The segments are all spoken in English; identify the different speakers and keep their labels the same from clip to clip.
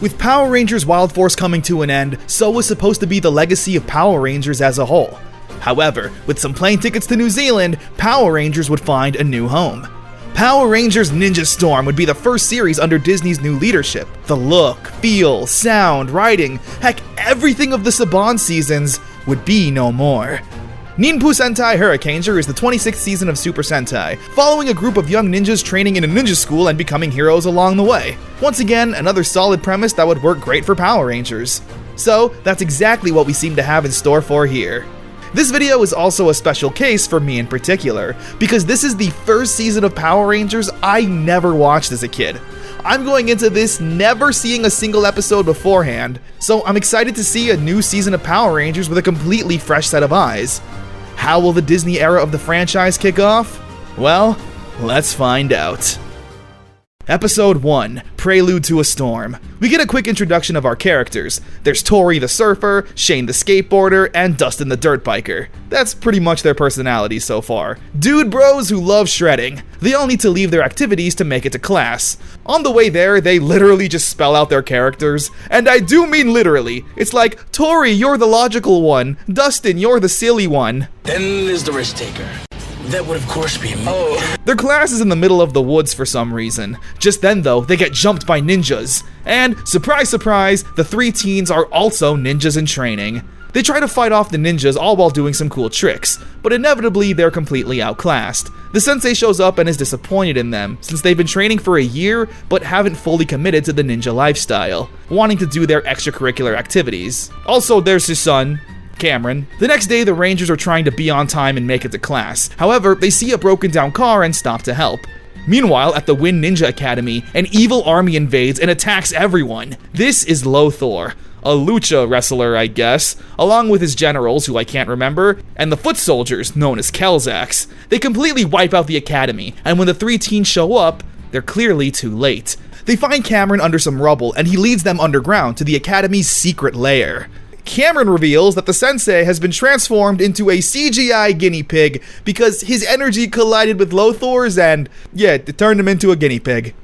Speaker 1: With Power Rangers Wild Force coming to an end, so was supposed to be the legacy of Power Rangers as a whole. However, with some plane tickets to New Zealand, Power Rangers would find a new home. Power Rangers Ninja Storm would be the first series under Disney's new leadership. The look, feel, sound, writing, heck, everything of the Saban seasons would be no more. Ninpu Sentai Hurricaneger is the 26th season of Super Sentai, following a group of young ninjas training in a ninja school and becoming heroes along the way. Once again, another solid premise that would work great for Power Rangers. So, that's exactly what we seem to have in store for here. This video is also a special case for me in particular, because this is the first season of Power Rangers I never watched as a kid. I'm going into this never seeing a single episode beforehand, so I'm excited to see a new season of Power Rangers with a completely fresh set of eyes. How will the Disney era of the franchise kick off? Well, let's find out. Episode 1, Prelude to a Storm. We get a quick introduction of our characters. There's Tori the surfer, Shane the skateboarder, and Dustin the dirt biker. That's pretty much their personalities so far. Dude bros who love shredding. They all need to leave their activities to make it to class. On the way there, they literally just spell out their characters. And I do mean literally. It's like, Tori, you're the logical one. Dustin, you're the silly one.
Speaker 2: Then there's the risk taker. That would of course be me.
Speaker 1: Their class is in the middle of the woods for some reason. Just then though, they get jumped by ninjas. And, surprise surprise, the 3 teens are also ninjas in training. They try to fight off the ninjas all while doing some cool tricks, but inevitably they're completely outclassed. The sensei shows up and is disappointed in them, since they've been training for a year but haven't fully committed to the ninja lifestyle, wanting to do their extracurricular activities. Also, there's his son, Cameron. The next day, the Rangers are trying to be on time and make it to class. However, they see a broken down car and stop to help. Meanwhile, at the Wind Ninja Academy, an evil army invades and attacks everyone. This is Lothor, a lucha wrestler, I guess, along with his generals, who I can't remember, and the foot soldiers, known as Kelzacs. They completely wipe out the academy, and when the 3 teens show up, they're clearly too late. They find Cameron under some rubble, and he leads them underground to the academy's secret lair. Cameron reveals that the sensei has been transformed into a CGI guinea pig because his energy collided with Lothor's and, yeah, it turned him into a guinea pig.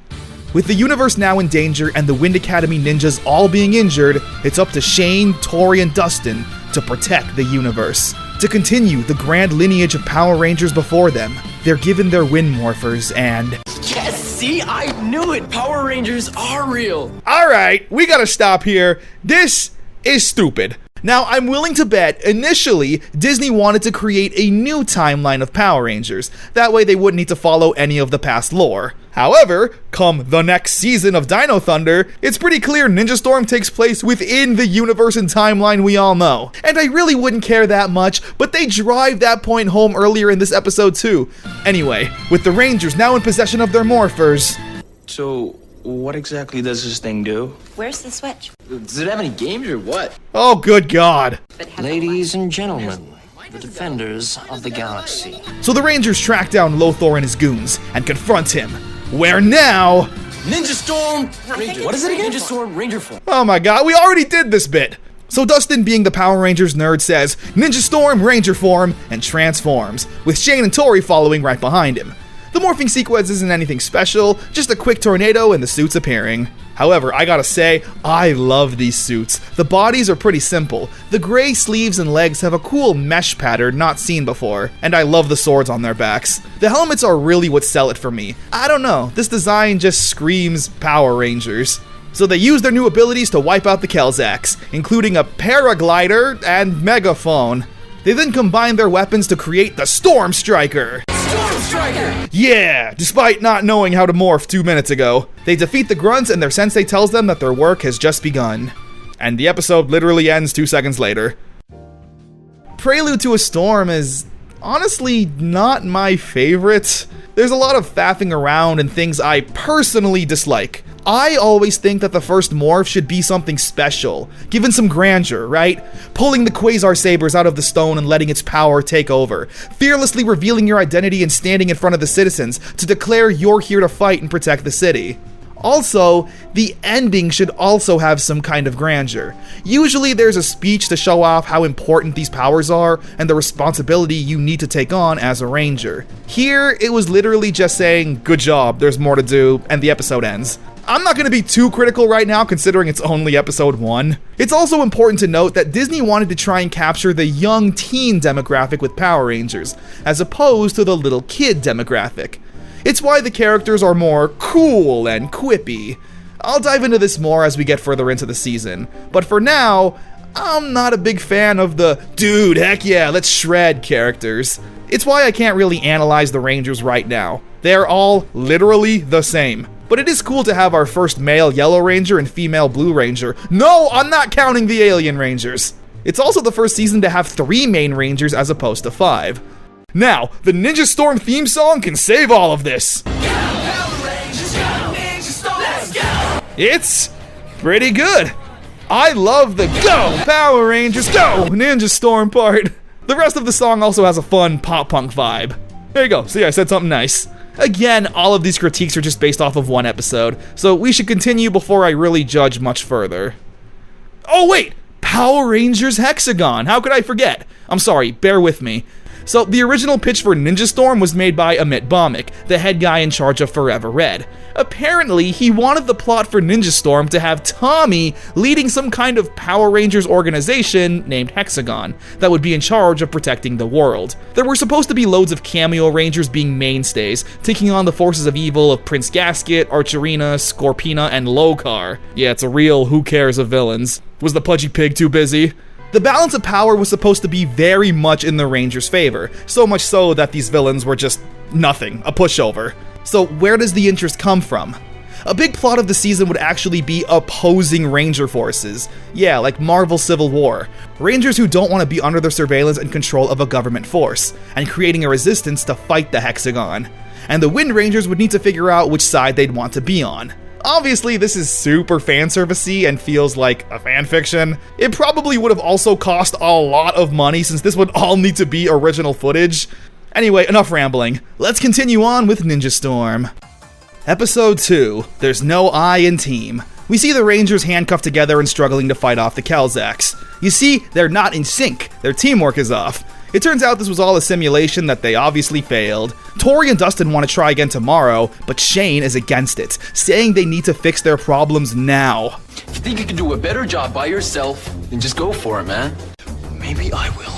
Speaker 1: With the universe now in danger and the Wind Academy ninjas all being injured, it's up to Shane, Tori, and Dustin to protect the universe. To continue the grand lineage of Power Rangers before them, they're given their Wind Morphers and...
Speaker 2: Yes, see? I knew it! Power Rangers are real!
Speaker 1: Alright, we gotta stop here. This is stupid. Now, I'm willing to bet, initially, Disney wanted to create a new timeline of Power Rangers. That way they wouldn't need to follow any of the past lore. However, come the next season of Dino Thunder, it's pretty clear Ninja Storm takes place within the universe and timeline we all know. And I really wouldn't care that much, but they drive that point home earlier in this episode too. Anyway, with the Rangers now in possession of their morphers...
Speaker 2: So, what exactly does this thing do?
Speaker 3: Where's the switch?
Speaker 2: Does it have any games or what?
Speaker 1: Oh, good God.
Speaker 4: Ladies and gentlemen, the defenders of the galaxy.
Speaker 1: So the Rangers track down Lothor and his goons and confront him. Where now...
Speaker 2: Ninja Storm! Ranger. What is it again? Ninja Storm Ranger form.
Speaker 1: Oh my God, we already did this bit. So Dustin, being the Power Rangers nerd, says, Ninja Storm, Ranger form, and transforms, with Shane and Tori following right behind him. The morphing sequence isn't anything special, just a quick tornado and the suits appearing. However, I gotta say, I love these suits. The bodies are pretty simple. The gray sleeves and legs have a cool mesh pattern not seen before, and I love the swords on their backs. The helmets are really what sell it for me. I don't know, this design just screams Power Rangers. So they use their new abilities to wipe out the Kelzacs, including a paraglider and megaphone. They then combine their weapons to create the Storm Striker. Yeah, despite not knowing how to morph 2 minutes ago. They defeat the grunts and their sensei tells them that their work has just begun. And the episode literally ends 2 seconds later. Prelude to a Storm is honestly not my favorite. There's a lot of faffing around and things I personally dislike. I always think that the first morph should be something special, given some grandeur, right? Pulling the Quasar Sabers out of the stone and letting its power take over, fearlessly revealing your identity and standing in front of the citizens to declare you're here to fight and protect the city. Also, the ending should also have some kind of grandeur. Usually there's a speech to show off how important these powers are and the responsibility you need to take on as a ranger. Here, it was literally just saying, good job, there's more to do, and the episode ends. I'm not going to be too critical right now considering it's only episode 1. It's also important to note that Disney wanted to try and capture the young teen demographic with Power Rangers, as opposed to the little kid demographic. It's why the characters are more cool and quippy. I'll dive into this more as we get further into the season, but for now, I'm not a big fan of the dude, heck yeah, let's shred characters. It's why I can't really analyze the Rangers right now. They're all literally the same. But it is cool to have our first male Yellow Ranger and female Blue Ranger. No, I'm not counting the Alien Rangers. It's also the first season to have 3 main Rangers as opposed to 5. Now, the Ninja Storm theme song can save all of this. It's pretty good. I love the Go Power Rangers Go Ninja Storm part. The rest of the song also has a fun pop-punk vibe. There you go, see, I said something nice. Again, all of these critiques are just based off of 1 episode, so we should continue before I really judge much further. Oh wait! Power Rangers Hexagon! How could I forget? I'm sorry, bear with me. So, the original pitch for Ninja Storm was made by Amit Bhawmik, the head guy in charge of Forever Red. Apparently, he wanted the plot for Ninja Storm to have Tommy leading some kind of Power Rangers organization named Hexagon that would be in charge of protecting the world. There were supposed to be loads of cameo Rangers being mainstays, taking on the forces of evil of Prince Gasket, Archerina, Scorpina, and Lokar. Yeah, it's a real who cares of villains. Was the Pudgy Pig too busy? The balance of power was supposed to be very much in the Rangers' favor, so much so that these villains were just nothing, a pushover. So where does the interest come from? A big plot of the season would actually be opposing Ranger forces. Yeah, like Marvel Civil War. Rangers who don't want to be under the surveillance and control of a government force, and creating a resistance to fight the Hexagon. And the Wind Rangers would need to figure out which side they'd want to be on. Obviously, this is super fanservice-y and feels like a fanfiction. It probably would have also cost a lot of money since this would all need to be original footage. Anyway, enough rambling. Let's continue on with Ninja Storm. Episode 2, There's No I in Team. We see the Rangers handcuffed together and struggling to fight off the Kelzaks. You see, they're not in sync. Their teamwork is off. It turns out this was all a simulation that they obviously failed. Tori and Dustin want to try again tomorrow, but Shane is against it, saying they need to fix their problems now.
Speaker 2: If you think you can do a better job by yourself, then just go for it, man. Maybe I will.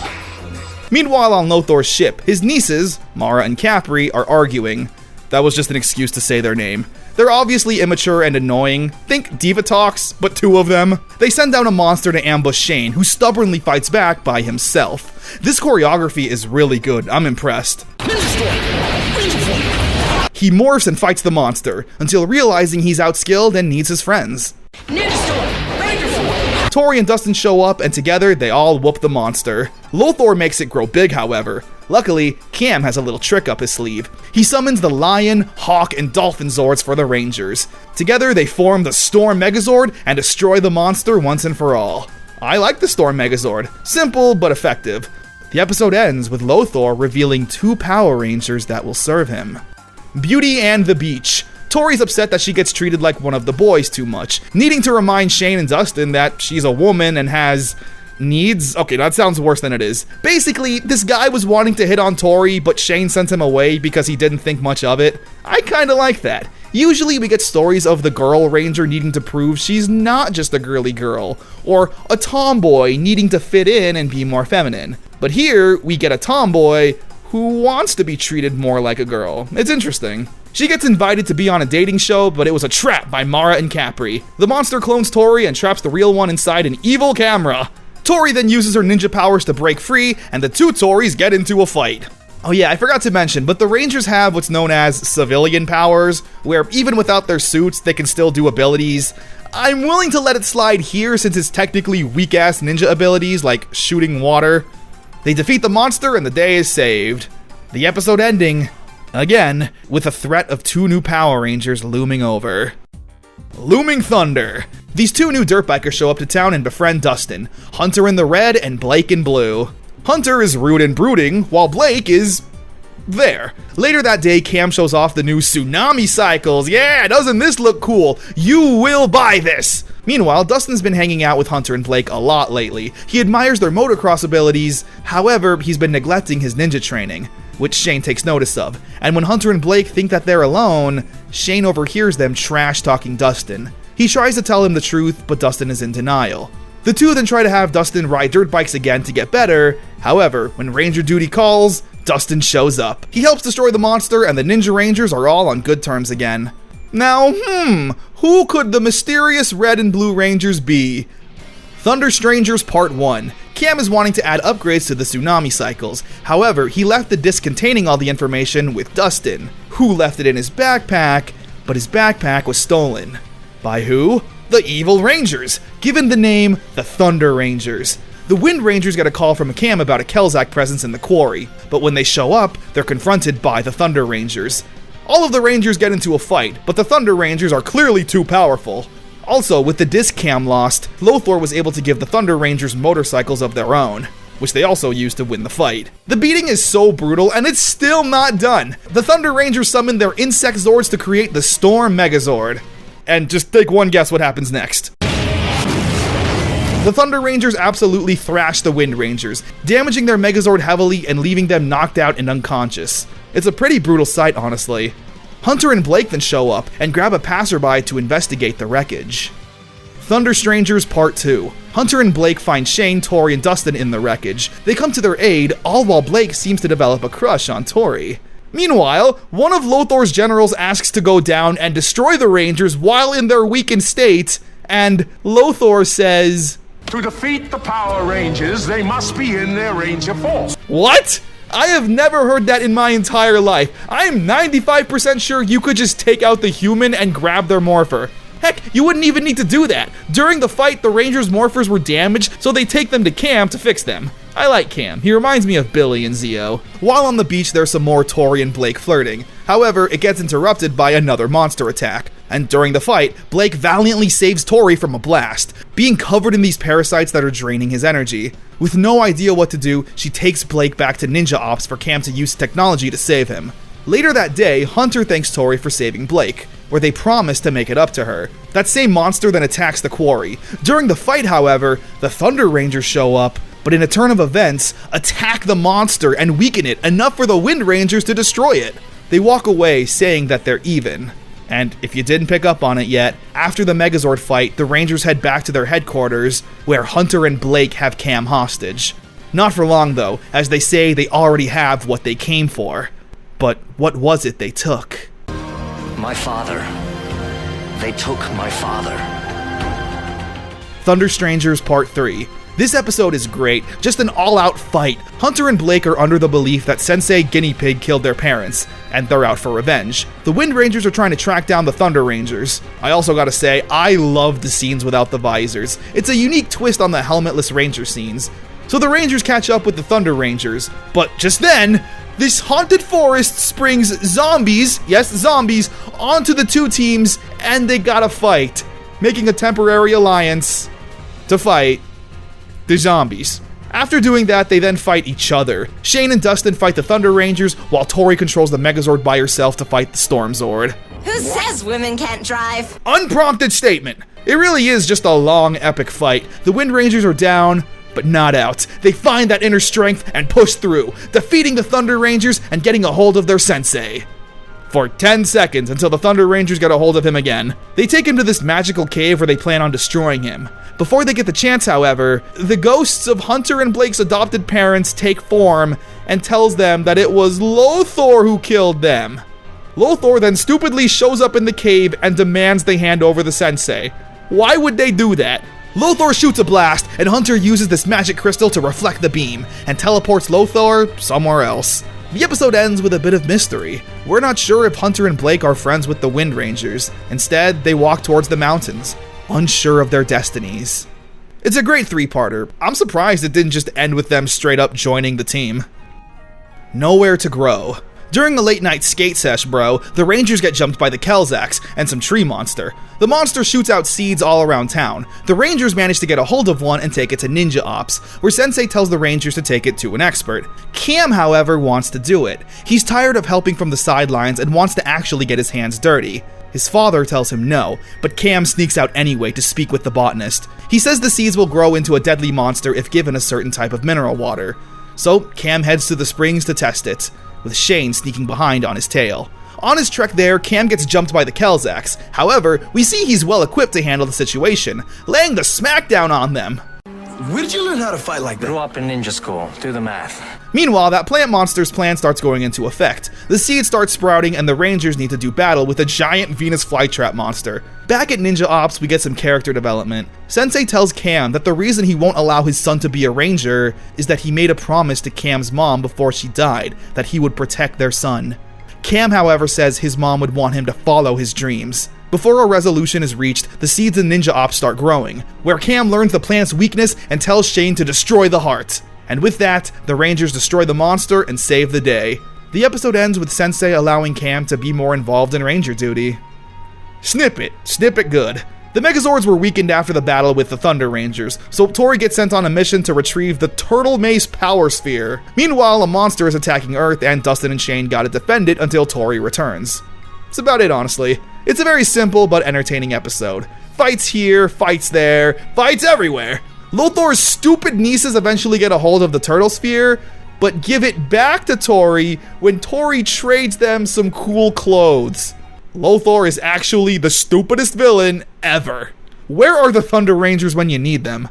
Speaker 1: Meanwhile, on Lothor's ship, his nieces, Mara and Capri, are arguing. That was just an excuse to say their name. They're obviously immature and annoying. Think Diva Talks, but 2 of them. They send down a monster to ambush Shane, who stubbornly fights back by himself. This choreography is really good, I'm impressed. He morphs and fights the monster, until realizing he's outskilled and needs his friends. Tori and Dustin show up, and together they all whoop the monster. Lothor makes it grow big, however. Luckily, Cam has a little trick up his sleeve. He summons the Lion, Hawk, and Dolphin Zords for the Rangers. Together, they form the Storm Megazord and destroy the monster once and for all. I like the Storm Megazord. Simple, but effective. The episode ends with Lothor revealing 2 Power Rangers that will serve him. Beauty and the Beach. Tori's upset that she gets treated like one of the boys too much, needing to remind Shane and Dustin that she's a woman and has needs? Okay, that sounds worse than it is. Basically, this guy was wanting to hit on Tori, but Shane sent him away because he didn't think much of it. I kinda like that. Usually we get stories of the girl ranger needing to prove she's not just a girly girl, or a tomboy needing to fit in and be more feminine. But here, we get a tomboy who wants to be treated more like a girl. It's interesting. She gets invited to be on a dating show, but it was a trap by Mara and Capri. The monster clones Tori and traps the real one inside an evil camera. Tori then uses her ninja powers to break free, and the 2 Tories get into a fight. Oh yeah, I forgot to mention, but the Rangers have what's known as civilian powers, where even without their suits, they can still do abilities. I'm willing to let it slide here since it's technically weak-ass ninja abilities, like shooting water. They defeat the monster and the day is saved. The episode ending, again, with a threat of 2 new Power Rangers looming over. Looming Thunder. These 2 new dirt bikers show up to town and befriend Dustin, Hunter in the red and Blake in blue. Hunter is rude and brooding, while Blake is there. Later that day, Cam shows off the new tsunami cycles. Yeah, doesn't this look cool? You will buy this! Meanwhile, Dustin's been hanging out with Hunter and Blake a lot lately. He admires their motocross abilities, however, he's been neglecting his ninja training. which Shane takes notice of. And when Hunter and Blake think that they're alone, Shane overhears them trash-talking Dustin. He tries to tell him the truth, but Dustin is in denial. The two then try to have Dustin ride dirt bikes again to get better. However, when Ranger duty calls, Dustin shows up. He helps destroy the monster, and the Ninja Rangers are all on good terms again. Now, who could the mysterious Red and Blue Rangers be? Thunder Strangers Part 1. Cam is wanting to add upgrades to the tsunami cycles. However, he left the disc containing all the information with Dustin, who left it in his backpack, but his backpack was stolen. By who? The Evil Rangers, given the name the Thunder Rangers. The Wind Rangers get a call from Cam about a Kelzak presence in the quarry, but when they show up, they're confronted by the Thunder Rangers. All of the Rangers get into a fight, but the Thunder Rangers are clearly too powerful. Also, with the disc Cam lost, Lothar was able to give the Thunder Rangers motorcycles of their own, which they also used to win the fight. The beating is so brutal, and it's still not done. The Thunder Rangers summon their Insect Zords to create the Storm Megazord. And just take one guess what happens next. The Thunder Rangers absolutely thrash the Wind Rangers, damaging their Megazord heavily and leaving them knocked out and unconscious. It's a pretty brutal sight, honestly. Hunter and Blake then show up and grab a passerby to investigate the wreckage. Thunder Strangers Part 2. Hunter and Blake find Shane, Tori, and Dustin in the wreckage. They come to their aid, all while Blake seems to develop a crush on Tori. Meanwhile, one of Lothar's generals asks to go down and destroy the Rangers while in their weakened state, and Lothar says,
Speaker 3: "To defeat the Power Rangers, they must be in their Ranger force."
Speaker 1: What? I have never heard that in my entire life. I am 95% sure you could just take out the human and grab their morpher. Heck, you wouldn't even need to do that. During the fight, the Rangers' morphers were damaged, so they take them to Cam to fix them. I like Cam. He reminds me of Billy and Zio. While on the beach, there's some more Tori and Blake flirting. However, it gets interrupted by another monster attack. And during the fight, Blake valiantly saves Tori from a blast, being covered in these parasites that are draining his energy. With no idea what to do, she takes Blake back to Ninja Ops for Cam to use technology to save him. Later that day, Hunter thanks Tori for saving Blake, where they promise to make it up to her. That same monster then attacks the quarry. During the fight, however, the Thunder Rangers show up, but in a turn of events, attack the monster and weaken it enough for the Wind Rangers to destroy it. They walk away saying that they're even. And if you didn't pick up on it yet, after the Megazord fight, the Rangers head back to their headquarters, where Hunter and Blake have Cam hostage. Not for long though, as they say they already have what they came for. But what was it they took?
Speaker 4: My father. They took my father.
Speaker 1: Thunder Strangers Part 3. This episode is great, just an all-out fight. Hunter and Blake are under the belief that Sensei Guinea Pig killed their parents, and they're out for revenge. The Wind Rangers are trying to track down the Thunder Rangers. I also gotta say, I love the scenes without the visors. It's a unique twist on the helmetless Ranger scenes. So the Rangers catch up with the Thunder Rangers, but just then, this haunted forest springs zombies, yes, zombies, onto the two teams, and they gotta fight, making a temporary alliance to fight the zombies. After doing that, they then fight each other. Shane and Dustin fight the Thunder Rangers, while Tori controls the Megazord by herself to fight the Storm Zord.
Speaker 5: Who says women can't drive?
Speaker 1: Unprompted statement. It really is just a long, epic fight. The Wind Rangers are down, but not out. They find that inner strength and push through, defeating the Thunder Rangers and getting a hold of their sensei. For 10 seconds until the Thunder Rangers get a hold of him again. They take him to this magical cave where they plan on destroying him. Before they get the chance, however, the ghosts of Hunter and Blake's adopted parents take form and tells them that it was Lothar who killed them. Lothar then stupidly shows up in the cave and demands they hand over the sensei. Why would they do that? Lothar shoots a blast, and Hunter uses this magic crystal to reflect the beam, and teleports Lothar somewhere else. The episode ends with a bit of mystery. We're not sure if Hunter and Blake are friends with the Wind Rangers. Instead, they walk towards the mountains, unsure of their destinies. It's a great three-parter. I'm surprised it didn't just end with them straight up joining the team. Nowhere to grow. During a late-night skate sesh, bro, the Rangers get jumped by the Kelzaks and some tree monster. The monster shoots out seeds all around town. The Rangers manage to get a hold of one and take it to Ninja Ops, where Sensei tells the Rangers to take it to an expert. Cam, however, wants to do it. He's tired of helping from the sidelines and wants to actually get his hands dirty. His father tells him no, but Cam sneaks out anyway to speak with the botanist. He says the seeds will grow into a deadly monster if given a certain type of mineral water. So Cam heads to the springs to test it. with Shane sneaking behind on his tail. On his trek there, Cam gets jumped by the Kelzacs. However, we see he's well equipped to handle the situation, laying the smackdown on them.
Speaker 6: Where did you learn how to fight like that?
Speaker 4: Grew up in ninja school. Do the math.
Speaker 1: Meanwhile, that plant monster's plan starts going into effect. The seeds start sprouting and the Rangers need to do battle with a giant Venus flytrap monster. Back at Ninja Ops, we get some character development. Sensei tells Cam that the reason he won't allow his son to be a ranger is that he made a promise to Cam's mom before she died that he would protect their son. Cam, however, says his mom would want him to follow his dreams. Before a resolution is reached, the seeds in Ninja Ops start growing, where Cam learns the plant's weakness and tells Shane to destroy the heart. And with that, the Rangers destroy the monster and save the day. The episode ends with Sensei allowing Cam to be more involved in Ranger duty. Snip it good. The Megazords were weakened after the battle with the Thunder Rangers, so Tori gets sent on a mission to retrieve the Turtle Mace Power Sphere. Meanwhile, a monster is attacking Earth and Dustin and Shane gotta defend it until Tori returns. That's about it, honestly. It's a very simple but entertaining episode. Fights here, fights there, fights everywhere. Lothor's stupid nieces eventually get a hold of the Turtle Sphere, but give it back to Tori when Tori trades them some cool clothes. Lothor is actually the stupidest villain ever. Where are the Thunder Rangers when you need them?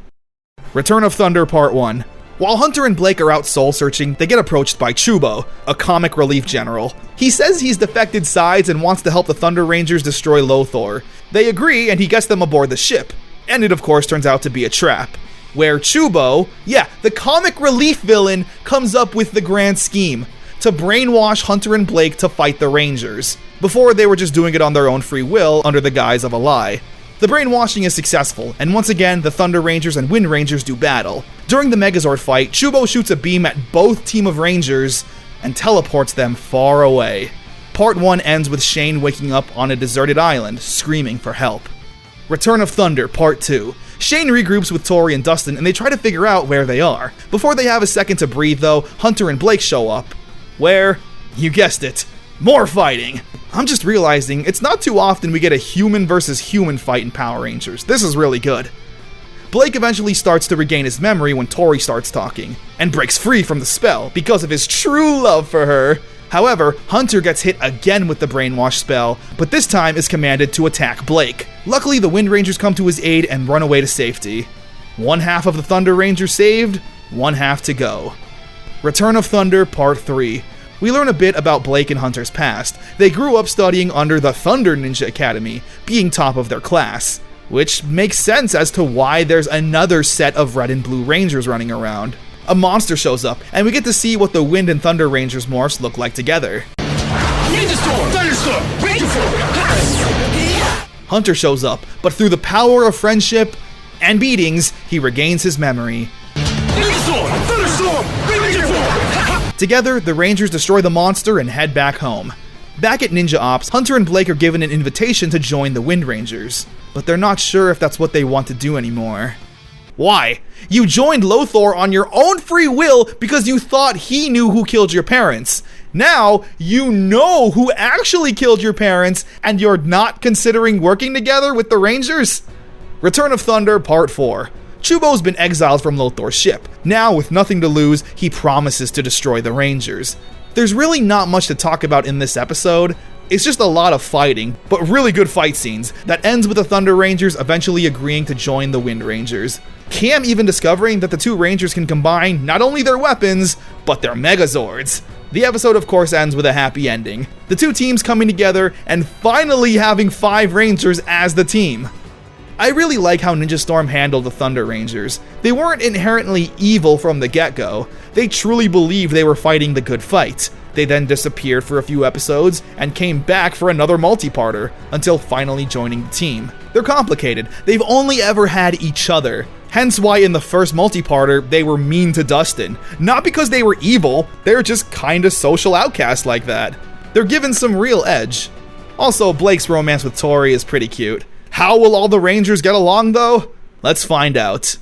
Speaker 1: Return of Thunder Part 1. While Hunter and Blake are out soul-searching, they get approached by Chubo, a comic relief general. He says he's defected sides and wants to help the Thunder Rangers destroy Lothor. They agree and he gets them aboard the ship. And it of course turns out to be a trap, where Chubo, the comic relief villain, comes up with the grand scheme to brainwash Hunter and Blake to fight the Rangers. Before, they were just doing it on their own free will under the guise of a lie. The brainwashing is successful, and once again, the Thunder Rangers and Wind Rangers do battle. During the Megazord fight, Chubo shoots a beam at both team of Rangers and teleports them far away. Part 1 ends with Shane waking up on a deserted island, screaming for help. Return of Thunder Part 2. Shane regroups with Tori and Dustin and they try to figure out where they are. Before they have a second to breathe though, Hunter and Blake show up. Where? You guessed it. More fighting! I'm just realizing it's not too often we get a human versus human fight in Power Rangers. This is really good. Blake eventually starts to regain his memory when Tori starts talking, and breaks free from the spell because of his true love for her. However, Hunter gets hit again with the brainwash spell, but this time is commanded to attack Blake. Luckily, the Wind Rangers come to his aid and run away to safety. One half of the Thunder Rangers saved, one half to go. Return of Thunder Part 3. We learn a bit about Blake and Hunter's past. They grew up studying under the Thunder Ninja Academy, being top of their class, which makes sense as to why there's another set of Red and Blue Rangers running around. A monster shows up, and we get to see what the Wind and Thunder Rangers morphs look like together.
Speaker 6: Ninja Storm! Thunderstorm! Ranger Form!
Speaker 1: Hunter shows up, but through the power of friendship and beatings, he regains his memory.
Speaker 6: Ninja Storm! Thunderstorm! Ranger Form!
Speaker 1: Together, the Rangers destroy the monster and head back home. Back at Ninja Ops, Hunter and Blake are given an invitation to join the Wind Rangers, but they're not sure if that's what they want to do anymore. Why? You joined Lothor on your own free will because you thought he knew who killed your parents. Now, you know who actually killed your parents, and you're not considering working together with the Rangers? Return of Thunder Part 4. Chubo's been exiled from Lothor's ship. Now, with nothing to lose, he promises to destroy the Rangers. There's really not much to talk about in this episode. It's just a lot of fighting, but really good fight scenes, that ends with the Thunder Rangers eventually agreeing to join the Wind Rangers. Cam even discovering that the two Rangers can combine not only their weapons, but their Megazords. The episode of course ends with a happy ending. The two teams coming together and finally having 5 Rangers as the team. I really like how Ninja Storm handled the Thunder Rangers. They weren't inherently evil from the get-go. They truly believed they were fighting the good fight. They then disappeared for a few episodes and came back for another multi-parter, until finally joining the team. They're complicated. They've only ever had each other. Hence why in the first multi-parter, they were mean to Dustin. Not because they were evil, they're just kinda social outcasts like that. They're given some real edge. Also, Blake's romance with Tori is pretty cute. How will all the Rangers get along though? Let's find out.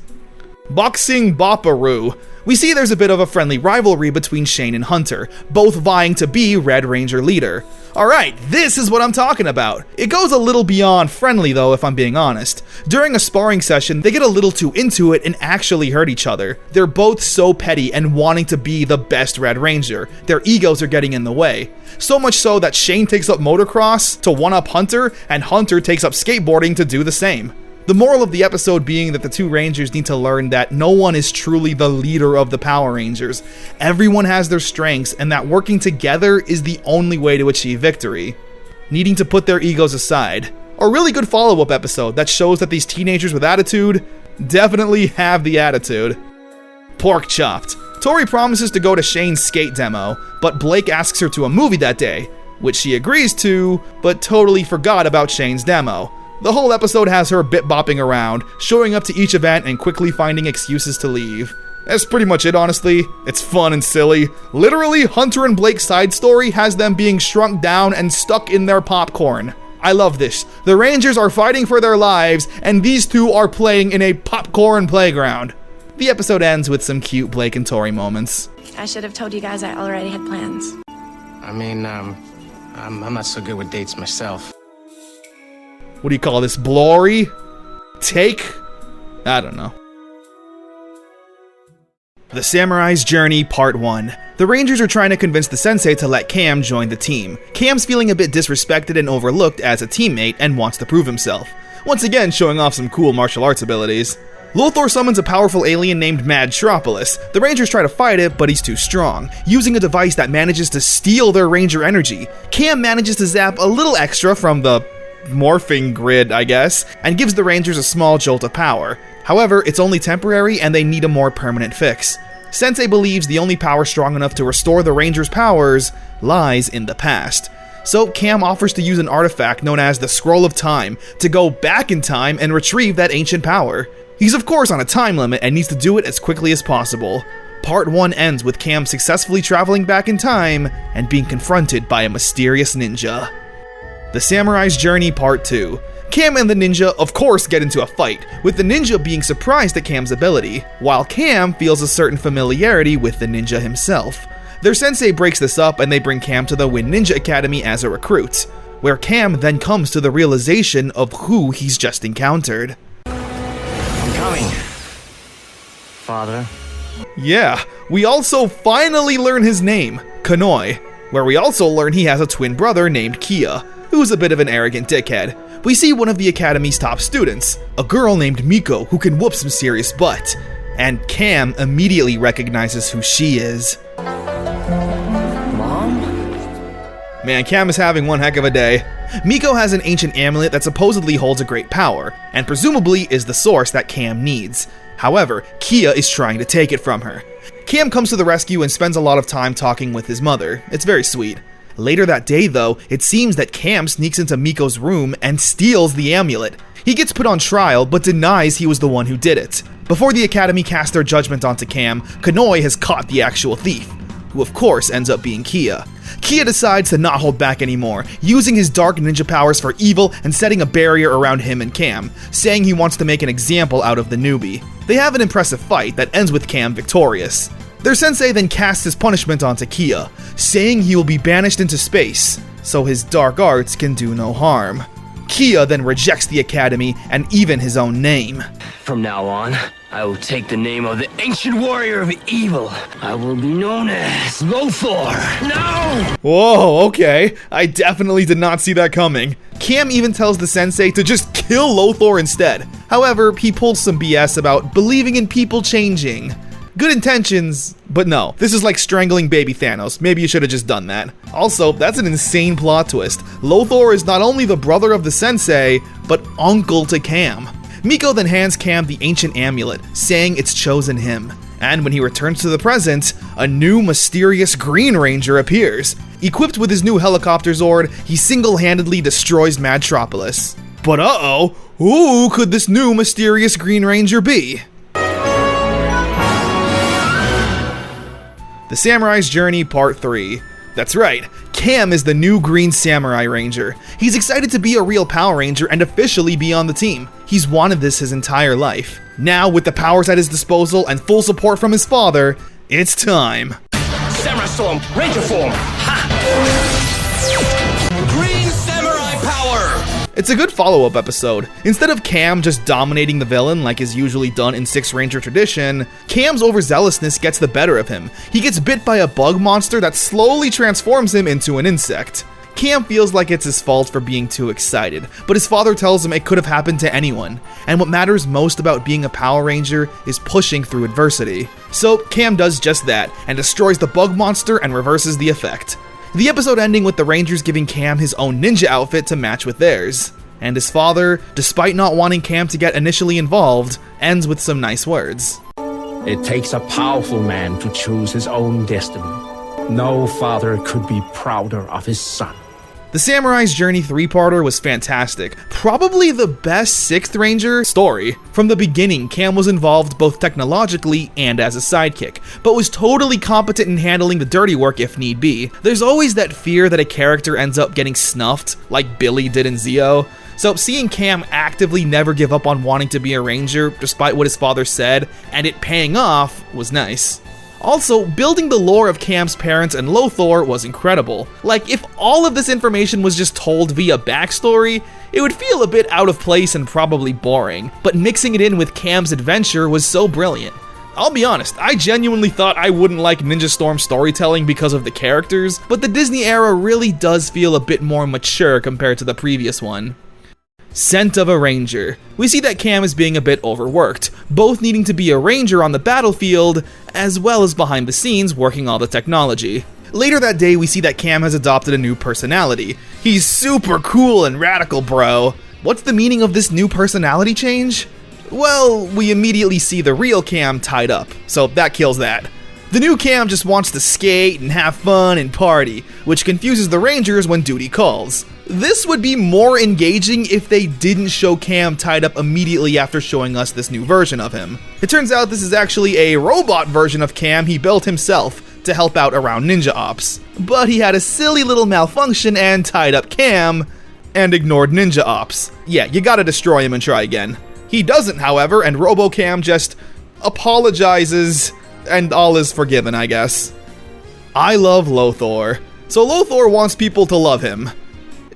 Speaker 1: Boxing Bopperoo. We see there's a bit of a friendly rivalry between Shane and Hunter, both vying to be Red Ranger leader. Alright, this is what I'm talking about. It goes a little beyond friendly though, if I'm being honest. During a sparring session, they get a little too into it and actually hurt each other. They're both so petty and wanting to be the best Red Ranger. Their egos are getting in the way. So much so that Shane takes up motocross to one-up Hunter, and Hunter takes up skateboarding to do the same. The moral of the episode being that the two Rangers need to learn that no one is truly the leader of the Power Rangers. Everyone has their strengths, and that working together is the only way to achieve victory. Needing to put their egos aside. A really good follow-up episode that shows that these teenagers with attitude definitely have the attitude. Pork chopped. Tori promises to go to Shane's skate demo, but Blake asks her to a movie that day, which she agrees to, but totally forgot about Shane's demo. The whole episode has her bit-bopping around, showing up to each event and quickly finding excuses to leave. That's pretty much it, honestly. It's fun and silly. Literally, Hunter and Blake's side story has them being shrunk down and stuck in their popcorn. I love this. The Rangers are fighting for their lives, and these two are playing in a popcorn playground. The episode ends with some cute Blake and Tori moments.
Speaker 7: I should have told you guys I already had plans.
Speaker 4: I mean, I'm not so good with dates myself.
Speaker 1: What do you call this? Glory? Take? I don't know. The Samurai's Journey Part 1. The Rangers are trying to convince the sensei to let Cam join the team. Cam's feeling a bit disrespected and overlooked as a teammate and wants to prove himself. Once again showing off some cool martial arts abilities. Lothor summons a powerful alien named Madtropolis. The Rangers try to fight it, but he's too strong, using a device that manages to steal their Ranger energy. Cam manages to zap a little extra from the morphing grid, I guess, and gives the Rangers a small jolt of power. However, it's only temporary and they need a more permanent fix. Sensei believes the only power strong enough to restore the Rangers' powers lies in the past. So Cam offers to use an artifact known as the Scroll of Time to go back in time and retrieve that ancient power. He's of course on a time limit and needs to do it as quickly as possible. Part 1 ends with Cam successfully traveling back in time and being confronted by a mysterious ninja. The Samurai's Journey Part 2. Cam and the ninja of course get into a fight, with the ninja being surprised at Cam's ability, while Cam feels a certain familiarity with the ninja himself. Their sensei breaks this up and they bring Cam to the Wind Ninja Academy as a recruit, where Cam then comes to the realization of who he's just encountered.
Speaker 4: I'm coming, Father.
Speaker 1: Yeah, we also finally learn his name, Kanoi, where we also learn he has a twin brother named Kia, who's a bit of an arrogant dickhead. We see one of the Academy's top students, a girl named Miko who can whoop some serious butt, and Cam immediately recognizes who she is.
Speaker 4: Mom?
Speaker 1: Man, Cam is having one heck of a day. Miko has an ancient amulet that supposedly holds a great power, and presumably is the source that Cam needs. However, Kia is trying to take it from her. Cam comes to the rescue and spends a lot of time talking with his mother. It's very sweet. Later that day though, it seems that Cam sneaks into Miko's room and steals the amulet. He gets put on trial, but denies he was the one who did it. Before the Academy casts their judgment onto Cam, Kanoi has caught the actual thief, who of course ends up being Kia. Kia decides to not hold back anymore, using his dark ninja powers for evil and setting a barrier around him and Cam, saying he wants to make an example out of the newbie. They have an impressive fight that ends with Cam victorious. Their sensei then casts his punishment onto Kia, saying he will be banished into space, so his dark arts can do no harm. Kia then rejects the Academy and even his own name.
Speaker 4: From now on, I will take the name of the ancient warrior of evil. I will be known as Lothor. No!
Speaker 1: Whoa, okay. I definitely did not see that coming. Cam even tells the sensei to just kill Lothor instead. However, he pulls some BS about believing in people changing. Good intentions, but no. This is like strangling baby Thanos. Maybe you should have just done that. Also, that's an insane plot twist. Lothor is not only the brother of the sensei, but uncle to Cam. Miko then hands Cam the ancient amulet, saying it's chosen him. And when he returns to the present, a new mysterious Green Ranger appears. Equipped with his new helicopter Zord, he single-handedly destroys Madtropolis. But uh-oh, who could this new mysterious Green Ranger be? The Samurai's Journey Part 3. That's right, Cam is the new Green Samurai Ranger. He's excited to be a real Power Ranger and officially be on the team. He's wanted this his entire life. Now, with the powers at his disposal and full support from his father, it's time.
Speaker 6: Samurai Storm, Ranger form. Ha! Green Samurai power!
Speaker 1: It's a good follow-up episode. Instead of Cam just dominating the villain like is usually done in Six Ranger tradition, Cam's overzealousness gets the better of him. He gets bit by a bug monster that slowly transforms him into an insect. Cam feels like it's his fault for being too excited, but his father tells him it could have happened to anyone, and what matters most about being a Power Ranger is pushing through adversity. So Cam does just that, and destroys the bug monster and reverses the effect. The episode ending with the Rangers giving Cam his own ninja outfit to match with theirs. And his father, despite not wanting Cam to get initially involved, ends with some nice words.
Speaker 8: It takes a powerful man to choose his own destiny. No father could be prouder of his son.
Speaker 1: The Samurai's Journey 3-parter was fantastic. Probably the best 6th Ranger story. From the beginning, Cam was involved both technologically and as a sidekick, but was totally competent in handling the dirty work if need be. There's always that fear that a character ends up getting snuffed, like Billy did in Zeo. So seeing Cam actively never give up on wanting to be a Ranger, despite what his father said, and it paying off, was nice. Also, building the lore of Cam's parents and Lothor was incredible. Like, if all of this information was just told via backstory, it would feel a bit out of place and probably boring, but mixing it in with Cam's adventure was so brilliant. I'll be honest, I genuinely thought I wouldn't like Ninja Storm storytelling because of the characters, but the Disney era really does feel a bit more mature compared to the previous one. Scent of a Ranger. We see that Cam is being a bit overworked, both needing to be a ranger on the battlefield, as well as behind the scenes working all the technology. Later that day, we see that Cam has adopted a new personality. He's super cool and radical, bro. What's the meaning of this new personality change? Well, we immediately see the real Cam tied up, so that kills that. The new Cam just wants to skate and have fun and party, which confuses the Rangers when duty calls. This would be more engaging if they didn't show Cam tied up immediately after showing us this new version of him. It turns out this is actually a robot version of Cam he built himself to help out around ninja ops. But he had a silly little malfunction and tied up Cam, and ignored ninja ops. Yeah, you gotta destroy him and try again. He doesn't, however, and RoboCam just apologizes, and all is forgiven, I guess. I love Lothor. So Lothor wants people to love him.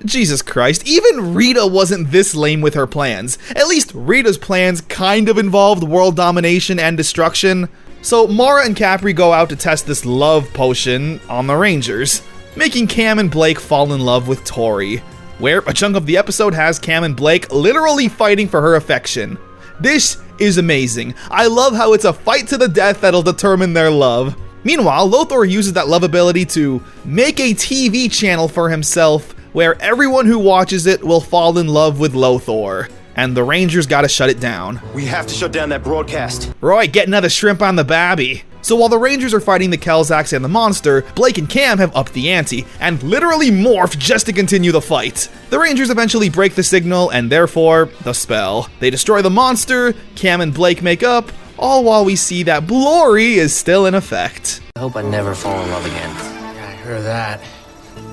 Speaker 1: Jesus Christ, even Rita wasn't this lame with her plans. At least Rita's plans kind of involved world domination and destruction. So Mara and Capri go out to test this love potion on the Rangers, making Cam and Blake fall in love with Tori, where a chunk of the episode has Cam and Blake literally fighting for her affection. This is amazing. I love how it's a fight to the death that'll determine their love. Meanwhile, Lothor uses that love ability to make a TV channel for himself where everyone who watches it will fall in love with Lothor, and the Rangers gotta shut it down.
Speaker 6: We have to shut down that broadcast.
Speaker 1: Roy, get another shrimp on the babby. So while the Rangers are fighting the Kelzacs and the monster, Blake and Cam have upped the ante, and literally morphed just to continue the fight. The Rangers eventually break the signal, and therefore, the spell. They destroy the monster, Cam and Blake make up, all while we see that Blory is still in effect.
Speaker 4: I hope I never fall in love again.
Speaker 8: Yeah, I heard that.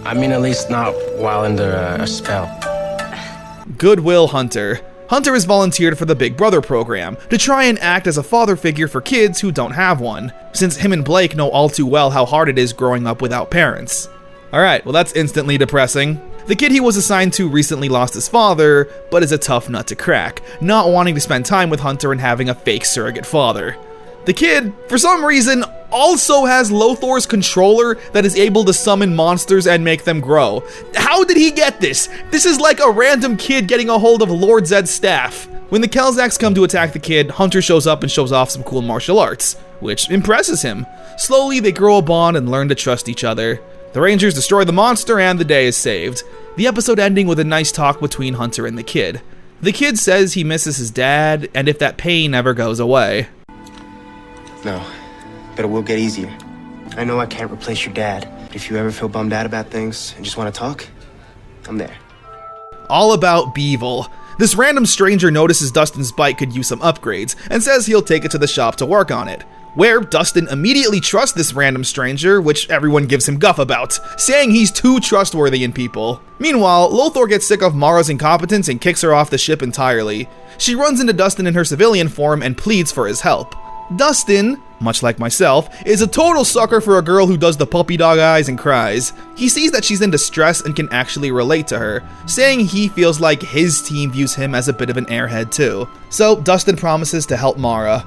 Speaker 8: I mean, at least not while under a spell.
Speaker 1: Goodwill Hunter. Hunter has volunteered for the Big Brother program to try and act as a father figure for kids who don't have one, since him and Blake know all too well how hard it is growing up without parents. Alright, well that's instantly depressing. The kid he was assigned to recently lost his father, but is a tough nut to crack, not wanting to spend time with Hunter and having a fake surrogate father. The kid, for some reason, also has Lothor's controller that is able to summon monsters and make them grow. How did he get this? This is like a random kid getting a hold of Lord Zed's staff. When the Kelzacs come to attack the kid, Hunter shows up and shows off some cool martial arts, which impresses him. Slowly, they grow a bond and learn to trust each other. The Rangers destroy the monster and the day is saved. The episode ending with a nice talk between Hunter and the kid. The kid says he misses his dad, and if that pain ever goes away.
Speaker 9: No, but it will get easier. I know I can't replace your dad, but if you ever feel bummed out about things and just want to talk, I'm there.
Speaker 1: All about Beevil. This random stranger notices Dustin's bike could use some upgrades, and says he'll take it to the shop to work on it. where Dustin immediately trusts this random stranger, which everyone gives him guff about, saying he's too trustworthy in people. Meanwhile, Lothor gets sick of Mara's incompetence and kicks her off the ship entirely. She runs into Dustin in her civilian form and pleads for his help. Dustin, much like myself, is a total sucker for a girl who does the puppy dog eyes and cries. He sees that she's in distress and can actually relate to her, saying he feels like his team views him as a bit of an airhead too. So Dustin promises to help Mara.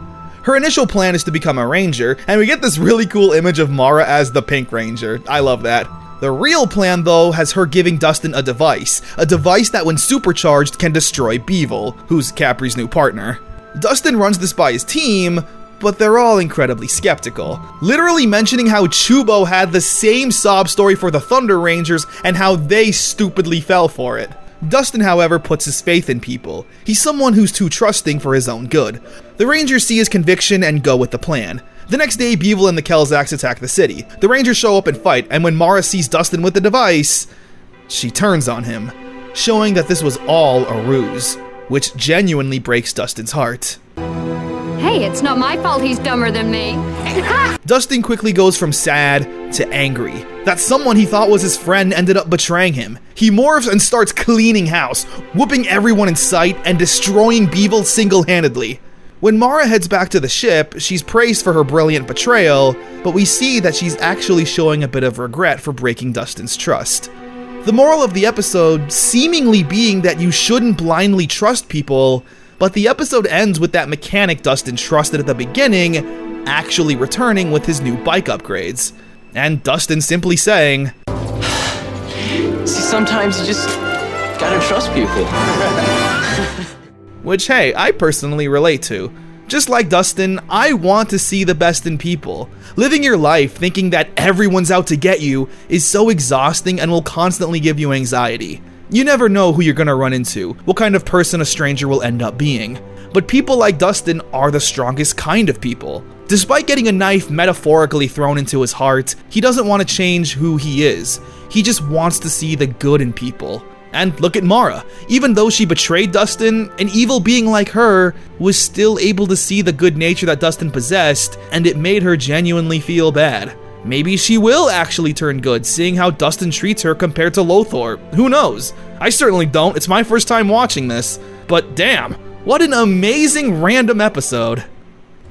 Speaker 1: Her initial plan is to become a ranger, and we get this really cool image of Mara as the Pink Ranger. I love that. The real plan, though, has her giving Dustin a device that when supercharged can destroy Beevil, who's Capri's new partner. Dustin runs this by his team, but they're all incredibly skeptical, literally mentioning how Chubo had the same sob story for the Thunder Rangers and how they stupidly fell for it. Dustin, however, puts his faith in people. He's someone who's too trusting for his own good. The Rangers see his conviction and go with the plan. The next day, Beevil and the Kelzacks attack the city. The Rangers show up and fight, and when Mara sees Dustin with the device, she turns on him, showing that this was all a ruse, which genuinely breaks Dustin's heart.
Speaker 10: Hey, it's not my fault he's dumber than me.
Speaker 1: Dustin quickly goes from sad to angry that someone he thought was his friend ended up betraying him. He morphs and starts cleaning house, whooping everyone in sight and destroying Beevil single-handedly. When Mara heads back to the ship, she's praised for her brilliant betrayal, but we see that she's actually showing a bit of regret for breaking Dustin's trust. The moral of the episode seemingly being that you shouldn't blindly trust people, but the episode ends with that mechanic Dustin trusted at the beginning actually returning with his new bike upgrades. And Dustin simply saying,
Speaker 2: See, sometimes you just gotta trust people.
Speaker 1: Which, hey, I personally relate to. Just like Dustin, I want to see the best in people. Living your life thinking that everyone's out to get you is so exhausting and will constantly give you anxiety. You never know who you're gonna run into, what kind of person a stranger will end up being. But people like Dustin are the strongest kind of people. Despite getting a knife metaphorically thrown into his heart, he doesn't want to change who he is. He just wants to see the good in people. And look at Mara. Even though she betrayed Dustin, an evil being like her was still able to see the good nature that Dustin possessed, and it made her genuinely feel bad. Maybe she will actually turn good, seeing how Dustin treats her compared to Lothor. Who knows? I certainly don't. It's my first time watching this. But damn, what an amazing random episode.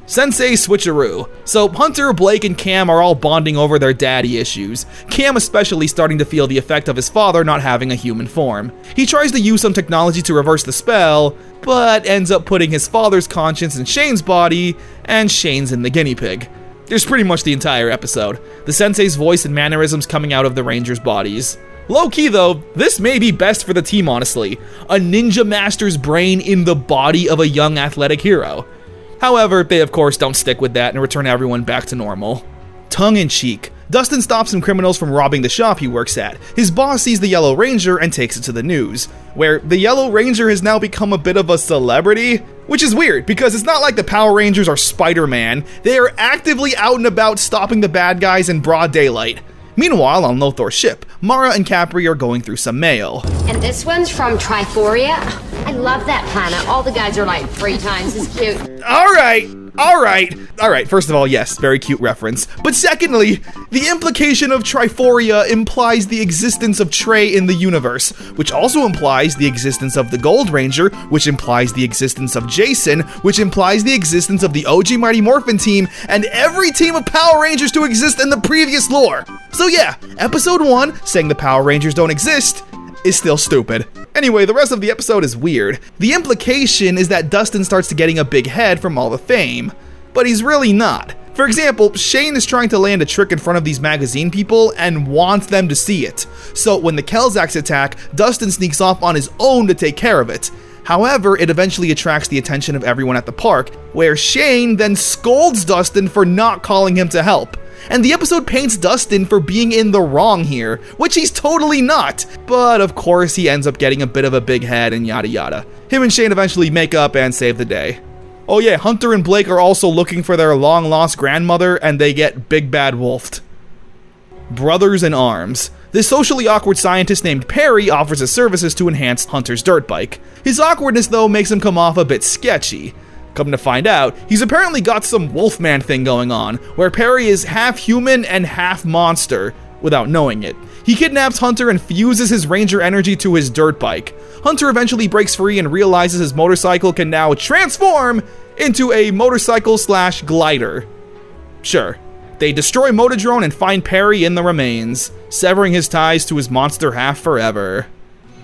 Speaker 1: Sensei switcheroo. So Hunter, Blake, and Cam are all bonding over their daddy issues. Cam especially starting to feel the effect of his father not having a human form. He tries to use some technology to reverse the spell, but ends up putting his father's conscience in Shane's body, and Shane's in the guinea pig. There's pretty much the entire episode. The Sensei's voice and mannerisms coming out of the Rangers' bodies. Low-key though, this may be best for the team honestly. A ninja master's brain in the body of a young athletic hero. However, they of course don't stick with that and return everyone back to normal. Tongue-in-cheek. Dustin stops some criminals from robbing the shop he works at. His boss sees the Yellow Ranger and takes it to the news, where the Yellow Ranger has now become a bit of a celebrity, which is weird because it's not like the Power Rangers are Spider-Man. They are actively out and about stopping the bad guys in broad daylight. Meanwhile, on Lothor's ship, Mara and Capri are going through some mail.
Speaker 10: And this one's from Triforia. I love that planet. All the guys are like 3 times as cute.
Speaker 1: Alright, first of all, yes, very cute reference. But secondly, the implication of Triforia implies the existence of Trey in the universe, which also implies the existence of the Gold Ranger, which implies the existence of Jason, which implies the existence of the OG Mighty Morphin team, and every team of Power Rangers to exist in the previous lore. So yeah, episode 1, saying the Power Rangers don't exist, is still stupid. Anyway, the rest of the episode is weird. The implication is that Dustin starts to getting a big head from all the fame, but he's really not. For example, Shane is trying to land a trick in front of these magazine people and wants them to see it. So when the Kelzacks attack, Dustin sneaks off on his own to take care of it. However, it eventually attracts the attention of everyone at the park, where Shane then scolds Dustin for not calling him to help. And the episode paints Dustin for being in the wrong here, which he's totally not. But of course he ends up getting a bit of a big head and yada yada. Him and Shane eventually make up and save the day. Oh yeah, Hunter and Blake are also looking for their long lost grandmother and they get big bad wolfed. Brothers in Arms. This socially awkward scientist named Perry offers his services to enhance Hunter's dirt bike. His awkwardness though makes him come off a bit sketchy. Come to find out, he's apparently got some Wolfman thing going on, where Perry is half human and half monster, without knowing it. He kidnaps Hunter and fuses his Ranger energy to his dirt bike. Hunter eventually breaks free and realizes his motorcycle can now transform into a motorcycle/glider. Sure. They destroy Motodrone and find Perry in the remains, severing his ties to his monster half forever.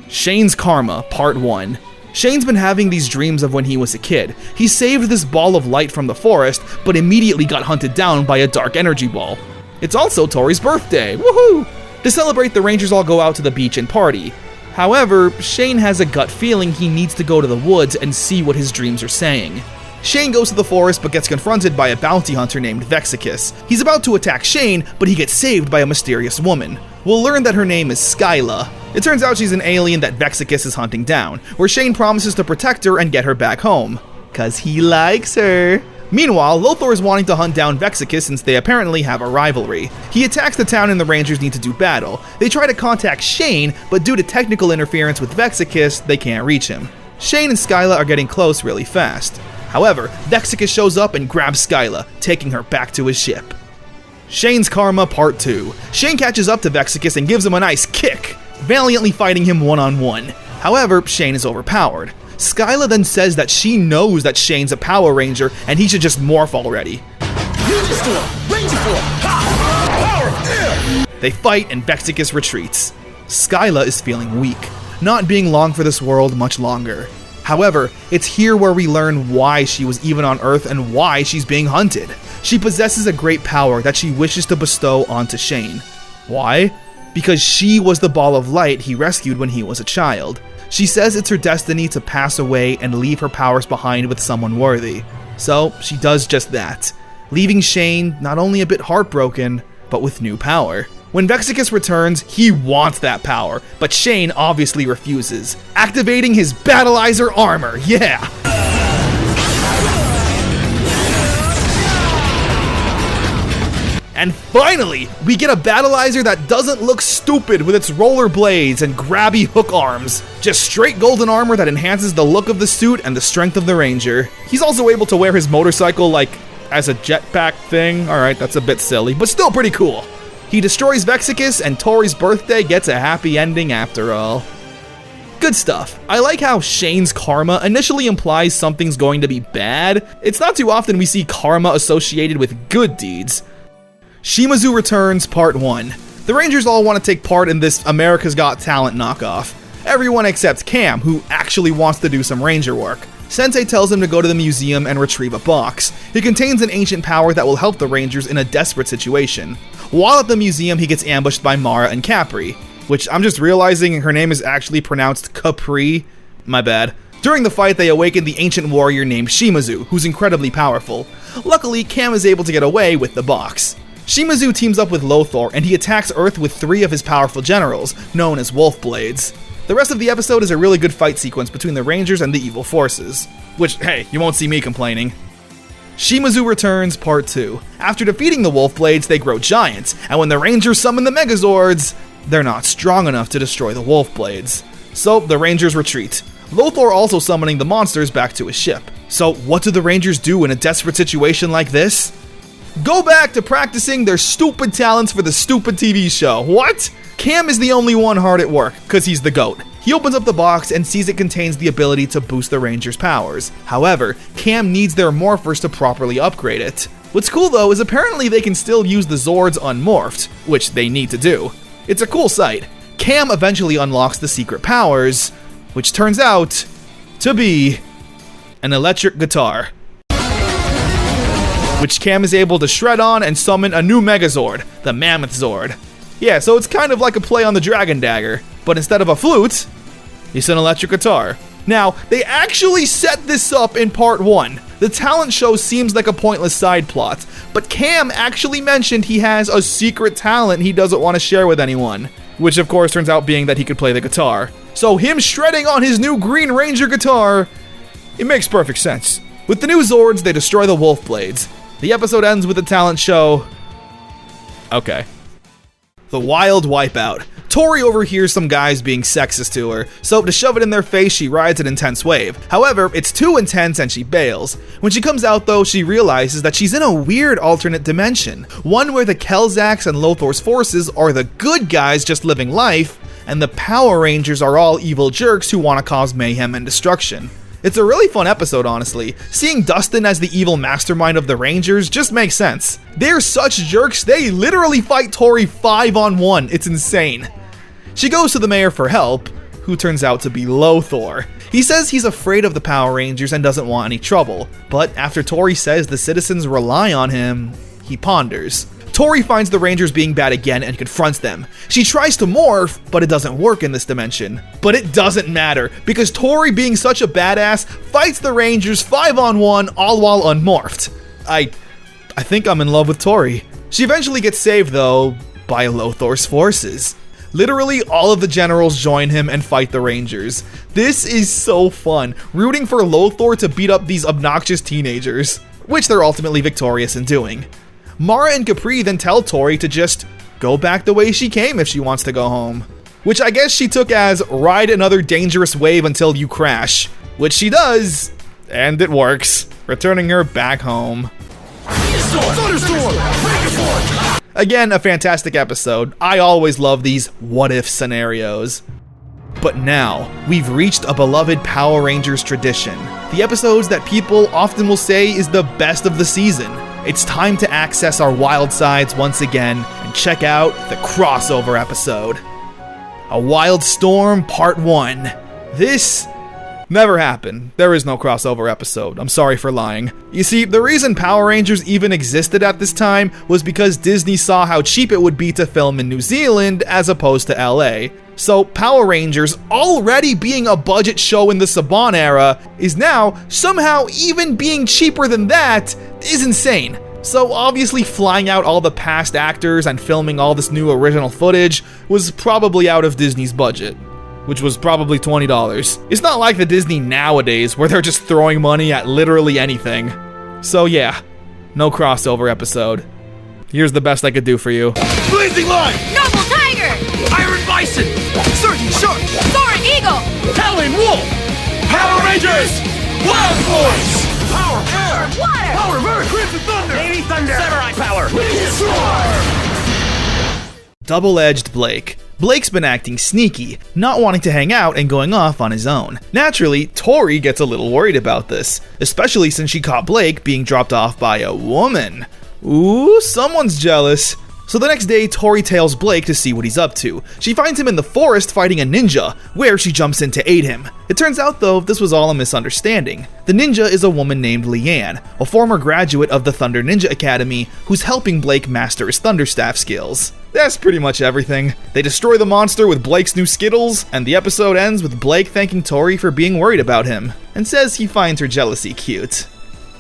Speaker 1: Shane's Karma, Part 1. Shane's been having these dreams of when he was a kid. He saved this ball of light from the forest, but immediately got hunted down by a dark energy ball. It's also Tori's birthday, woohoo! To celebrate, the Rangers all go out to the beach and party. However, Shane has a gut feeling he needs to go to the woods and see what his dreams are saying. Shane goes to the forest but gets confronted by a bounty hunter named Vexicus. He's about to attack Shane, but he gets saved by a mysterious woman. We'll learn that her name is Skyla. It turns out she's an alien that Vexicus is hunting down, where Shane promises to protect her and get her back home. 'Cause he likes her. Meanwhile, Lothar is wanting to hunt down Vexicus since they apparently have a rivalry. He attacks the town and the Rangers need to do battle. They try to contact Shane, but due to technical interference with Vexicus, they can't reach him. Shane and Skyla are getting close really fast. However, Vexicus shows up and grabs Skyla, taking her back to his ship. Shane's Karma Part 2. Shane catches up to Vexicus and gives him a nice kick, valiantly fighting him one-on-one. However, Shane is overpowered. Skyla then says that she knows that Shane's a Power Ranger and he should just morph already.
Speaker 6: Ninja Storm! Ranger Form! Ha! Power! Air!
Speaker 1: They fight and Vexicus retreats. Skyla is feeling weak, not being long for this world much longer. However, it's here where we learn why she was even on Earth and why she's being hunted. She possesses a great power that she wishes to bestow onto Shane. Why? Because she was the ball of light he rescued when he was a child. She says it's her destiny to pass away and leave her powers behind with someone worthy. So she does just that, leaving Shane not only a bit heartbroken, but with new power. When Vexicus returns, he wants that power, but Shane obviously refuses, activating his Battleizer armor, yeah! And finally, we get a Battleizer that doesn't look stupid with its roller blades and grabby hook arms. Just straight golden armor that enhances the look of the suit and the strength of the Ranger. He's also able to wear his motorcycle like as a jetpack thing. Alright, that's a bit silly, but still pretty cool. He destroys Vexicus and Tori's birthday gets a happy ending after all. Good stuff. I like how Shane's Karma initially implies something's going to be bad. It's not too often we see karma associated with good deeds. Shimazu Returns Part 1. The Rangers all want to take part in this America's Got Talent knockoff. Everyone except Cam, who actually wants to do some Ranger work. Sensei tells him to go to the museum and retrieve a box. It contains an ancient power that will help the Rangers in a desperate situation. While at the museum, he gets ambushed by Mara and Capri, which I'm just realizing her name is actually pronounced Capri. My bad. During the fight, they awaken the ancient warrior named Shimazu, who's incredibly powerful. Luckily, Cam is able to get away with the box. Shimazu teams up with Lothar, and he attacks Earth with 3 of his powerful generals, known as Wolf Blades. The rest of the episode is a really good fight sequence between the Rangers and the evil forces. Which, hey, you won't see me complaining. Shimazu Returns Part 2. After defeating the Wolf Blades, they grow giants, and when the Rangers summon the Megazords, they're not strong enough to destroy the Wolf Blades. So, the Rangers retreat. Lothar also summoning the monsters back to his ship. So, what do the Rangers do in a desperate situation like this? Go back to practicing their stupid talents for the stupid TV show. What? Cam is the only one hard at work, cause he's the GOAT. He opens up the box and sees it contains the ability to boost the Rangers' powers. However, Cam needs their morphers to properly upgrade it. What's cool though is apparently they can still use the Zords unmorphed, which they need to do. It's a cool sight. Cam eventually unlocks the secret powers, which turns out to be an electric guitar, which Cam is able to shred on and summon a new Megazord, the Mammoth Zord. Yeah, so it's kind of like a play on the Dragon Dagger, but instead of a flute, it's an electric guitar. Now, they actually set this up in Part 1. The talent show seems like a pointless side plot, but Cam actually mentioned he has a secret talent he doesn't want to share with anyone, which of course turns out being that he could play the guitar. So him shredding on his new Green Ranger guitar, it makes perfect sense. With the new Zords, they destroy the Wolf Blades. The episode ends with the talent show. Okay. The Wild Wipeout. Tori overhears some guys being sexist to her, so to shove it in their face, she rides an intense wave. However, it's too intense and she bails. When she comes out though, she realizes that she's in a weird alternate dimension, one where the Kelzaks and Lothor's forces are the good guys just living life, and the Power Rangers are all evil jerks who want to cause mayhem and destruction. It's a really fun episode, honestly. Seeing Dustin as the evil mastermind of the Rangers just makes sense. They're such jerks, they literally fight Tori 5-on-1. It's insane. She goes to the mayor for help, who turns out to be Lothor. He says he's afraid of the Power Rangers and doesn't want any trouble, but after Tori says the citizens rely on him, he ponders. Tori finds the Rangers being bad again and confronts them. She tries to morph, but it doesn't work in this dimension. But it doesn't matter, because Tori, being such a badass, fights the Rangers 5-on-1 all while unmorphed. I think I'm in love with Tori. She eventually gets saved though, by Lothor's forces. Literally all of the generals join him and fight the Rangers. This is so fun, rooting for Lothor to beat up these obnoxious teenagers, which they're ultimately victorious in doing. Mara and Capri then tell Tori to just go back the way she came if she wants to go home. Which I guess she took as ride another dangerous wave until you crash. Which she does, and it works, returning her back home. Again, a fantastic episode. I always love these what-if scenarios. But now, we've reached a beloved Power Rangers tradition. The episodes that people often will say is the best of the season. It's time to access our wild sides once again and check out the crossover episode. A Wild Storm Part 1. This never happened. There is no crossover episode. I'm sorry for lying. You see, the reason Power Rangers even existed at this time was because Disney saw how cheap it would be to film in New Zealand as opposed to LA. So Power Rangers, already being a budget show in the Saban era, is now somehow even being cheaper than that is insane. So obviously flying out all the past actors and filming all this new original footage was probably out of Disney's budget, which was probably $20. It's not like the Disney nowadays where they're just throwing money at literally anything. So yeah, no crossover episode. Here's the best I could do for you.
Speaker 6: Blazing Line!
Speaker 5: Noble Tiger!
Speaker 6: Iron Bison! Surgeon Shark!
Speaker 5: Soaring Eagle!
Speaker 6: Howling Wolf! Power Rangers! Wild Force! Power Air!
Speaker 5: Water!
Speaker 6: Power of Earth! Crimson Thunder! Navy Thunder! Samurai Power! Ninja Storm!
Speaker 1: Double-edged Blake. Blake's been acting sneaky, not wanting to hang out and going off on his own. Naturally, Tori gets a little worried about this, especially since she caught Blake being dropped off by a woman. Ooh, someone's jealous. So the next day, Tori tails Blake to see what he's up to. She finds him in the forest fighting a ninja, where she jumps in to aid him. It turns out though, this was all a misunderstanding. The ninja is a woman named Leanne, a former graduate of the Thunder Ninja Academy, who's helping Blake master his Thunderstaff skills. That's pretty much everything. They destroy the monster with Blake's new Skittles, and the episode ends with Blake thanking Tori for being worried about him, and says he finds her jealousy cute.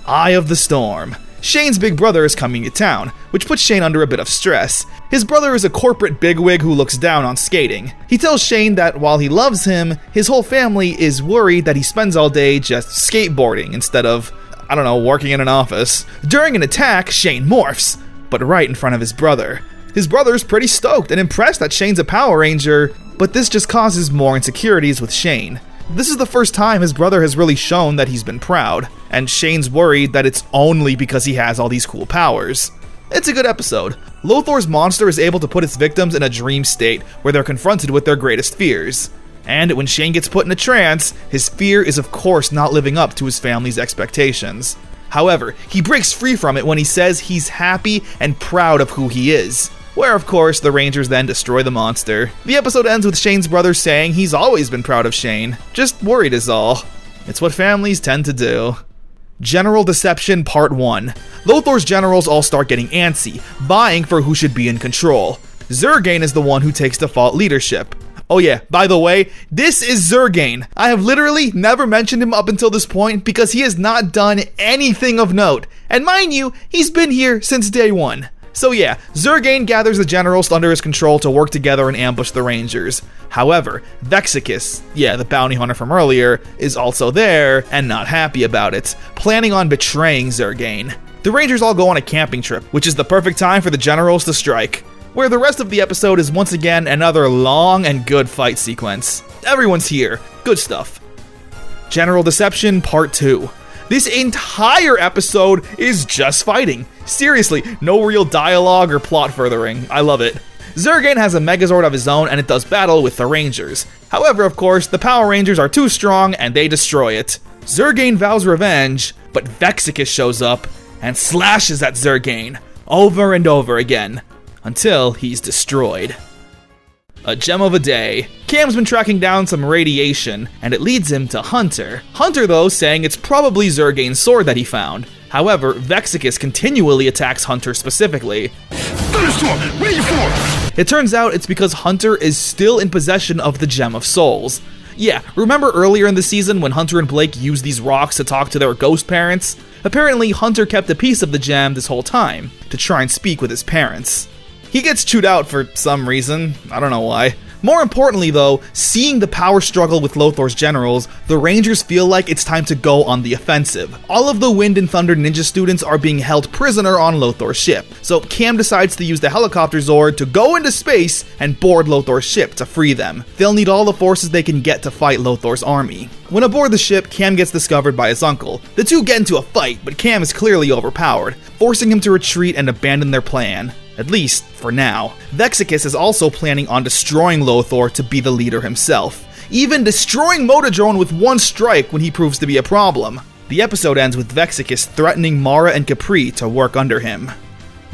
Speaker 1: Eye of the Storm. Shane's big brother is coming to town, which puts Shane under a bit of stress. His brother is a corporate bigwig who looks down on skating. He tells Shane that while he loves him, his whole family is worried that he spends all day just skateboarding instead of, working in an office. During an attack, Shane morphs, but right in front of his brother. His brother's pretty stoked and impressed that Shane's a Power Ranger, but this just causes more insecurities with Shane. This is the first time his brother has really shown that he's been proud, and Shane's worried that it's only because he has all these cool powers. It's a good episode. Lothor's monster is able to put its victims in a dream state where they're confronted with their greatest fears. And when Shane gets put in a trance, his fear is of course not living up to his family's expectations. However, he breaks free from it when he says he's happy and proud of who he is. Where, of course, the Rangers then destroy the monster. The episode ends with Shane's brother saying he's always been proud of Shane, just worried is all. It's what families tend to do. General Deception Part 1. Lothor's generals all start getting antsy, vying for who should be in control. Zurgane is the one who takes default leadership. Oh yeah, by the way, this is Zurgane. I have literally never mentioned him up until this point because he has not done anything of note. And mind you, he's been here since day one. So yeah, Zurgane gathers the generals under his control to work together and ambush the Rangers. However, Vexicus, the bounty hunter from earlier, is also there and not happy about it, planning on betraying Zurgane. The Rangers all go on a camping trip, which is the perfect time for the generals to strike. where the rest of the episode is once again another long and good fight sequence. Everyone's here. Good stuff. General Deception Part 2. This entire episode is just fighting. Seriously, no real dialogue or plot furthering. I love it. Zurgane has a Megazord of his own and it does battle with the Rangers. However, of course, the Power Rangers are too strong and they destroy it. Zurgane vows revenge, but Vexicus shows up and slashes at Zurgane over and over again until he's destroyed. A gem of a day. Cam's been tracking down some radiation, and it leads him to Hunter. Hunter, though, saying it's probably Zurgane's sword that he found. However, Vexicus continually attacks Hunter specifically. It turns out it's because Hunter is still in possession of the Gem of Souls. Yeah, remember earlier in the season when Hunter and Blake used these rocks to talk to their ghost parents? Apparently, Hunter kept a piece of the gem this whole time, to try and speak with his parents. He gets chewed out for some reason, I don't know why. More importantly though, seeing the power struggle with Lothor's generals, the Rangers feel like it's time to go on the offensive. All of the Wind and Thunder ninja students are being held prisoner on Lothor's ship, so Cam decides to use the helicopter Zord to go into space and board Lothor's ship to free them. They'll need all the forces they can get to fight Lothor's army. When aboard the ship, Cam gets discovered by his uncle. The two get into a fight, but Cam is clearly overpowered, forcing him to retreat and abandon their plan. At least, for now. Vexicus is also planning on destroying Lothor to be the leader himself, even destroying Motodrone with one strike when he proves to be a problem. The episode ends with Vexicus threatening Mara and Capri to work under him.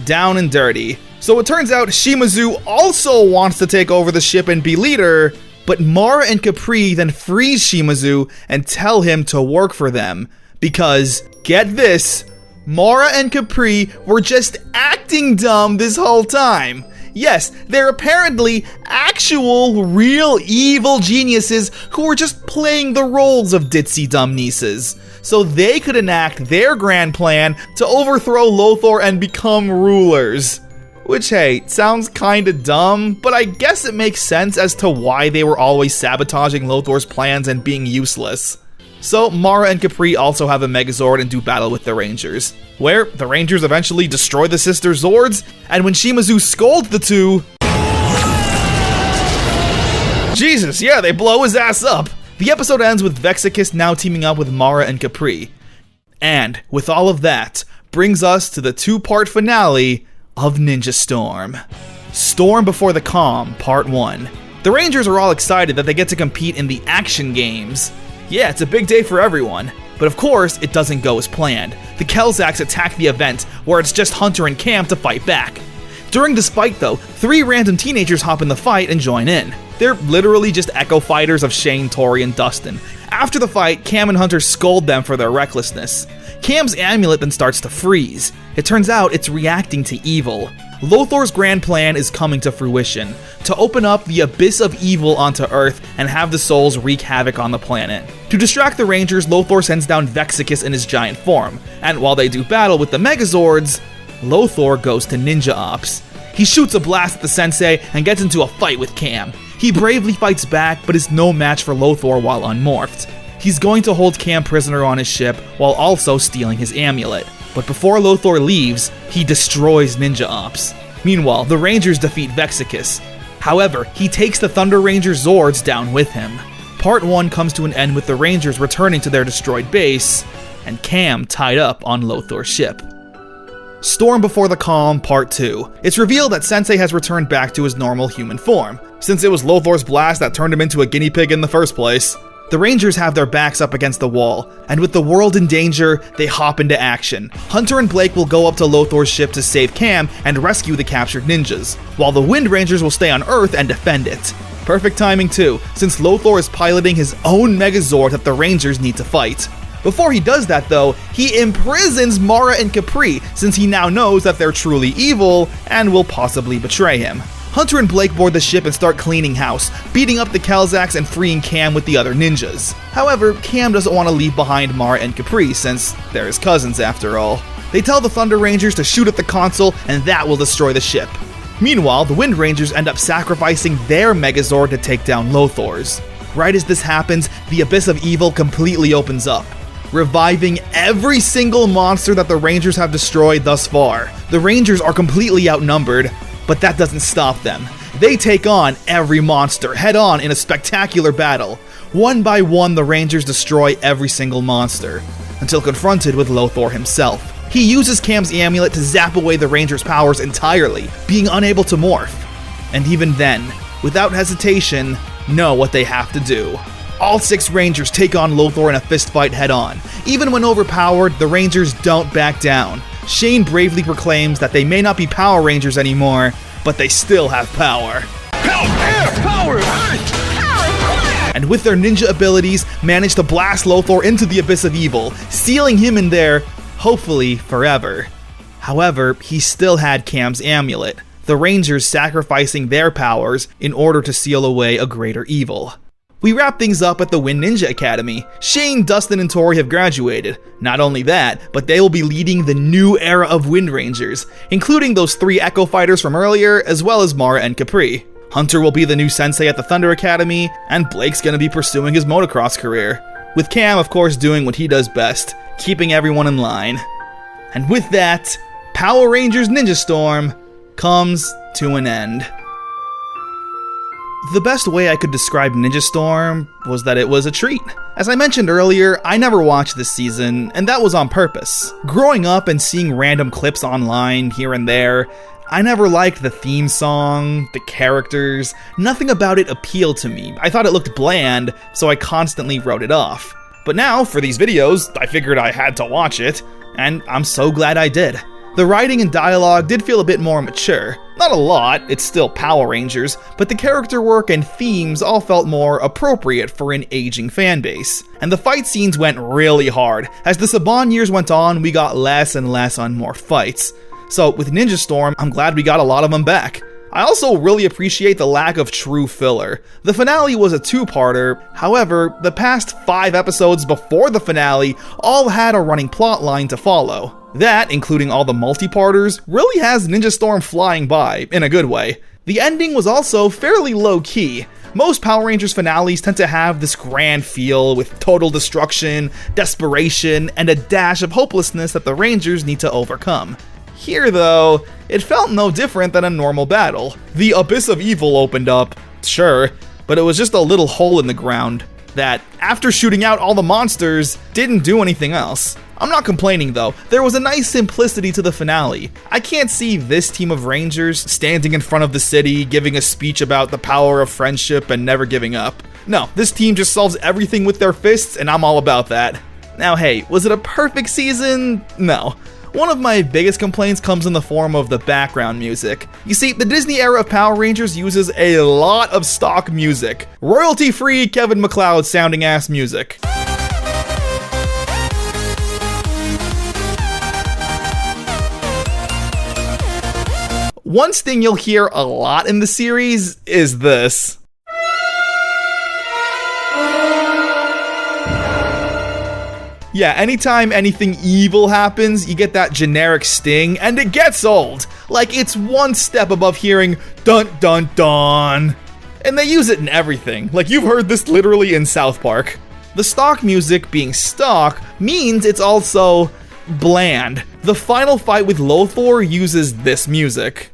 Speaker 1: Down and dirty. So it turns out Shimazu also wants to take over the ship and be leader, but Mara and Capri then freeze Shimazu and tell him to work for them, because, get this, Mara and Capri were just acting dumb this whole time. Yes, they're apparently actual, real evil geniuses who were just playing the roles of ditzy dumb nieces, so they could enact their grand plan to overthrow Lothor and become rulers. Which, hey, sounds kinda dumb, but I guess it makes sense as to why they were always sabotaging Lothor's plans and being useless. So, Mara and Capri also have a Megazord and do battle with the Rangers, where the Rangers eventually destroy the sister Zords, and when Shimazu scolds the two... Jesus, yeah, they blow his ass up! The episode ends with Vexicus now teaming up with Mara and Capri. And, with all of that, brings us to the two-part finale of Ninja Storm. Storm Before the Calm, Part 1. The Rangers are all excited that they get to compete in the action games. Yeah, it's a big day for everyone. But of course, it doesn't go as planned. The Kelzacks attack the event, where it's just Hunter and Cam to fight back. During this fight though, 3 random teenagers hop in the fight and join in. They're literally just echo fighters of Shane, Tori, and Dustin. After the fight, Cam and Hunter scold them for their recklessness. Cam's amulet then starts to freeze. It turns out it's reacting to evil. Lothor's grand plan is coming to fruition, to open up the abyss of evil onto Earth and have the souls wreak havoc on the planet. To distract the Rangers, Lothor sends down Vexicus in his giant form, and while they do battle with the Megazords, Lothor goes to ninja ops. He shoots a blast at the sensei and gets into a fight with Cam. He bravely fights back, but is no match for Lothor while unmorphed. He's going to hold Cam prisoner on his ship while also stealing his amulet. But before Lothor leaves, he destroys Ninja Ops. Meanwhile, the Rangers defeat Vexicus. However, he takes the Thunder Ranger Zords down with him. Part 1 comes to an end with the Rangers returning to their destroyed base, and Cam tied up on Lothor's ship. Storm Before the Calm, Part 2. It's revealed that Sensei has returned back to his normal human form, since it was Lothor's blast that turned him into a guinea pig in the first place. The Rangers have their backs up against the wall, and with the world in danger, they hop into action. Hunter and Blake will go up to Lothor's ship to save Cam and rescue the captured ninjas, while the Wind Rangers will stay on Earth and defend it. Perfect timing too, since Lothor is piloting his own Megazord that the Rangers need to fight. Before he does that though, he imprisons Mara and Capri, since he now knows that they're truly evil and will possibly betray him. Hunter and Blake board the ship and start cleaning house, beating up the Kelzacks and freeing Cam with the other ninjas. However, Cam doesn't want to leave behind Mara and Capri, since they're his cousins after all. They tell the Thunder Rangers to shoot at the console, and that will destroy the ship. Meanwhile, the Wind Rangers end up sacrificing their Megazord to take down Lothor's. Right as this happens, the Abyss of Evil completely opens up, reviving every single monster that the Rangers have destroyed thus far. The Rangers are completely outnumbered, But that doesn't stop them. They take on every monster head-on in a spectacular battle. One by one, the Rangers destroy every single monster, until confronted with Lothor himself. He uses Cam's amulet to zap away the Rangers' powers entirely, being unable to morph. And even then, without hesitation, know what they have to do. All 6 Rangers take on Lothor in a fistfight head-on. Even when overpowered, the Rangers don't back down. Shane bravely proclaims that they may not be Power Rangers anymore, but they still have power.
Speaker 6: Power!
Speaker 1: And with their ninja abilities, manage to blast Lothor into the Abyss of Evil, sealing him in there, hopefully forever. However, he still had Cam's amulet, the Rangers sacrificing their powers in order to seal away a greater evil. We wrap things up at the Wind Ninja Academy. Shane, Dustin, and Tori have graduated. Not only that, but they will be leading the new era of Wind Rangers, including those 3 Echo Fighters from earlier, as well as Mara and Capri. Hunter will be the new sensei at the Thunder Academy, and Blake's gonna be pursuing his motocross career. With Cam, of course, doing what he does best, keeping everyone in line. And with that, Power Rangers Ninja Storm comes to an end. The best way I could describe Ninja Storm was that it was a treat. As I mentioned earlier, I never watched this season, and that was on purpose. Growing up and seeing random clips online here and there, I never liked the theme song, the characters, nothing about it appealed to me. I thought it looked bland, so I constantly wrote it off. But now, for these videos, I figured I had to watch it, and I'm so glad I did. The writing and dialogue did feel a bit more mature. Not a lot, it's still Power Rangers, but the character work and themes all felt more appropriate for an aging fanbase. And the fight scenes went really hard. As the Saban years went on, we got less and less on more fights. So with Ninja Storm, I'm glad we got a lot of them back. I also really appreciate the lack of true filler. The finale was a 2-parter, however, the past 5 episodes before the finale all had a running plot line to follow. That, including all the multi-parters, really has Ninja Storm flying by, in a good way. The ending was also fairly low-key. Most Power Rangers finales tend to have this grand feel with total destruction, desperation, and a dash of hopelessness that the Rangers need to overcome. Here, though, it felt no different than a normal battle. The Abyss of Evil opened up, sure, but it was just a little hole in the ground that, after shooting out all the monsters, didn't do anything else. I'm not complaining though, there was a nice simplicity to the finale. I can't see this team of Rangers standing in front of the city giving a speech about the power of friendship and never giving up. No, this team just solves everything with their fists and I'm all about that. Now hey, was it a perfect season? No. One of my biggest complaints comes in the form of the background music. You see, the Disney era of Power Rangers uses a lot of stock music. Royalty-free Kevin MacLeod sounding ass music. One thing you'll hear a lot in the series is this. Yeah, anytime anything evil happens, you get that generic sting, and it gets old. Like, it's one step above hearing dun dun dun. And they use it in everything. Like, you've heard this literally in South Park. The stock music being stock means it's also bland. The final fight with Lothor uses this music.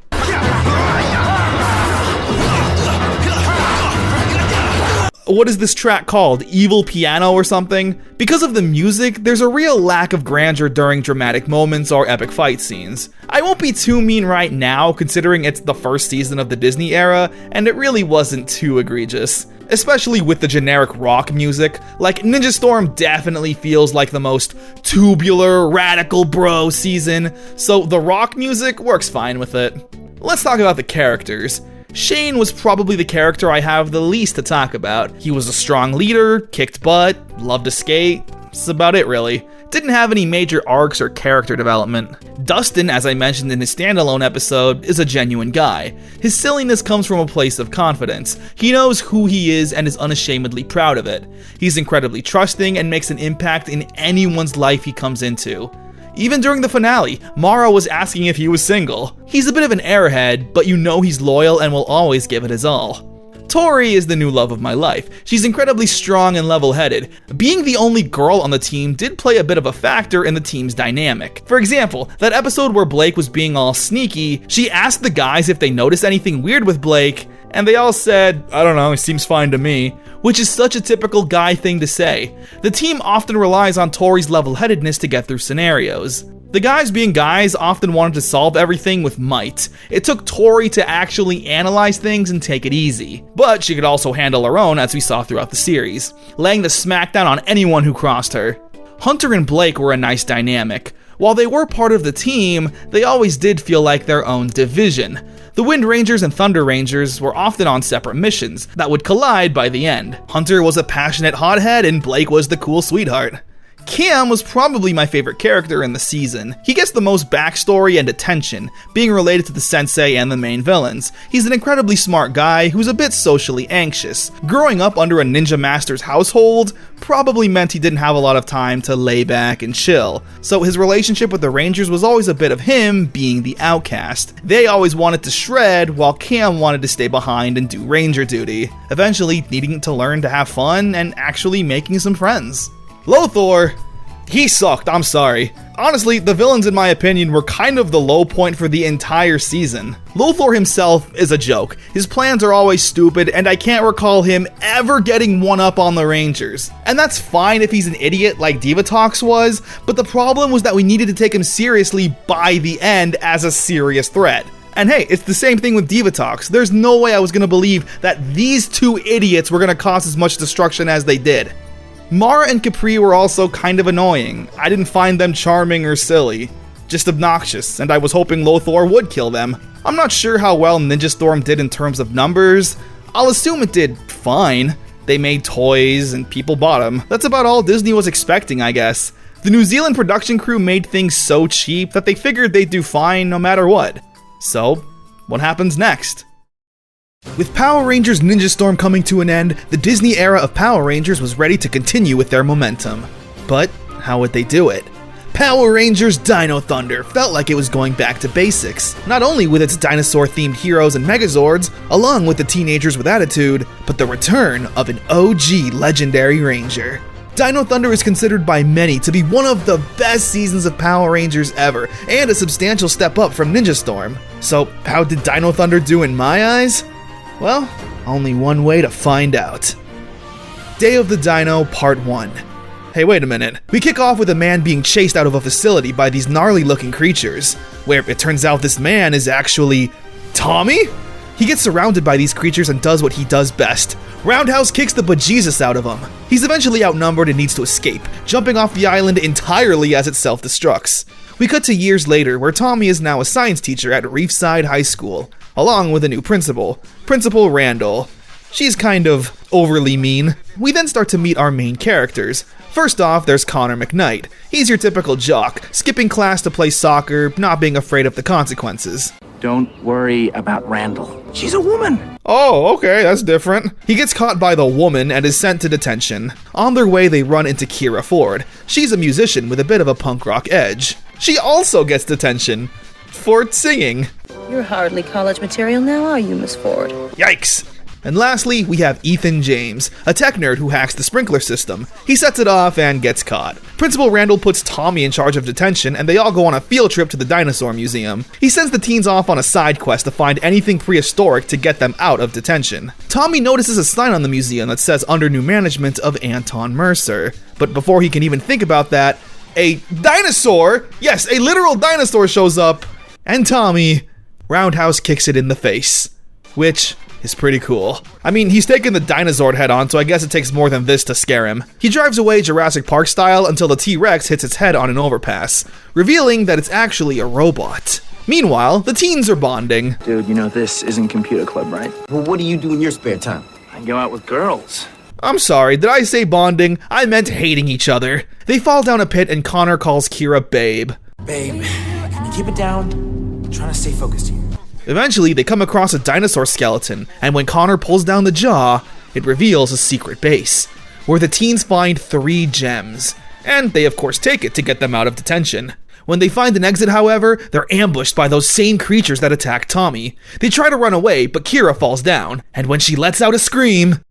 Speaker 1: What is this track called? Evil Piano or something? Because of the music, there's a real lack of grandeur during dramatic moments or epic fight scenes. I won't be too mean right now, considering it's the first season of the Disney era, and it really wasn't too egregious. Especially with the generic rock music. Like, Ninja Storm definitely feels like the most tubular, radical bro season, so the rock music works fine with it. Let's talk about the characters. Shane was probably the character I have the least to talk about. He was a strong leader, kicked butt, loved to skate. That's about it, really. Didn't have any major arcs or character development. Dustin, as I mentioned in his standalone episode, is a genuine guy. His silliness comes from a place of confidence. He knows who he is and is unashamedly proud of it. He's incredibly trusting and makes an impact in anyone's life he comes into. Even during the finale, Mara was asking if he was single. He's a bit of an airhead, but you know he's loyal and will always give it his all. Tori is the new love of my life. She's incredibly strong and level-headed. Being the only girl on the team did play a bit of a factor in the team's dynamic. For example, that episode where Blake was being all sneaky, she asked the guys if they noticed anything weird with Blake, and they all said, "I don't know, he seems fine to me," which is such a typical guy thing to say. The team often relies on Tori's level-headedness to get through scenarios. The guys being guys often wanted to solve everything with might. It took Tori to actually analyze things and take it easy. But she could also handle her own, as we saw throughout the series, laying the smackdown on anyone who crossed her. Hunter and Blake were a nice dynamic. While they were part of the team, they always did feel like their own division. The Wind Rangers and Thunder Rangers were often on separate missions that would collide by the end. Hunter was a passionate hothead and Blake was the cool sweetheart. Cam was probably my favorite character in the season. He gets the most backstory and attention, being related to the sensei and the main villains. He's an incredibly smart guy who's a bit socially anxious. Growing up under a ninja master's household probably meant he didn't have a lot of time to lay back and chill. So his relationship with the Rangers was always a bit of him being the outcast. They always wanted to shred, while Cam wanted to stay behind and do ranger duty, eventually needing to learn to have fun and actually making some friends. Lothar, he sucked, I'm sorry. Honestly, the villains in my opinion were kind of the low point for the entire season. Lothar himself is a joke. His plans are always stupid, and I can't recall him ever getting one up on the Rangers. And that's fine if he's an idiot like Divatox was, but the problem was that we needed to take him seriously by the end as a serious threat. And hey, it's the same thing with Divatox. There's no way I was gonna believe that these two idiots were gonna cause as much destruction as they did. Mara and Capri were also kind of annoying. I didn't find them charming or silly, just obnoxious, and I was hoping Lothar would kill them. I'm not sure how well Ninja Storm did in terms of numbers. I'll assume it did fine. They made toys and people bought them. That's about all Disney was expecting, I guess. The New Zealand production crew made things so cheap that they figured they'd do fine no matter what. So, what happens next? With Power Rangers Ninja Storm coming to an end, the Disney era of Power Rangers was ready to continue with their momentum. But how would they do it? Power Rangers Dino Thunder felt like it was going back to basics, not only with its dinosaur-themed heroes and Megazords, along with the teenagers with attitude, but the return of an OG legendary Ranger. Dino Thunder is considered by many to be one of the best seasons of Power Rangers ever, and a substantial step up from Ninja Storm. So how did Dino Thunder do in my eyes? Well, only one way to find out. Day of the Dino, Part 1. Hey, wait a minute. We kick off with a man being chased out of a facility by these gnarly-looking creatures, where it turns out this man is actually Tommy? He gets surrounded by these creatures and does what he does best. Roundhouse kicks the bejesus out of him. He's eventually outnumbered and needs to escape, jumping off the island entirely as it self-destructs. We cut to years later, where Tommy is now a science teacher at Reefside High School, along with a new principal, Principal Randall. She's kind of overly mean. We then start to meet our main characters. First off, there's Connor McKnight. He's your typical jock, skipping class to play soccer, not being afraid of the consequences.
Speaker 11: Don't worry about Randall. She's a woman!
Speaker 1: Oh, okay, that's different. He gets caught by the woman and is sent to detention. On their way, they run into Kira Ford. She's a musician with a bit of a punk rock edge. She also gets detention for singing.
Speaker 12: You're hardly college material now, are you, Miss Ford?
Speaker 1: Yikes! And lastly, we have Ethan James, a tech nerd who hacks the sprinkler system. He sets it off and gets caught. Principal Randall puts Tommy in charge of detention, and they all go on a field trip to the Dinosaur Museum. He sends the teens off on a side quest to find anything prehistoric to get them out of detention. Tommy notices a sign on the museum that says under new management of Anton Mercer. But before he can even think about that, a dinosaur, yes, a literal dinosaur shows up, and Tommy roundhouse kicks it in the face. Which is pretty cool. I mean, he's taken the dinosaur head on, so I guess it takes more than this to scare him. He drives away Jurassic Park style until the T-Rex hits its head on an overpass, revealing that it's actually a robot. Meanwhile, the teens are bonding.
Speaker 11: Dude, you know this isn't computer club, right?
Speaker 9: Well, what do you do in your spare time?
Speaker 11: I go out with girls.
Speaker 1: I'm sorry, did I say bonding? I meant hating each other. They fall down a pit and Connor calls Kira babe.
Speaker 13: Babe, can you keep it down? I'm trying to stay focused here.
Speaker 1: Eventually, they come across a dinosaur skeleton, and when Connor pulls down the jaw, it reveals a secret base, where the teens find 3 gems. And they of course take it to get them out of detention. When they find an exit, however, they're ambushed by those same creatures that attacked Tommy. They try to run away, but Kira falls down, and when she lets out a scream,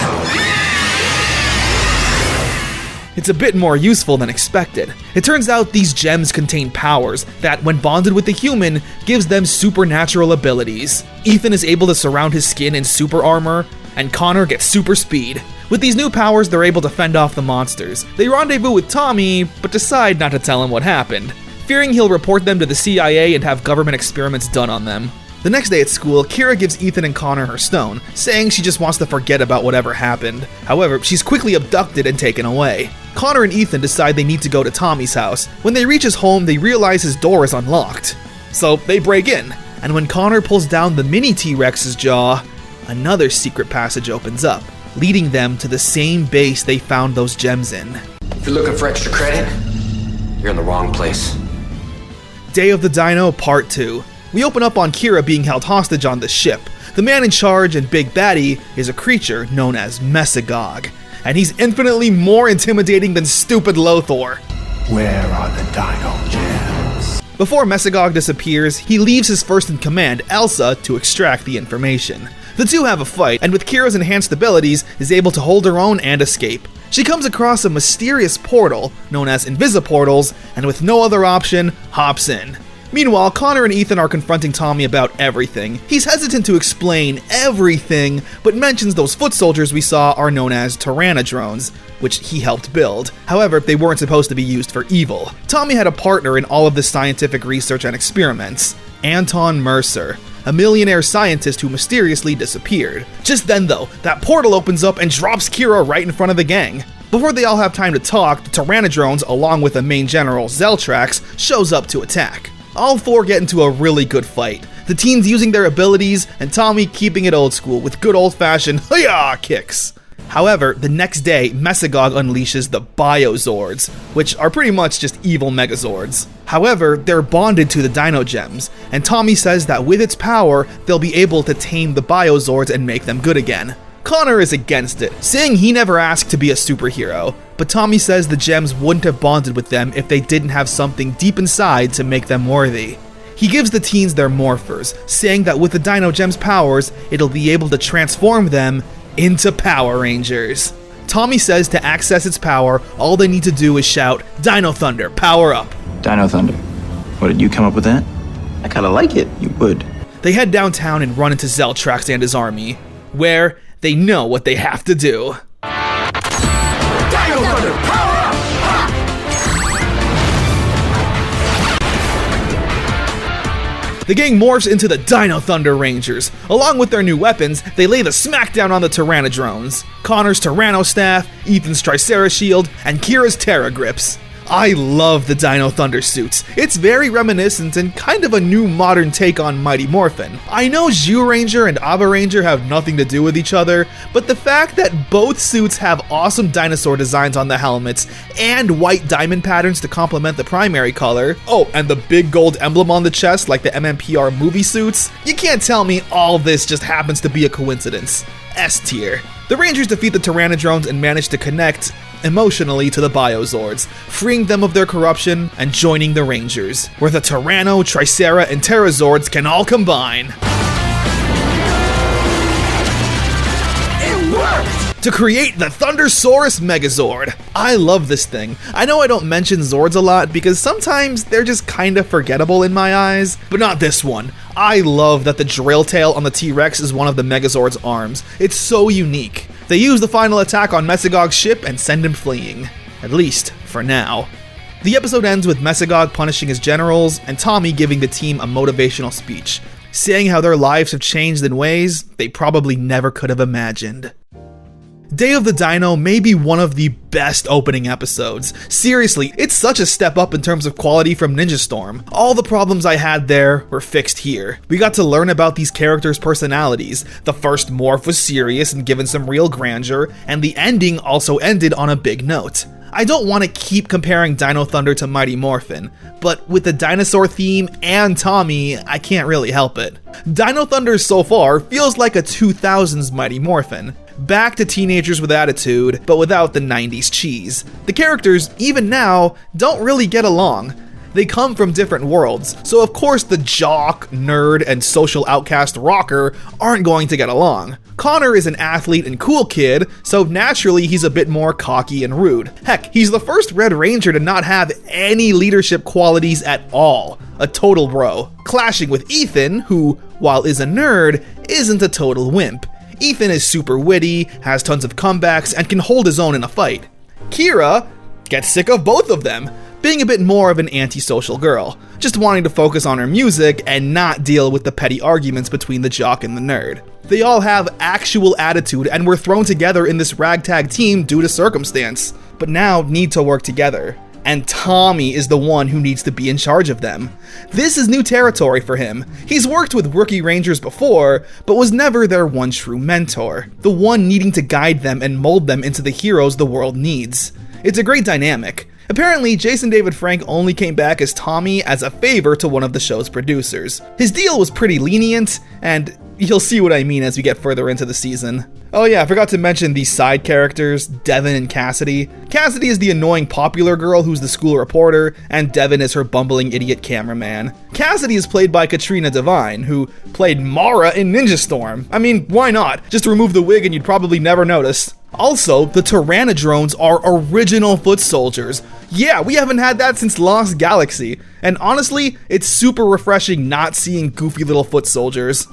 Speaker 1: it's a bit more useful than expected. It turns out these gems contain powers that, when bonded with a human, gives them supernatural abilities. Ethan is able to surround his skin in super armor, and Connor gets super speed. With these new powers, they're able to fend off the monsters. They rendezvous with Tommy, but decide not to tell him what happened, fearing he'll report them to the CIA and have government experiments done on them. The next day at school, Kira gives Ethan and Connor her stone, saying she just wants to forget about whatever happened. However, she's quickly abducted and taken away. Connor and Ethan decide they need to go to Tommy's house. When they reach his home, they realize his door is unlocked. So they break in, and when Connor pulls down the mini T-Rex's jaw, another secret passage opens up, leading them to the same base they found those gems in.
Speaker 2: If you're looking for extra credit, you're in the wrong place.
Speaker 1: Day of the Dino Part 2. We open up on Kira being held hostage on the ship. The man in charge and big baddie is a creature known as Mesagog, and he's infinitely more intimidating than stupid Lothor.
Speaker 3: Where are the Dino gems?
Speaker 1: Before Mesagog disappears, he leaves his first in command, Elsa, to extract the information. The two have a fight, and with Kira's enhanced abilities, is able to hold her own and escape. She comes across a mysterious portal, known as Invisiportals, and with no other option, hops in. Meanwhile, Connor and Ethan are confronting Tommy about everything. He's hesitant to explain everything, but mentions those foot soldiers we saw are known as Tyrannodrones, which he helped build. However, they weren't supposed to be used for evil. Tommy had a partner in all of this scientific research and experiments, Anton Mercer, a millionaire scientist who mysteriously disappeared. Just then though, that portal opens up and drops Kira right in front of the gang. Before they all have time to talk, the Tyrannodrones, along with the main general, Zeltrax, shows up to attack. All four get into a really good fight, the teens using their abilities and Tommy keeping it old school with good old-fashioned "Hiya!" kicks. However, the next day, Mesagog unleashes the Biozords, which are pretty much just evil Megazords. However, they're bonded to the Dino Gems, and Tommy says that with its power, they'll be able to tame the Biozords and make them good again. Connor is against it, saying he never asked to be a superhero, but Tommy says the gems wouldn't have bonded with them if they didn't have something deep inside to make them worthy. He gives the teens their morphers, saying that with the Dino Gems' powers, it'll be able to transform them into Power Rangers. Tommy says to access its power, all they need to do is shout, "Dino Thunder, power up!"
Speaker 11: Dino Thunder. What, did you come up with that? I kinda like it. You would.
Speaker 1: They head downtown and run into Zeltrax and his army, where they know what they have to do.
Speaker 6: Dino Thunder, power up!
Speaker 1: The gang morphs into the Dino Thunder Rangers. Along with their new weapons, they lay the smackdown on the Tyrannodrones. Connor's Tyranno Staff, Ethan's Tricera Shield, and Kira's Terra Grips. I love the Dino Thunder suits. It's very reminiscent and kind of a new modern take on Mighty Morphin. I know Zyuranger and Abaranger have nothing to do with each other, but the fact that both suits have awesome dinosaur designs on the helmets and white diamond patterns to complement the primary color, oh, and the big gold emblem on the chest like the MMPR movie suits, you can't tell me all this just happens to be a coincidence. S tier. The Rangers defeat the Tyrannodrones and manage to connect emotionally to the Biozords, freeing them of their corruption and joining the Rangers, where the Tyranno, Tricera, and Terrazords can all combine.
Speaker 6: It worked!
Speaker 1: To create the Thundersaurus Megazord. I love this thing. I know I don't mention Zords a lot because sometimes they're just kinda forgettable in my eyes, but not this one. I love that the drill tail on the T-Rex is one of the Megazord's arms. It's so unique. They use the final attack on Mesagog's ship and send him fleeing. At least, for now. The episode ends with Mesagog punishing his generals and Tommy giving the team a motivational speech, saying how their lives have changed in ways they probably never could have imagined. Day of the Dino may be one of the best opening episodes. Seriously, it's such a step up in terms of quality from Ninja Storm. All the problems I had there were fixed here. We got to learn about these characters' personalities. The first morph was serious and given some real grandeur, and the ending also ended on a big note. I don't want to keep comparing Dino Thunder to Mighty Morphin, but with the dinosaur theme and Tommy, I can't really help it. Dino Thunder so far feels like a 2000s Mighty Morphin. Back to teenagers with attitude, but without the 90s cheese. The characters, even now, don't really get along. They come from different worlds, so of course the jock, nerd, and social outcast rocker aren't going to get along. Connor is an athlete and cool kid, so naturally he's a bit more cocky and rude. Heck, he's the first Red Ranger to not have any leadership qualities at all. A total bro. Clashing with Ethan, who, while is a nerd, isn't a total wimp. Ethan is super witty, has tons of comebacks, and can hold his own in a fight. Kira gets sick of both of them, being a bit more of an antisocial girl, just wanting to focus on her music and not deal with the petty arguments between the jock and the nerd. They all have actual attitude and were thrown together in this ragtag team due to circumstance, but now need to work together. And Tommy is the one who needs to be in charge of them. This is new territory for him. He's worked with rookie Rangers before, but was never their one true mentor, the one needing to guide them and mold them into the heroes the world needs. It's a great dynamic. Apparently, Jason David Frank only came back as Tommy as a favor to one of the show's producers. His deal was pretty lenient, and you'll see what I mean as we get further into the season. Oh yeah, I forgot to mention these side characters, Devin and Cassidy. Cassidy is the annoying popular girl who's the school reporter, and Devin is her bumbling idiot cameraman. Cassidy is played by Katrina Devine, who played Mara in Ninja Storm. I mean, why not? Just remove the wig and you'd probably never notice. Also, the Tyrannodrones are original foot soldiers. Yeah, we haven't had that since Lost Galaxy, and honestly, it's super refreshing not seeing goofy little foot soldiers.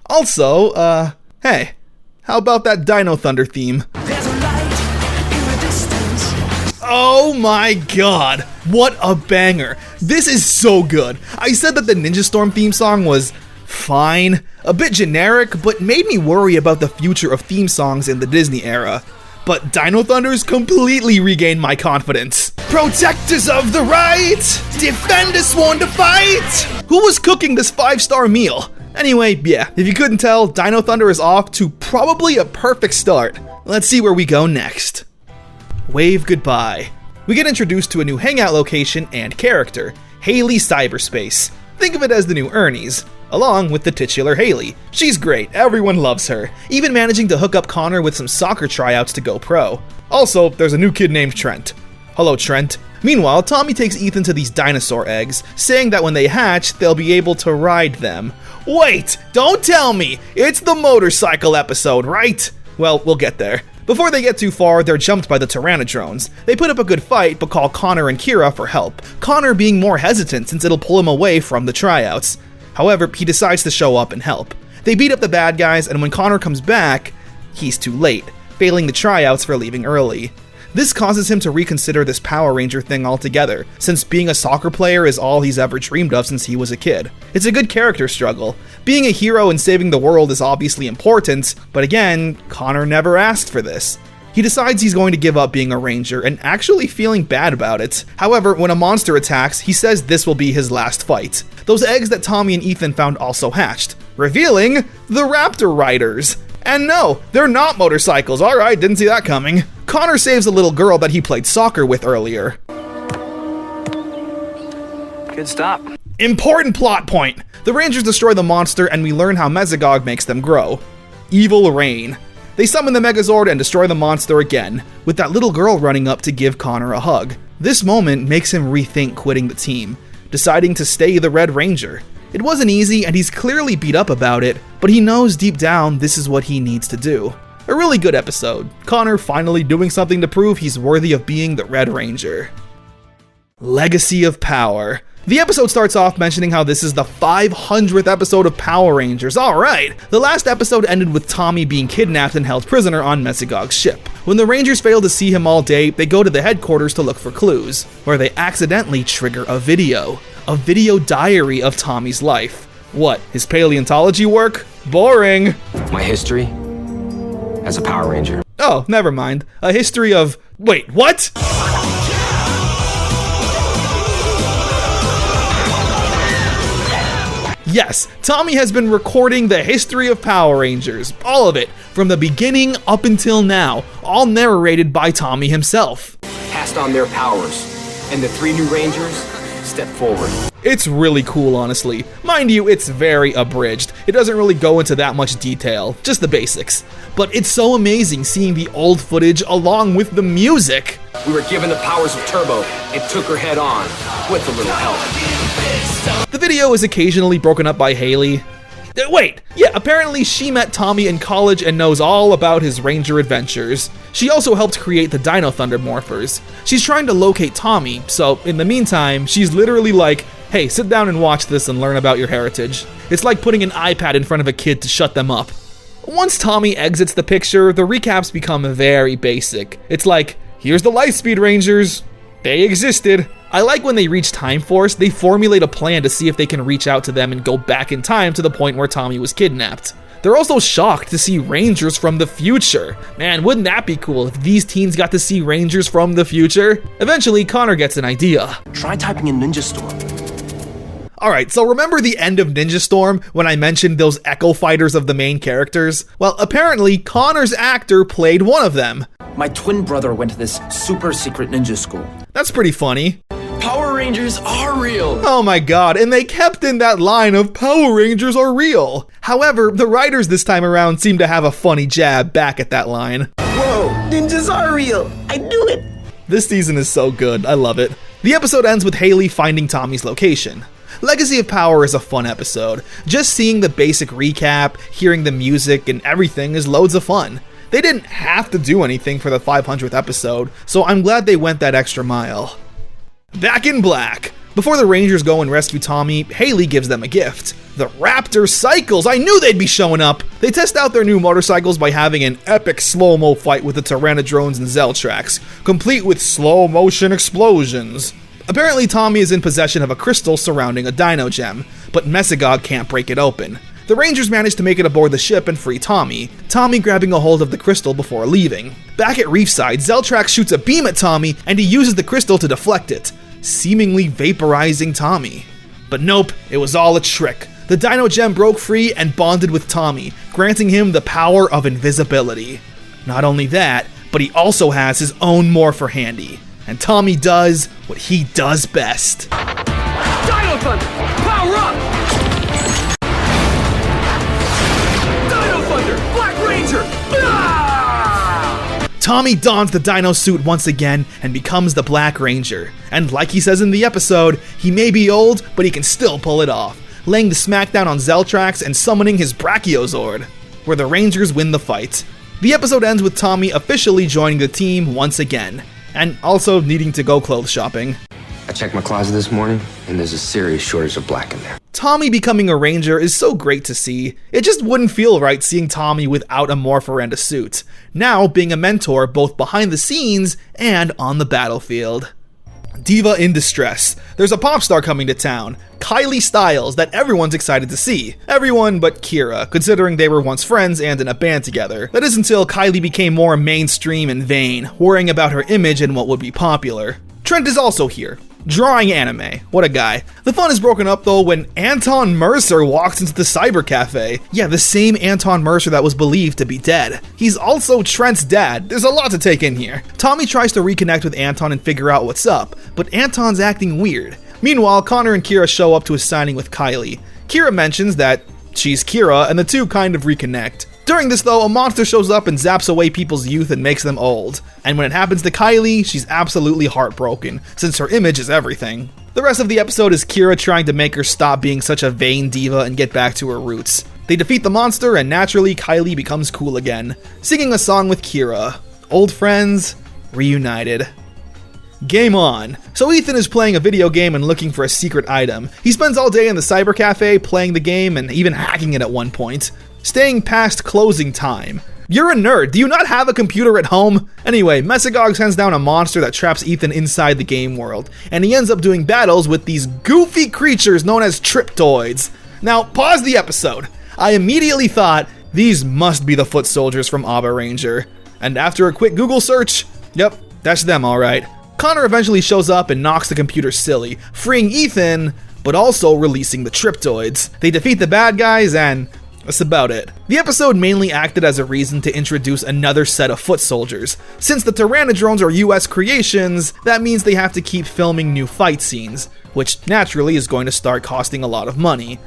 Speaker 1: Also, hey, how about that Dino Thunder theme? Oh my god, what a banger. This is so good. I said that the Ninja Storm theme song was fine, a bit generic, but made me worry about the future of theme songs in the Disney era. But Dino Thunder's completely regained my confidence. Protectors of the right, defenders sworn to fight! Who was cooking this 5-star meal? Anyway, yeah, if you couldn't tell, Dino Thunder is off to probably a perfect start. Let's see where we go next. Wave goodbye. We get introduced to a new hangout location and character, Haley Cyberspace. Think of it as the new Ernie's, along with the titular Haley. She's great, everyone loves her, even managing to hook up Connor with some soccer tryouts to go pro. Also, there's a new kid named Trent. Hello, Trent. Meanwhile, Tommy takes Ethan to these dinosaur eggs, saying that when they hatch, they'll be able to ride them. Wait, don't tell me! It's the motorcycle episode, right? Well, we'll get there. Before they get too far, they're jumped by the Tyrannodrones. They put up a good fight, but call Connor and Kira for help, Connor being more hesitant since it'll pull him away from the tryouts. However, he decides to show up and help. They beat up the bad guys, and when Connor comes back, he's too late, failing the tryouts for leaving early. This causes him to reconsider this Power Ranger thing altogether, since being a soccer player is all he's ever dreamed of since he was a kid. It's a good character struggle. Being a hero and saving the world is obviously important, but again, Connor never asked for this. He decides he's going to give up being a ranger and actually feeling bad about it. However, when a monster attacks, he says this will be his last fight. Those eggs that Tommy and Ethan found also hatched, revealing the Raptor Riders. And no, they're not motorcycles. Alright, didn't see that coming. Connor saves a little girl that he played soccer with earlier.
Speaker 14: Good stop.
Speaker 1: Important plot point. The Rangers destroy the monster and we learn how Mesogog makes them grow. Evil Rain. They summon the Megazord and destroy the monster again, with that little girl running up to give Connor a hug. This moment makes him rethink quitting the team, deciding to stay the Red Ranger. It wasn't easy and he's clearly beat up about it, but he knows deep down this is what he needs to do. A really good episode. Connor finally doing something to prove he's worthy of being the Red Ranger. Legacy of Power. The episode starts off mentioning how this is the 500th episode of Power Rangers. Alright! The last episode ended with Tommy being kidnapped and held prisoner on Mesogog's ship. When the Rangers fail to see him all day, they go to the headquarters to look for clues, where they accidentally trigger a video diary of Tommy's life. What, his paleontology work? Boring!
Speaker 14: My history as a Power Ranger.
Speaker 1: Oh, never mind. A history of... Wait, what?! Yes, Tommy has been recording the history of Power Rangers, all of it, from the beginning up until now, all narrated by Tommy himself.
Speaker 14: Passed on their powers, and the 3 new Rangers step forward.
Speaker 1: It's really cool, honestly. Mind you, it's very abridged. It doesn't really go into that much detail, just the basics. But it's so amazing seeing the old footage along with the music.
Speaker 14: We were given the powers of Turbo and took her head on, with a little help.
Speaker 1: The video is occasionally broken up by Haley. Wait, yeah, apparently she met Tommy in college and knows all about his Ranger adventures. She also helped create the Dino Thunder morphers. She's trying to locate Tommy, so in the meantime, she's literally like, hey, sit down and watch this and learn about your heritage. It's like putting an iPad in front of a kid to shut them up. Once Tommy exits the picture, the recaps become very basic. It's like, here's the Lightspeed Rangers. They existed. I like when they reach Time Force, they formulate a plan to see if they can reach out to them and go back in time to the point where Tommy was kidnapped. They're also shocked to see Rangers from the future. Man, wouldn't that be cool if these teens got to see Rangers from the future? Eventually, Connor gets an idea.
Speaker 13: Try typing in Ninja Storm.
Speaker 1: Alright, so remember the end of Ninja Storm when I mentioned those Echo Fighters of the main characters? Well, apparently, Connor's actor played one of them.
Speaker 13: My twin brother went to this super secret ninja school.
Speaker 1: That's pretty funny.
Speaker 2: Power Rangers are real!
Speaker 1: Oh my god, and they kept in that line of Power Rangers are real. However, the writers this time around seem to have a funny jab back at that line.
Speaker 13: Whoa, ninjas are real! I knew it!
Speaker 1: This season is so good, I love it. The episode ends with Haley finding Tommy's location. Legacy of Power is a fun episode. Just seeing the basic recap, hearing the music, and everything is loads of fun. They didn't have to do anything for the 500th episode, so I'm glad they went that extra mile. Back in black. Before the Rangers go and rescue Tommy, Haley gives them a gift. The Raptor Cycles! I knew they'd be showing up! They test out their new motorcycles by having an epic slow-mo fight with the Tyrannodrones and Zeltrax, complete with slow-motion explosions. Apparently Tommy is in possession of a crystal surrounding a Dino Gem, but Mesogog can't break it open. The Rangers manage to make it aboard the ship and free Tommy grabbing a hold of the crystal before leaving. Back at Reefside, Zeltrax shoots a beam at Tommy and he uses the crystal to deflect it, seemingly vaporizing Tommy. But nope, it was all a trick. The Dino Gem broke free and bonded with Tommy, granting him the power of invisibility. Not only that, but he also has his own morpher handy. And Tommy does what he does best.
Speaker 6: Dino Thunder, power up! Dino Thunder, Black Ranger! Ah!
Speaker 1: Tommy dons the Dino suit once again and becomes the Black Ranger. And like he says in the episode, he may be old, but he can still pull it off, laying the smackdown on Zeltrax and summoning his Brachiozord, where the Rangers win the fight. The episode ends with Tommy officially joining the team once again, and also needing to go clothes shopping.
Speaker 14: I checked my closet this morning, and there's a serious shortage of black in there.
Speaker 1: Tommy becoming a Ranger is so great to see. It just wouldn't feel right seeing Tommy without a morpher and a suit. Now being a mentor both behind the scenes and on the battlefield. Diva in distress. There's a pop star coming to town, Kylie Styles, that everyone's excited to see. Everyone but Kira, considering they were once friends and in a band together. That is until Kylie became more mainstream and vain, worrying about her image and what would be popular. Trent is also here, drawing anime. What a guy. The fun is broken up though when Anton Mercer walks into the cyber cafe. Yeah, the same Anton Mercer that was believed to be dead. He's also Trent's dad. There's a lot to take in here. Tommy tries to reconnect with Anton and figure out what's up, but Anton's acting weird. Meanwhile, Connor and Kira show up to a signing with Kylie. Kira mentions that she's Kira, and the two kind of reconnect. During this though, a monster shows up and zaps away people's youth and makes them old. And when it happens to Kylie, she's absolutely heartbroken, since her image is everything. The rest of the episode is Kira trying to make her stop being such a vain diva and get back to her roots. They defeat the monster, and naturally Kylie becomes cool again, singing a song with Kira. Old friends, reunited. Game on. So Ethan is playing a video game and looking for a secret item. He spends all day in the cyber cafe playing the game and even hacking it at one point, staying past closing time. You're a nerd, do you not have a computer at home? Anyway, Mesogog sends down a monster that traps Ethan inside the game world, and he ends up doing battles with these goofy creatures known as Triptoids. Now, pause the episode. I immediately thought, these must be the foot soldiers from Abba Ranger. And after a quick Google search, yep, that's them alright. Connor eventually shows up and knocks the computer silly, freeing Ethan, but also releasing the Triptoids. They defeat the bad guys, and that's about it. The episode mainly acted as a reason to introduce another set of foot soldiers. Since the Tyrannodrones are US creations, that means they have to keep filming new fight scenes. which naturally is going to start costing a lot of money.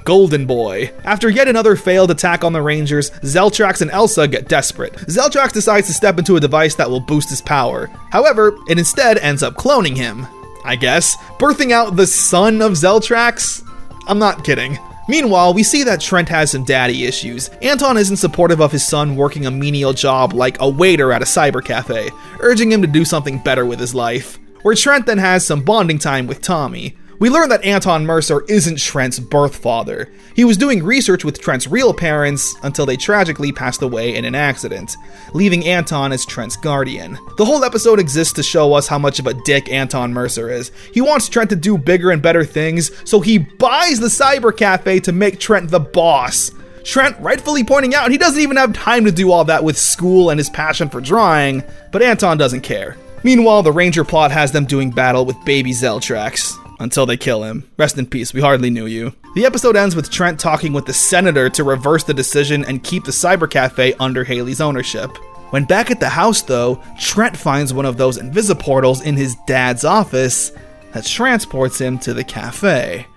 Speaker 1: Golden Boy. After yet another failed attack on the Rangers, Zeltrax and Elsa get desperate. Zeltrax decides to step into a device that will boost his power. However, it instead ends up cloning him, I guess, birthing out the son of Zeltrax? I'm not kidding. Meanwhile, we see that Trent has some daddy issues. Anton isn't supportive of his son working a menial job like a waiter at a cyber cafe, urging him to do something better with his life. Where Trent then has some bonding time with Tommy. We learn that Anton Mercer isn't Trent's birth father. He was doing research with Trent's real parents until they tragically passed away in an accident, leaving Anton as Trent's guardian. The whole episode exists to show us how much of a dick Anton Mercer is. He wants Trent to do bigger and better things, so he buys the cyber cafe to make Trent the boss. Trent rightfully pointing out he doesn't even have time to do all that with school and his passion for drawing, but Anton doesn't care. Meanwhile, the Ranger plot has them doing battle with baby Zeltrax. Until they kill him. Rest in peace, we hardly knew you. The episode ends with Trent talking with the senator to reverse the decision and keep the cyber cafe under Haley's ownership. When back at the house though, Trent finds one of those invisiportals in his dad's office that transports him to the cafe.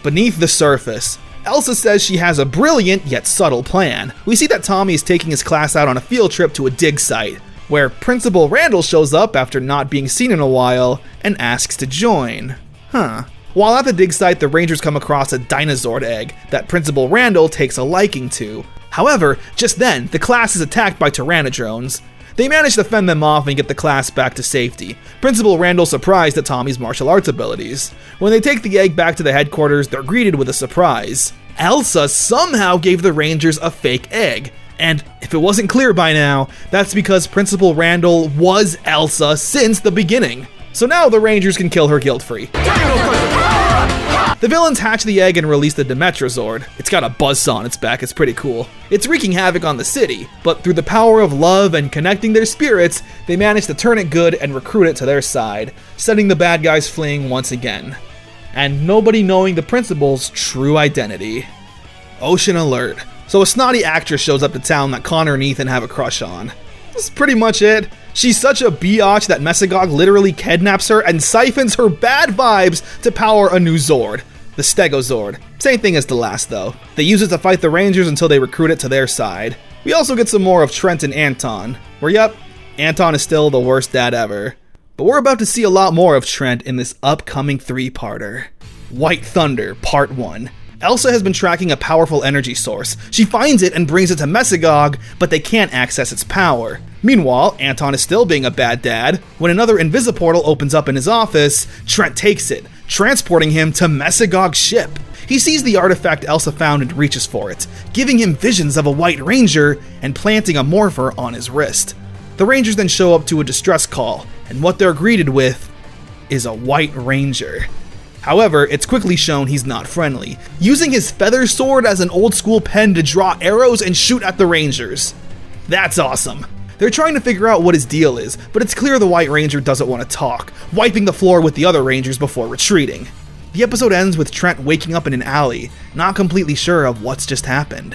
Speaker 1: Beneath the surface, Elsa says she has a brilliant yet subtle plan. We see that Tommy is taking his class out on a field trip to a dig site, where Principal Randall shows up after not being seen in a while and asks to join. While at the dig site, the Rangers come across a dinosaur egg that Principal Randall takes a liking to. However, just then, the class is attacked by Tyrannodrones. They manage to fend them off and get the class back to safety. Principal Randall surprised at Tommy's martial arts abilities. When they take the egg back to the headquarters, they're greeted with a surprise. Elsa somehow gave the Rangers a fake egg. And if it wasn't clear by now, that's because Principal Randall was Elsa since the beginning. So now the Rangers can kill her guilt-free. The villains hatch the egg and release the Demetrazord. It's got a buzzsaw on its back, it's pretty cool. It's wreaking havoc on the city, but through the power of love and connecting their spirits, they manage to turn it good and recruit it to their side, sending the bad guys fleeing once again. And nobody knowing the principal's true identity. Ocean alert. So a snotty actress shows up to town that Connor and Ethan have a crush on. That's pretty much it. She's such a biatch that Mesagog literally kidnaps her and siphons her bad vibes to power a new Zord, the Stegozord. Same thing as the last though. They use it to fight the Rangers until they recruit it to their side. We also get some more of Trent and Anton, where yep, Anton is still the worst dad ever. But we're about to see a lot more of Trent in this upcoming 3-parter. White Thunder, Part 1. Elsa has been tracking a powerful energy source. She finds it and brings it to Mesagog, but they can't access its power. Meanwhile, Anton is still being a bad dad. When another invisiportal opens up in his office, Trent takes it, transporting him to Mesagog's ship. He sees the artifact Elsa found and reaches for it, giving him visions of a White Ranger and planting a morpher on his wrist. The Rangers then show up to a distress call, and what they're greeted with is a White Ranger. However, it's quickly shown he's not friendly, using his feather sword as an old-school pen to draw arrows and shoot at the Rangers. That's awesome. They're trying to figure out what his deal is, but it's clear the White Ranger doesn't want to talk, wiping the floor with the other Rangers before retreating. The episode ends with Trent waking up in an alley, not completely sure of what's just happened.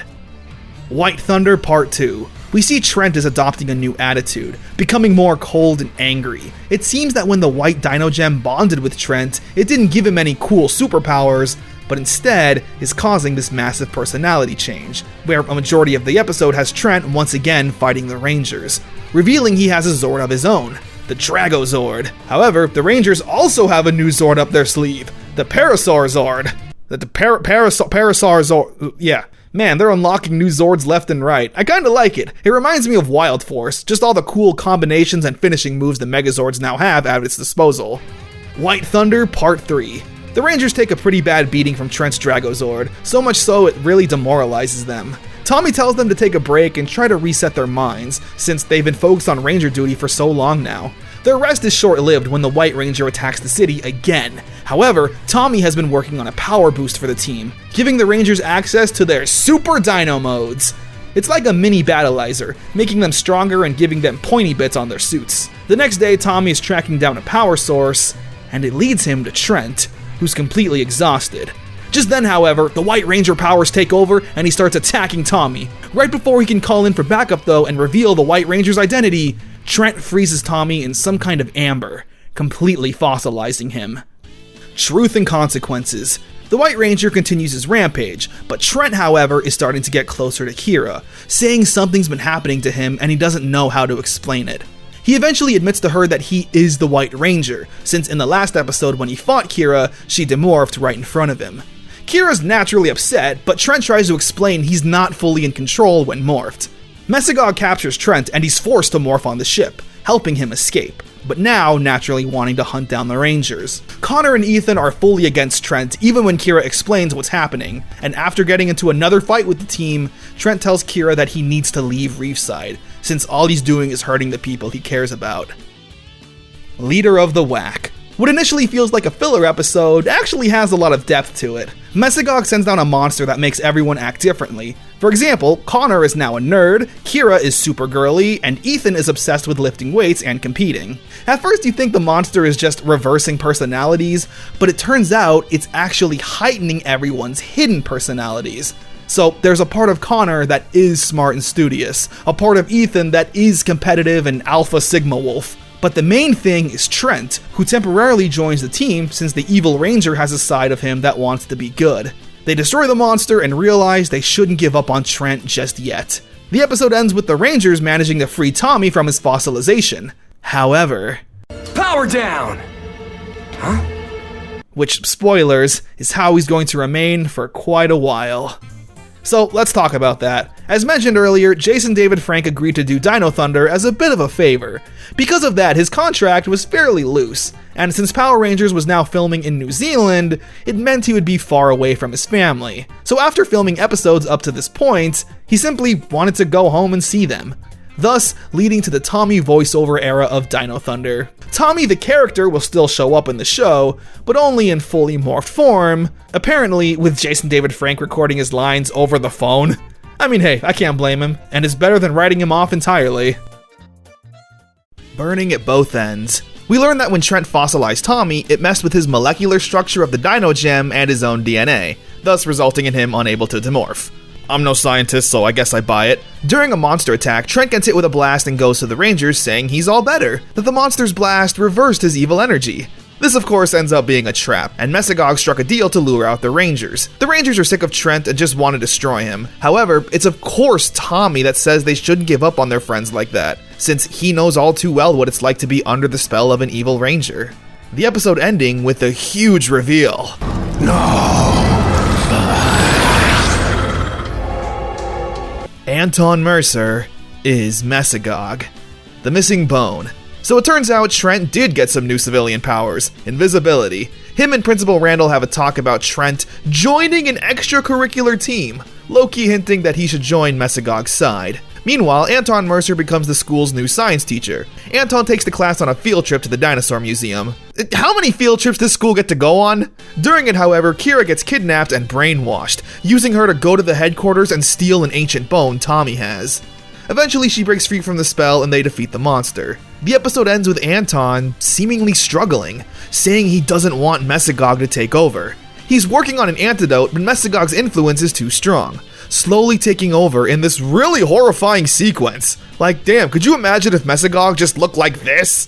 Speaker 1: White Thunder Part 2. We see Trent is adopting a new attitude, becoming more cold and angry. It seems that when the White Dino Gem bonded with Trent, it didn't give him any cool superpowers, but instead is causing this massive personality change, where a majority of the episode has Trent once again fighting the Rangers, revealing he has a Zord of his own, the Dragozord. However, the Rangers also have a new Zord up their sleeve, the Parasaur Zord. Parasaur Zord, yeah. Man, they're unlocking new Zords left and right. I kinda like it. It reminds me of Wild Force, just all the cool combinations and finishing moves the Megazords now have at its disposal. White Thunder Part 3. The Rangers take a pretty bad beating from Trent's Dragozord, so much so it really demoralizes them. Tommy tells them to take a break and try to reset their minds, since they've been focused on Ranger duty for so long now. Their rest is short-lived when the White Ranger attacks the city again. However, Tommy has been working on a power boost for the team, giving the Rangers access to their Super Dino modes. It's like a mini battleizer, making them stronger and giving them pointy bits on their suits. The next day, Tommy is tracking down a power source, and it leads him to Trent, who's completely exhausted. Just then, however, the White Ranger powers take over and he starts attacking Tommy. Right before he can call in for backup though and reveal the White Ranger's identity, Trent freezes Tommy in some kind of amber, completely fossilizing him. Truth and consequences. The White Ranger continues his rampage, but Trent, however, is starting to get closer to Kira, saying something's been happening to him and he doesn't know how to explain it. He eventually admits to her that he is the White Ranger, since in the last episode when he fought Kira, she demorphed right in front of him. Kira's naturally upset, but Trent tries to explain he's not fully in control when morphed. Mesagog captures Trent and he's forced to morph on the ship, helping him escape, but now naturally wanting to hunt down the Rangers. Connor and Ethan are fully against Trent even when Kira explains what's happening, and after getting into another fight with the team, Trent tells Kira that he needs to leave Reefside, since all he's doing is hurting the people he cares about. Leader of the Whack. What initially feels like a filler episode actually has a lot of depth to it. Mesagog sends down a monster that makes everyone act differently. For example, Connor is now a nerd, Kira is super girly, and Ethan is obsessed with lifting weights and competing. At first you think the monster is just reversing personalities, but it turns out it's actually heightening everyone's hidden personalities. So there's a part of Connor that is smart and studious, a part of Ethan that is competitive and alpha sigma wolf. But the main thing is Trent, who temporarily joins the team since the evil ranger has a side of him that wants to be good. They destroy the monster and realize they shouldn't give up on Trent just yet. The episode ends with the Rangers managing to free Tommy from his fossilization. However...
Speaker 6: Power down! Huh?
Speaker 1: Which, spoilers, is how he's going to remain for quite a while. So let's talk about that. As mentioned earlier, Jason David Frank agreed to do Dino Thunder as a bit of a favor. Because of that, his contract was fairly loose, and since Power Rangers was now filming in New Zealand, it meant he would be far away from his family. So after filming episodes up to this point, he simply wanted to go home and see them. Thus, leading to the Tommy voiceover era of Dino Thunder. Tommy the character will still show up in the show, but only in fully morphed form, apparently with Jason David Frank recording his lines over the phone. I mean, hey, I can't blame him, and it's better than writing him off entirely. Burning at both ends. We learned that when Trent fossilized Tommy, it messed with his molecular structure of the Dino Gem and his own DNA, thus resulting in him unable to demorph. I'm no scientist, so I guess I buy it. During a monster attack, Trent gets hit with a blast and goes to the Rangers saying he's all better, that the monster's blast reversed his evil energy. This of course ends up being a trap, and Mesagog struck a deal to lure out the Rangers. The Rangers are sick of Trent and just want to destroy him. However, it's of course Tommy that says they shouldn't give up on their friends like that, since he knows all too well what it's like to be under the spell of an evil Ranger. The episode ending with a huge reveal. No! Anton Mercer is Mesagog, the missing bone. So it turns out Trent did get some new civilian powers, invisibility. Him and Principal Randall have a talk about Trent joining an extracurricular team, low-key hinting that he should join Mesagog's side. Meanwhile, Anton Mercer becomes the school's new science teacher. Anton takes the class on a field trip to the dinosaur museum. How many field trips does school get to go on? During it, however, Kira gets kidnapped and brainwashed, using her to go to the headquarters and steal an ancient bone Tommy has. Eventually, she breaks free from the spell and they defeat the monster. The episode ends with Anton seemingly struggling, saying he doesn't want Mesagog to take over. He's working on an antidote, but Mesagog's influence is too strong, slowly taking over in this really horrifying sequence. Like, damn, could you imagine if Mesagog just looked like this?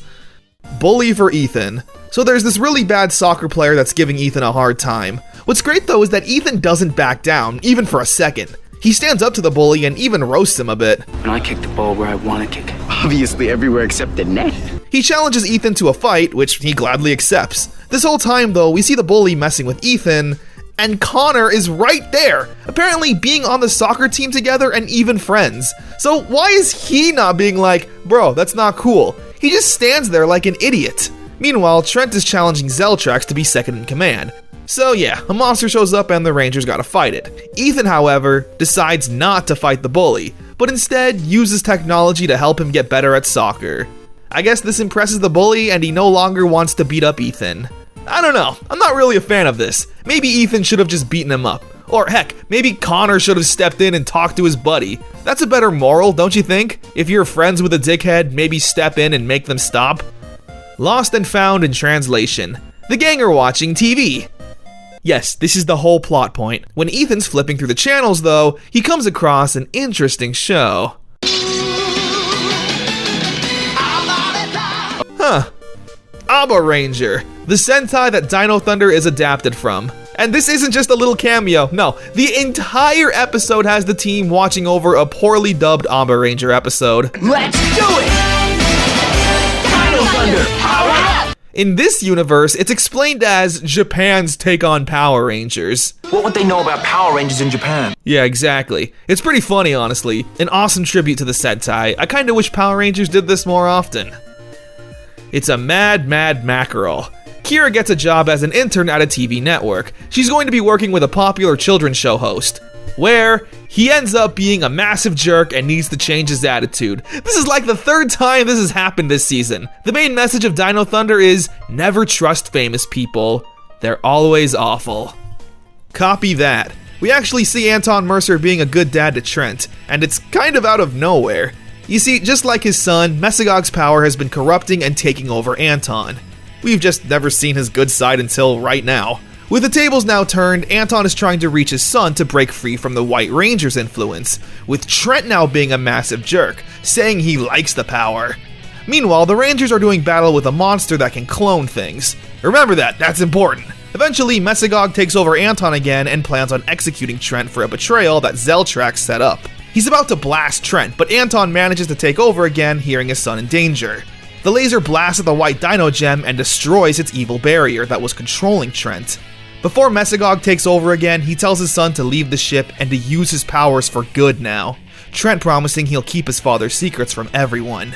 Speaker 1: Bully for Ethan. So there's this really bad soccer player that's giving Ethan a hard time. What's great though is that Ethan doesn't back down, even for a second. He stands up to the bully and even roasts him a bit.
Speaker 4: And I kick the ball where I want to kick it.
Speaker 11: Obviously everywhere except the net.
Speaker 1: He challenges Ethan to a fight, which he gladly accepts. This whole time though, we see the bully messing with Ethan, and Connor is right there, apparently being on the soccer team together and even friends. So why is he not being like, bro, that's not cool? He just stands there like an idiot. Meanwhile, Trent is challenging Zeltrax to be second in command. So yeah, a monster shows up and the Rangers gotta fight it. Ethan, however, decides not to fight the bully, but instead uses technology to help him get better at soccer. I guess this impresses the bully and he no longer wants to beat up Ethan. I don't know, I'm not really a fan of this. Maybe Ethan should have just beaten him up. Or heck, maybe Connor should have stepped in and talked to his buddy. That's a better moral, don't you think? If you're friends with a dickhead, maybe step in and make them stop. Lost and found in translation. The gang are watching TV. Yes, this is the whole plot point. When Ethan's flipping through the channels though, he comes across an interesting show. Huh. Aba Ranger, the Sentai that Dino Thunder is adapted from. And this isn't just a little cameo, no, the entire episode has the team watching over a poorly dubbed Aba Ranger episode.
Speaker 6: Let's do it! Dino Thunder, power up!
Speaker 1: In this universe, it's explained as Japan's take on Power Rangers.
Speaker 14: What would they know about Power Rangers in Japan?
Speaker 1: Yeah, exactly. It's pretty funny, honestly. An awesome tribute to the Sentai. I kinda wish Power Rangers did this more often. It's a mad mackerel. Kira gets a job as an intern at a TV network. She's going to be working with a popular children's show host, where he ends up being a massive jerk and needs to change his attitude. This is like the third time this has happened this season. The main message of Dino Thunder is never trust famous people. They're always awful. Copy that. We actually see Anton Mercer being a good dad to Trent, and it's kind of out of nowhere. You see, just like his son, Mesogog's power has been corrupting and taking over Anton. We've just never seen his good side until right now. With the tables now turned, Anton is trying to reach his son to break free from the White Ranger's influence, with Trent now being a massive jerk, saying he likes the power. Meanwhile, the Rangers are doing battle with a monster that can clone things. Remember that's important. Eventually, Mesogog takes over Anton again and plans on executing Trent for a betrayal that Zeltrax set up. He's about to blast Trent, but Anton manages to take over again, hearing his son in danger. The laser blasts at the white Dino Gem and destroys its evil barrier that was controlling Trent. Before Mesogog takes over again, he tells his son to leave the ship and to use his powers for good now, Trent promising he'll keep his father's secrets from everyone.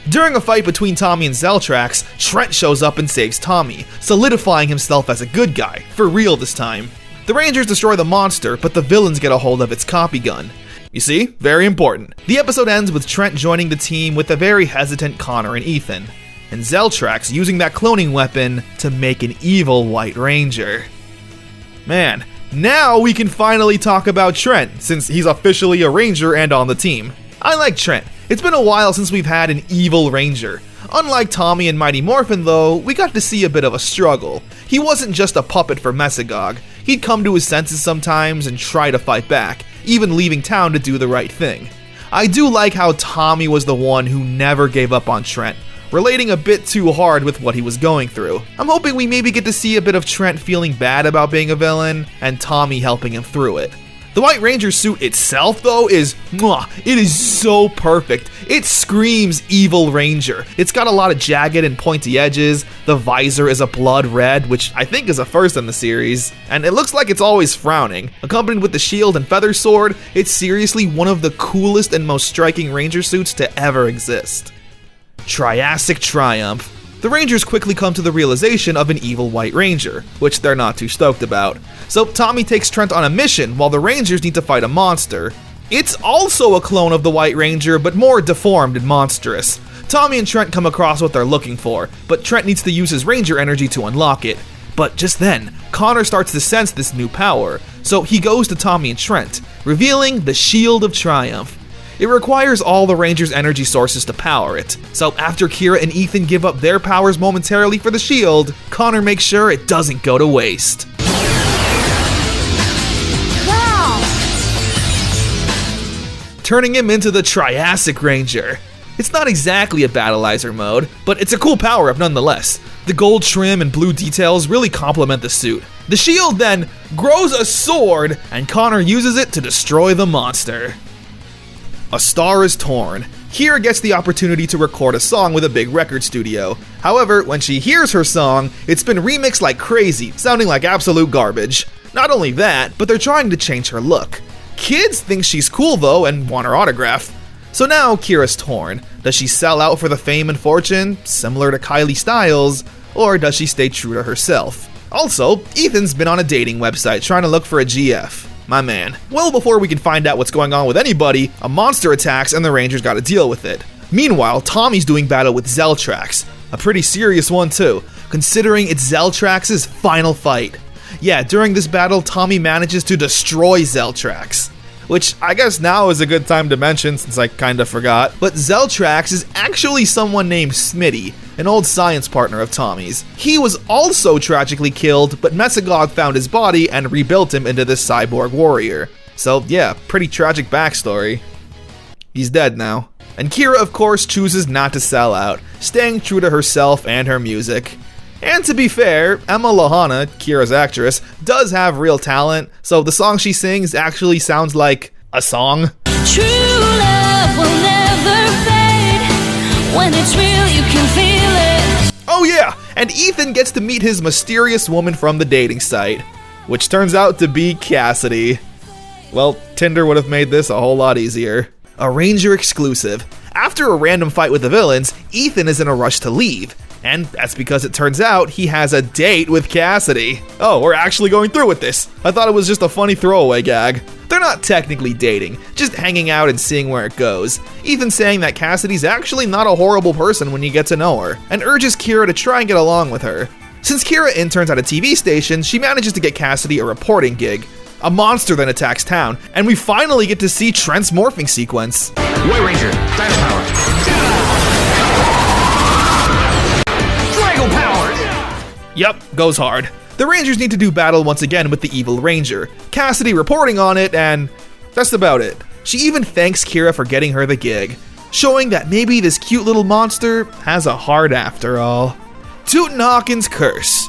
Speaker 1: During a fight between Tommy and Zeltrax, Trent shows up and saves Tommy, solidifying himself as a good guy, for real this time. The Rangers destroy the monster, but the villains get a hold of its copy gun. You see? Very important. The episode ends with Trent joining the team with a very hesitant Connor and Ethan, and Zeltrax using that cloning weapon to make an evil White Ranger. Man, now we can finally talk about Trent, since he's officially a Ranger and on the team. I like Trent. It's been a while since we've had an evil Ranger. Unlike Tommy and Mighty Morphin though, we got to see a bit of a struggle. He wasn't just a puppet for Mesogog. He'd come to his senses sometimes and try to fight back, even leaving town to do the right thing. I do like how Tommy was the one who never gave up on Trent, relating a bit too hard with what he was going through. I'm hoping we maybe get to see a bit of Trent feeling bad about being a villain, and Tommy helping him through it. The White Ranger suit itself, though, it is so perfect. It screams Evil Ranger. It's got a lot of jagged and pointy edges, the visor is a blood red, which I think is a first in the series, and it looks like it's always frowning. Accompanied with the shield and feather sword, it's seriously one of the coolest and most striking Ranger suits to ever exist. Triassic Triumph. The Rangers quickly come to the realization of an evil White Ranger, which they're not too stoked about. So Tommy takes Trent on a mission while the Rangers need to fight a monster. It's also a clone of the White Ranger, but more deformed and monstrous. Tommy and Trent come across what they're looking for, but Trent needs to use his Ranger energy to unlock it. But just then, Connor starts to sense this new power, so he goes to Tommy and Trent, revealing the Shield of Triumph. It requires all the Rangers' energy sources to power it, so after Kira and Ethan give up their powers momentarily for the shield, Connor makes sure it doesn't go to waste.
Speaker 5: Wow!
Speaker 1: Turning him into the Triassic Ranger. It's not exactly a battleizer mode, but it's a cool power-up nonetheless. The gold trim and blue details really complement the suit. The shield then grows a sword, and Connor uses it to destroy the monster. A Star is Torn. Kira gets the opportunity to record a song with a big record studio. However, when she hears her song, it's been remixed like crazy, sounding like absolute garbage. Not only that, but they're trying to change her look. Kids think she's cool though and want her autograph. So now Kira's torn. Does she sell out for the fame and fortune, similar to Kylie Styles, or does she stay true to herself? Also, Ethan's been on a dating website trying to look for a GF. My man. Well, before we can find out what's going on with anybody, a monster attacks and the Rangers gotta deal with it. Meanwhile, Tommy's doing battle with Zeltrax. A pretty serious one too, considering it's Zeltrax's final fight. Yeah, during this battle, Tommy manages to destroy Zeltrax. Which I guess now is a good time to mention since I kinda forgot. But Zeltrax is actually someone named Smitty, an old science partner of Tommy's. He was also tragically killed, but Mesogog found his body and rebuilt him into this cyborg warrior. So yeah, pretty tragic backstory. He's dead now. And Kira, of course, chooses not to sell out, staying true to herself and her music. And to be fair, Emma Lahana, Kira's actress, does have real talent, so the song she sings actually sounds like a song.
Speaker 15: True love will never fade. When it's real, you can feel it.
Speaker 1: Oh yeah, and Ethan gets to meet his mysterious woman from the dating site, which turns out to be Cassidy. Well, Tinder would have made this a whole lot easier. A Ranger exclusive. After a random fight with the villains, Ethan is in a rush to leave. And that's because it turns out he has a date with Cassidy. Oh, we're actually going through with this. I thought it was just a funny throwaway gag. They're not technically dating, just hanging out and seeing where it goes. Ethan saying that Cassidy's actually not a horrible person when you get to know her, and urges Kira to try and get along with her. Since Kira interns at a TV station, she manages to get Cassidy a reporting gig. A monster then attacks town, and we finally get to see Trent's morphing sequence.
Speaker 14: White Ranger, Dino Power. Drago Power!
Speaker 1: Yep, goes hard. The Rangers need to do battle once again with the evil Ranger. Cassidy reporting on it, and that's about it. She even thanks Kira for getting her the gig, showing that maybe this cute little monster has a heart after all. Tootin' Hawkins' curse.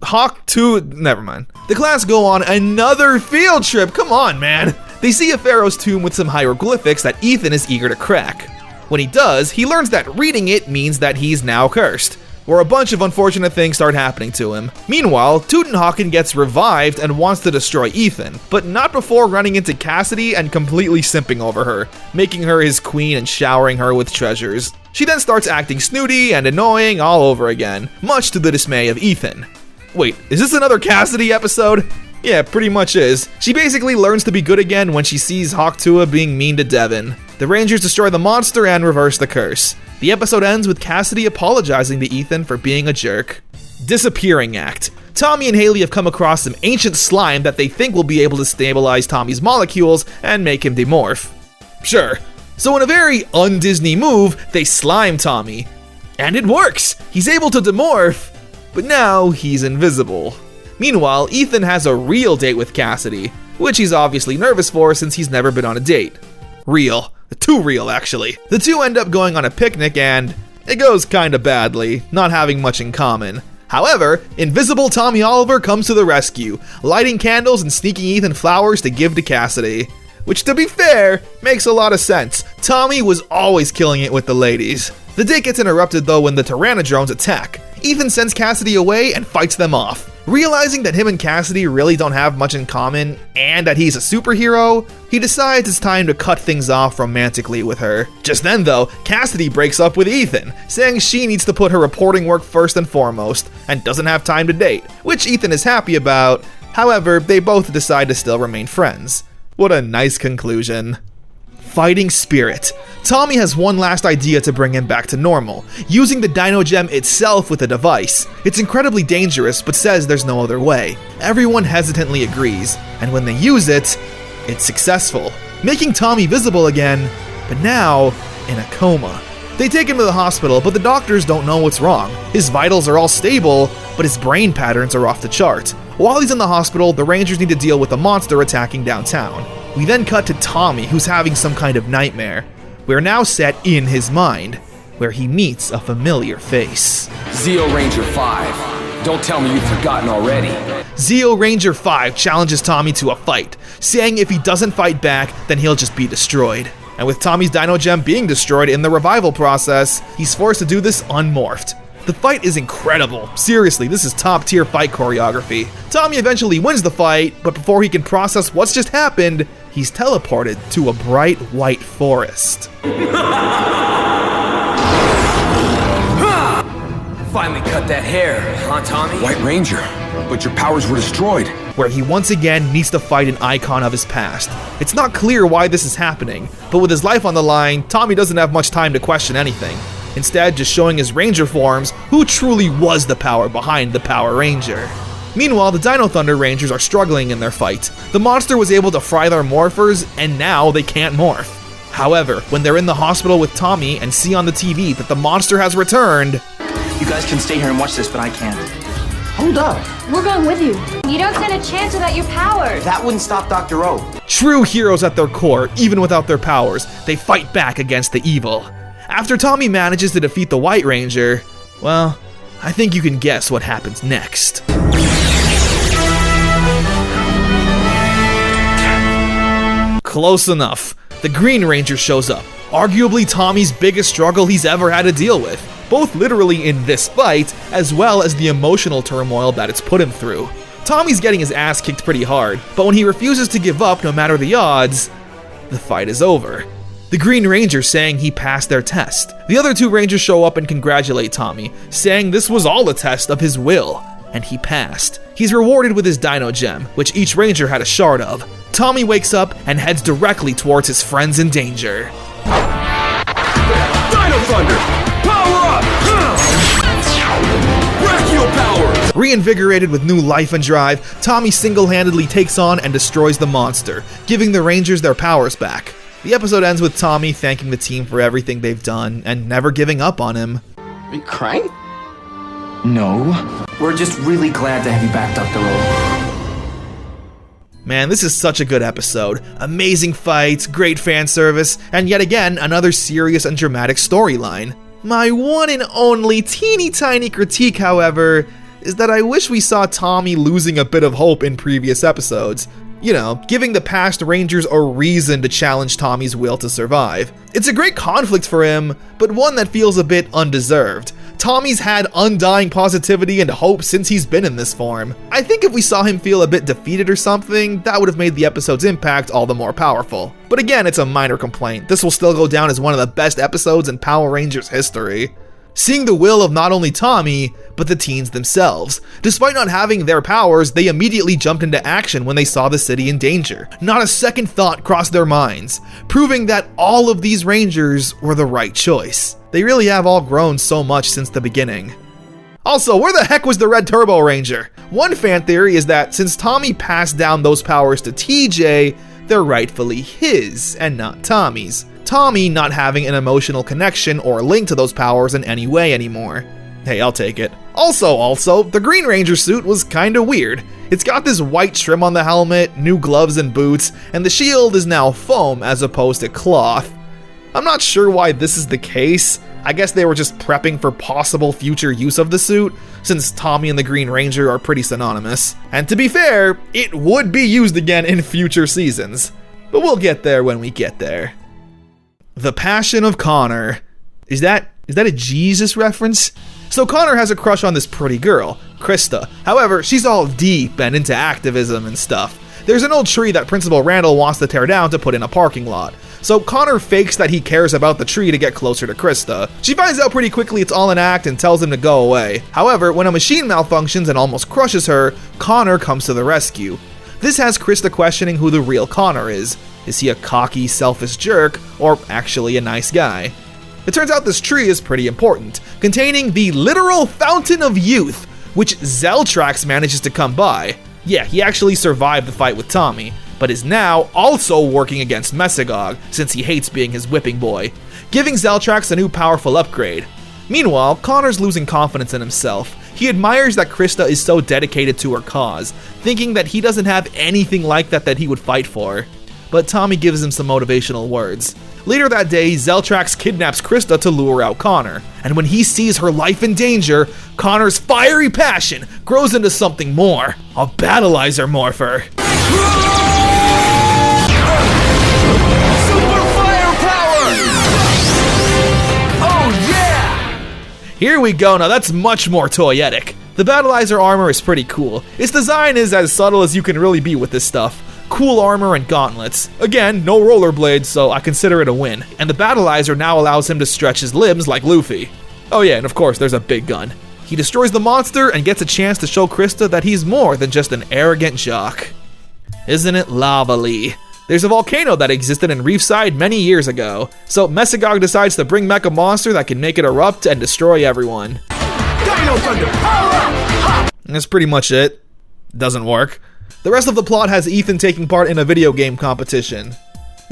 Speaker 1: Never mind. The class go on another field trip, come on man. They see a pharaoh's tomb with some hieroglyphics that Ethan is eager to crack. When he does, he learns that reading it means that he's now cursed, where a bunch of unfortunate things start happening to him. Meanwhile, Tootin' Hawkins gets revived and wants to destroy Ethan, but not before running into Cassidy and completely simping over her, making her his queen and showering her with treasures. She then starts acting snooty and annoying all over again, much to the dismay of Ethan. Wait, is this another Cassidy episode? Yeah, pretty much is. She basically learns to be good again when she sees Hawktua being mean to Devin. The Rangers destroy the monster and reverse the curse. The episode ends with Cassidy apologizing to Ethan for being a jerk. Disappearing act. Tommy and Haley have come across some ancient slime that they think will be able to stabilize Tommy's molecules and make him demorph. Sure. So in a very un-Disney move, they slime Tommy. And it works! He's able to demorph, but now he's invisible. Meanwhile, Ethan has a real date with Cassidy, which he's obviously nervous for since he's never been on a date. Real. Too real, actually. The two end up going on a picnic and it goes kinda badly, not having much in common. However, invisible Tommy Oliver comes to the rescue, lighting candles and sneaking Ethan flowers to give to Cassidy. Which, to be fair, makes a lot of sense. Tommy was always killing it with the ladies. The date gets interrupted though when the Tyrannodrones attack. Ethan sends Cassidy away and fights them off. Realizing that him and Cassidy really don't have much in common and that he's a superhero, he decides it's time to cut things off romantically with her. Just then though, Cassidy breaks up with Ethan, saying she needs to put her reporting work first and foremost and doesn't have time to date, which Ethan is happy about. However, they both decide to still remain friends. What a nice conclusion. Fighting spirit. Tommy has one last idea to bring him back to normal, using the Dino Gem itself with a device. It's incredibly dangerous, but says there's no other way. Everyone hesitantly agrees, and when they use it, it's successful, making Tommy visible again, but now in a coma. They take him to the hospital, but the doctors don't know what's wrong. His vitals are all stable, but his brain patterns are off the chart. While he's in the hospital, the Rangers need to deal with a monster attacking downtown. We then cut to Tommy, who's having some kind of nightmare. We're now set in his mind, where he meets a familiar face.
Speaker 14: Zeo Ranger 5. Don't tell me you've forgotten already.
Speaker 1: Zeo Ranger 5 challenges Tommy to a fight, saying if he doesn't fight back, then he'll just be destroyed. And with Tommy's Dino Gem being destroyed in the revival process, he's forced to do this unmorphed. The fight is incredible. Seriously, this is top tier fight choreography. Tommy eventually wins the fight, but before he can process what's just happened, he's teleported to a bright white forest.
Speaker 14: Finally cut that hair, huh, Tommy? White Ranger, but your powers were destroyed.
Speaker 1: Where he once again needs to fight an icon of his past. It's not clear why this is happening, but with his life on the line, Tommy doesn't have much time to question anything. Instead, just showing his Ranger forms who truly was the power behind the Power Ranger. Meanwhile, the Dino Thunder Rangers are struggling in their fight. The monster was able to fry their morphers, and now they can't morph. However, when they're in the hospital with Tommy and see on the TV that the monster has returned...
Speaker 11: You guys can stay here and watch this, but I can't.
Speaker 9: Hold up.
Speaker 10: We're going with you. You don't stand a chance without your powers.
Speaker 9: That wouldn't stop Dr. O.
Speaker 1: True heroes at their core, even without their powers, they fight back against the evil. After Tommy manages to defeat the White Ranger, well, I think you can guess what happens next. Close enough. The Green Ranger shows up, arguably Tommy's biggest struggle he's ever had to deal with, both literally in this fight, as well as the emotional turmoil that it's put him through. Tommy's getting his ass kicked pretty hard, but when he refuses to give up no matter the odds, the fight is over. The Green Ranger saying he passed their test. The other two Rangers show up and congratulate Tommy, saying this was all a test of his will, and he passed. He's rewarded with his Dino Gem, which each Ranger had a shard of. Tommy wakes up and heads directly towards his friends in danger.
Speaker 6: Dino Thunder! Power up! Brachial power!
Speaker 1: Reinvigorated with new life and drive, Tommy single-handedly takes on and destroys the monster, giving the Rangers their powers back. The episode ends with Tommy thanking the team for everything they've done and never giving up on him.
Speaker 9: Are you crying?
Speaker 13: No. We're just really glad to have you back, Dr. O.
Speaker 1: Man, this is such a good episode. Amazing fights, great fan service, and yet again, another serious and dramatic storyline. My one and only teeny tiny critique, however, is that I wish we saw Tommy losing a bit of hope in previous episodes. You know, giving the past Rangers a reason to challenge Tommy's will to survive. It's a great conflict for him, but one that feels a bit undeserved. Tommy's had undying positivity and hope since he's been in this form. I think if we saw him feel a bit defeated or something, that would have made the episode's impact all the more powerful. But again, it's a minor complaint. This will still go down as one of the best episodes in Power Rangers history. Seeing the will of not only Tommy, but the teens themselves. Despite not having their powers, they immediately jumped into action when they saw the city in danger. Not a second thought crossed their minds, proving that all of these Rangers were the right choice. They really have all grown so much since the beginning. Also, where the heck was the Red Turbo Ranger? One fan theory is that since Tommy passed down those powers to TJ, they're rightfully his and not Tommy's. Tommy not having an emotional connection or link to those powers in any way anymore. Hey, I'll take it. Also, the Green Ranger suit was kinda weird. It's got this white trim on the helmet, new gloves and boots, and the shield is now foam as opposed to cloth. I'm not sure why this is the case. I guess they were just prepping for possible future use of the suit, since Tommy and the Green Ranger are pretty synonymous. And to be fair, it would be used again in future seasons. But we'll get there when we get there. The Passion of Connor. Is that a Jesus reference? So Connor has a crush on this pretty girl, Krista. However, she's all deep and into activism and stuff. There's an old tree that Principal Randall wants to tear down to put in a parking lot. So Connor fakes that he cares about the tree to get closer to Krista. She finds out pretty quickly it's all an act and tells him to go away. However, when a machine malfunctions and almost crushes her, Connor comes to the rescue. This has Krista questioning who the real Connor is. Is he a cocky, selfish jerk, or actually a nice guy? It turns out this tree is pretty important, containing the literal Fountain of Youth, which Zeltrax manages to come by. Yeah, he actually survived the fight with Tommy, but is now also working against Mesagog, since he hates being his whipping boy, giving Zeltrax a new powerful upgrade. Meanwhile, Connor's losing confidence in himself. He admires that Krista is so dedicated to her cause, thinking that he doesn't have anything like that he would fight for. But Tommy gives him some motivational words. Later that day, Zeltrax kidnaps Krista to lure out Connor, and when he sees her life in danger, Connor's fiery passion grows into something more, a battleizer morpher.
Speaker 6: Super firepower! Oh yeah!
Speaker 1: Here we go, now that's much more toyetic. The battleizer armor is pretty cool. Its design is as subtle as you can really be with this stuff. Cool armor and gauntlets. Again, no rollerblades, so I consider it a win. And the battleizer now allows him to stretch his limbs like Luffy. Oh yeah, and of course there's a big gun. He destroys the monster and gets a chance to show Krista that he's more than just an arrogant jock. Isn't it lovely? There's a volcano that existed in Reefside many years ago, so Mesagog decides to bring Mecha Monster that can make it erupt and destroy everyone.
Speaker 6: Dino Thunder, power up!
Speaker 1: That's pretty much it. Doesn't work. The rest of the plot has Ethan taking part in a video game competition.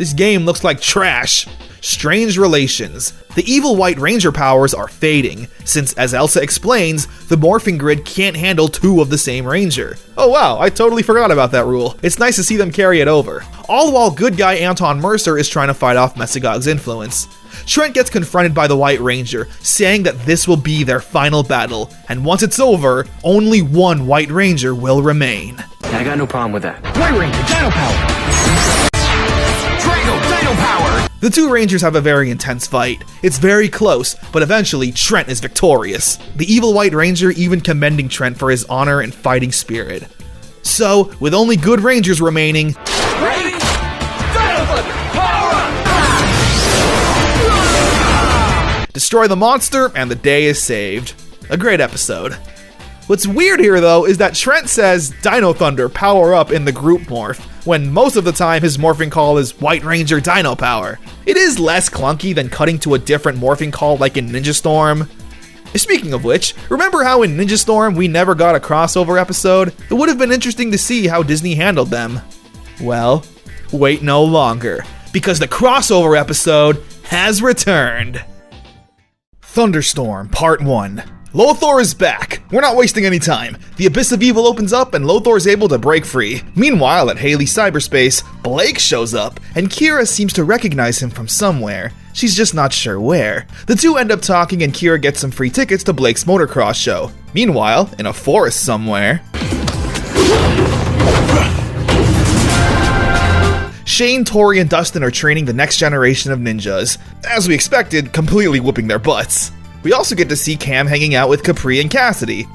Speaker 1: This game looks like trash. Strange relations. The evil White Ranger powers are fading, since, as Elsa explains, the morphing grid can't handle 2 of the same Ranger. Oh wow, I totally forgot about that rule. It's nice to see them carry it over. All while good guy Anton Mercer is trying to fight off Mesogog's influence. Trent gets confronted by the White Ranger, saying that this will be their final battle, and once it's over, only one White Ranger will remain.
Speaker 13: I got no problem with that.
Speaker 6: White Ranger, Dino Power! Dino Power!
Speaker 1: The 2 Rangers have a very intense fight. It's very close, but eventually Trent is victorious. The evil White Ranger even commending Trent for his honor and fighting spirit. So, with only good Rangers remaining,
Speaker 6: Ready? Dino Thunder, power up!
Speaker 1: destroy the monster and the day is saved. A great episode. What's weird here though is that Trent says Dino Thunder, power up in the group morph, when most of the time his morphing call is White Ranger Dino Power. It is less clunky than cutting to a different morphing call like in Ninja Storm. Speaking of which, remember how in Ninja Storm we never got a crossover episode? It would have been interesting to see how Disney handled them. Well, wait no longer, because the crossover episode has returned. Thunderstorm Part 1. Lothor is back! We're not wasting any time. The Abyss of Evil opens up and Lothor is able to break free. Meanwhile, at Haley Cyberspace, Blake shows up, and Kira seems to recognize him from somewhere. She's just not sure where. The two end up talking and Kira gets some free tickets to Blake's motocross show. Meanwhile, in a forest somewhere, Shane, Tori, and Dustin are training the next generation of ninjas. As we expected, completely whooping their butts. We also get to see Cam hanging out with Capri and Cassidy,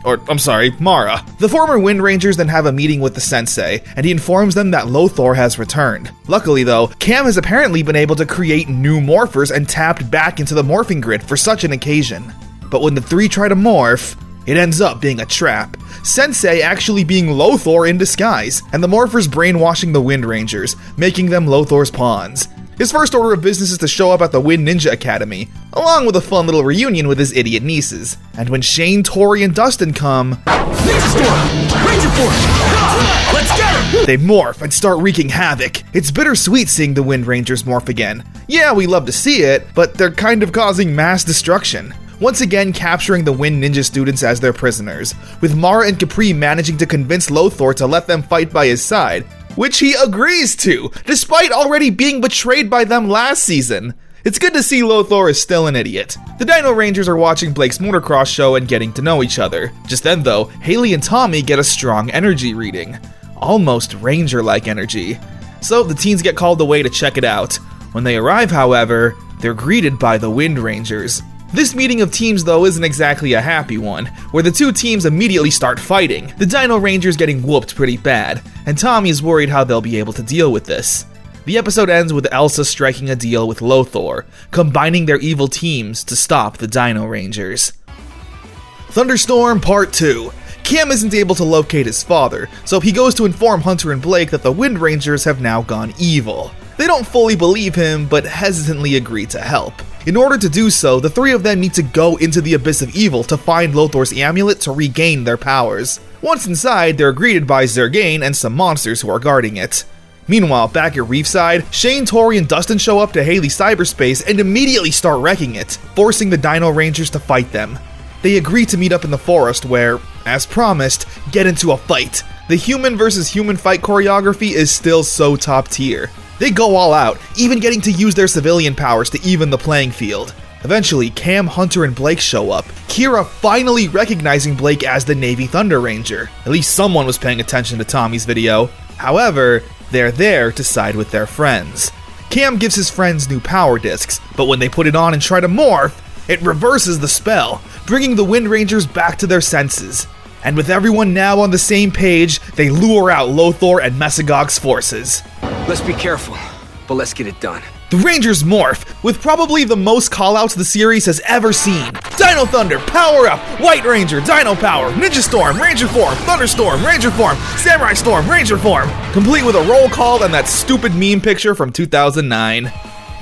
Speaker 1: Mara. The former Wind Rangers then have a meeting with the Sensei, and he informs them that Lothor has returned. Luckily though, Cam has apparently been able to create new morphers and tapped back into the morphing grid for such an occasion. But when the three try to morph, it ends up being a trap. Sensei actually being Lothor in disguise, and the morphers brainwashing the Wind Rangers, making them Lothor's pawns. His first order of business is to show up at the Wind Ninja Academy, along with a fun little reunion with his idiot nieces. And when Shane, Tori, and Dustin come,
Speaker 6: Ninja Storm! Ranger Force! Let's get him!
Speaker 1: They morph and start wreaking havoc. It's bittersweet seeing the Wind Rangers morph again. Yeah, we love to see it, but they're kind of causing mass destruction. Once again capturing the Wind Ninja students as their prisoners, with Mara and Capri managing to convince Lothor to let them fight by his side, which he agrees to, despite already being betrayed by them last season. It's good to see Lothor is still an idiot. The Dino Rangers are watching Blake's motocross show and getting to know each other. Just then though, Haley and Tommy get a strong energy reading. Almost Ranger-like energy. So the teens get called away to check it out. When they arrive, however, they're greeted by the Wind Rangers. This meeting of teams though isn't exactly a happy one, where the two teams immediately start fighting, the Dino Rangers getting whooped pretty bad, and Tommy is worried how they'll be able to deal with this. The episode ends with Elsa striking a deal with Lothor, combining their evil teams to stop the Dino Rangers. Thunderstorm Part 2. Cam isn't able to locate his father, so he goes to inform Hunter and Blake that the Wind Rangers have now gone evil. They don't fully believe him, but hesitantly agree to help. In order to do so, the three of them need to go into the Abyss of Evil to find Lothor's amulet to regain their powers. Once inside, they're greeted by Zergain and some monsters who are guarding it. Meanwhile, back at Reefside, Shane, Tori, and Dustin show up to Haley Cyberspace and immediately start wrecking it, forcing the Dino Rangers to fight them. They agree to meet up in the forest where, as promised, get into a fight. The human versus human fight choreography is still so top tier. They go all out, even getting to use their civilian powers to even the playing field. Eventually, Cam, Hunter, and Blake show up, Kira finally recognizing Blake as the Navy Thunder Ranger. At least someone was paying attention to Tommy's video. However, they're there to side with their friends. Cam gives his friends new power discs, but when they put it on and try to morph, it reverses the spell, bringing the Wind Rangers back to their senses. And with everyone now on the same page, they lure out Lothor and Mesogog's forces.
Speaker 14: Let's be careful, but let's get it done.
Speaker 1: The Rangers morph, with probably the most callouts the series has ever seen. Dino Thunder, Power Up, White Ranger, Dino Power, Ninja Storm, Ranger Form, Thunderstorm, Ranger Form, Samurai Storm, Ranger Form, complete with a roll call and that stupid meme picture from 2009.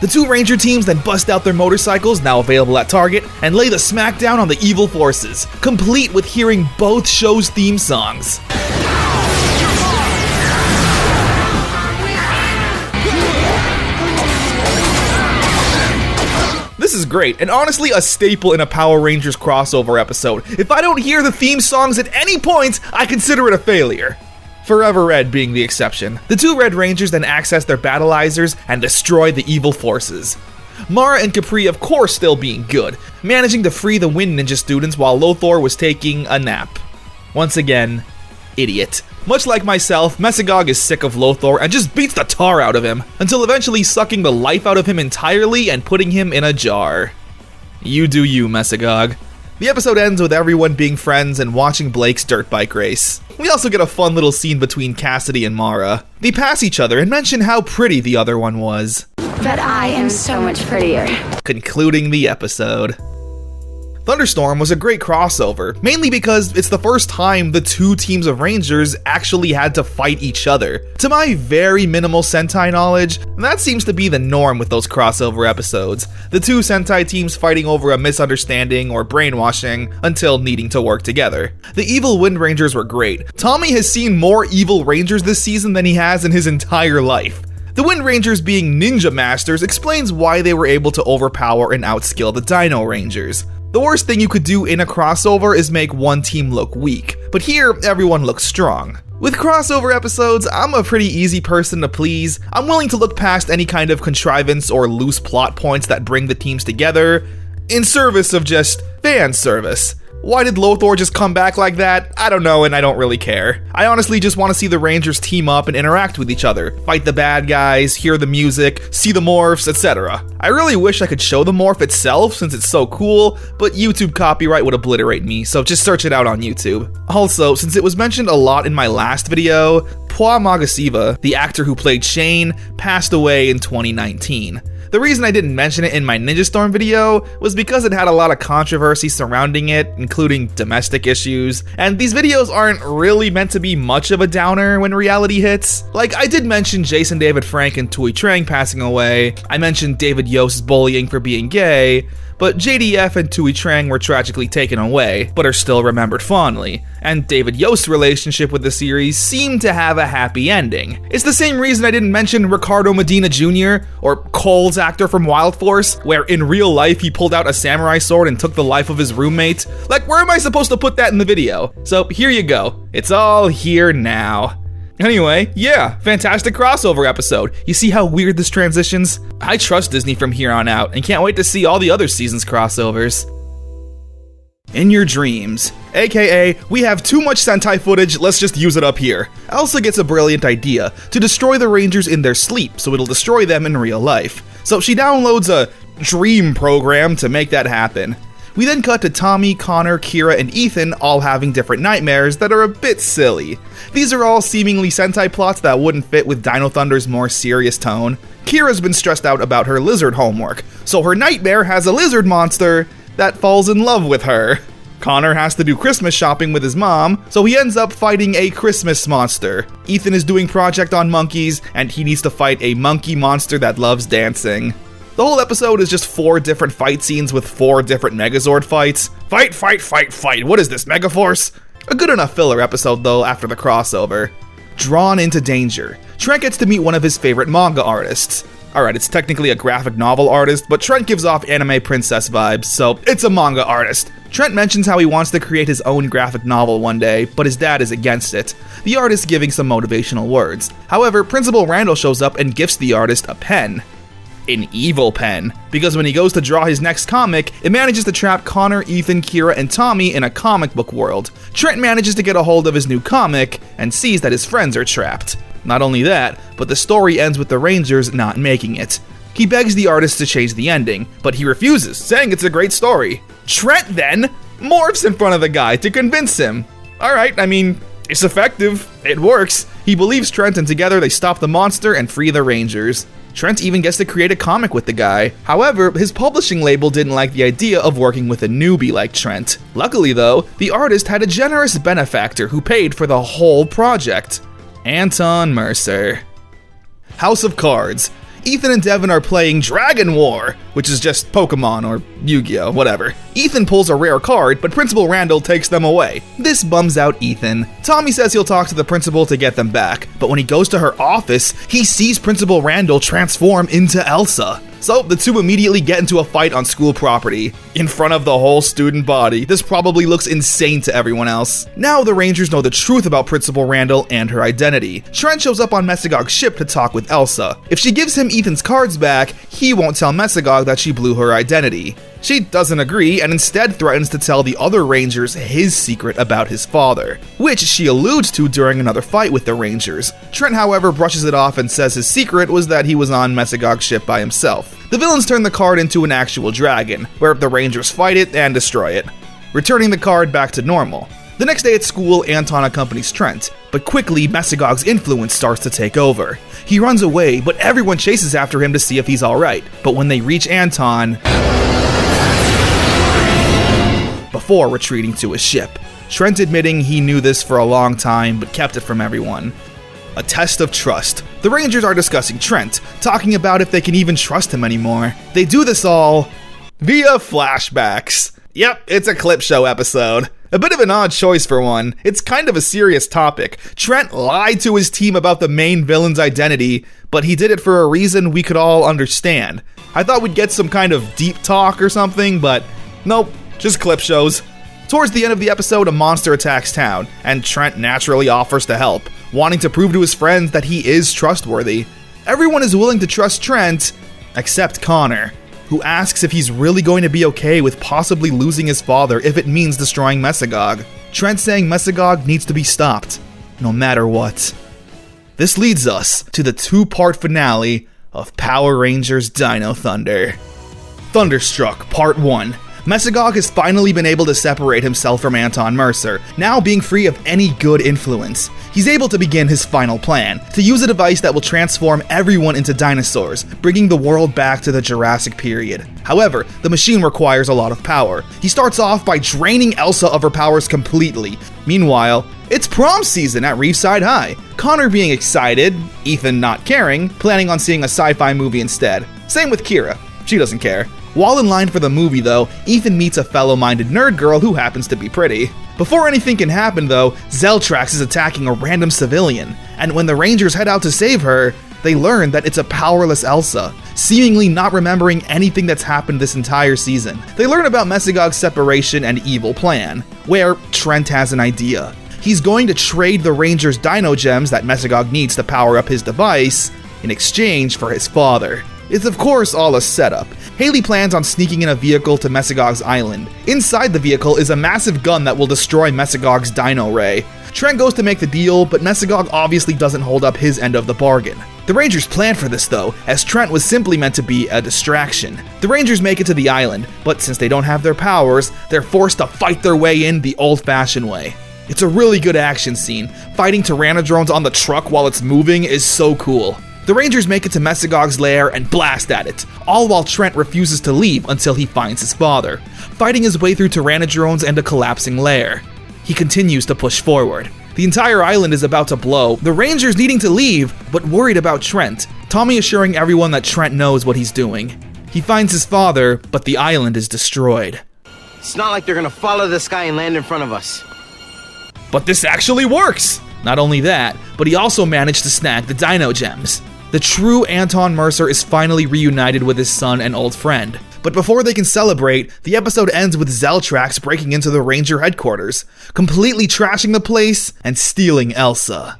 Speaker 1: The two Ranger teams then bust out their motorcycles, now available at Target, and lay the smackdown on the evil forces, complete with hearing both shows' theme songs. This is great, and honestly a staple in a Power Rangers crossover episode. If I don't hear the theme songs at any point, I consider it a failure. Forever Red being the exception. The two Red Rangers then access their battleizers and destroy the evil forces. Mara and Capri of course still being good, managing to free the Wind Ninja students while Lothor was taking a nap. Once again, idiot. Much like myself, Mesagog is sick of Lothor and just beats the tar out of him, until eventually sucking the life out of him entirely and putting him in a jar. You do you, Mesagog. The episode ends with everyone being friends and watching Blake's dirt bike race. We also get a fun little scene between Cassidy and Mara. They pass each other and mention how pretty the other one was.
Speaker 7: But I am so much prettier.
Speaker 1: Concluding the episode. Thunderstorm was a great crossover, mainly because it's the first time the two teams of Rangers actually had to fight each other. To my very minimal Sentai knowledge, that seems to be the norm with those crossover episodes. The two Sentai teams fighting over a misunderstanding or brainwashing until needing to work together. The evil Wind Rangers were great. Tommy has seen more evil Rangers this season than he has in his entire life. The Wind Rangers being ninja masters explains why they were able to overpower and outskill the Dino Rangers. The worst thing you could do in a crossover is make one team look weak, but here everyone looks strong. With crossover episodes, I'm a pretty easy person to please. I'm willing to look past any kind of contrivance or loose plot points that bring the teams together, in service of just fan service. Why did Lothor just come back like that? I don't know, and I don't really care. I honestly just want to see the Rangers team up and interact with each other, fight the bad guys, hear the music, see the morphs, etc. I really wish I could show the morph itself since it's so cool, but YouTube copyright would obliterate me, so just search it out on YouTube. Also, since it was mentioned a lot in my last video, Pua Magasiva, the actor who played Shane, passed away in 2019. The reason I didn't mention it in my Ninja Storm video was because it had a lot of controversy surrounding it, including domestic issues, and these videos aren't really meant to be much of a downer when reality hits. Like, I did mention Jason David Frank and Tui Trang passing away, I mentioned David Yost's bullying for being gay, but JDF and Tui Trang were tragically taken away, but are still remembered fondly, and David Yost's relationship with the series seemed to have a happy ending. It's the same reason I didn't mention Ricardo Medina Jr., or Cole's actor from Wild Force, where in real life he pulled out a samurai sword and took the life of his roommate. Like, where am I supposed to put that in the video? So here you go. It's all here now. Anyway, yeah, fantastic crossover episode. You see how weird this transitions? I trust Disney from here on out and can't wait to see all the other seasons' crossovers. In your dreams. AKA, we have too much Sentai footage, let's just use it up here. Elsa gets a brilliant idea, to destroy the Rangers in their sleep so it'll destroy them in real life. So she downloads a dream program to make that happen. We then cut to Tommy, Connor, Kira, and Ethan all having different nightmares that are a bit silly. These are all seemingly Sentai plots that wouldn't fit with Dino Thunder's more serious tone. Kira's been stressed out about her lizard homework, so her nightmare has a lizard monster that falls in love with her. Connor has to do Christmas shopping with his mom, so he ends up fighting a Christmas monster. Ethan is doing Project on Monkeys, and he needs to fight a monkey monster that loves dancing. The whole episode is just 4 different fight scenes with 4 different Megazord fights. Fight, fight, fight, fight. What is this, Megaforce? A good enough filler episode, though, after the crossover. Drawn into danger. Trent gets to meet one of his favorite manga artists. Alright, it's technically a graphic novel artist, but Trent gives off anime princess vibes, so it's a manga artist. Trent mentions how he wants to create his own graphic novel one day, but his dad is against it. The artist giving some motivational words. However, Principal Randall shows up and gifts the artist a pen. An evil pen, because when he goes to draw his next comic, it manages to trap Connor, Ethan, Kira, and Tommy in a comic book world. Trent manages to get a hold of his new comic, and sees that his friends are trapped. Not only that, but the story ends with the Rangers not making it. He begs the artist to change the ending, but he refuses, saying it's a great story. Trent then morphs in front of the guy to convince him. Alright, I mean, it's effective. It works. He believes Trent, and together they stop the monster and free the Rangers. Trent even gets to create a comic with the guy. However, his publishing label didn't like the idea of working with a newbie like Trent. Luckily though, the artist had a generous benefactor who paid for the whole project. Anton Mercer. House of Cards. Ethan and Devin are playing Dragon War, which is just Pokemon or Yu-Gi-Oh, whatever. Ethan pulls a rare card, but Principal Randall takes them away. This bums out Ethan. Tommy says he'll talk to the principal to get them back, but when he goes to her office, he sees Principal Randall transform into Elsa. So the two immediately get into a fight on school property. In front of the whole student body. This probably looks insane to everyone else. Now the Rangers know the truth about Principal Randall and her identity. Trent shows up on Mesagog's ship to talk with Elsa. If she gives him Ethan's cards back, he won't tell Mesagog that she blew her identity. She doesn't agree and instead threatens to tell the other Rangers his secret about his father, which she alludes to during another fight with the Rangers. Trent, however, brushes it off and says his secret was that he was on Mesagog's ship by himself. The villains turn the card into an actual dragon, where the Rangers fight it and destroy it, returning the card back to normal. The next day at school, Anton accompanies Trent, but quickly Mesagog's influence starts to take over. He runs away, but everyone chases after him to see if he's alright. But when they reach Anton, before retreating to his ship, Trent admitting he knew this for a long time but kept it from everyone. A test of trust. The Rangers are discussing Trent, talking about if they can even trust him anymore. They do this all via flashbacks. Yep, it's a clip show episode. A bit of an odd choice for one. It's kind of a serious topic. Trent lied to his team about the main villain's identity, but he did it for a reason we could all understand. I thought we'd get some kind of deep talk or something, but nope, just clip shows. Towards the end of the episode, a monster attacks town, and Trent naturally offers to help, wanting to prove to his friends that he is trustworthy. Everyone is willing to trust Trent, except Connor, who asks if he's really going to be okay with possibly losing his father if it means destroying Mesagog. Trent saying Mesagog needs to be stopped, no matter what. This leads us to the two-part finale of Power Rangers Dino Thunder. Thunderstruck Part 1. Mesagog has finally been able to separate himself from Anton Mercer, now being free of any good influence. He's able to begin his final plan, to use a device that will transform everyone into dinosaurs, bringing the world back to the Jurassic period. However, the machine requires a lot of power. He starts off by draining Elsa of her powers completely. Meanwhile, it's prom season at Reefside High. Connor being excited, Ethan not caring, planning on seeing a sci-fi movie instead. Same with Kira. She doesn't care. While in line for the movie though, Ethan meets a fellow-minded nerd girl who happens to be pretty. Before anything can happen though, Zeltrax is attacking a random civilian, and when the Rangers head out to save her, they learn that it's a powerless Elsa, seemingly not remembering anything that's happened this entire season. They learn about Mesagog's separation and evil plan, where Trent has an idea. He's going to trade the Rangers' Dino Gems that Mesagog needs to power up his device in exchange for his father. It's of course all a setup. Haley plans on sneaking in a vehicle to Mesagog's island. Inside the vehicle is a massive gun that will destroy Mesagog's Dino Ray. Trent goes to make the deal, but Mesagog obviously doesn't hold up his end of the bargain. The Rangers plan for this though, as Trent was simply meant to be a distraction. The Rangers make it to the island, but since they don't have their powers, they're forced to fight their way in the old-fashioned way. It's a really good action scene. Fighting Tyrannodrones on the truck while it's moving is so cool. The Rangers make it to Mesagog's lair and blast at it, all while Trent refuses to leave until he finds his father, fighting his way through Tyrannodrones and a collapsing lair. He continues to push forward. The entire island is about to blow, the Rangers needing to leave, but worried about Trent, Tommy assuring everyone that Trent knows what he's doing. He finds his father, but the island is destroyed.
Speaker 16: It's not like they're gonna follow this guy and land in front of us.
Speaker 1: But this actually works! Not only that, but he also managed to snag the Dino Gems. The true Anton Mercer is finally reunited with his son and old friend. But before they can celebrate, the episode ends with Zeltrax breaking into the Ranger headquarters, completely trashing the place and stealing Elsa.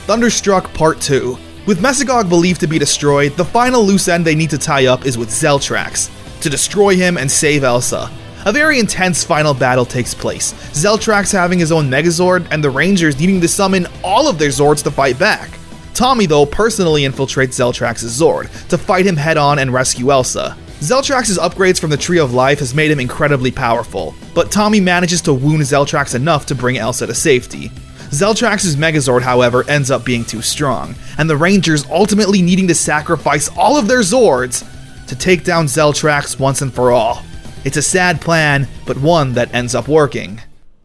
Speaker 1: Thunderstruck Part 2. With Mesagog believed to be destroyed, the final loose end they need to tie up is with Zeltrax, to destroy him and save Elsa. A very intense final battle takes place, Zeltrax having his own Megazord and the Rangers needing to summon all of their Zords to fight back. Tommy, though, personally infiltrates Zeltrax's Zord to fight him head-on and rescue Elsa. Zeltrax's upgrades from the Tree of Life has made him incredibly powerful, but Tommy manages to wound Zeltrax enough to bring Elsa to safety. Zeltrax's Megazord, however, ends up being too strong, and the Rangers ultimately needing to sacrifice all of their Zords to take down Zeltrax once and for all. It's a sad plan, but one that ends up working.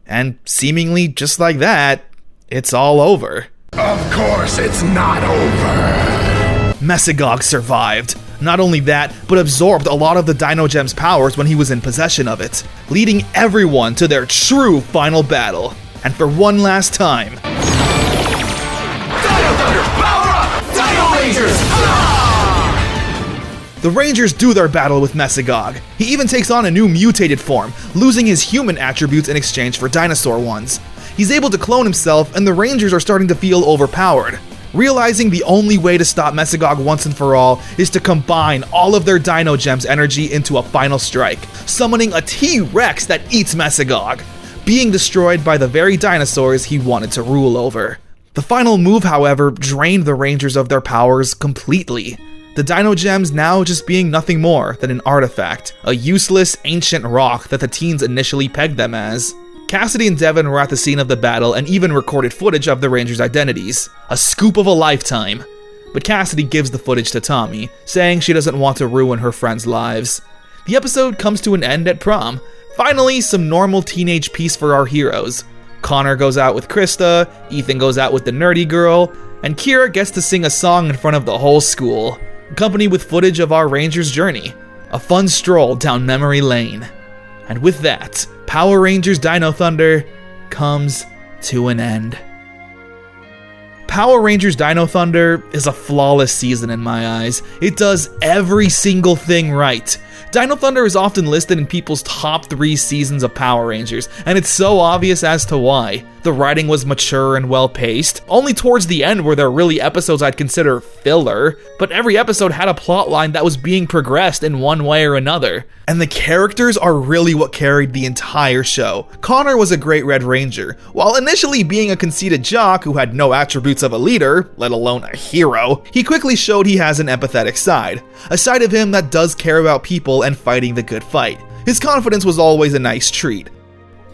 Speaker 1: And seemingly just like that, it's all over.
Speaker 3: Of course it's not over.
Speaker 1: Mesagog survived. Not only that, but absorbed a lot of the Dino Gem's powers when he was in possession of it, leading everyone to their true final battle. And for one last time,
Speaker 6: Dino Thunder, power up! Dino Rangers!
Speaker 1: The Rangers do their battle with Mesogog. He even takes on a new mutated form, losing his human attributes in exchange for dinosaur ones. He's able to clone himself, and the Rangers are starting to feel overpowered. Realizing the only way to stop Mesogog once and for all is to combine all of their Dino Gems energy into a final strike, summoning a T-Rex that eats Mesogog, being destroyed by the very dinosaurs he wanted to rule over. The final move, however, drained the Rangers of their powers completely. The Dino Gems now just being nothing more than an artifact, a useless ancient rock that the teens initially pegged them as. Cassidy and Devin were at the scene of the battle and even recorded footage of the Rangers' identities. A scoop of a lifetime. But Cassidy gives the footage to Tommy, saying she doesn't want to ruin her friends' lives. The episode comes to an end at prom. Finally, some normal teenage peace for our heroes. Connor goes out with Krista, Ethan goes out with the nerdy girl, and Kira gets to sing a song in front of the whole school, accompanied with footage of our Rangers' journey. A fun stroll down memory lane. And with that, Power Rangers Dino Thunder comes to an end. Power Rangers Dino Thunder is a flawless season in my eyes. It does every single thing right. Dino Thunder is often listed in people's top 3 seasons of Power Rangers, and it's so obvious as to why. The writing was mature and well-paced. Only towards the end were there really episodes I'd consider filler, but every episode had a plotline that was being progressed in one way or another. And the characters are really what carried the entire show. Connor was a great Red Ranger. While initially being a conceited jock who had no attributes of a leader, let alone a hero, he quickly showed he has an empathetic side. A side of him that does care about people and fighting the good fight. His confidence was always a nice treat.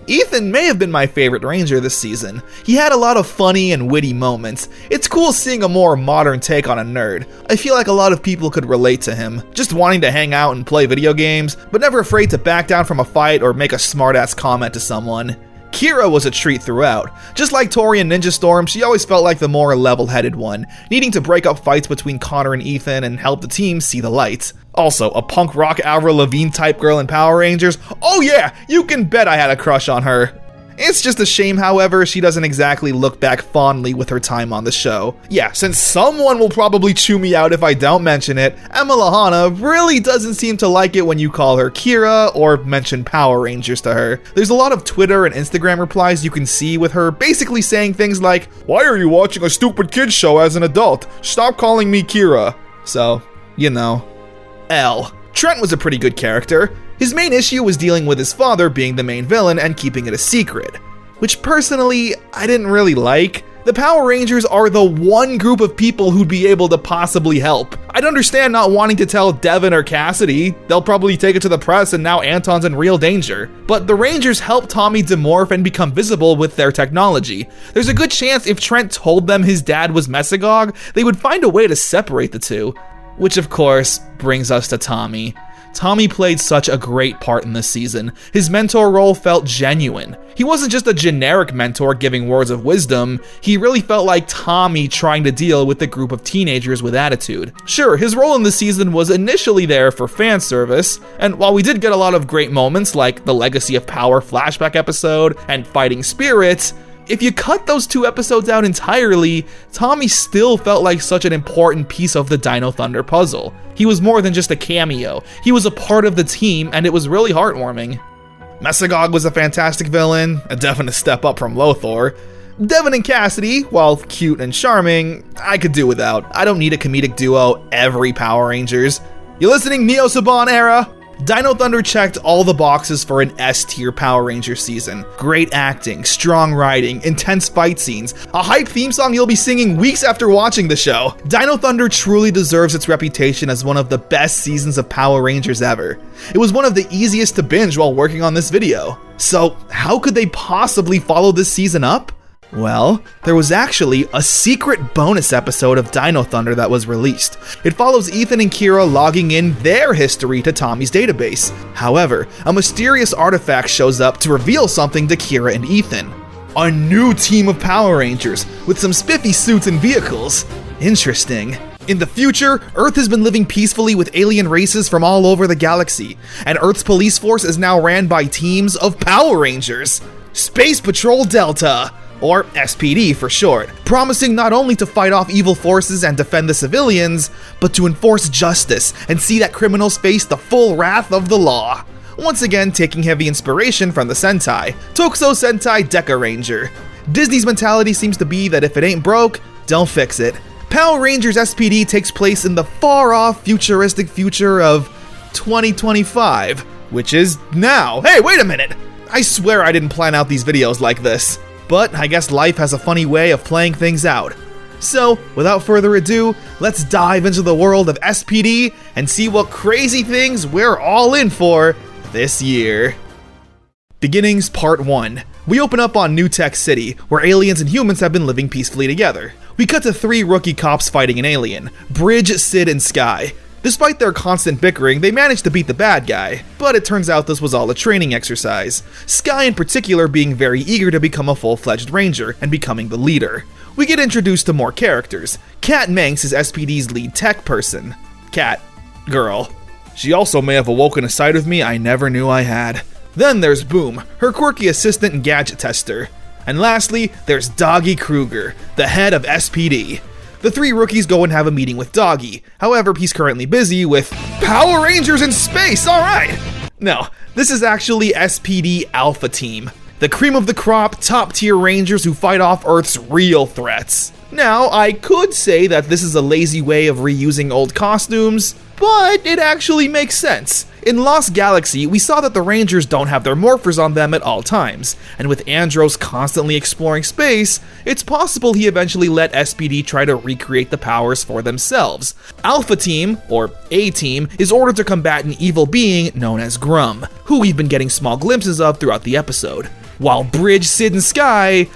Speaker 1: Ethan may have been my favorite Ranger this season. He had a lot of funny and witty moments. It's cool seeing a more modern take on a nerd. I feel like a lot of people could relate to him, just wanting to hang out and play video games, but never afraid to back down from a fight or make a smartass comment to someone. Kira was a treat throughout. Just like Tori and Ninja Storm, she always felt like the more level-headed one, needing to break up fights between Connor and Ethan and help the team see the light. Also, a punk rock Avril Lavigne type girl in Power Rangers? Oh yeah, you can bet I had a crush on her. It's just a shame, however, she doesn't exactly look back fondly with her time on the show. Yeah, since someone will probably chew me out if I don't mention it, Emma Lahana really doesn't seem to like it when you call her Kira or mention Power Rangers to her. There's a lot of Twitter and Instagram replies you can see with her basically saying things like, "Why are you watching a stupid kids show as an adult? Stop calling me Kira." So, you know. L. Trent was a pretty good character. His main issue was dealing with his father being the main villain and keeping it a secret, which personally, I didn't really like. The Power Rangers are the one group of people who'd be able to possibly help. I'd understand not wanting to tell Devin or Cassidy. They'll probably take it to the press and now Anton's in real danger. But the Rangers helped Tommy demorph and become visible with their technology. There's a good chance if Trent told them his dad was Mesogog, they would find a way to separate the two. Which of course brings us to Tommy. Tommy played such a great part in this season. His mentor role felt genuine. He wasn't just a generic mentor giving words of wisdom, he really felt like Tommy trying to deal with a group of teenagers with attitude. Sure, his role in the season was initially there for fan service, and while we did get a lot of great moments like the Legacy of Power flashback episode and Fighting Spirits, if you cut those 2 episodes out entirely, Tommy still felt like such an important piece of the Dino Thunder puzzle. He was more than just a cameo. He was a part of the team, and it was really heartwarming. Mesogog was a fantastic villain, a definite step up from Lothor. Devin and Cassidy, while cute and charming, I could do without. I don't need a comedic duo every Power Rangers. You listening, Neo Saban era? Dino Thunder checked all the boxes for an S-tier Power Ranger season. Great acting, strong writing, intense fight scenes, a hype theme song you'll be singing weeks after watching the show. Dino Thunder truly deserves its reputation as one of the best seasons of Power Rangers ever. It was one of the easiest to binge while working on this video. So, how could they possibly follow this season up? Well, there was actually a secret bonus episode of Dino Thunder that was released. It follows Ethan and Kira logging in their history to Tommy's database. However, a mysterious artifact shows up to reveal something to Kira and Ethan. A new team of Power Rangers with some spiffy suits and vehicles. Interesting. In the future, Earth has been living peacefully with alien races from all over the galaxy, and Earth's police force is now ran by teams of Power Rangers. Space Patrol Delta. or SPD for short, promising not only to fight off evil forces and defend the civilians, but to enforce justice and see that criminals face the full wrath of the law. Once again taking heavy inspiration from the Sentai, Tokusou Sentai Deca Ranger. Disney's mentality seems to be that if it ain't broke, don't fix it. Power Rangers SPD takes place in the far-off futuristic future of 2025, which is now. Hey, wait a minute! I swear I didn't plan out these videos like this, but I guess life has a funny way of playing things out. So, without further ado, let's dive into the world of SPD and see what crazy things we're all in for this year. Beginnings Part 1. We open up on New Tech City, where aliens and humans have been living peacefully together. We cut to 3 rookie cops fighting an alien, Bridge, Sid, and Sky. Despite their constant bickering, they managed to beat the bad guy, but it turns out this was all a training exercise, Sky in particular being very eager to become a full-fledged ranger and becoming the leader. We get introduced to more characters. Kat Manx is SPD's lead tech person. Kat. Girl. She also may have awoken a side of me I never knew I had. Then there's Boom, her quirky assistant and gadget tester. And lastly, there's Doggy Kruger, the head of SPD. The 3 rookies go and have a meeting with Doggy, however he's currently busy with Power Rangers in space, alright! No, this is actually SPD Alpha Team, the cream of the crop, top tier rangers who fight off Earth's real threats. Now, I could say that this is a lazy way of reusing old costumes, but it actually makes sense. In Lost Galaxy, we saw that the Rangers don't have their morphers on them at all times, and with Andros constantly exploring space, it's possible he eventually let SPD try to recreate the powers for themselves. Alpha Team, or A-Team, is ordered to combat an evil being known as Grum, who we've been getting small glimpses of throughout the episode, while Bridge, Sid, and Sky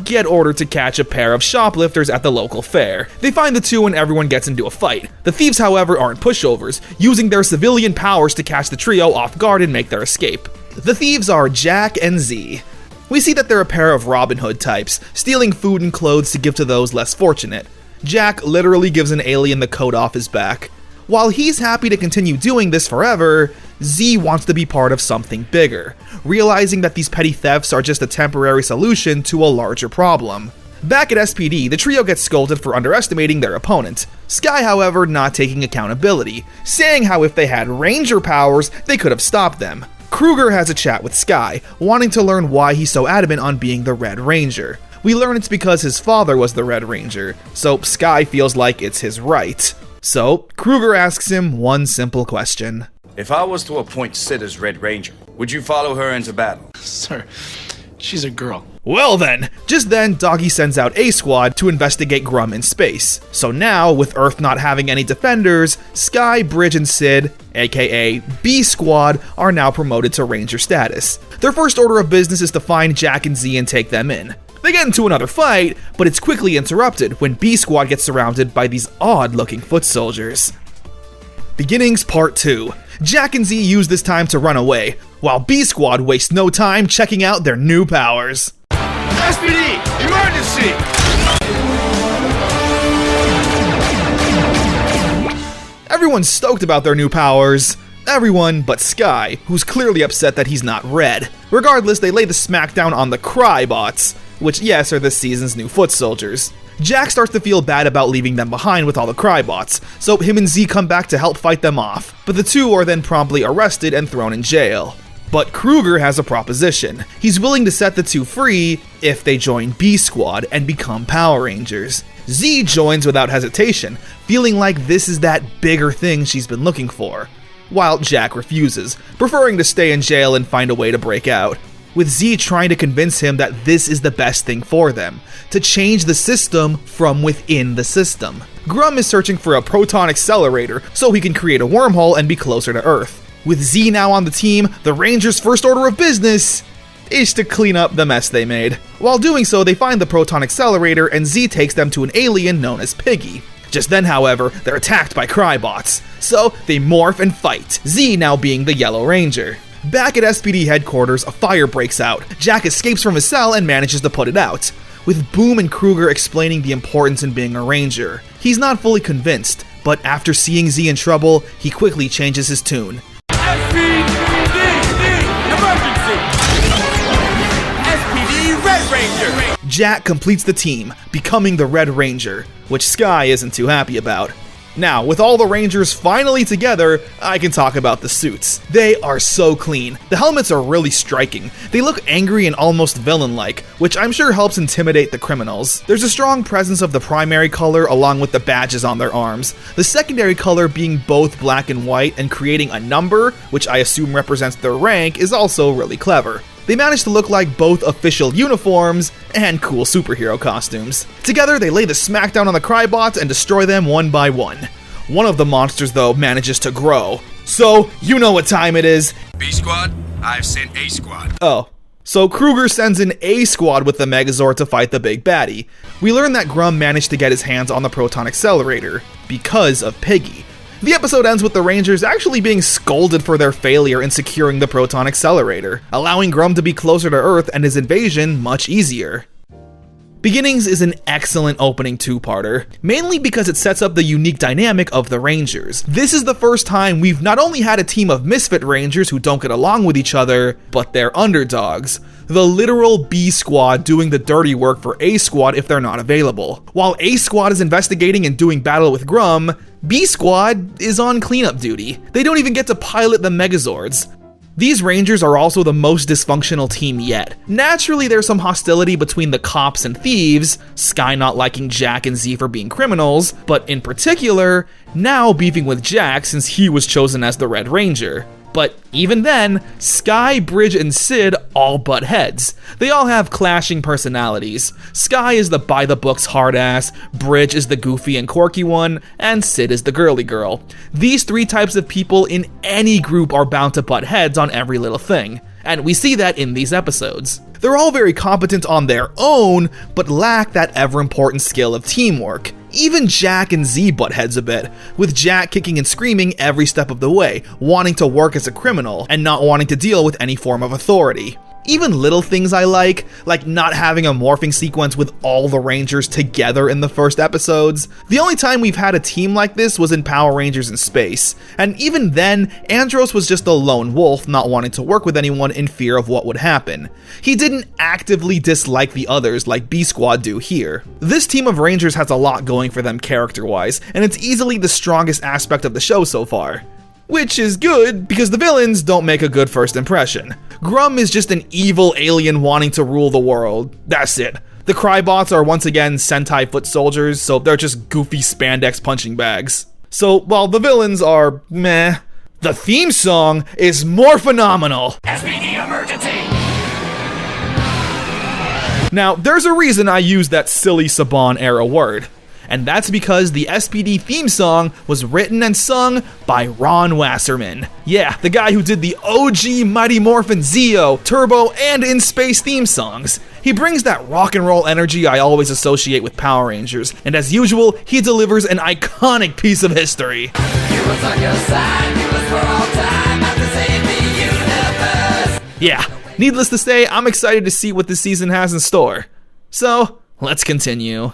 Speaker 1: get ordered to catch a pair of shoplifters at the local fair. They find the two and everyone gets into a fight. The thieves, however, aren't pushovers, using their civilian powers to catch the trio off guard and make their escape. The thieves are Jack and Z. We see that they're a pair of Robin Hood types, stealing food and clothes to give to those less fortunate. Jack literally gives an alien the coat off his back. While he's happy to continue doing this forever, Z wants to be part of something bigger, realizing that these petty thefts are just a temporary solution to a larger problem. Back at SPD, the trio gets scolded for underestimating their opponent. Sky, however, not taking accountability, saying how if they had ranger powers, they could have stopped them. Kruger has a chat with Sky, wanting to learn why he's so adamant on being the Red Ranger. We learn it's because his father was the Red Ranger, so Sky feels like it's his right. So, Kruger asks him one simple question.
Speaker 17: If I was to appoint Sid as Red Ranger, would you follow her into battle?
Speaker 18: Sir, she's a girl.
Speaker 1: Well then! Just then, Doggy sends out A-Squad to investigate Grum in space. So now, with Earth not having any defenders, Sky, Bridge, and Sid, aka B-Squad, are now promoted to Ranger status. Their first order of business is to find Jack and Z and take them in. They get into another fight, but it's quickly interrupted when B-Squad gets surrounded by these odd-looking foot soldiers. Beginnings Part 2. Jack and Z use this time to run away, while B-Squad wastes no time checking out their new powers.
Speaker 6: SPD, emergency!
Speaker 1: Everyone's stoked about their new powers. Everyone but Sky, who's clearly upset that he's not red. Regardless, they lay the smackdown on the Crybots, which, yes, are this season's new foot soldiers. Jack starts to feel bad about leaving them behind with all the Crybots, so him and Z come back to help fight them off, but the two are then promptly arrested and thrown in jail. But Kruger has a proposition. He's willing to set the two free if they join B-Squad and become Power Rangers. Z joins without hesitation, feeling like this is that bigger thing she's been looking for, while Jack refuses, preferring to stay in jail and find a way to break out, with Z trying to convince him that this is the best thing for them, to change the system from within the system. Grum is searching for a proton accelerator so he can create a wormhole and be closer to Earth. With Z now on the team, the Rangers' first order of business is to clean up the mess they made. While doing so, they find the proton accelerator and Z takes them to an alien known as Piggy. Just then, however, they're attacked by Crybots, so they morph and fight, Z now being the Yellow Ranger. Back at SPD headquarters, a fire breaks out. Jack escapes from his cell and manages to put it out, with Boom and Kruger explaining the importance in being a ranger. He's not fully convinced, but after seeing Z in trouble, he quickly changes his tune.
Speaker 6: SPD, emergency! SPD Red Ranger!
Speaker 1: Jack completes the team, becoming the Red Ranger, which Sky isn't too happy about. Now, with all the Rangers finally together, I can talk about the suits. They are so clean. The helmets are really striking. They look angry and almost villain-like, which I'm sure helps intimidate the criminals. There's a strong presence of the primary color along with the badges on their arms, the secondary color being both black and white and creating a number, which I assume represents their rank, is also really clever. They managed to look like both official uniforms and cool superhero costumes. Together, they lay the smackdown on the Crybots and destroy them one by one. One of the monsters, though, manages to grow. So, you know what time it is.
Speaker 6: B Squad, I've sent A Squad.
Speaker 1: Oh. So Kruger sends in A Squad with the Megazord to fight the big baddie. We learn that Grum managed to get his hands on the Proton Accelerator because of Piggy. The episode ends with the Rangers actually being scolded for their failure in securing the Proton Accelerator, allowing Grum to be closer to Earth and his invasion much easier. Beginnings is an excellent opening two-parter, mainly because it sets up the unique dynamic of the Rangers. This is the first time we've not only had a team of misfit Rangers who don't get along with each other, but they're underdogs. The literal B Squad doing the dirty work for A Squad if they're not available. While A Squad is investigating and doing battle with Grum, B Squad is on cleanup duty. They don't even get to pilot the Megazords. These Rangers are also the most dysfunctional team yet. Naturally, there's some hostility between the cops and thieves, Sky not liking Jack and Z for being criminals, but in particular, now beefing with Jack since he was chosen as the Red Ranger. But even then, Sky, Bridge, and Sid all butt heads. They all have clashing personalities. Sky is the by-the-books hard-ass, Bridge is the goofy and quirky one, and Sid is the girly girl. These three types of people in any group are bound to butt heads on every little thing, and we see that in these episodes. They're all very competent on their own, but lack that ever-important skill of teamwork. Even Jack and Z butt heads a bit, with Jack kicking and screaming every step of the way, wanting to work as a criminal, and not wanting to deal with any form of authority. Even little things I like not having a morphing sequence with all the Rangers together in the first episodes. The only time we've had a team like this was in Power Rangers in Space, and even then, Andros was just a lone wolf not wanting to work with anyone in fear of what would happen. He didn't actively dislike the others like B Squad do here. This team of Rangers has a lot going for them character-wise, and it's easily the strongest aspect of the show so far. Which is good, because the villains don't make a good first impression. Grum is just an evil alien wanting to rule the world. That's it. The Crybots are once again Sentai foot soldiers, so they're just goofy spandex punching bags. So while the villains are meh, the theme song is more phenomenal.
Speaker 6: SPD emergency!
Speaker 1: Now, there's a reason I use that silly Saban era word. And that's because the SPD theme song was written and sung by Ron Wasserman. Yeah, the guy who did the OG Mighty Morphin Zeo, Turbo, and In Space theme songs. He brings that rock and roll energy I always associate with Power Rangers, and as usual, he delivers an iconic piece of history.
Speaker 6: He was on your side, he was for all time, not to save the universe.
Speaker 1: Yeah, needless to say, I'm excited to see what this season has in store. So, let's continue.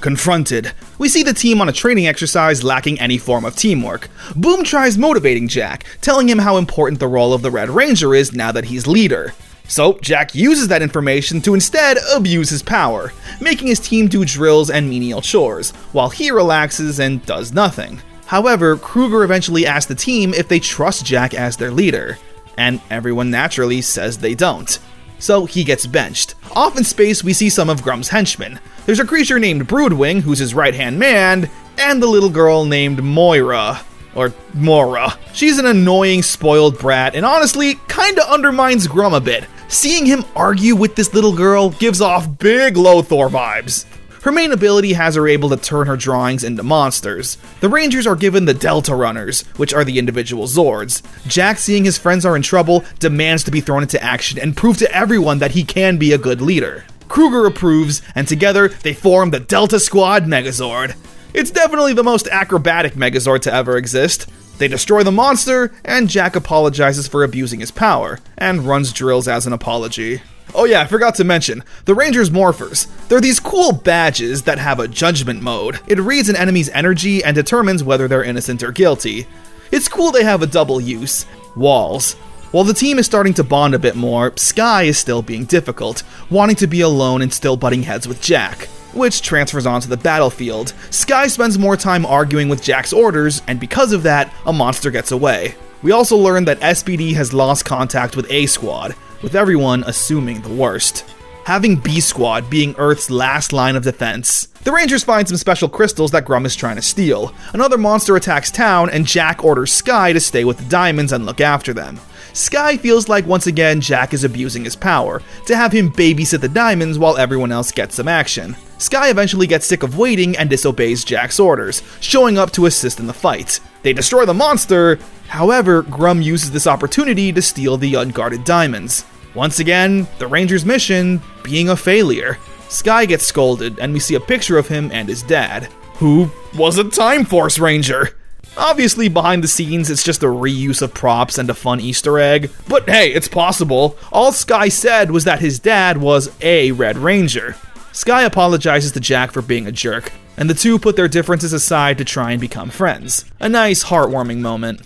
Speaker 1: Confronted, we see the team on a training exercise lacking any form of teamwork. Boom tries motivating Jack, telling him how important the role of the Red Ranger is now that he's leader. So Jack uses that information to instead abuse his power, making his team do drills and menial chores, while he relaxes and does nothing. However, Kruger eventually asks the team if they trust Jack as their leader, and everyone naturally says they don't. So he gets benched. Off in space, we see some of Grum's henchmen. There's a creature named Broodwing, who's his right-hand man, and the little girl named Moira. Or Mora. She's an annoying, spoiled brat, and honestly, kinda undermines Grum a bit. Seeing him argue with this little girl gives off big Lothor vibes. Her main ability has her able to turn her drawings into monsters. The Rangers are given the Delta Runners, which are the individual Zords. Jack, seeing his friends are in trouble, demands to be thrown into action and prove to everyone that he can be a good leader. Kruger approves, and together they form the Delta Squad Megazord. It's definitely the most acrobatic Megazord to ever exist. They destroy the monster, and Jack apologizes for abusing his power, and runs drills as an apology. Oh yeah, I forgot to mention, the Rangers Morphers. They're these cool badges that have a judgment mode. It reads an enemy's energy and determines whether they're innocent or guilty. It's cool they have a double use, walls. While the team is starting to bond a bit more, Sky is still being difficult, wanting to be alone and still butting heads with Jack. Which transfers onto the battlefield. Sky spends more time arguing with Jack's orders, and because of that, a monster gets away. We also learn that SPD has lost contact with A Squad, with everyone assuming the worst. Having B Squad being Earth's last line of defense. The Rangers find some special crystals that Grum is trying to steal. Another monster attacks town, and Jack orders Sky to stay with the diamonds and look after them. Sky feels like once again Jack is abusing his power, to have him babysit the diamonds while everyone else gets some action. Sky eventually gets sick of waiting and disobeys Jack's orders, showing up to assist in the fight. They destroy the monster, however, Grum uses this opportunity to steal the unguarded diamonds. Once again, the Rangers' mission being a failure. Sky gets scolded, and we see a picture of him and his dad, who was a Time Force Ranger. Obviously, behind the scenes, it's just a reuse of props and a fun Easter egg, but hey, it's possible. All Sky said was that his dad was a Red Ranger. Sky apologizes to Jack for being a jerk, and the two put their differences aside to try and become friends. A nice, heartwarming moment.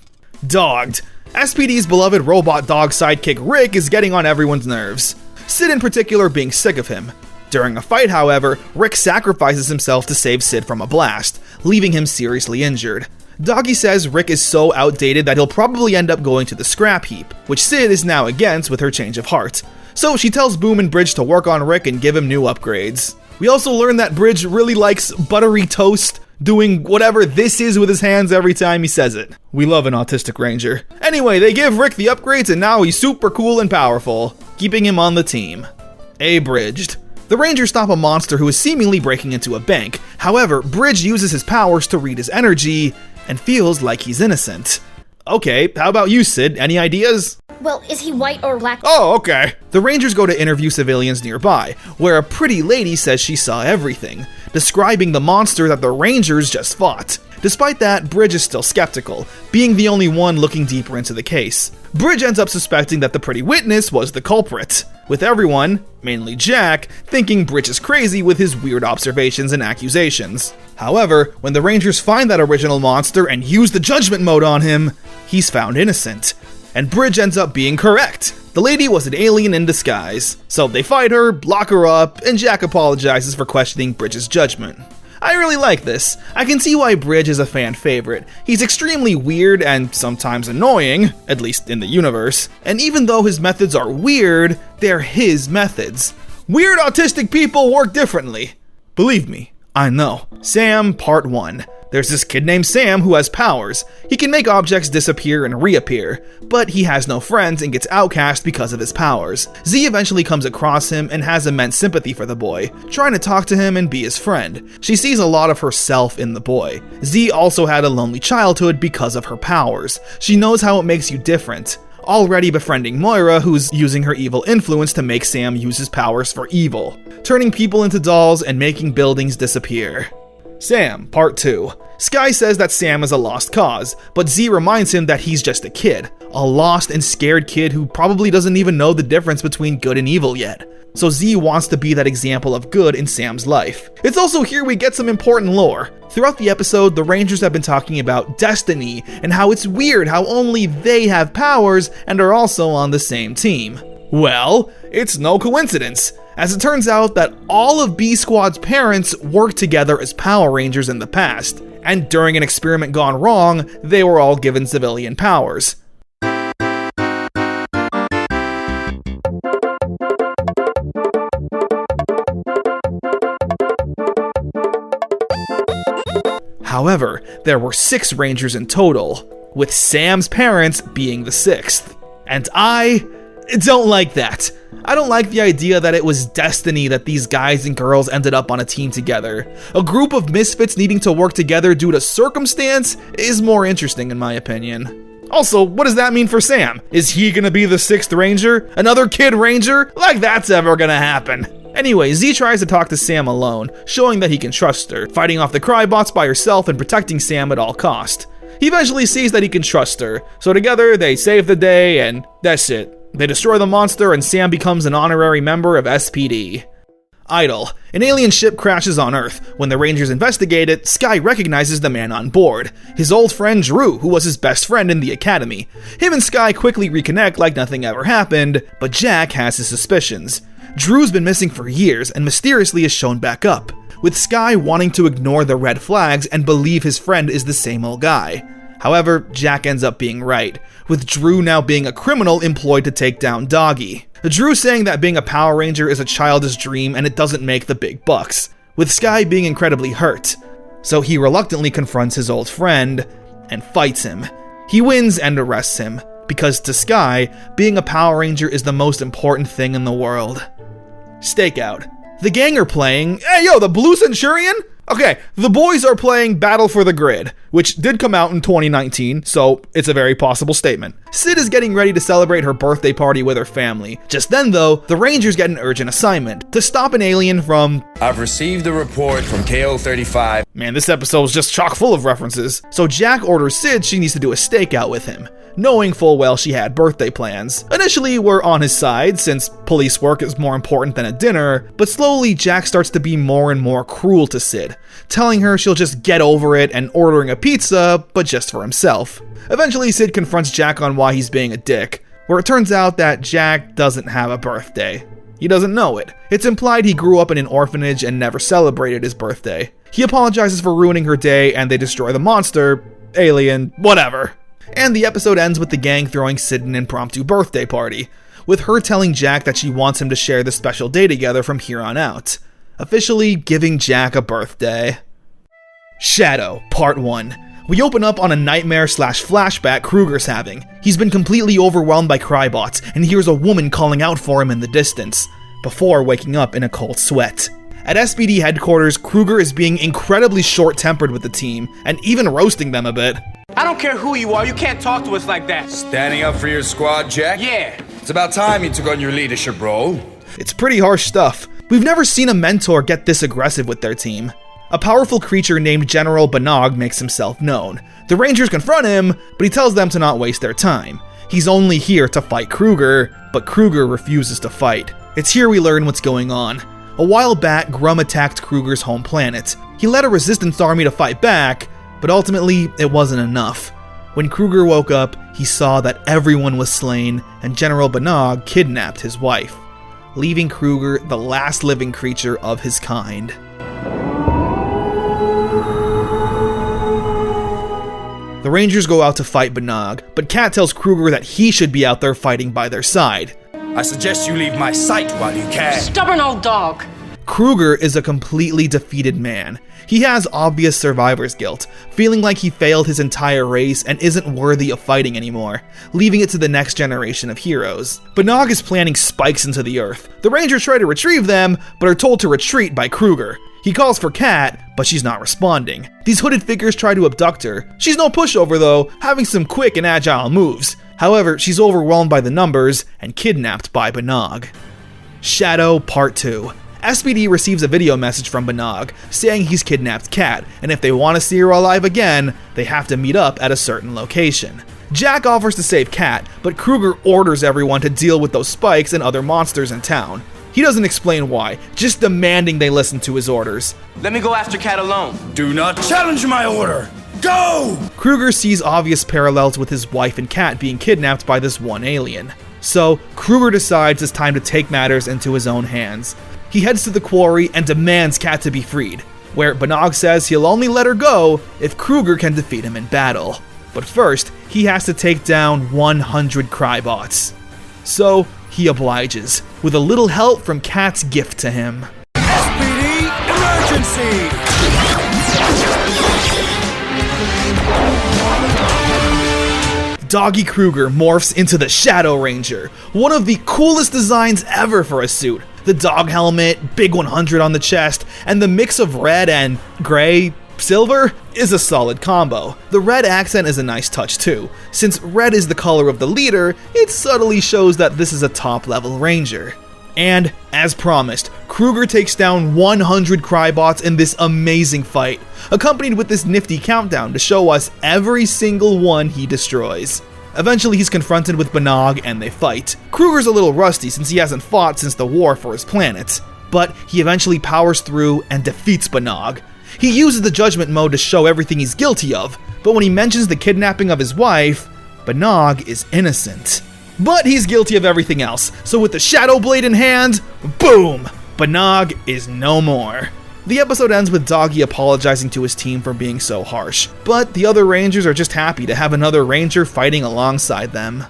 Speaker 1: Dogged. SPD's beloved robot dog sidekick Rick is getting on everyone's nerves, Sid in particular being sick of him. During a fight, however, Rick sacrifices himself to save Sid from a blast, leaving him seriously injured. Doggy says Rick is so outdated that he'll probably end up going to the scrap heap, which Sid is now against with her change of heart. So she tells Boom and Bridge to work on Rick and give him new upgrades. We also learn that Bridge really likes buttery toast, doing whatever this is with his hands every time he says it. We love an autistic ranger. Anyway, they give Rick the upgrades and now he's super cool and powerful, keeping him on the team. Bridged. The Rangers stop a monster who is seemingly breaking into a bank. However, Bridge uses his powers to read his energy and feels like he's innocent. Okay, how about you, Sid? Any ideas?
Speaker 10: Well, is he white or black?
Speaker 1: Oh, okay. The Rangers go to interview civilians nearby, where a pretty lady says she saw everything, describing the monster that the Rangers just fought. Despite that, Bridge is still skeptical, being the only one looking deeper into the case. Bridge ends up suspecting that the pretty witness was the culprit, with everyone, mainly Jack, thinking Bridge is crazy with his weird observations and accusations. However, when the Rangers find that original monster and use the judgment mode on him, he's found innocent. And Bridge ends up being correct. The lady was an alien in disguise. So they fight her, lock her up, and Jack apologizes for questioning Bridge's judgment. I really like this. I can see why Bridge is a fan favorite. He's extremely weird and sometimes annoying, at least in the universe. And even though his methods are weird, they're his methods. Weird autistic people work differently. Believe me, I know. Sam, Part 1. There's this kid named Sam who has powers. He can make objects disappear and reappear, but he has no friends and gets outcast because of his powers. Z eventually comes across him and has immense sympathy for the boy, trying to talk to him and be his friend. She sees a lot of herself in the boy. Z also had a lonely childhood because of her powers. She knows how it makes you different. Already befriending Moira, who's using her evil influence to make Sam use his powers for evil, turning people into dolls and making buildings disappear. Sam, Part 2. Sky says that Sam is a lost cause, but Z reminds him that he's just a kid. A lost and scared kid who probably doesn't even know the difference between good and evil yet. So Z wants to be that example of good in Sam's life. It's also here we get some important lore. Throughout the episode, the Rangers have been talking about destiny and how it's weird how only they have powers and are also on the same team. Well, it's no coincidence, as it turns out that all of B Squad's parents worked together as Power Rangers in the past, and during an experiment gone wrong, they were all given civilian powers. However, there were 6 Rangers in total, with Sam's parents being the 6th. And I don't like that. I don't like the idea that it was destiny that these guys and girls ended up on a team together. A group of misfits needing to work together due to circumstance is more interesting in my opinion. Also, what does that mean for Sam? Is he gonna be the 6th Ranger? Another Kid Ranger? Like that's ever gonna happen. Anyway, Z tries to talk to Sam alone, showing that he can trust her, fighting off the Crybots by herself and protecting Sam at all cost. He eventually sees that he can trust her, so together they save the day and that's it. They destroy the monster and Sam becomes an honorary member of SPD. idle. An alien ship crashes on Earth. When the Rangers investigate it, Sky recognizes the man on board, his old friend Drew, who was his best friend in the academy. Him and Sky quickly reconnect like nothing ever happened, but Jack has his suspicions. Drew's been missing for years and mysteriously is shown back up, with Sky wanting to ignore the red flags and believe his friend is the same old guy. However, Jack ends up being right, with Drew now being a criminal employed to take down Doggy. Drew saying that being a Power Ranger is a childish dream and it doesn't make the big bucks, with Sky being incredibly hurt. So he reluctantly confronts his old friend and fights him. He wins and arrests him, because to Sky, being a Power Ranger is the most important thing in the world. Stakeout. The gang are playing, hey yo, the Blue Centurion? Okay, the boys are playing Battle for the Grid, which did come out in 2019, so it's a very possible statement. Sid is getting ready to celebrate her birthday party with her family. Just then though, the Rangers get an urgent assignment, to stop an alien from...
Speaker 17: I've received a report from KO-35.
Speaker 1: Man, this episode is just chock full of references. So Jack orders Sid she needs to do a stakeout with him, knowing full well she had birthday plans. Initially, we're on his side, since police work is more important than a dinner, but slowly Jack starts to be more and more cruel to Sid, telling her she'll just get over it and ordering a pizza, but just for himself. Eventually, Sid confronts Jack on why he's being a dick, where it turns out that Jack doesn't have a birthday. He doesn't know it. It's implied he grew up in an orphanage and never celebrated his birthday. He apologizes for ruining her day and they destroy the monster, alien, whatever. And the episode ends with the gang throwing Sid an impromptu birthday party, with her telling Jack that she wants him to share the special day together from here on out, officially giving Jack a birthday. Shadow, Part 1. We open up on a nightmare/flashback Kruger's having. He's been completely overwhelmed by Crybots and hears a woman calling out for him in the distance, before waking up in a cold sweat. At SPD headquarters, Kruger is being incredibly short-tempered with the team, and even roasting them a bit.
Speaker 14: I don't care who you are, you can't talk to us like that.
Speaker 17: Standing up for your squad, Jack?
Speaker 14: Yeah.
Speaker 17: It's about time you took on your leadership role.
Speaker 1: It's pretty harsh stuff. We've never seen a mentor get this aggressive with their team. A powerful creature named General Banog makes himself known. The Rangers confront him, but he tells them to not waste their time. He's only here to fight Kruger, but Kruger refuses to fight. It's here we learn what's going on. A while back, Grum attacked Kruger's home planet. He led a resistance army to fight back, but ultimately it wasn't enough. When Kruger woke up, he saw that everyone was slain and General Banog kidnapped his wife, leaving Kruger the last living creature of his kind. The Rangers go out to fight Banog, but Kat tells Kruger that he should be out there fighting by their side.
Speaker 17: I suggest you leave my sight while you can.
Speaker 10: Stubborn old dog.
Speaker 1: Kruger is a completely defeated man. He has obvious survivor's guilt, feeling like he failed his entire race and isn't worthy of fighting anymore, leaving it to the next generation of heroes. Banog is planting spikes into the earth. The Rangers try to retrieve them, but are told to retreat by Kruger. He calls for Kat, but she's not responding. These hooded figures try to abduct her. She's no pushover though, having some quick and agile moves. However, she's overwhelmed by the numbers and kidnapped by Banog. Shadow Part 2. SPD receives a video message from Banog saying he's kidnapped Kat, and if they want to see her alive again, they have to meet up at a certain location. Jack offers to save Kat, but Kruger orders everyone to deal with those spikes and other monsters in town. He doesn't explain why, just demanding they listen to his orders.
Speaker 14: Let me go after Kat alone.
Speaker 17: Do not challenge my order! Go!
Speaker 1: Kruger sees obvious parallels with his wife and Kat being kidnapped by this one alien. So, Kruger decides it's time to take matters into his own hands. He heads to the quarry and demands Kat to be freed, where Banog says he'll only let her go if Kruger can defeat him in battle. But first, he has to take down 100 Crybots. So, he obliges, with a little help from Kat's gift to him.
Speaker 6: SPD emergency!
Speaker 1: Doggy Kruger morphs into the Shadow Ranger, one of the coolest designs ever for a suit. The dog helmet, big 100 on the chest, and the mix of red and gray, silver is a solid combo. The red accent is a nice touch too. Since red is the color of the leader, it subtly shows that this is a top-level Ranger. And, as promised, Kruger takes down 100 Crybots in this amazing fight, accompanied with this nifty countdown to show us every single one he destroys. Eventually he's confronted with Banog and they fight. Kruger's a little rusty since he hasn't fought since the war for his planet. but he eventually powers through and defeats Banog. He uses the judgment mode to show everything he's guilty of, but when he mentions the kidnapping of his wife, Banog is innocent. But he's guilty of everything else, so with the Shadow Blade in hand, boom! Banog is no more. The episode ends with Doggy apologizing to his team for being so harsh, but the other Rangers are just happy to have another Ranger fighting alongside them.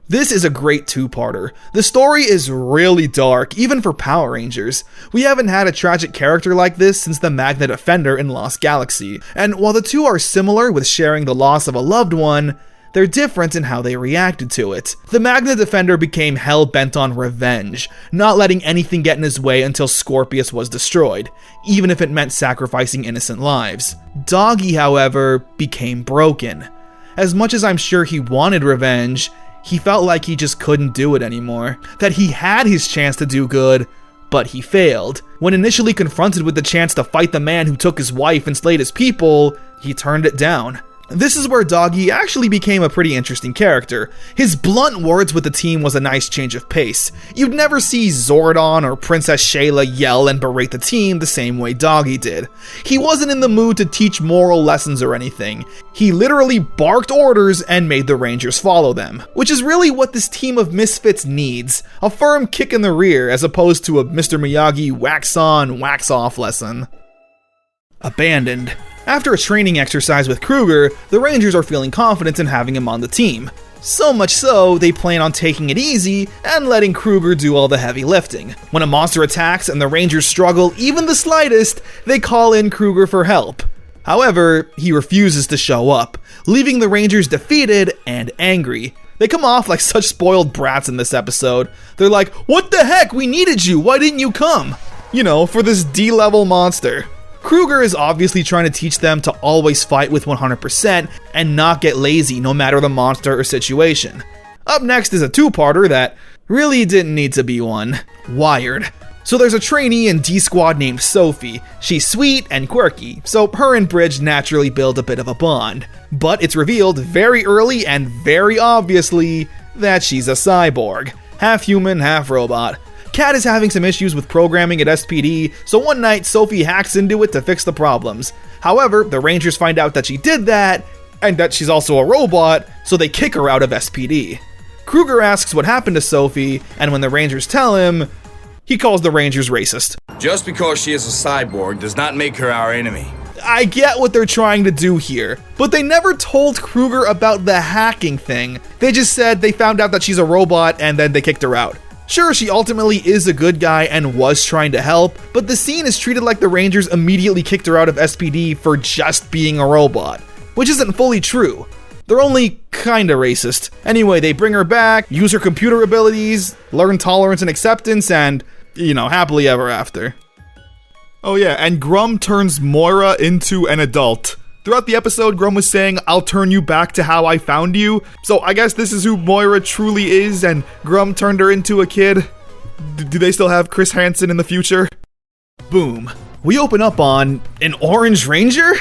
Speaker 1: This is a great two-parter. The story is really dark, even for Power Rangers. We haven't had a tragic character like this since the Magna Defender in Lost Galaxy, and while the two are similar with sharing the loss of a loved one, they're different in how they reacted to it. The Magna Defender became hell-bent on revenge, not letting anything get in his way until Scorpius was destroyed, even if it meant sacrificing innocent lives. Doggy, however, became broken. As much as I'm sure he wanted revenge, he felt like he just couldn't do it anymore. That he had his chance to do good, but he failed. When initially confronted with the chance to fight the man who took his wife and slayed his people, he turned it down. This is where Doggy actually became a pretty interesting character. His blunt words with the team was a nice change of pace. You'd never see Zordon or Princess Shayla yell and berate the team the same way Doggy did. He wasn't in the mood to teach moral lessons or anything. He literally barked orders and made the Rangers follow them, which is really what this team of misfits needs. A firm kick in the rear as opposed to a Mr. Miyagi wax on, wax off lesson. Abandoned. After a training exercise with Kruger, the Rangers are feeling confident in having him on the team. So much so, they plan on taking it easy and letting Kruger do all the heavy lifting. When a monster attacks and the Rangers struggle even the slightest, they call in Kruger for help. However, he refuses to show up, leaving the Rangers defeated and angry. They come off like such spoiled brats in this episode. They're like, "What the heck? We needed you. Why didn't you come?" You know, for this D-level monster. Kruger is obviously trying to teach them to always fight with 100% and not get lazy no matter the monster or situation. Up next is a two-parter that really didn't need to be one. Wired. So there's a trainee in D-Squad named Sophie. She's sweet and quirky, so her and Bridge naturally build a bit of a bond. But it's revealed very early and very obviously that she's a cyborg. Half human, half robot. Kat is having some issues with programming at SPD, so one night Sophie hacks into it to fix the problems. However, the Rangers find out that she did that, and that she's also a robot, so they kick her out of SPD. Kruger asks what happened to Sophie, and when the Rangers tell him, he calls the Rangers racist.
Speaker 17: Just because she is a cyborg does not make her our enemy.
Speaker 1: I get what they're trying to do here, but they never told Kruger about the hacking thing. They just said they found out that she's a robot and then they kicked her out. Sure, she ultimately is a good guy and was trying to help, but the scene is treated like the Rangers immediately kicked her out of SPD for just being a robot, which isn't fully true. They're only kinda racist. Anyway, they bring her back, use her computer abilities, learn tolerance and acceptance, and, happily ever after. Oh yeah, and Grum turns Moira into an adult. Throughout the episode, Grum was saying, "I'll turn you back to how I found you." So I guess this is who Moira truly is, and Grum turned her into a kid. Do they still have Chris Hansen in the future? Boom. We open up on an Orange Ranger?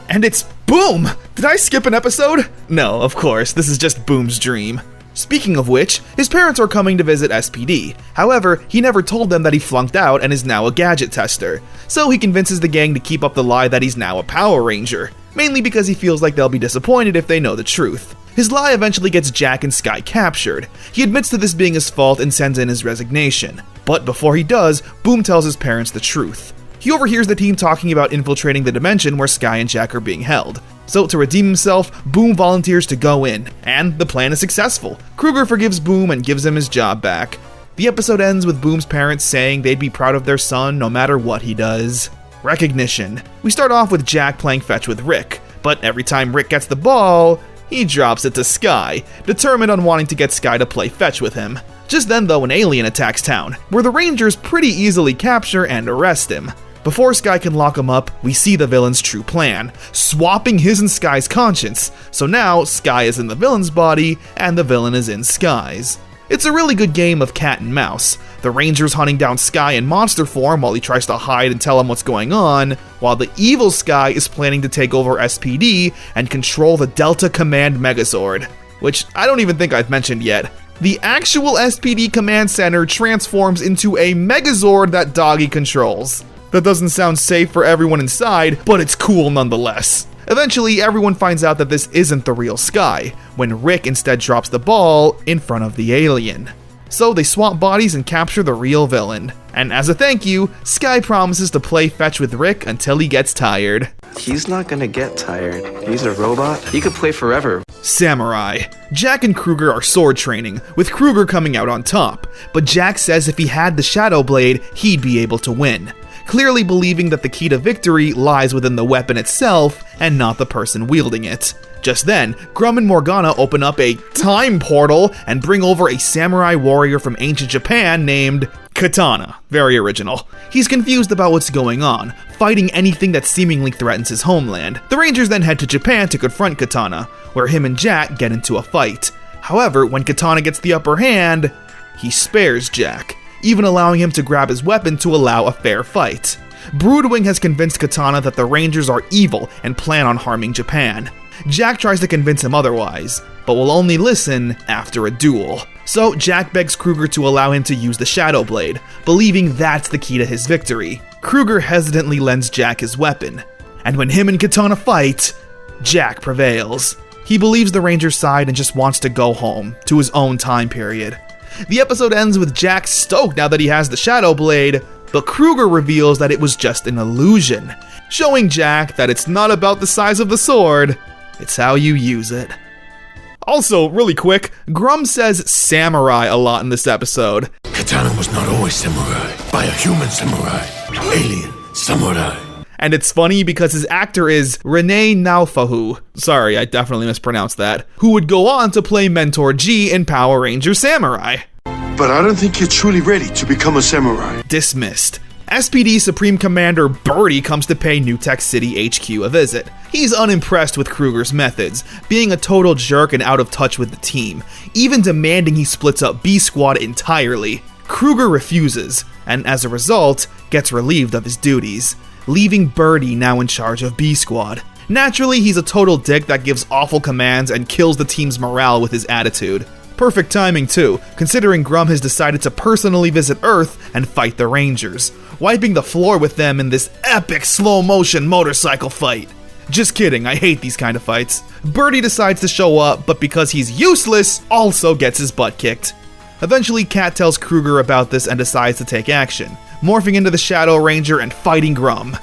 Speaker 1: And it's Boom! Did I skip an episode? No, of course, this is just Boom's dream. Speaking of which, his parents are coming to visit SPD. However, he never told them that he flunked out and is now a gadget tester. So he convinces the gang to keep up the lie that he's now a Power Ranger, mainly because he feels like they'll be disappointed if they know the truth. His lie eventually gets Jack and Sky captured. He admits to this being his fault and sends in his resignation. But before he does, Boom tells his parents the truth. He overhears the team talking about infiltrating the dimension where Sky and Jack are being held. So to redeem himself, Boom volunteers to go in, and the plan is successful. Kruger forgives Boom and gives him his job back. The episode ends with Boom's parents saying they'd be proud of their son no matter what he does. Recognition. We start off with Jack playing fetch with Rick, but every time Rick gets the ball, he drops it to Sky, determined on wanting to get Sky to play fetch with him. Just then though, an alien attacks town, where the Rangers pretty easily capture and arrest him. Before Sky can lock him up, we see the villain's true plan, swapping his and Sky's conscience, so now Sky is in the villain's body, and the villain is in Sky's. It's a really good game of cat and mouse, the Rangers hunting down Sky in monster form while he tries to hide and tell him what's going on, while the evil Sky is planning to take over SPD and control the Delta Command Megazord, which I don't even think I've mentioned yet. The actual SPD command center transforms into a Megazord that Doggy controls. That doesn't sound safe for everyone inside, but it's cool nonetheless. Eventually, everyone finds out that this isn't the real Sky, when Rick instead drops the ball in front of the alien. So they swap bodies and capture the real villain. And as a thank you, Sky promises to play fetch with Rick until he gets tired.
Speaker 11: He's not gonna get tired. He's a robot. He could play forever.
Speaker 1: Samurai. Jack and Kruger are sword training, with Kruger coming out on top, but Jack says if he had the Shadow Blade, he'd be able to win, clearly believing that the key to victory lies within the weapon itself and not the person wielding it. Just then, Grum and Morgana open up a time portal and bring over a samurai warrior from ancient Japan named Katana. Very original. He's confused about what's going on, fighting anything that seemingly threatens his homeland. The Rangers then head to Japan to confront Katana, where him and Jack get into a fight. However, when Katana gets the upper hand, he spares Jack, even allowing him to grab his weapon to allow a fair fight. Broodwing has convinced Katana that the Rangers are evil and plan on harming Japan. Jack tries to convince him otherwise, but will only listen after a duel. So Jack begs Kruger to allow him to use the Shadow Blade, believing that's the key to his victory. Kruger hesitantly lends Jack his weapon, and when him and Katana fight, Jack prevails. He believes the Ranger's side and just wants to go home, to his own time period. The episode ends with Jack stoked now that he has the Shadow Blade, but Kruger reveals that it was just an illusion, showing Jack that it's not about the size of the sword, it's how you use it. Also, really quick, Grum says samurai a lot in this episode.
Speaker 3: Katana was not always samurai. By a human samurai. Alien samurai.
Speaker 1: And it's funny because his actor is Renee Naufahu. Sorry, I definitely mispronounced that. Who would go on to play Mentor G in Power Rangers Samurai.
Speaker 3: But I don't think you're truly ready to become a samurai.
Speaker 1: Dismissed. SPD Supreme Commander Birdie comes to pay New Tech City HQ a visit. He's unimpressed with Kruger's methods, being a total jerk and out of touch with the team, even demanding he splits up B Squad entirely. Kruger refuses, and as a result, gets relieved of his duties, leaving Birdie now in charge of B Squad. Naturally, he's a total dick that gives awful commands and kills the team's morale with his attitude. Perfect timing too, considering Grum has decided to personally visit Earth and fight the Rangers, wiping the floor with them in this epic slow-motion motorcycle fight. Just kidding, I hate these kind of fights. Birdie decides to show up, but because he's useless, also gets his butt kicked. Eventually, Kat tells Kruger about this and decides to take action, morphing into the Shadow Ranger and fighting Grum.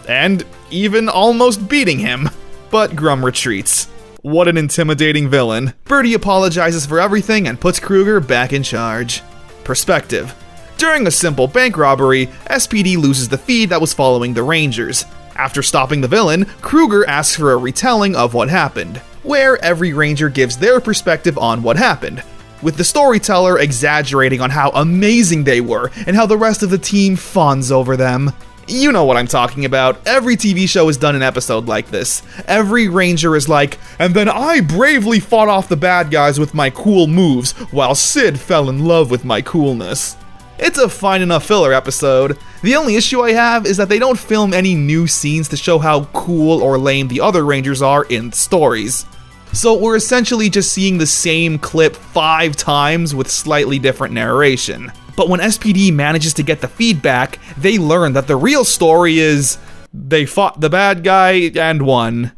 Speaker 1: And even almost beating him, but Grum retreats. What an intimidating villain. Birdie apologizes for everything and puts Kruger back in charge. Perspective. During a simple bank robbery, SPD loses the feed that was following the Rangers. After stopping the villain, Kruger asks for a retelling of what happened, where every Ranger gives their perspective on what happened, with the storyteller exaggerating on how amazing they were and how the rest of the team fawns over them. You know what I'm talking about. Every TV show has done an episode like this. Every Ranger is like, and then I bravely fought off the bad guys with my cool moves, while Sid fell in love with my coolness. It's a fine enough filler episode. The only issue I have is that they don't film any new scenes to show how cool or lame the other Rangers are in the stories. So we're essentially just seeing the same clip 5 times with slightly different narration. But when SPD manages to get the feedback, they learn that the real story is they fought the bad guy and won.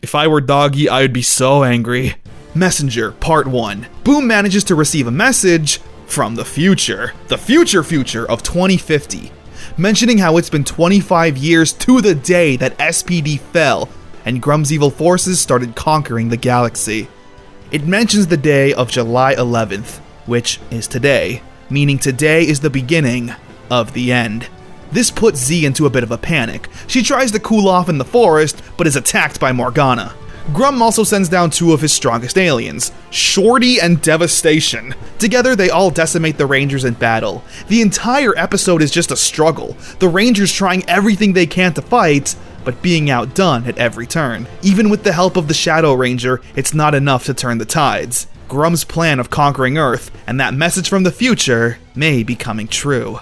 Speaker 1: If I were Doggy, I would be so angry. Messenger, Part 1. Boom manages to receive a message from the future of 2050, mentioning how it's been 25 years to the day that SPD fell and Grum's evil forces started conquering the galaxy. It mentions the day of July 11th, which is today, meaning today is the beginning of the end. This puts Z into a bit of a panic. She tries to cool off in the forest, but is attacked by Morgana. Grum also sends down 2 of his strongest aliens, Shorty and Devastation. Together, they all decimate the Rangers in battle. The entire episode is just a struggle, the Rangers trying everything they can to fight, but being outdone at every turn. Even with the help of the Shadow Ranger, it's not enough to turn the tides. Grum's plan of conquering Earth, and that message from the future, may be coming true.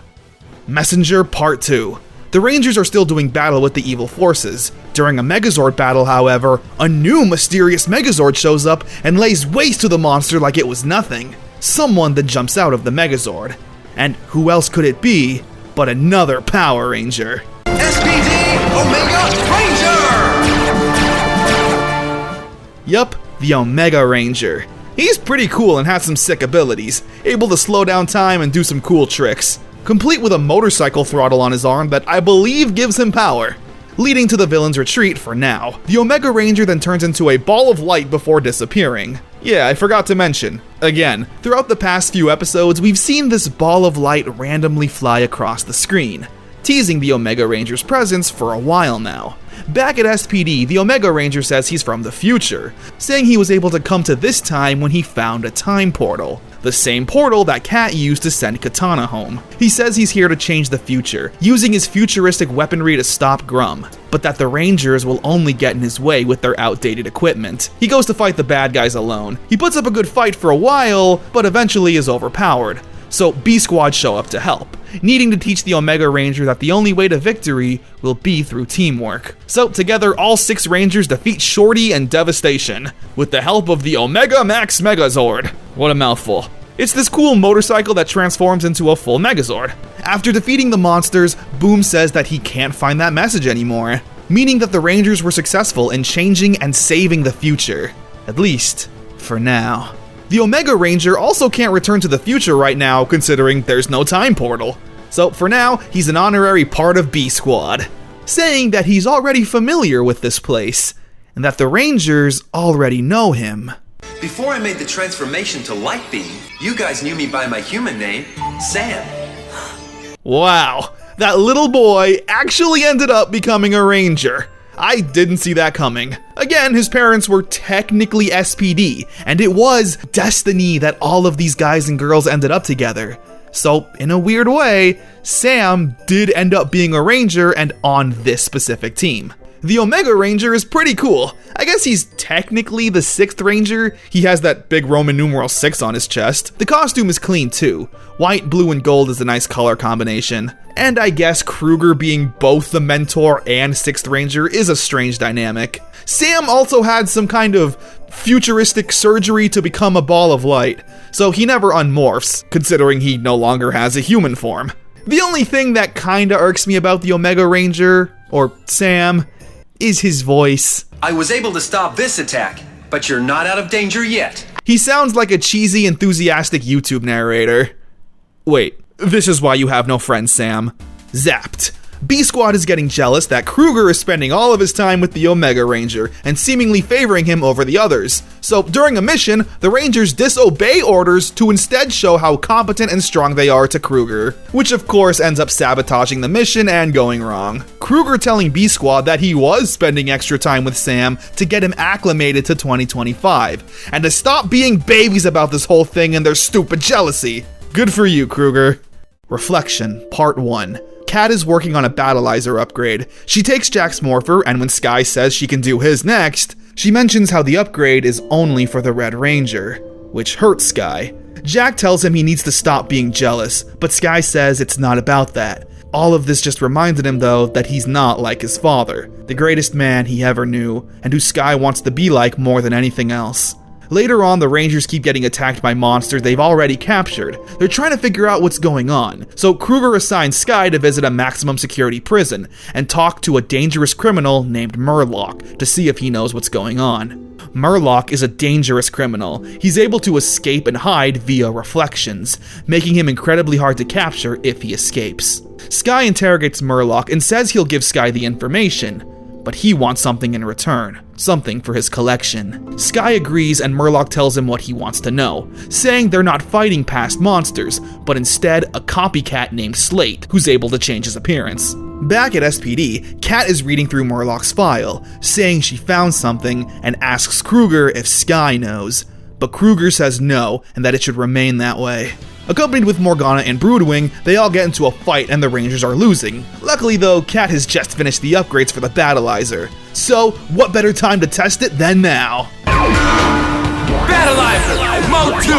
Speaker 1: Messenger Part 2. The Rangers are still doing battle with the evil forces. During a Megazord battle, however, a new mysterious Megazord shows up and lays waste to the monster like it was nothing. someone that jumps out of the Megazord. And who else could it be but another Power Ranger?
Speaker 6: SPD Omega Ranger!
Speaker 1: Yup, the Omega Ranger. He's pretty cool and has some sick abilities, able to slow down time and do some cool tricks, complete with a motorcycle throttle on his arm that I believe gives him power, leading to the villain's retreat for now. The Omega Ranger then turns into a ball of light before disappearing. Yeah, I forgot to mention, again, throughout the past few episodes, we've seen this ball of light randomly fly across the screen, teasing the Omega Ranger's presence for a while now. Back at SPD, the Omega Ranger says he's from the future, saying he was able to come to this time when he found a time portal. The same portal that Kat used to send Katana home. He says he's here to change the future, using his futuristic weaponry to stop Grum, but that the Rangers will only get in his way with their outdated equipment. He goes to fight the bad guys alone. He puts up a good fight for a while, but eventually is overpowered. So B-Squad show up to help, needing to teach the Omega Ranger that the only way to victory will be through teamwork. So together, all 6 Rangers defeat Shorty and Devastation, with the help of the Omega Max Megazord. What a mouthful. It's this cool motorcycle that transforms into a full Megazord. After defeating the monsters, Boom says that he can't find that message anymore, meaning that the Rangers were successful in changing and saving the future. At least, for now. The Omega Ranger also can't return to the future right now, considering there's no time portal. So for now, he's an honorary part of B-Squad, saying that he's already familiar with this place, and that the Rangers already know him.
Speaker 19: Before I made the transformation to Light Beam, you guys knew me by my human name, Sam.
Speaker 1: Wow, that little boy actually ended up becoming a Ranger. I didn't see that coming. Again, his parents were technically SPD, and it was destiny that all of these guys and girls ended up together. So, in a weird way, Sam did end up being a Ranger and on this specific team. The Omega Ranger is pretty cool. I guess he's technically the 6th Ranger. He has that big Roman numeral 6 on his chest. The costume is clean too. White, blue, and gold is a nice color combination. And I guess Kruger being both the mentor and 6th Ranger is a strange dynamic. Sam also had some kind of futuristic surgery to become a ball of light, so he never unmorphs, considering he no longer has a human form. The only thing that kinda irks me about the Omega Ranger, or Sam, is his voice.
Speaker 19: I was able to stop this attack, but you're not out of danger yet.
Speaker 1: He sounds like a cheesy, enthusiastic YouTube narrator. Wait, this is why you have no friends, Sam. Zapped. B-Squad is getting jealous that Kruger is spending all of his time with the Omega Ranger and seemingly favoring him over the others. So during a mission, the Rangers disobey orders to instead show how competent and strong they are to Kruger, which of course ends up sabotaging the mission and going wrong. Kruger telling B-Squad that he was spending extra time with Sam to get him acclimated to 2025, and to stop being babies about this whole thing and their stupid jealousy. Good for you, Kruger. Reflection, Part 1. Kat is working on a Battleizer upgrade. She takes Jack's morpher, and when Sky says she can do his next, she mentions how the upgrade is only for the Red Ranger, which hurts Sky. Jack tells him he needs to stop being jealous, but Sky says it's not about that. All of this just reminded him, though, that he's not like his father, the greatest man he ever knew, and who Sky wants to be like more than anything else. Later on, the Rangers keep getting attacked by monsters they've already captured. They're trying to figure out what's going on, so Kruger assigns Sky to visit a maximum security prison and talk to a dangerous criminal named Murloc to see if he knows what's going on. Murloc is a dangerous criminal. He's able to escape and hide via reflections, making him incredibly hard to capture if he escapes. Sky interrogates Murloc and says he'll give Sky the information, but he wants something in return, something for his collection. Sky agrees and Murloc tells him what he wants to know, saying they're not fighting past monsters, but instead a copycat named Slate, who's able to change his appearance. Back at SPD, Kat is reading through Murloc's file, saying she found something and asks Kruger if Sky knows, but Kruger says no and that it should remain that way. Accompanied with Morgana and Broodwing, they all get into a fight and the Rangers are losing. Luckily though, Kat has just finished the upgrades for the Battleizer. So, what better time to test it than now?
Speaker 6: Battleizer Mode 2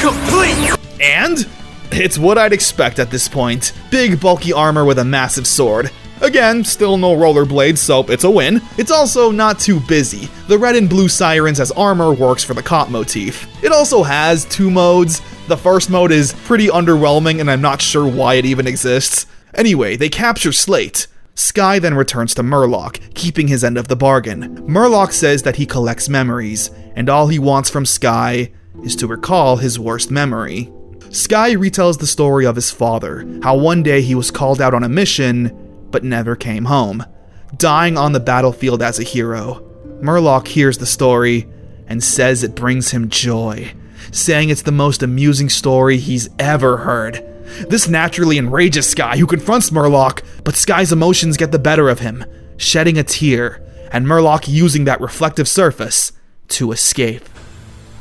Speaker 6: complete!
Speaker 1: And? It's what I'd expect at this point. Big bulky armor with a massive sword. Again, still no rollerblades, so it's a win. It's also not too busy. The red and blue sirens as armor works for the cop motif. It also has 2 modes. The first mode is pretty underwhelming, and I'm not sure why it even exists. Anyway, they capture Slate. Sky then returns to Murloc, keeping his end of the bargain. Murloc says that he collects memories, and all he wants from Sky is to recall his worst memory. Sky retells the story of his father, how one day he was called out on a mission, but never came home, dying on the battlefield as a hero. Murloc hears the story and says it brings him joy, saying it's the most amusing story he's ever heard. This naturally enrages Sky, who confronts Murloc, but Sky's emotions get the better of him, shedding a tear, and Murloc using that reflective surface to escape.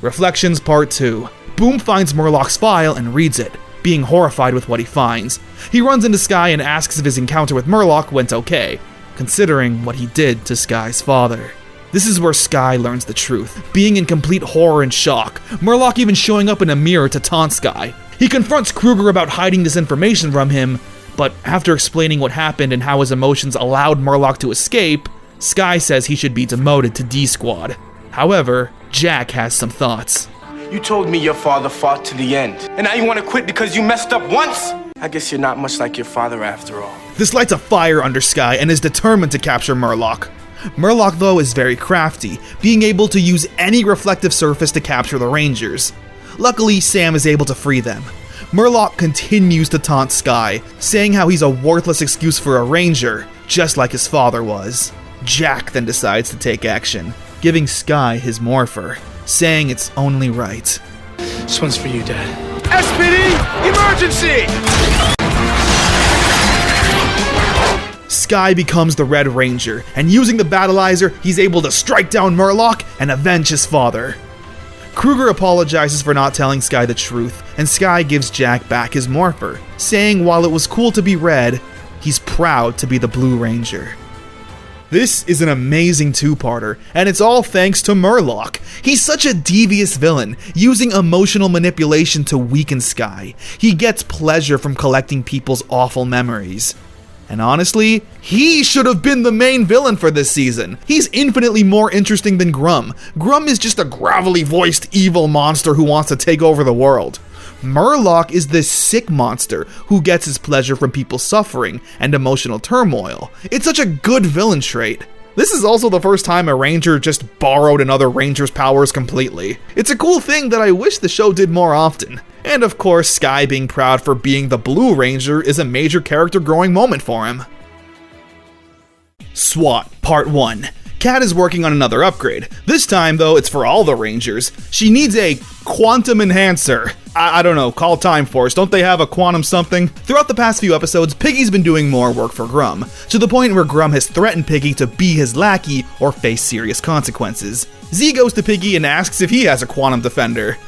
Speaker 1: Reflections Part 2. Boom finds Murloc's file and reads it, being horrified with what he finds. He runs into Sky and asks if his encounter with Murloc went okay, considering what he did to Sky's father. This is where Sky learns the truth, being in complete horror and shock, Murloc even showing up in a mirror to taunt Sky. He confronts Kruger about hiding this information from him, but after explaining what happened and how his emotions allowed Murloc to escape, Sky says he should be demoted to D-Squad. However, Jack has some thoughts.
Speaker 14: You told me your father fought to the end, and now you want to quit because you messed up once? I guess you're not much like your father after all.
Speaker 1: This lights a fire under Sky and is determined to capture Murloc. Murloc, though, is very crafty, being able to use any reflective surface to capture the Rangers. Luckily, Sam is able to free them. Murloc continues to taunt Sky, saying how he's a worthless excuse for a Ranger, just like his father was. Jack then decides to take action, giving Sky his morpher, saying it's only right.
Speaker 18: This one's for you, Dad.
Speaker 6: SPD, emergency!
Speaker 1: Sky becomes the Red Ranger, and using the Battleizer, he's able to strike down Murloc and avenge his father. Kruger apologizes for not telling Sky the truth, and Sky gives Jack back his morpher, saying while it was cool to be red, he's proud to be the Blue Ranger. This is an amazing two-parter, and it's all thanks to Murloc. He's such a devious villain, using emotional manipulation to weaken Sky. He gets pleasure from collecting people's awful memories. And honestly, he should have been the main villain for this season. He's infinitely more interesting than Grum. Grum is just a gravelly voiced evil monster who wants to take over the world. Murloc is this sick monster who gets his pleasure from people's suffering and emotional turmoil. It's such a good villain trait. This is also the first time a Ranger just borrowed another Ranger's powers completely. It's a cool thing that I wish the show did more often. And of course, Sky being proud for being the Blue Ranger is a major character growing moment for him. SWAT Part 1. Kat is working on another upgrade. This time, though, it's for all the Rangers. She needs a quantum enhancer. I don't know, call Time Force. Don't they have a quantum something? Throughout the past few episodes, Piggy's been doing more work for Grum, to the point where Grum has threatened Piggy to be his lackey or face serious consequences. Z goes to Piggy and asks if he has a quantum defender.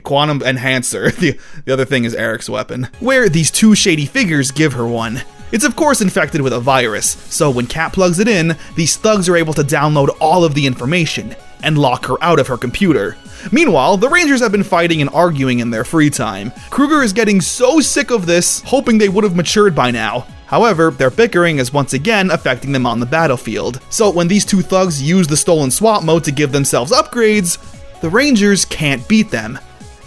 Speaker 1: Quantum enhancer. The other thing is Eric's weapon. Where these two shady figures give her one. It's of course infected with a virus, so when Kat plugs it in, these thugs are able to download all of the information and lock her out of her computer. Meanwhile, the Rangers have been fighting and arguing in their free time. Kruger is getting so sick of this, hoping they would have matured by now. However, their bickering is once again affecting them on the battlefield. So when these two thugs use the stolen SWAT mode to give themselves upgrades, the Rangers can't beat them.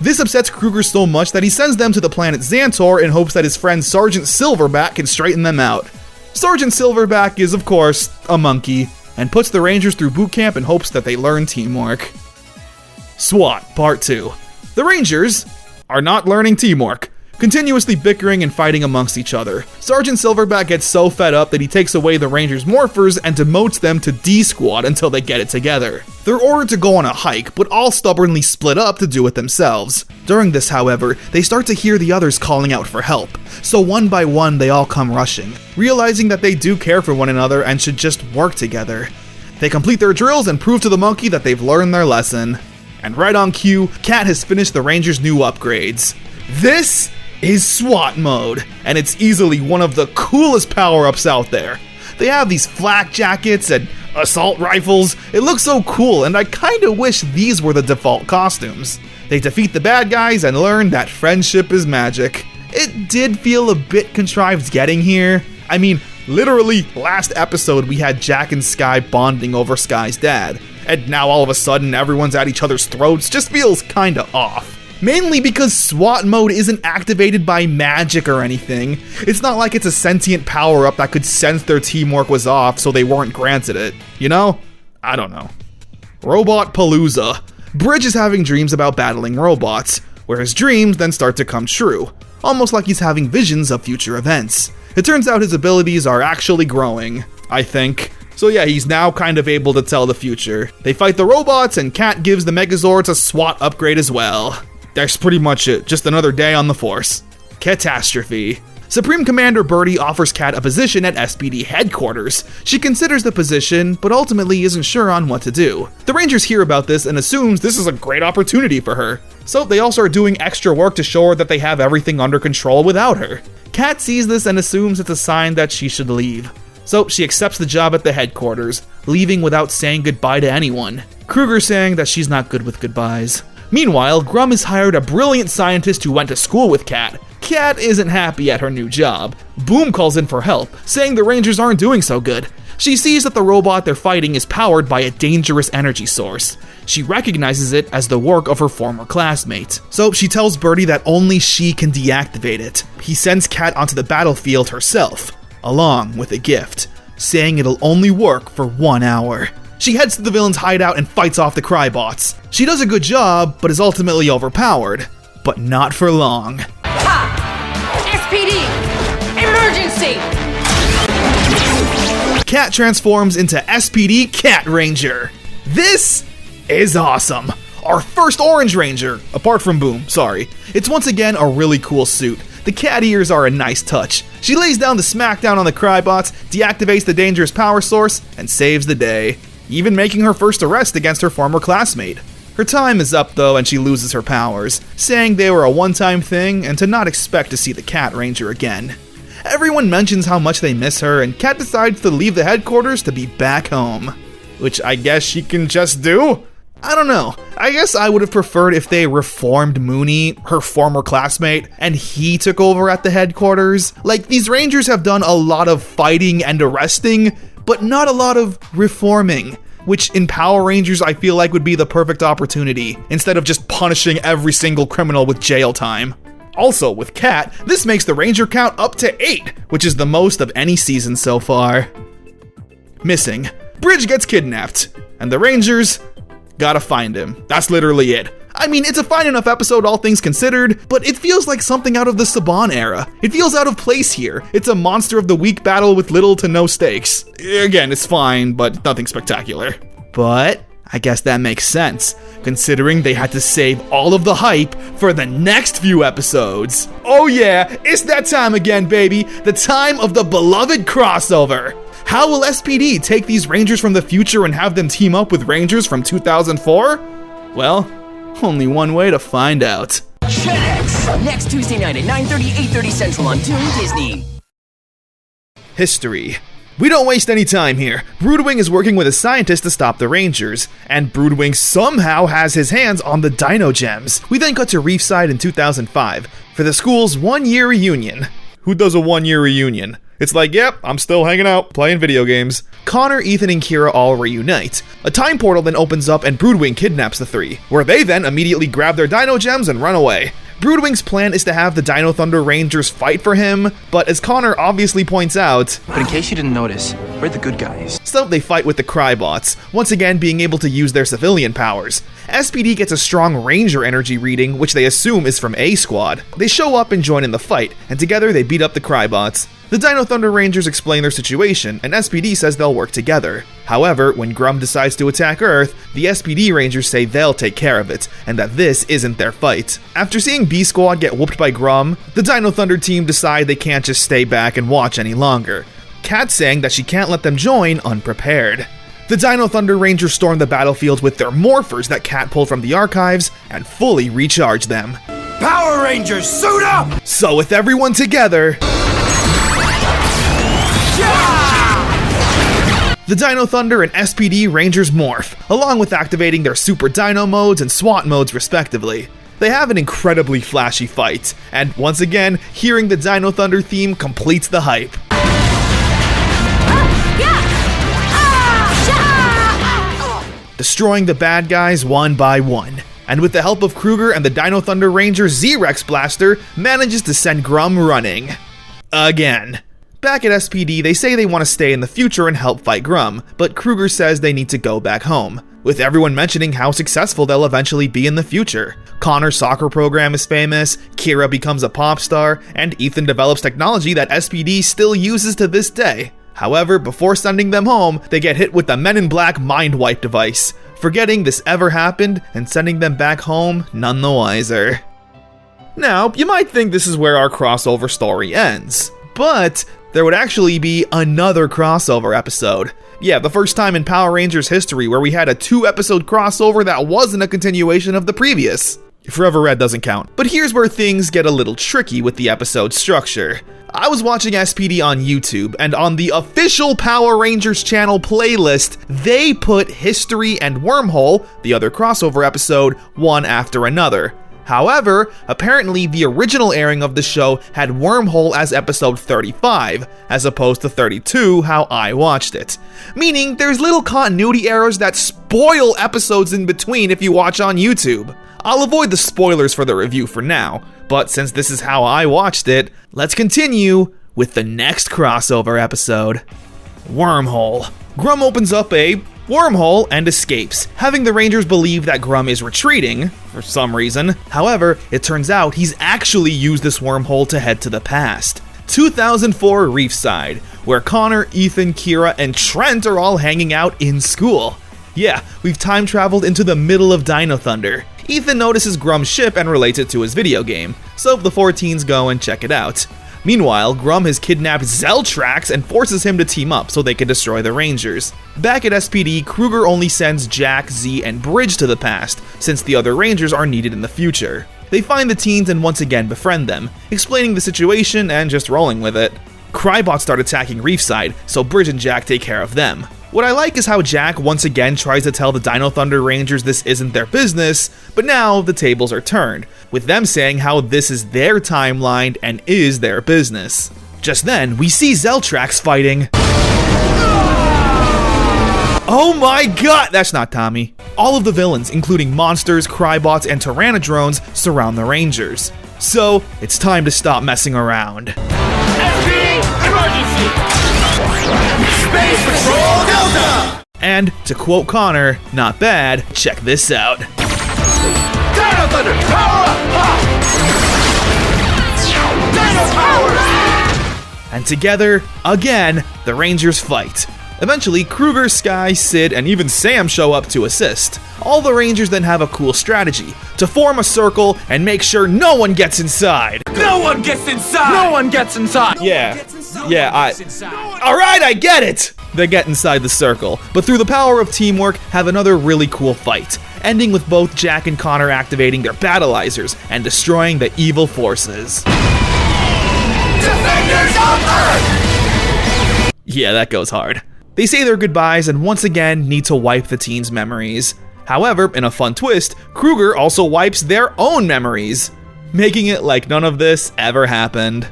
Speaker 1: This upsets Kruger so much that he sends them to the planet Xantor in hopes that his friend Sergeant Silverback can straighten them out. Sergeant Silverback is, of course, a monkey, and puts the Rangers through boot camp in hopes that they learn teamwork. SWAT Part 2. The Rangers are not learning teamwork, continuously bickering and fighting amongst each other. Sergeant Silverback gets so fed up that he takes away the Rangers' morphers and demotes them to D-Squad until they get it together. They're ordered to go on a hike, but all stubbornly split up to do it themselves. During this, however, they start to hear the others calling out for help, so one by one they all come rushing, realizing that they do care for one another and should just work together. They complete their drills and prove to the monkey that they've learned their lesson. And right on cue, Kat has finished the Rangers' new upgrades. This is SWAT mode, and it's easily one of the coolest power-ups out there. They have these flak jackets and assault rifles. It looks so cool, and I kinda wish these were the default costumes. They defeat the bad guys and learn that friendship is magic. It did feel a bit contrived getting here. I mean, Literally, last episode we had Jack and Sky bonding over Sky's dad, and now all of a sudden everyone's at each other's throats just feels kinda off. Mainly because SWAT mode isn't activated by magic or anything. It's not like it's a sentient power-up that could sense their teamwork was off so they weren't granted it, you know? I don't know. Robot Palooza. Bridge is having dreams about battling robots, where his dreams then start to come true, almost like he's having visions of future events. It turns out his abilities are actually growing, I think. So yeah, he's now kind of able to tell the future. They fight the robots, and Cat gives the Megazords a SWAT upgrade as well. That's pretty much it, just another day on the Force. Catastrophe. Supreme Commander Birdie offers Cat a position at SPD headquarters. She considers the position, but ultimately isn't sure on what to do. The Rangers hear about this and assumes this is a great opportunity for her. So they all start doing extra work to show her that they have everything under control without her. Cat sees this and assumes it's a sign that she should leave. So she accepts the job at the headquarters, leaving without saying goodbye to anyone. Kruger saying that she's not good with goodbyes. Meanwhile, Grum has hired a brilliant scientist who went to school with Cat. Cat isn't happy at her new job. Boom calls in for help, saying the Rangers aren't doing so good. She sees that the robot they're fighting is powered by a dangerous energy source. She recognizes it as the work of her former classmate. So she tells Birdie that only she can deactivate it. He sends Cat onto the battlefield herself, along with a gift, saying it'll only work for 1 hour. She heads to the villain's hideout and fights off the Crybots. She does a good job, but is ultimately overpowered. But not for long.
Speaker 10: SPD! Emergency!
Speaker 1: Cat transforms into SPD Cat Ranger. This is awesome. Our first Orange Ranger, apart from Boom, sorry. It's once again a really cool suit. The cat ears are a nice touch. She lays down the smackdown on the Crybots, deactivates the dangerous power source, and saves the day, even making her first arrest against her former classmate. Her time is up though, and she loses her powers, saying they were a one-time thing and to not expect to see the Cat Ranger again. Everyone mentions how much they miss her, and Cat decides to leave the headquarters to be back home. Which I guess she can just do? I don't know. I guess I would have preferred if they reformed Mooney, her former classmate, and he took over at the headquarters. Like, these Rangers have done a lot of fighting and arresting, but not a lot of reforming, which in Power Rangers I feel like would be the perfect opportunity, instead of just punishing every single criminal with jail time. Also, with Cat, this makes the Ranger count up to 8, which is the most of any season so far. Missing. Bridge gets kidnapped, and the Rangers gotta find him. That's literally it. I mean, it's a fine enough episode all things considered, but it feels like something out of the Saban era. It feels out of place here. It's a monster of the week battle with little to no stakes. Again, it's fine, but nothing spectacular. But I guess that makes sense, considering they had to save all of the hype for the next few episodes. Oh yeah, it's that time again, baby. The time of the beloved crossover. How will SPD take these Rangers from the future and have them team up with Rangers from 2004? Well, only one way to find out.
Speaker 20: Chex! Next Tuesday night at 9:30, 8:30 Central on Toon Disney.
Speaker 1: History. We don't waste any time here. Broodwing is working with a scientist to stop the Rangers, and Broodwing somehow has his hands on the Dino Gems. We then cut to Reefside in 2005 for the school's 1-year reunion. Who does a 1-year reunion? It's like, yep, I'm still hanging out, playing video games. Connor, Ethan, and Kira all reunite. A time portal then opens up and Broodwing kidnaps the three, where they then immediately grab their Dino Gems and run away. Broodwing's plan is to have the Dino Thunder Rangers fight for him, but as Connor obviously points out,
Speaker 13: but in case you didn't notice, we're the good guys.
Speaker 1: So they fight with the Crybots, once again being able to use their civilian powers. SPD gets a strong Ranger energy reading, which they assume is from A Squad. They show up and join in the fight, and together they beat up the Crybots. The Dino Thunder Rangers explain their situation, and SPD says they'll work together. However, when Grum decides to attack Earth, the SPD Rangers say they'll take care of it, and that this isn't their fight. After seeing B Squad get whooped by Grum, the Dino Thunder team decide they can't just stay back and watch any longer. Cat saying that she can't let them join unprepared. The Dino Thunder Rangers storm the battlefield with their morphers that Cat pulled from the archives and fully recharge them.
Speaker 6: Power Rangers, suit up!
Speaker 1: So with everyone together, the Dino Thunder and SPD Rangers morph, along with activating their Super Dino modes and SWAT modes respectively. They have an incredibly flashy fight, and once again, hearing the Dino Thunder theme completes the hype. destroying the bad guys one by one. And with the help of Kruger and the Dino Thunder Ranger, Z-Rex Blaster manages to send Grum running. Again. Back at SPD, they say they want to stay in the future and help fight Grum, but Kruger says they need to go back home, with everyone mentioning how successful they'll eventually be in the future. Connor's soccer program is famous, Kira becomes a pop star, and Ethan develops technology that SPD still uses to this day. However, before sending them home, they get hit with the Men in Black mind wipe device, forgetting this ever happened and sending them back home none the wiser. Now, you might think this is where our crossover story ends, but there would actually be another crossover episode. Yeah, the first time in Power Rangers history where we had a 2-episode crossover that wasn't a continuation of the previous. Forever Red doesn't count. But here's where things get a little tricky with the episode structure. I was watching SPD on YouTube, and on the official Power Rangers channel playlist, they put History and Wormhole, the other crossover episode, one after another. However, apparently the original airing of the show had Wormhole as episode 35, as opposed to 32 how I watched it. Meaning there's little continuity errors that spoil episodes in between if you watch on YouTube. I'll avoid the spoilers for the review for now, but since this is how I watched it, let's continue with the next crossover episode. Wormhole. Grum opens up a wormhole and escapes, having the Rangers believe that Grum is retreating, for some reason. However, it turns out he's actually used this wormhole to head to the past. 2004 Reefside, where Connor, Ethan, Kira, and Trent are all hanging out in school. Yeah, we've time traveled into the middle of Dino Thunder. Ethan notices Grum's ship and relates it to his video game, so the 4 teens go and check it out. Meanwhile, Grum has kidnapped Zeltrax and forces him to team up so they can destroy the Rangers. Back at SPD, Kruger only sends Jack, Z, and Bridge to the past, since the other Rangers are needed in the future. They find the teens and once again befriend them, explaining the situation and just rolling with it. Crybots start attacking Reefside, so Bridge and Jack take care of them. What I like is how Jack once again tries to tell the Dino Thunder Rangers this isn't their business, but now the tables are turned, with them saying how this is their timeline and is their business. Just then, we see Zeltrax fighting. Oh my god, that's not Tommy. All of the villains, including monsters, Crybots, and Tyrannodrones, surround the Rangers. So, it's time to stop messing around.
Speaker 6: SP emergency! Space Patrol Delta!
Speaker 1: And, to quote Connor, not bad, check this out.
Speaker 6: Dino Thunder, power up! Dino power!
Speaker 1: And together, again, the Rangers fight. Eventually, Kruger, Sky, Sid, and even Sam show up to assist. All the Rangers then have a cool strategy, to form a circle and make sure no one gets inside.
Speaker 6: No one gets inside!
Speaker 18: No one gets inside!
Speaker 1: Alright, I get it! They get inside the circle, but through the power of teamwork, have another really cool fight, ending with both Jack and Connor activating their battleizers and destroying the evil forces.
Speaker 6: Defenders of Earth!
Speaker 1: Yeah, that goes hard. They say their goodbyes and once again need to wipe the teens' memories. However, in a fun twist, Kruger also wipes their own memories, making it like none of this ever happened.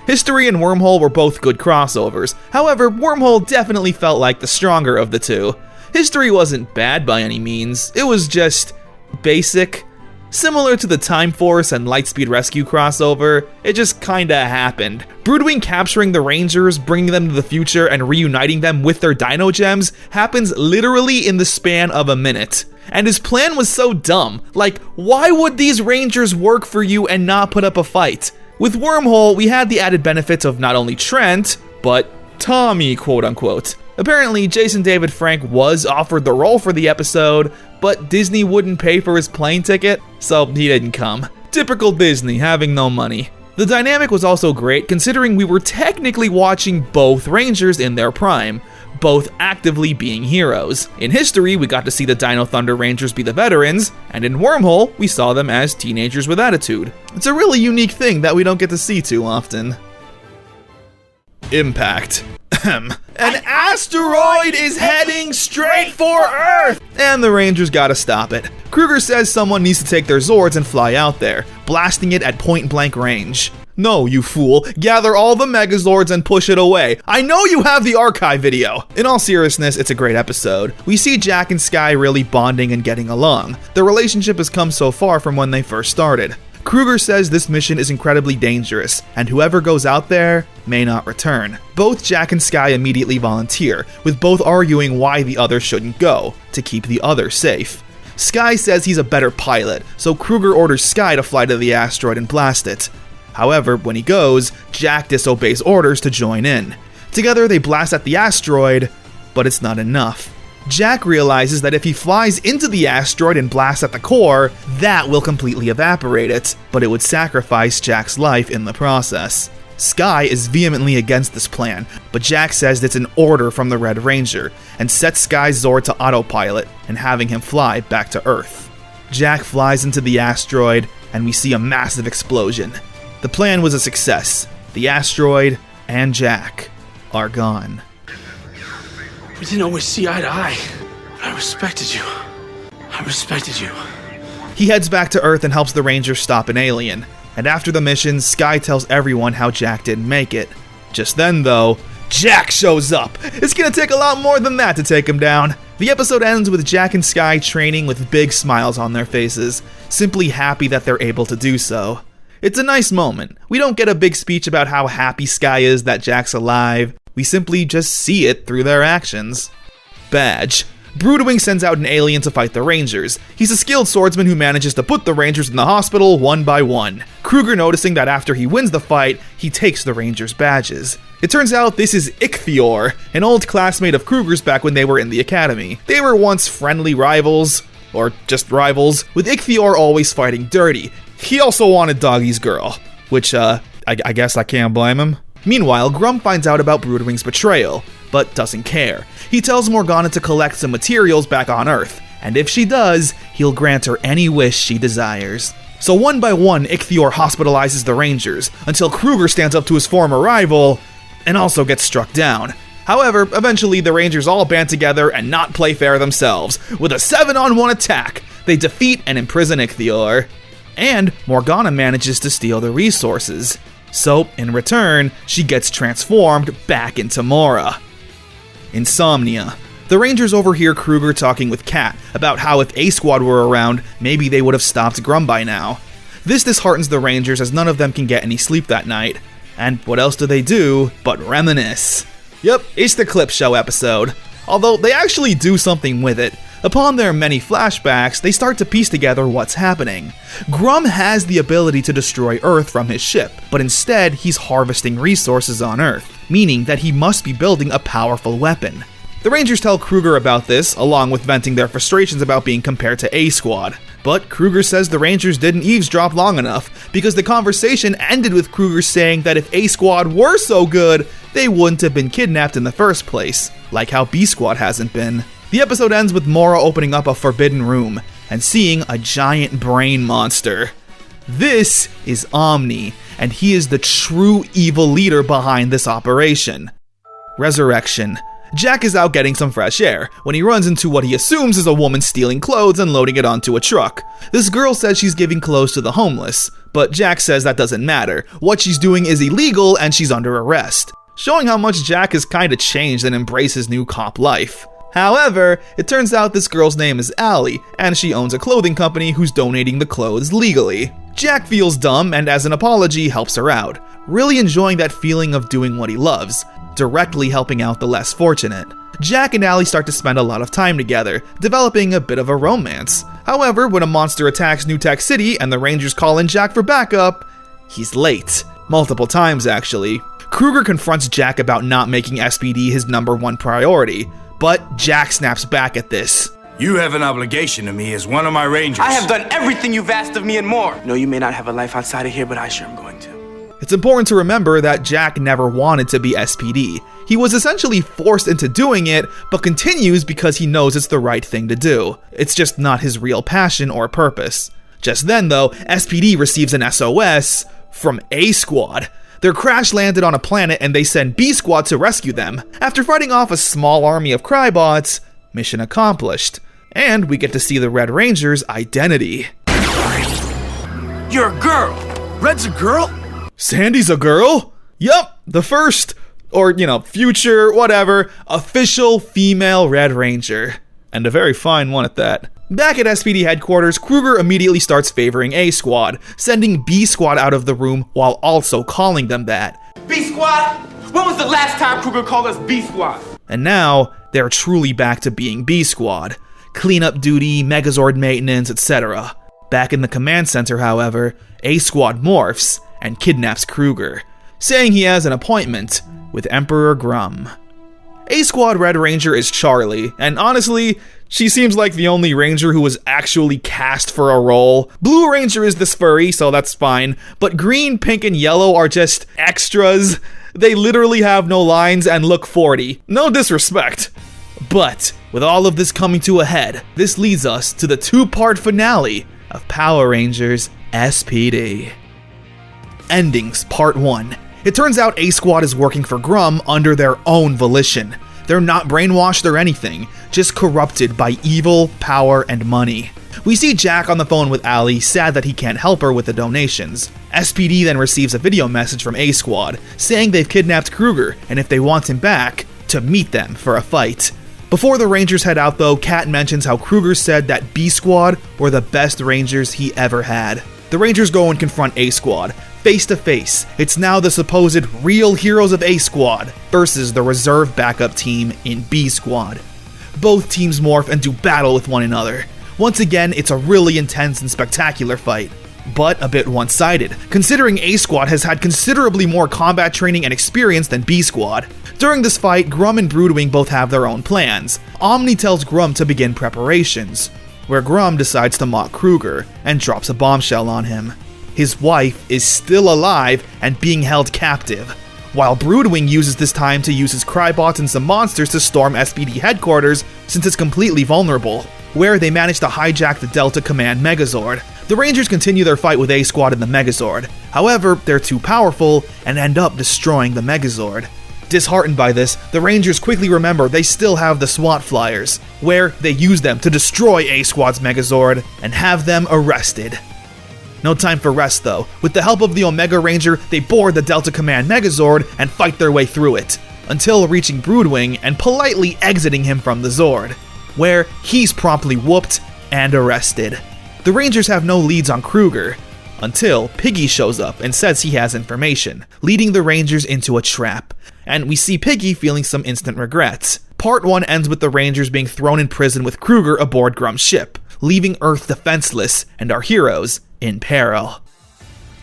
Speaker 1: History and Wormhole were both good crossovers. However, Wormhole definitely felt like the stronger of the two. History wasn't bad by any means, it was just basic. Similar to the Time Force and Lightspeed Rescue crossover, it just kinda happened. Broodwing capturing the Rangers, bringing them to the future, and reuniting them with their Dino Gems happens literally in the span of a minute. And his plan was so dumb. Like, why would these Rangers work for you and not put up a fight? With Wormhole, we had the added benefits of not only Trent, but Tommy, quote unquote. Apparently, Jason David Frank was offered the role for the episode, but Disney wouldn't pay for his plane ticket, so he didn't come. Typical Disney, having no money. The dynamic was also great considering we were technically watching both Rangers in their prime, both actively being heroes. In history, we got to see the Dino Thunder Rangers be the veterans, and in Wormhole, we saw them as teenagers with attitude. It's a really unique thing that we don't get to see too often. Impact. An asteroid is heading straight for Earth! And the Rangers gotta stop it. Kruger says someone needs to take their Zords and fly out there, blasting it at point-blank range. No, you fool. Gather all the Megazords and push it away. I know you have the archive video. In all seriousness, it's a great episode. We see Jack and Skye really bonding and getting along. Their relationship has come so far from when they first started. Kruger says this mission is incredibly dangerous, and whoever goes out there may not return. Both Jack and Skye immediately volunteer, with both arguing why the other shouldn't go, to keep the other safe. Skye says he's a better pilot, so Kruger orders Skye to fly to the asteroid and blast it. However, when he goes, Jack disobeys orders to join in. Together they blast at the asteroid, but it's not enough. Jack realizes that if he flies into the asteroid and blasts at the core, that will completely evaporate it, but it would sacrifice Jack's life in the process. Skye is vehemently against this plan, but Jack says it's an order from the Red Ranger, and sets Skye's Zord to autopilot and having him fly back to Earth. Jack flies into the asteroid, and we see a massive explosion. The plan was a success. The asteroid and Jack are gone.
Speaker 18: We didn't always see eye to eye, but I respected you. I respected you.
Speaker 1: He heads back to Earth and helps the Rangers stop an alien. And after the mission, Skye tells everyone how Jack didn't make it. Just then, though, Jack shows up. It's gonna take a lot more than that to take him down. The episode ends with Jack and Skye training with big smiles on their faces, simply happy that they're able to do so. It's a nice moment. We don't get a big speech about how happy Skye is that Jack's alive. We simply just see it through their actions. Badge. Broodwing sends out an alien to fight the Rangers. He's a skilled swordsman who manages to put the Rangers in the hospital one by one. Kruger noticing that after he wins the fight, he takes the Rangers' badges. It turns out this is Ichthyor, an old classmate of Kruger's back when they were in the academy. They were once friendly rivals, or just rivals, with Ichthyor always fighting dirty. He also wanted Doggy's girl, which, I guess I can't blame him. Meanwhile, Grum finds out about Broodwing's betrayal, but doesn't care. He tells Morgana to collect some materials back on Earth, and if she does, he'll grant her any wish she desires. So one by one, Ichthyor hospitalizes the Rangers, until Kruger stands up to his former rival, and also gets struck down. However, eventually the Rangers all band together and not play fair themselves. With a 7-on-1 attack, they defeat and imprison Ichthyor. And Morgana manages to steal the resources. So, in return, she gets transformed back into Mora. Insomnia. The Rangers overhear Kruger talking with Kat about how if A-Squad were around, maybe they would have stopped Grum by now. This disheartens the Rangers as none of them can get any sleep that night. And what else do they do but reminisce? Yep, it's the clip show episode. Although they actually do something with it. Upon their many flashbacks, they start to piece together what's happening. Grum has the ability to destroy Earth from his ship, but instead he's harvesting resources on Earth, meaning that he must be building a powerful weapon. The Rangers tell Kruger about this, along with venting their frustrations about being compared to A-Squad. But Kruger says the Rangers didn't eavesdrop long enough, because the conversation ended with Kruger saying that if A-Squad were so good, they wouldn't have been kidnapped in the first place, like how B-Squad hasn't been. The episode ends with Mora opening up a forbidden room and seeing a giant brain monster. This is Omni, and he is the true evil leader behind this operation. Resurrection. Jack is out getting some fresh air when he runs into what he assumes is a woman stealing clothes and loading it onto a truck. This girl says she's giving clothes to the homeless, but Jack says that doesn't matter. What she's doing is illegal and she's under arrest, showing how much Jack has kinda changed and embraced his new cop life. However, it turns out this girl's name is Allie, and she owns a clothing company who's donating the clothes legally. Jack feels dumb and as an apology helps her out, really enjoying that feeling of doing what he loves, directly helping out the less fortunate. Jack and Allie start to spend a lot of time together, developing a bit of a romance. However, when a monster attacks New Tech City and the Rangers call in Jack for backup, he's late. Multiple times, actually. Kruger confronts Jack about not making SPD his #1 priority, but Jack snaps back at this.
Speaker 6: You have an obligation to me as one of my Rangers.
Speaker 14: I have done everything you've asked of me and more. No, you may not have a life outside of here, but I sure am going to.
Speaker 1: It's important to remember that Jack never wanted to be SPD. He was essentially forced into doing it, but continues because he knows it's the right thing to do. It's just not his real passion or purpose. Just then, though, SPD receives an SOS from A-Squad. They're crash landed on a planet and they send B-Squad to rescue them. After fighting off a small army of Crybots, mission accomplished. And we get to see the Red Ranger's identity.
Speaker 6: You're a girl! Red's a girl?
Speaker 1: Sandy's a girl? Yup, the first, or future, whatever, official female Red Ranger. And a very fine one at that. Back at SPD headquarters, Kruger immediately starts favoring A Squad, sending B Squad out of the room while also calling them that.
Speaker 14: B Squad? When was the last time Kruger called us B Squad?
Speaker 1: And now, they're truly back to being B Squad. Cleanup duty, Megazord maintenance, etc. Back in the command center, however, A Squad morphs and kidnaps Kruger, saying he has an appointment with Emperor Grum. A Squad Red Ranger is Charlie, and honestly, she seems like the only Ranger who was actually cast for a role. Blue Ranger is this furry, so that's fine, but green, pink, and yellow are just extras. They literally have no lines and look 40. No disrespect. But, with all of this coming to a head, this leads us to the two-part finale of Power Rangers SPD. Endings Part 1. It turns out A Squad is working for Grum under their own volition. They're not brainwashed or anything, just corrupted by evil, power, and money. We see Jack on the phone with Ali, sad that he can't help her with the donations. SPD then receives a video message from A Squad, saying they've kidnapped Kruger, and if they want him back, to meet them for a fight. Before the Rangers head out though, Kat mentions how Kruger said that B Squad were the best Rangers he ever had. The Rangers go and confront A Squad, face to face. It's now the supposed real heroes of A Squad versus the reserve backup team in B Squad. Both teams morph and do battle with one another. Once again, it's a really intense and spectacular fight, but a bit one-sided, considering A Squad has had considerably more combat training and experience than B Squad. During this fight, Grum and Broodwing both have their own plans. Omni tells Grum to begin preparations, where Grum decides to mock Kruger and drops a bombshell on him. His wife is still alive and being held captive, while Broodwing uses this time to use his Crybots and some monsters to storm SPD headquarters since it's completely vulnerable, where they manage to hijack the Delta Command Megazord. The Rangers continue their fight with A Squad and the Megazord. However, they're too powerful and end up destroying the Megazord. Disheartened by this, the Rangers quickly remember they still have the SWAT flyers, where they use them to destroy A Squad's Megazord and have them arrested. No time for rest though. With the help of the Omega Ranger, they board the Delta Command Megazord and fight their way through it, until reaching Broodwing and politely exiting him from the Zord, where he's promptly whooped and arrested. The Rangers have no leads on Kruger, until Piggy shows up and says he has information, leading the Rangers into a trap, and we see Piggy feeling some instant regrets. Part 1 ends with the Rangers being thrown in prison with Kruger aboard Grum's ship, leaving Earth defenseless and our heroes in peril.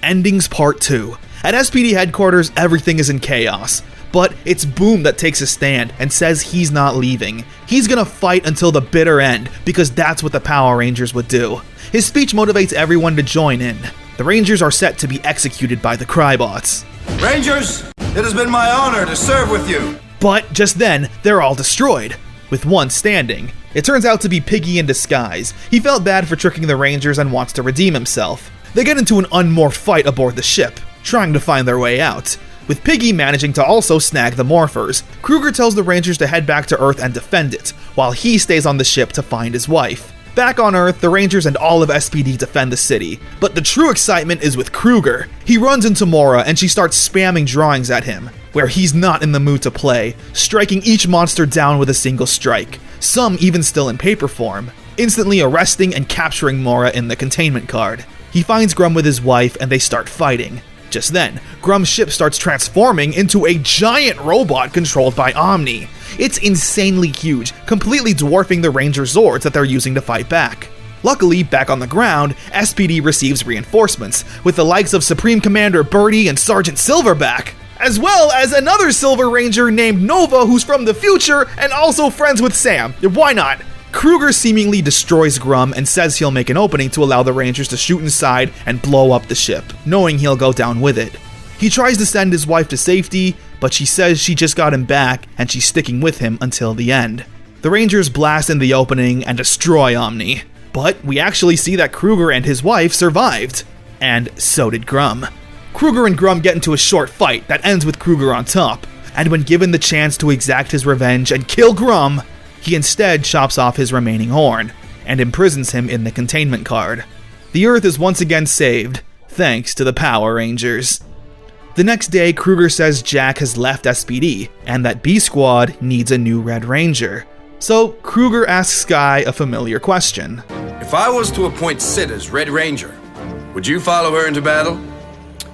Speaker 1: Endings Part 2. At SPD headquarters, everything is in chaos, but it's Boom that takes a stand and says he's not leaving. He's gonna fight until the bitter end, because that's what the Power Rangers would do. His speech motivates everyone to join in. The Rangers are set to be executed by the Crybots.
Speaker 6: Rangers, it has been my honor to serve with you.
Speaker 1: But just then, they're all destroyed, with one standing. It turns out to be Piggy in disguise. He felt bad for tricking the Rangers and wants to redeem himself. They get into an unmorphed fight aboard the ship, trying to find their way out, with Piggy managing to also snag the morphers. Kruger tells the Rangers to head back to Earth and defend it, while he stays on the ship to find his wife. Back on Earth, the Rangers and all of SPD defend the city, but the true excitement is with Kruger. He runs into Mora and she starts spamming drawings at him, where he's not in the mood to play, striking each monster down with a single strike, some even still in paper form, instantly arresting and capturing Mora in the containment card. He finds Grum with his wife and they start fighting. Just then, Grum's ship starts transforming into a giant robot controlled by Omni. It's insanely huge, completely dwarfing the Ranger Zords that they're using to fight back. Luckily, back on the ground, SPD receives reinforcements, with the likes of Supreme Commander Birdie and Sergeant Silverback, as well as another Silver Ranger named Nova who's from the future and also friends with Sam. Why not? Kruger seemingly destroys Grum and says he'll make an opening to allow the Rangers to shoot inside and blow up the ship, knowing he'll go down with it. He tries to send his wife to safety, but she says she just got him back and she's sticking with him until the end. The Rangers blast in the opening and destroy Omni, but we actually see that Kruger and his wife survived, and so did Grum. Kruger and Grum get into a short fight that ends with Kruger on top, and when given the chance to exact his revenge and kill Grum, he instead chops off his remaining horn, and imprisons him in the containment card. The Earth is once again saved, thanks to the Power Rangers. The next day, Kruger says Jack has left SPD, and that B Squad needs a new Red Ranger. So Kruger asks Sky a familiar question.
Speaker 17: If I was to appoint Sid as Red Ranger, would you follow her into battle?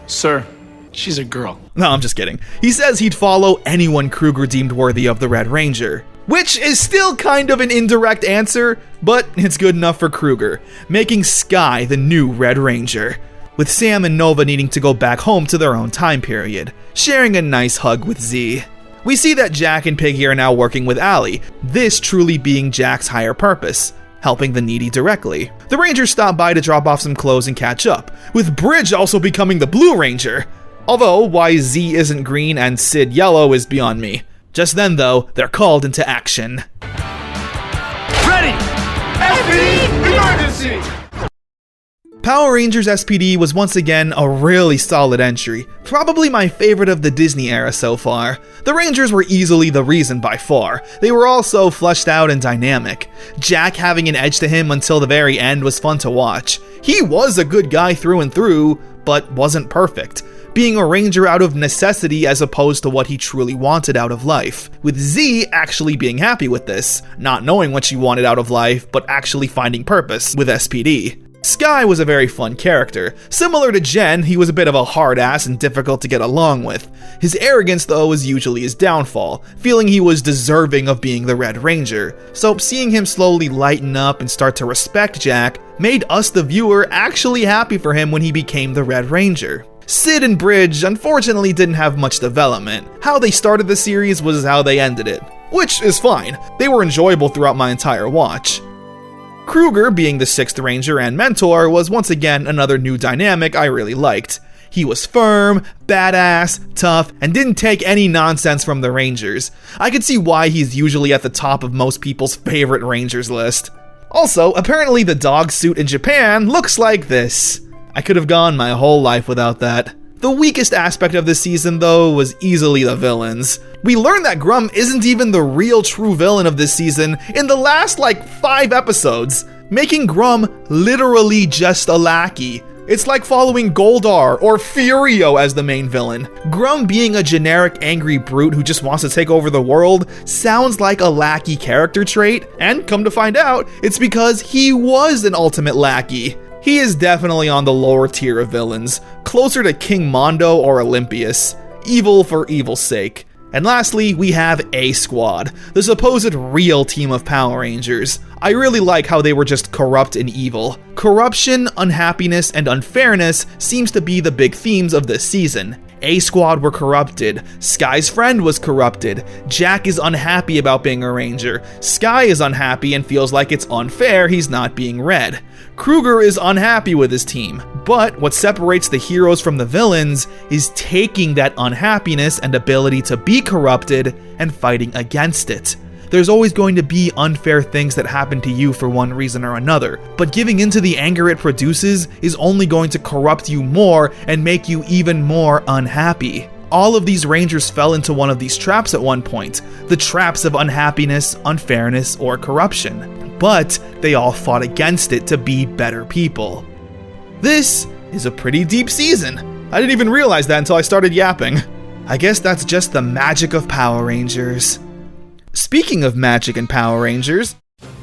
Speaker 18: Sir, she's a girl.
Speaker 1: No, I'm just kidding. He says he'd follow anyone Kruger deemed worthy of the Red Ranger. Which is still kind of an indirect answer, but it's good enough for Kruger, making Sky the new Red Ranger, with Sam and Nova needing to go back home to their own time period, sharing a nice hug with Z. We see that Jack and Piggy are now working with Allie, this truly being Jack's higher purpose, helping the needy directly. The Rangers stop by to drop off some clothes and catch up, with Bridge also becoming the Blue Ranger. Although, why Z isn't green and Sid yellow is beyond me. Just then, though, they're called into action.
Speaker 6: Ready! SPD emergency!
Speaker 1: Power Rangers SPD was once again a really solid entry, probably my favorite of the Disney era so far. The Rangers were easily the reason by far. They were all so fleshed out and dynamic. Jack having an edge to him until the very end was fun to watch. He was a good guy through and through, but wasn't perfect, being a ranger out of necessity as opposed to what he truly wanted out of life, with Z actually being happy with this, not knowing what she wanted out of life, but actually finding purpose with SPD. Sky was a very fun character. Similar to Jen, he was a bit of a hard ass and difficult to get along with. His arrogance, though, was usually his downfall, feeling he was deserving of being the Red Ranger. So seeing him slowly lighten up and start to respect Jack made us, the viewer, actually happy for him when he became the Red Ranger. Sid and Bridge unfortunately didn't have much development. How they started the series was how they ended it, which is fine. They were enjoyable throughout my entire watch. Kruger, being the 6th Ranger and mentor, was once again another new dynamic I really liked. He was firm, badass, tough, and didn't take any nonsense from the Rangers. I could see why he's usually at the top of most people's favorite Rangers list. Also, apparently the dog suit in Japan looks like this. I could have gone my whole life without that. The weakest aspect of this season, though, was easily the villains. We learned that Grum isn't even the real true villain of this season in the last, 5 episodes, making Grum literally just a lackey. It's like following Goldar or Furio as the main villain. Grum being a generic angry brute who just wants to take over the world sounds like a lackey character trait, and come to find out, it's because he was an ultimate lackey. He is definitely on the lower tier of villains, closer to King Mondo or Olympius, evil for evil's sake. And lastly, we have A Squad, the supposed real team of Power Rangers. I really like how they were just corrupt and evil. Corruption, unhappiness, and unfairness seems to be the big themes of this season. A Squad were corrupted, Sky's friend was corrupted, Jack is unhappy about being a Ranger, Sky is unhappy and feels like it's unfair he's not being Red. Kruger is unhappy with his team, but what separates the heroes from the villains is taking that unhappiness and ability to be corrupted and fighting against it. There's always going to be unfair things that happen to you for one reason or another, but giving into the anger it produces is only going to corrupt you more and make you even more unhappy. All of these Rangers fell into one of these traps at one point, the traps of unhappiness, unfairness, or corruption, but they all fought against it to be better people. This is a pretty deep season. I didn't even realize that until I started yapping. I guess that's just the magic of Power Rangers. Speaking of magic and Power Rangers,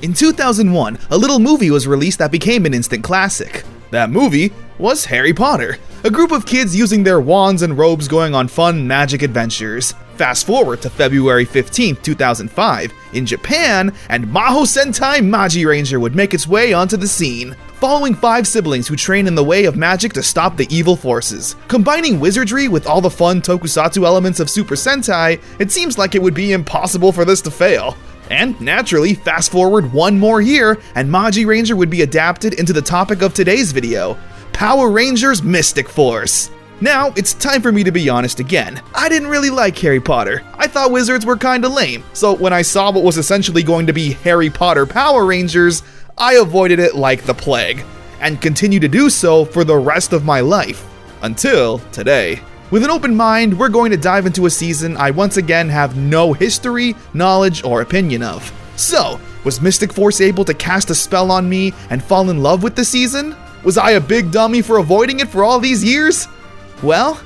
Speaker 1: in 2001, a little movie was released that became an instant classic. That movie was Harry Potter, a group of kids using their wands and robes going on fun magic adventures. Fast forward to February 15, 2005, in Japan, and Maho Sentai Magi Ranger would make its way onto the scene, following 5 siblings who train in the way of magic to stop the evil forces. Combining wizardry with all the fun tokusatsu elements of Super Sentai, it seems like it would be impossible for this to fail. And naturally, fast forward one more year, and Magi Ranger would be adapted into the topic of today's video, Power Rangers Mystic Force. Now, it's time for me to be honest again. I didn't really like Harry Potter. I thought wizards were kinda lame, so when I saw what was essentially going to be Harry Potter Power Rangers, I avoided it like the plague, and continue to do so for the rest of my life, until today. With an open mind, we're going to dive into a season I once again have no history, knowledge, or opinion of. So, was Mystic Force able to cast a spell on me and fall in love with the season? Was I a big dummy for avoiding it for all these years? Well,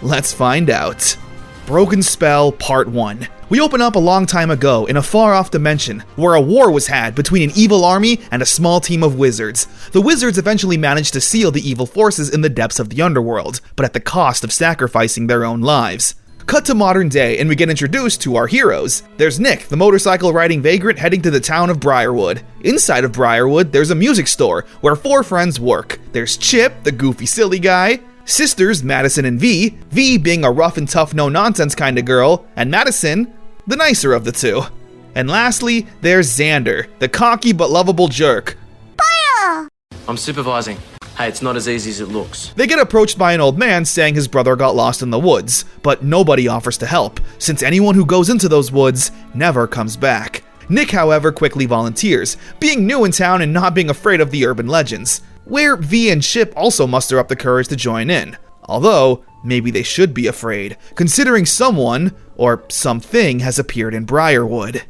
Speaker 1: Let's find out. Broken Spell Part 1. We open up a long time ago in a far-off dimension where a war was had between an evil army and a small team of wizards. The wizards eventually managed to seal the evil forces in the depths of the underworld, but at the cost of sacrificing their own lives. Cut to modern day and we get introduced to our heroes. There's Nick, the motorcycle-riding vagrant heading to the town of Briarwood. Inside of Briarwood, there's a music store where 4 friends work. There's Chip, the goofy silly guy, sisters Madison and V, V being a rough and tough no-nonsense kind of girl, and Madison, the nicer of the two. And lastly, there's Xander, the cocky but lovable jerk.
Speaker 13: I'm supervising. Hey, it's not as easy as it looks.
Speaker 1: They get approached by an old man saying his brother got lost in the woods, but nobody offers to help, since anyone who goes into those woods never comes back. Nick, however, quickly volunteers, being new in town and not being afraid of the urban legends, where V and Chip also muster up the courage to join in. Although, maybe they should be afraid, considering someone, or something, has appeared in Briarwood.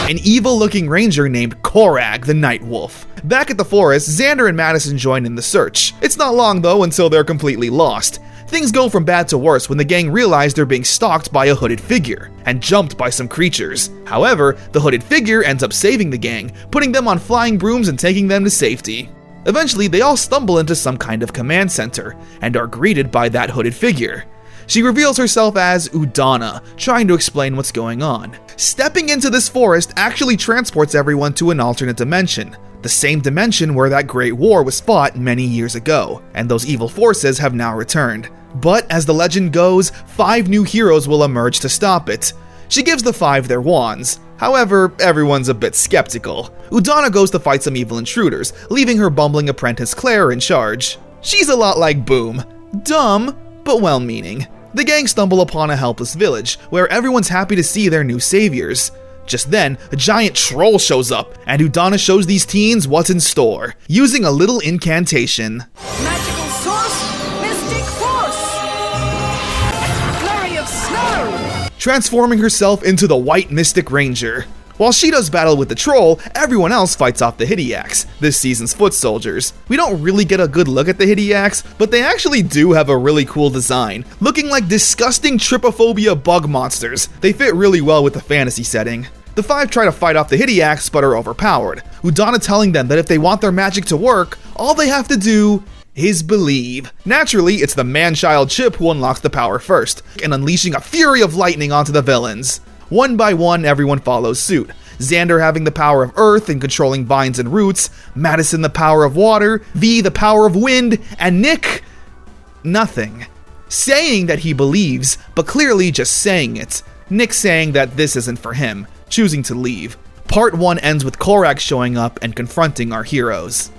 Speaker 1: An evil-looking ranger named Korag the Night Wolf. Back at the forest, Xander and Madison join in the search. It's not long though until they're completely lost. Things go from bad to worse when the gang realize they're being stalked by a hooded figure, and jumped by some creatures. However, the hooded figure ends up saving the gang, putting them on flying brooms and taking them to safety. Eventually, they all stumble into some kind of command center, and are greeted by that hooded figure. She reveals herself as Udana, trying to explain what's going on. Stepping into this forest actually transports everyone to an alternate dimension, the same dimension where that great war was fought many years ago, and those evil forces have now returned. But as the legend goes, 5 new heroes will emerge to stop it. She gives the 5 their wands. However, everyone's a bit skeptical. Udana goes to fight some evil intruders, leaving her bumbling apprentice Claire in charge. She's a lot like Boom. Dumb, but well-meaning. The gang stumble upon a helpless village, where everyone's happy to see their new saviors. Just then, a giant troll shows up, and Udana shows these teens what's in store, using a little incantation.
Speaker 6: Magical source, mystic force, flurry of snow.
Speaker 1: Transforming herself into the White Mystic Ranger. While she does battle with the troll, everyone else fights off the Hidiacs, this season's foot soldiers. We don't really get a good look at the Hidiacs, but they actually do have a really cool design, looking like disgusting trypophobia bug monsters. They fit really well with the fantasy setting. The 5 try to fight off the Hidiacs, but are overpowered, Udana telling them that if they want their magic to work, all they have to do is believe. Naturally, it's the man-child Chip who unlocks the power first, and unleashing a fury of lightning onto the villains. One by one, everyone follows suit. Xander having the power of earth and controlling vines and roots, Madison the power of water, V the power of wind, and Nick, nothing. Saying that he believes, but clearly just saying it. Nick saying that this isn't for him, choosing to leave. Part 1 ends with Korag showing up and confronting our heroes.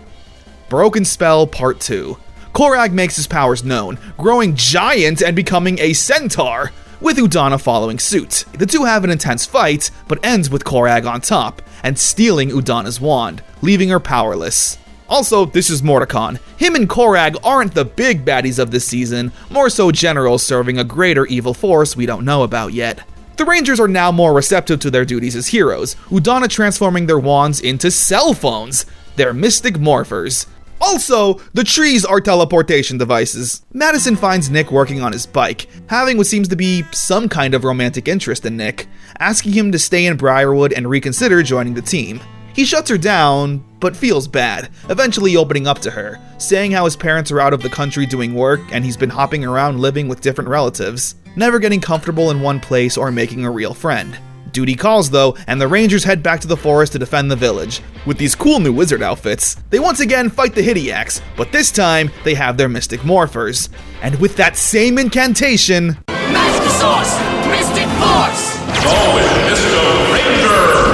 Speaker 1: Broken Spell Part 2. Korag makes his powers known, growing giant and becoming a centaur, with Udana following suit. The two have an intense fight, but ends with Korag on top, and stealing Udana's wand, leaving her powerless. Also, this is Mordecon. Him and Korag aren't the big baddies of this season, more so generals serving a greater evil force we don't know about yet. The Rangers are now more receptive to their duties as heroes, Udana transforming their wands into cell phones. They're mystic morphers. Also, the trees are teleportation devices. Madison finds Nick working on his bike, having what seems to be some kind of romantic interest in Nick, asking him to stay in Briarwood and reconsider joining the team. He shuts her down, but feels bad, eventually opening up to her, saying how his parents are out of the country doing work and he's been hopping around living with different relatives, never getting comfortable in one place or making a real friend. Duty calls though, and the Rangers head back to the forest to defend the village. With these cool new wizard outfits, they once again fight the Hidiacs, but this time they have their mystic morphers. And with that same incantation,
Speaker 6: Magic source, mystic force. Go with Mr. Ranger.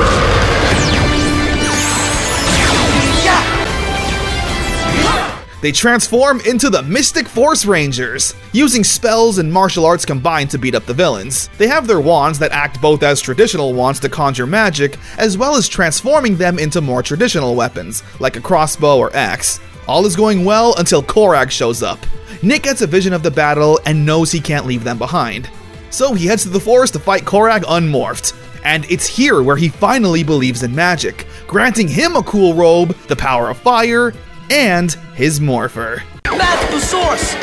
Speaker 1: they transform into the Mystic Force Rangers, using spells and martial arts combined to beat up the villains. They have their wands that act both as traditional wands to conjure magic, as well as transforming them into more traditional weapons, like a crossbow or axe. All is going well until Korag shows up. Nick gets a vision of the battle and knows he can't leave them behind. So he heads to the forest to fight Korag unmorphed. And it's here where he finally believes in magic, granting him a cool robe, the power of fire, and his morpher.
Speaker 6: That's the source!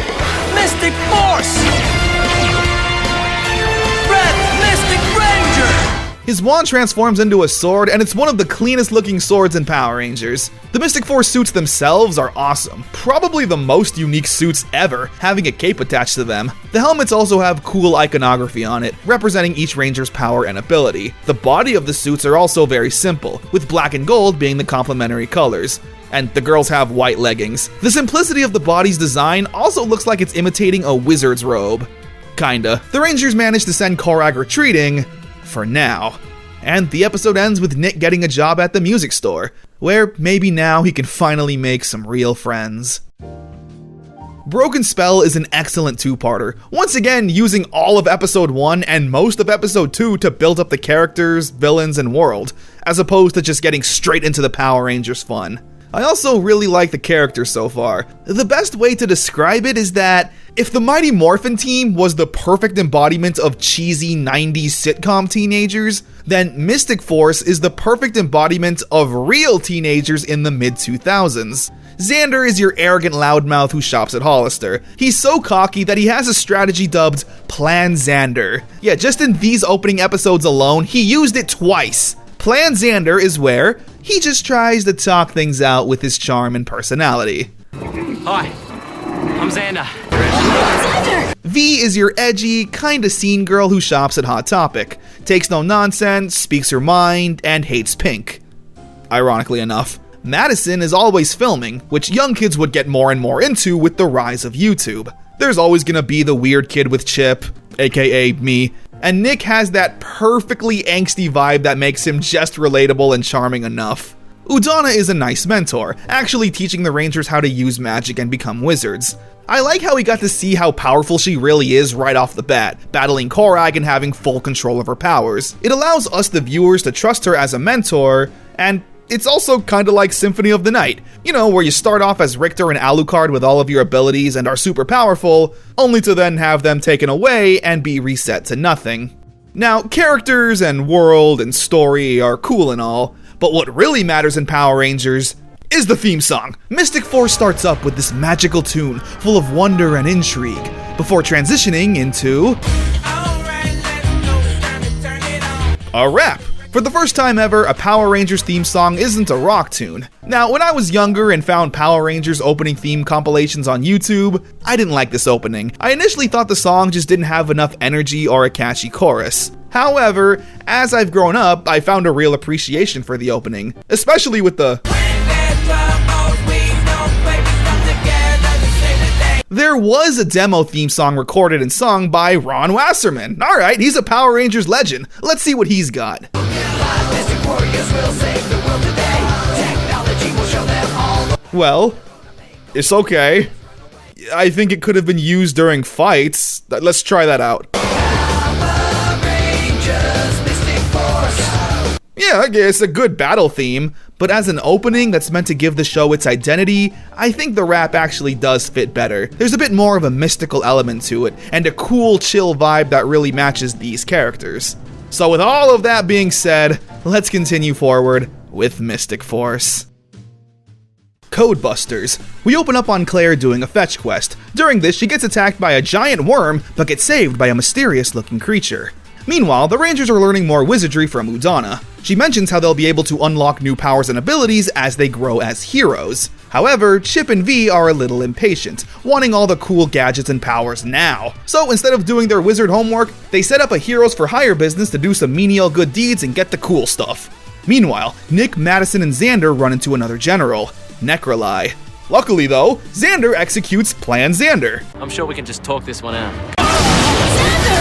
Speaker 6: Mystic Force! Red Mystic Ranger!
Speaker 1: His wand transforms into a sword, and it's one of the cleanest looking swords in Power Rangers. The Mystic Force suits themselves are awesome, probably the most unique suits ever, having a cape attached to them. The helmets also have cool iconography on it, representing each Ranger's power and ability. The body of the suits are also very simple, with black and gold being the complementary colors. And the girls have white leggings. The simplicity of the body's design also looks like it's imitating a wizard's robe. Kinda. The Rangers manage to send Korag retreating, for now. And the episode ends with Nick getting a job at the music store, where maybe now he can finally make some real friends. Broken Spell is an excellent two-parter, once again using all of episode 1 and most of episode 2 to build up the characters, villains, and world, as opposed to just getting straight into the Power Rangers fun. I also really like the characters so far. The best way to describe it is that if the Mighty Morphin team was the perfect embodiment of cheesy 90s sitcom teenagers, then Mystic Force is the perfect embodiment of real teenagers in the mid-2000s. Xander is your arrogant loudmouth who shops at Hollister. He's so cocky that he has a strategy dubbed Plan Xander. Yeah, just in these opening episodes alone, he used it twice. Plan Xander is where he just tries to talk things out with his charm and personality.
Speaker 20: Hi, I'm Xander.
Speaker 1: V is your edgy, kinda scene girl who shops at Hot Topic, takes no nonsense, speaks her mind, and hates pink. Ironically enough. Madison is always filming, which young kids would get more and more into with the rise of YouTube. There's always gonna be the weird kid with chip, aka me, and Nick has that perfectly angsty vibe that makes him just relatable and charming enough. Udana is a nice mentor, actually teaching the Rangers how to use magic and become wizards. I like how we got to see how powerful she really is right off the bat, battling Korag and having full control of her powers. It allows us the viewers to trust her as a mentor, and it's also kinda like Symphony of the Night, you know, where you start off as Richter and Alucard with all of your abilities and are super powerful, only to then have them taken away and be reset to nothing. Now, characters and world and story are cool and all, but what really matters in Power Rangers is the theme song. Mystic Force starts up with this magical tune full of wonder and intrigue, before transitioning into a rap. For the first time ever, a Power Rangers theme song isn't a rock tune. Now, when I was younger and found Power Rangers opening theme compilations on YouTube, I didn't like this opening. I initially thought the song just didn't have enough energy or a catchy chorus. However, as I've grown up, I found a real appreciation for the opening, especially with the There was a demo theme song recorded and sung by Ron Wasserman. Alright, he's a Power Rangers legend. Let's see what he's got. Well, it's okay. I think it could have been used during fights. Let's try that out. Yeah, it's a good battle theme, but as an opening that's meant to give the show its identity, I think the rap actually does fit better. There's a bit more of a mystical element to it, and a cool, chill vibe that really matches these characters. So with all of that being said, let's continue forward with Mystic Force. Codebusters. We open up on Claire doing a fetch quest. During this, she gets attacked by a giant worm, but gets saved by a mysterious-looking creature. Meanwhile, the Rangers are learning more wizardry from Udana. She mentions how they'll be able to unlock new powers and abilities as they grow as heroes. However, Chip and V are a little impatient, wanting all the cool gadgets and powers now. So instead of doing their wizard homework, they set up a Heroes for Hire business to do some menial good deeds and get the cool stuff. Meanwhile, Nick, Madison, and Xander run into another general, Necroli. Luckily though, Xander executes Plan Xander.
Speaker 20: I'm sure we can just talk this one out.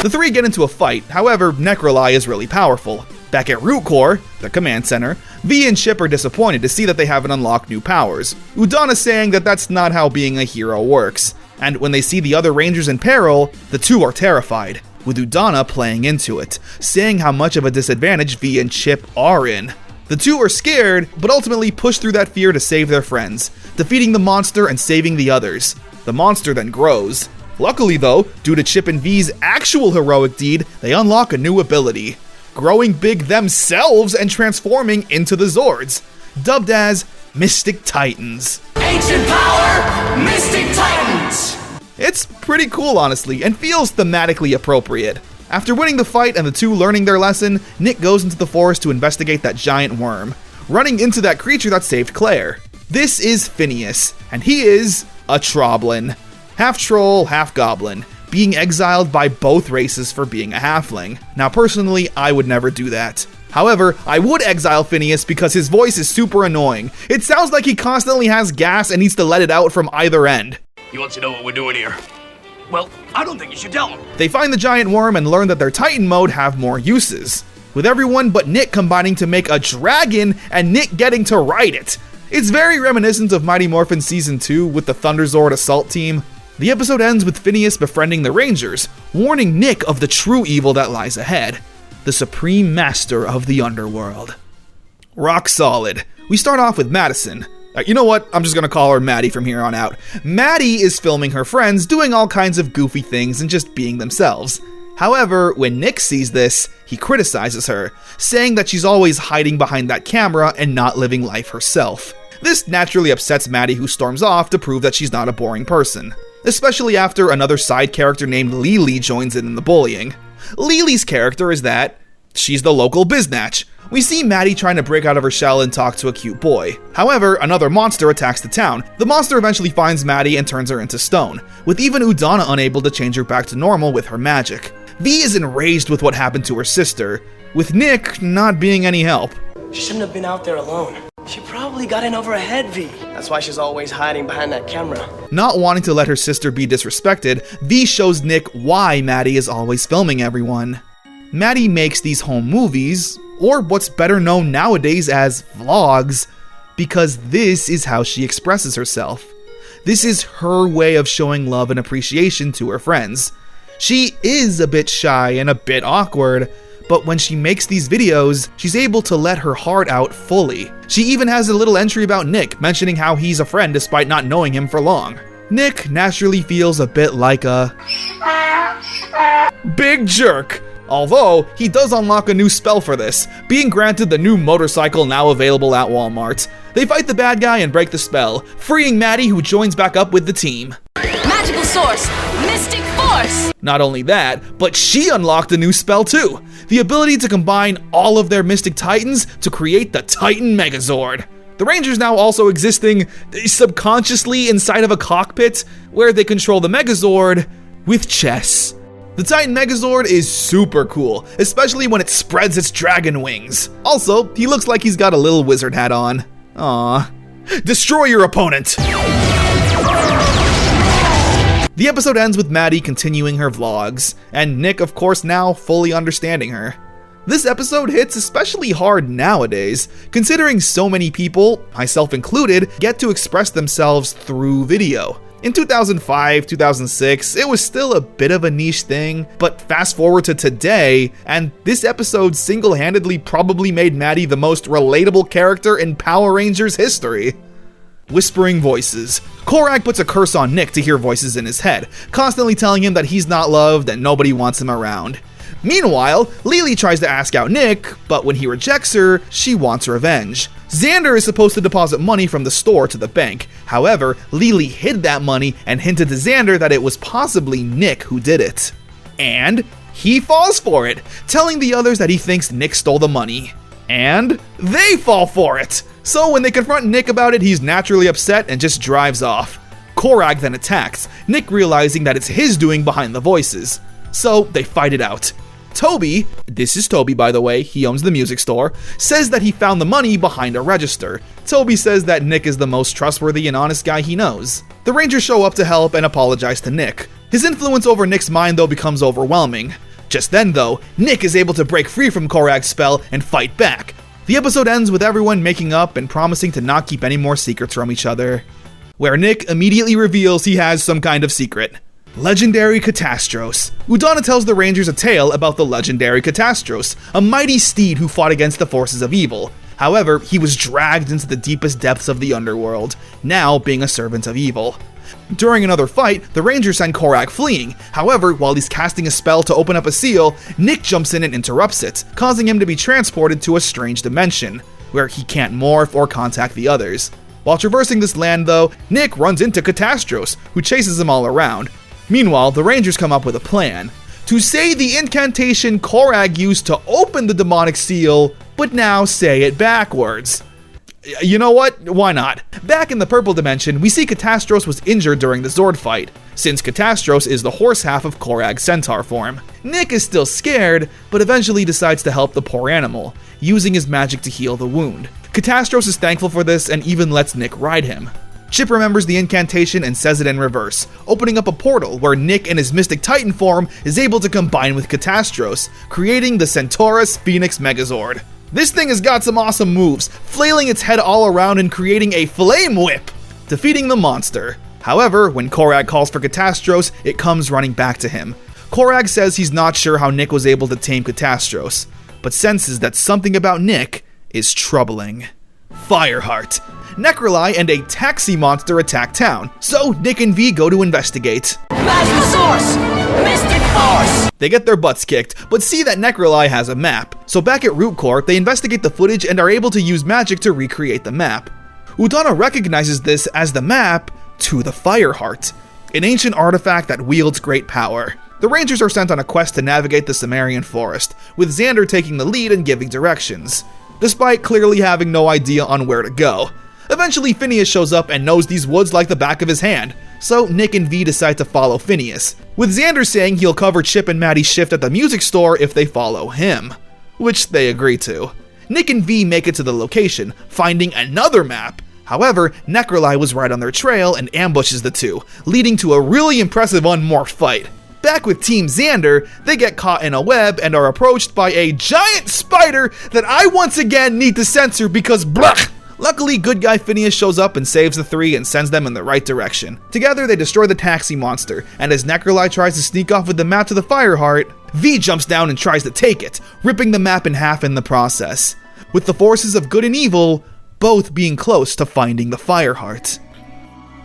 Speaker 1: The three get into a fight, however, Necroli is really powerful. Back at Root Core, the command center, V and Chip are disappointed to see that they haven't unlocked new powers. Udana saying that that's not how being a hero works. And when they see the other Rangers in peril, the two are terrified, with Udana playing into it, saying how much of a disadvantage V and Chip are in. The two are scared, but ultimately push through that fear to save their friends, defeating the monster and saving the others. The monster then grows. Luckily though, due to Chip and V's actual heroic deed, they unlock a new ability, growing big themselves and transforming into the Zords, dubbed as Mystic Titans.
Speaker 6: Ancient power, Mystic Titans!
Speaker 1: It's pretty cool, honestly, and feels thematically appropriate. After winning the fight and the two learning their lesson, Nick goes into the forest to investigate that giant worm, running into that creature that saved Claire. This is Phineas, and he is a Troblin. Half troll, half goblin, being exiled by both races for being a halfling. Now personally, I would never do that. However, I would exile Phineas because his voice is super annoying. It sounds like he constantly has gas and needs to let it out from either end.
Speaker 6: He wants to know what we're doing here. Well, I don't think you should tell him.
Speaker 1: They find the giant worm and learn that their Titan mode have more uses, with everyone but Nick combining to make a dragon and Nick getting to ride it. It's very reminiscent of Mighty Morphin Season 2 with the Thunderzord assault team. The episode ends with Phineas befriending the Rangers, warning Nick of the true evil that lies ahead. The supreme master of the underworld. Rock solid. We start off with Madison. You know what? I'm just gonna call her Maddie from here on out. Maddie is filming her friends doing all kinds of goofy things and just being themselves. However, when Nick sees this, he criticizes her, saying that she's always hiding behind that camera and not living life herself. This naturally upsets Maddie, who storms off to prove that she's not a boring person, especially after another side character named Lily joins in the bullying. Lily's character is that she's the local biznatch. We see Maddie trying to break out of her shell and talk to a cute boy. However, another monster attacks the town. The monster eventually finds Maddie and turns her into stone, with even Udana unable to change her back to normal with her magic. V is enraged with what happened to her sister, with Nick not being any help.
Speaker 21: She shouldn't have been out there alone. She probably got in over her head, V. That's why she's always hiding behind that camera.
Speaker 1: Not wanting to let her sister be disrespected, V shows Nick why Maddie is always filming everyone. Maddie makes these home movies, or what's better known nowadays as vlogs, because this is how she expresses herself. This is her way of showing love and appreciation to her friends. She is a bit shy and a bit awkward, but when she makes these videos, she's able to let her heart out fully. She even has a little entry about Nick, mentioning how he's a friend despite not knowing him for long. Nick naturally feels a bit like a big jerk, although he does unlock a new spell for this, being granted the new motorcycle now available at Walmart. They fight the bad guy and break the spell, freeing Maddie, who joins back up with the team.
Speaker 15: Magical source, mystic force!
Speaker 1: Not only that, but she unlocked a new spell too, the ability to combine all of their Mystic Titans to create the Titan Megazord. The Rangers now also existing subconsciously inside of a cockpit where they control the Megazord with chess. The Titan Megazord is super cool, especially when it spreads its dragon wings. Also, he looks like he's got a little wizard hat on. Aww. Destroy your opponent! The episode ends with Maddie continuing her vlogs, and Nick, of course, now fully understanding her. This episode hits especially hard nowadays, considering so many people, myself included, get to express themselves through video. In 2005, 2006, it was still a bit of a niche thing, but fast forward to today, and this episode single-handedly probably made Maddie the most relatable character in Power Rangers history. Whispering voices. Korag puts a curse on Nick to hear voices in his head, constantly telling him that he's not loved and nobody wants him around. Meanwhile, Lily tries to ask out Nick, but when he rejects her, she wants revenge. Xander is supposed to deposit money from the store to the bank. However, Lily hid that money and hinted to Xander that it was possibly Nick who did it. And he falls for it, telling the others that he thinks Nick stole the money. And they fall for it! So when they confront Nick about it, he's naturally upset and just drives off. Korag then attacks, Nick realizing that it's his doing behind the voices. So they fight it out. Toby, this is Toby by the way, he owns the music store, says that he found the money behind a register. Toby says that Nick is the most trustworthy and honest guy he knows. The Rangers show up to help and apologize to Nick. His influence over Nick's mind though becomes overwhelming. Just then though, Nick is able to break free from Korag's spell and fight back. The episode ends with everyone making up and promising to not keep any more secrets from each other, where Nick immediately reveals he has some kind of secret. Legendary Catastros. Udana tells the Rangers a tale about the legendary Catastros, a mighty steed who fought against the forces of evil. However, he was dragged into the deepest depths of the underworld, now being a servant of evil. During another fight, the Rangers send Korag fleeing. However, while he's casting a spell to open up a seal, Nick jumps in and interrupts it, causing him to be transported to a strange dimension, where he can't morph or contact the others. While traversing this land though, Nick runs into Catastros, who chases them all around. Meanwhile, the Rangers come up with a plan. To say the incantation Korag used to open the demonic seal, but now say it backwards. You know what? Why not? Back in the purple dimension, we see Catastros was injured during the Zord fight, since Catastros is the horse half of Korag's centaur form. Nick is still scared, but eventually decides to help the poor animal, using his magic to heal the wound. Catastros is thankful for this and even lets Nick ride him. Chip remembers the incantation and says it in reverse, opening up a portal where Nick in his Mystic Titan form is able to combine with Catastros, creating the Centaurus Phoenix Megazord. This thing has got some awesome moves, flailing its head all around and creating a flame whip, defeating the monster. However, when Korag calls for Catastros, it comes running back to him. Korag says he's not sure how Nick was able to tame Catastros, but senses that something about Nick is troubling. Fireheart. Necroli and a taxi monster attack town, so Nick and V go to investigate.
Speaker 6: Magic source! Mystic force!
Speaker 1: They get their butts kicked, but see that Necroli has a map. So back at Root Core, they investigate the footage and are able to use magic to recreate the map. Udana recognizes this as the map to the Fireheart, an ancient artifact that wields great power. The Rangers are sent on a quest to navigate the Sumerian forest, with Xander taking the lead and giving directions, despite clearly having no idea on where to go. Eventually, Phineas shows up and knows these woods like the back of his hand, so Nick and V decide to follow Phineas, with Xander saying he'll cover Chip and Maddie's shift at the music store if they follow him, which they agree to. Nick and V make it to the location, finding another map. However, Necroli was right on their trail and ambushes the two, leading to a really impressive unmorphed fight. Back with Team Xander, they get caught in a web and are approached by a giant spider that I once again need to censor because blech! Luckily, good guy Phineas shows up and saves the three and sends them in the right direction. Together, they destroy the taxi monster, and as Necroli tries to sneak off with the map to the Fireheart, V jumps down and tries to take it, ripping the map in half in the process, with the forces of good and evil both being close to finding the Fireheart.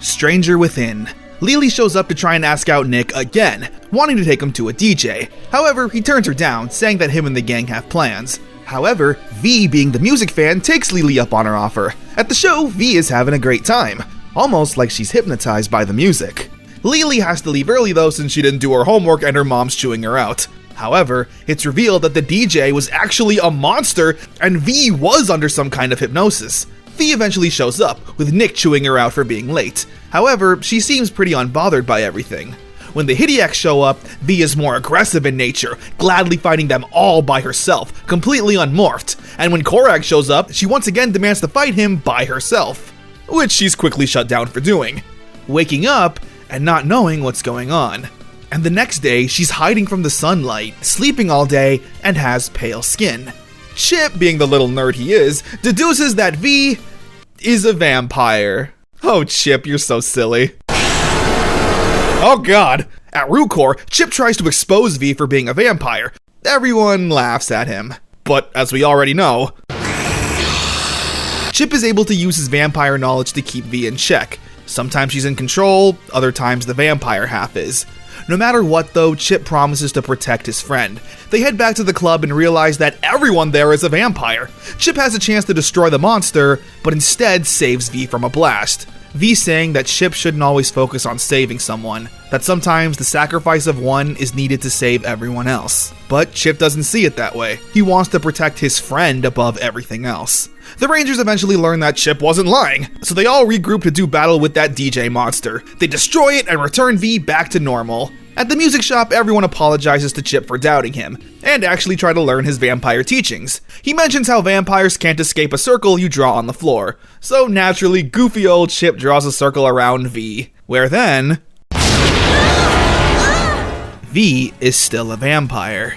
Speaker 1: Stranger Within. Lily shows up to try and ask out Nick again, wanting to take him to a DJ. However, he turns her down, saying that him and the gang have plans. However, V, being the music fan, takes Lily up on her offer. At the show, V is having a great time, almost like she's hypnotized by the music. Lily has to leave early though since she didn't do her homework and her mom's chewing her out. However, it's revealed that the DJ was actually a monster and V was under some kind of hypnosis. V eventually shows up, with Nick chewing her out for being late. However, she seems pretty unbothered by everything. When the Hideax show up, V is more aggressive in nature, gladly fighting them all by herself, completely unmorphed. And when Korag shows up, she once again demands to fight him by herself, which she's quickly shut down for doing, waking up and not knowing what's going on. And the next day, she's hiding from the sunlight, sleeping all day, and has pale skin. Chip, being the little nerd he is, deduces that V is a vampire. Oh, Chip, you're so silly. Oh god! At Root Core, Chip tries to expose V for being a vampire. Everyone laughs at him. But as we already know, Chip is able to use his vampire knowledge to keep V in check. Sometimes she's in control, other times the vampire half is. No matter what though, Chip promises to protect his friend. They head back to the club and realize that everyone there is a vampire. Chip has a chance to destroy the monster, but instead saves V from a blast. V saying that Chip shouldn't always focus on saving someone, that sometimes the sacrifice of one is needed to save everyone else. But Chip doesn't see it that way. He wants to protect his friend above everything else. The Rangers eventually learn that Chip wasn't lying, so they all regroup to do battle with that DJ monster. They destroy it and return V back to normal. At the music shop, everyone apologizes to Chip for doubting him, and actually try to learn his vampire teachings. He mentions how vampires can't escape a circle you draw on the floor, so naturally, goofy old Chip draws a circle around V, where then V is still a vampire.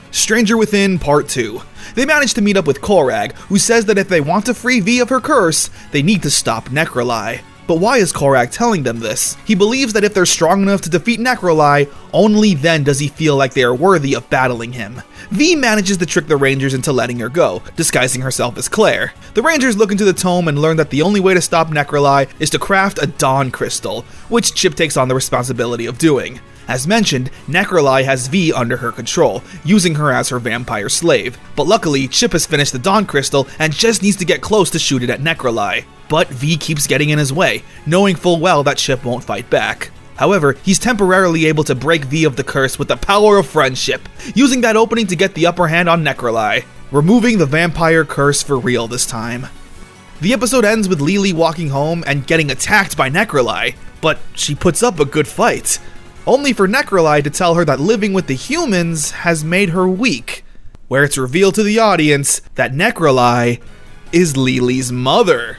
Speaker 1: Stranger Within Part 2. They manage to meet up with Korag, who says that if they want to free V of her curse, they need to stop Necroli. But why is Korag telling them this? He believes that if they're strong enough to defeat Necroli, only then does he feel like they are worthy of battling him. V manages to trick the Rangers into letting her go, disguising herself as Claire. The Rangers look into the tome and learn that the only way to stop Necroli is to craft a Dawn Crystal, which Chip takes on the responsibility of doing. As mentioned, Necroli has V under her control, using her as her vampire slave. But luckily, Chip has finished the Dawn Crystal and just needs to get close to shoot it at Necroli. But V keeps getting in his way, knowing full well that Chip won't fight back. However, he's temporarily able to break V of the curse with the power of friendship, using that opening to get the upper hand on Necroli, removing the vampire curse for real this time. The episode ends with Lily walking home and getting attacked by Necroli, but she puts up a good fight, only for Necroli to tell her that living with the humans has made her weak, where it's revealed to the audience that Necroli is Lily's mother.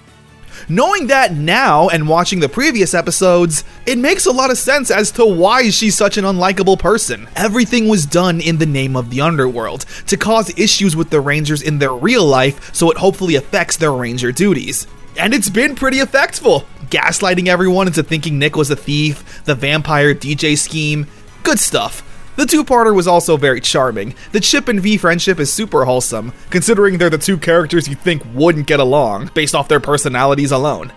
Speaker 1: Knowing that now and watching the previous episodes, it makes a lot of sense as to why she's such an unlikable person. Everything was done in the name of the underworld, to cause issues with the Rangers in their real life so it hopefully affects their Ranger duties. And it's been pretty effectful, gaslighting everyone into thinking Nick was a thief, the vampire DJ scheme, good stuff. The two-parter was also very charming. The Chip and V friendship is super wholesome, considering they're the two characters you think wouldn't get along, based off their personalities alone.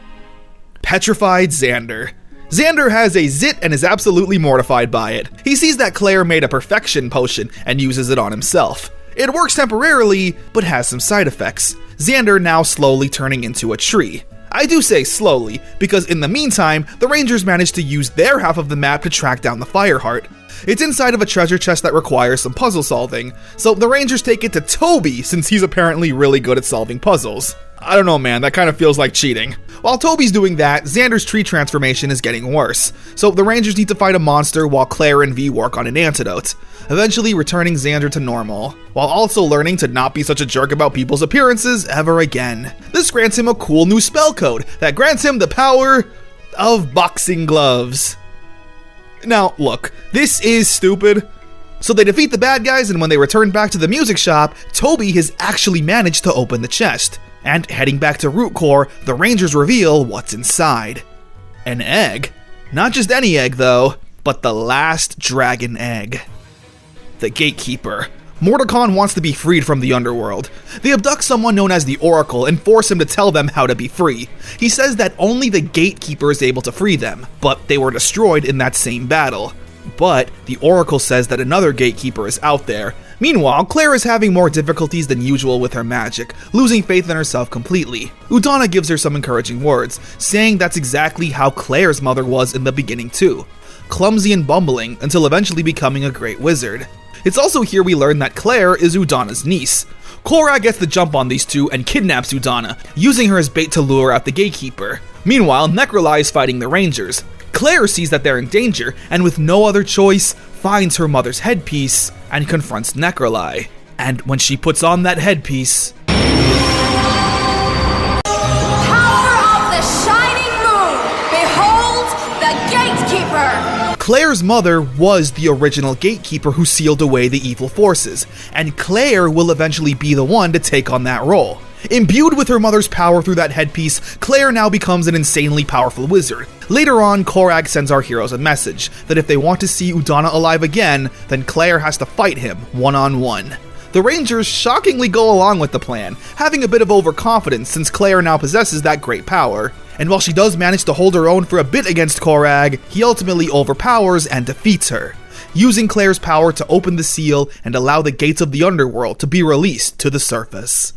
Speaker 1: Petrified Xander. Xander has a zit and is absolutely mortified by it. He sees that Claire made a perfection potion and uses it on himself. It works temporarily, but has some side effects. Xander now slowly turning into a tree. I do say slowly, because in the meantime, the Rangers manage to use their half of the map to track down the Fireheart. It's inside of a treasure chest that requires some puzzle solving, so the Rangers take it to Toby since he's apparently really good at solving puzzles. I don't know, man, that kind of feels like cheating. While Toby's doing that, Xander's tree transformation is getting worse, so the Rangers need to fight a monster while Claire and V work on an antidote, eventually returning Xander to normal, while also learning to not be such a jerk about people's appearances ever again. This grants him a cool new spell code that grants him the power of boxing gloves. Now, look, this is stupid. So they defeat the bad guys, and when they return back to the music shop, Toby has actually managed to open the chest. And heading back to Root Core, the Rangers reveal what's inside. An egg. Not just any egg, though, but the last dragon egg. The Gatekeeper. Mordecon wants to be freed from the underworld. They abduct someone known as the Oracle and force him to tell them how to be free. He says that only the Gatekeeper is able to free them, but they were destroyed in that same battle. But the Oracle says that another Gatekeeper is out there. Meanwhile, Claire is having more difficulties than usual with her magic, losing faith in herself completely. Udana gives her some encouraging words, saying that's exactly how Claire's mother was in the beginning too. Clumsy and bumbling, until eventually becoming a great wizard. It's also here we learn that Claire is Udana's niece. Korra gets the jump on these two and kidnaps Udana, using her as bait to lure out the Gatekeeper. Meanwhile, Necroli is fighting the Rangers. Claire sees that they're in danger, and with no other choice, finds her mother's headpiece and confronts Necroli. And when she puts on that headpiece...
Speaker 5: Power of the shining moon! Behold, the Gatekeeper!
Speaker 1: Claire's mother was the original Gatekeeper who sealed away the evil forces, and Claire will eventually be the one to take on that role. Imbued with her mother's power through that headpiece, Claire now becomes an insanely powerful wizard. Later on, Korag sends our heroes a message that if they want to see Udana alive again, then Claire has to fight him one-on-one. The Rangers shockingly go along with the plan, having a bit of overconfidence since Claire now possesses that great power. And while she does manage to hold her own for a bit against Korag, he ultimately overpowers and defeats her, using Claire's power to open the seal and allow the gates of the underworld to be released to the surface.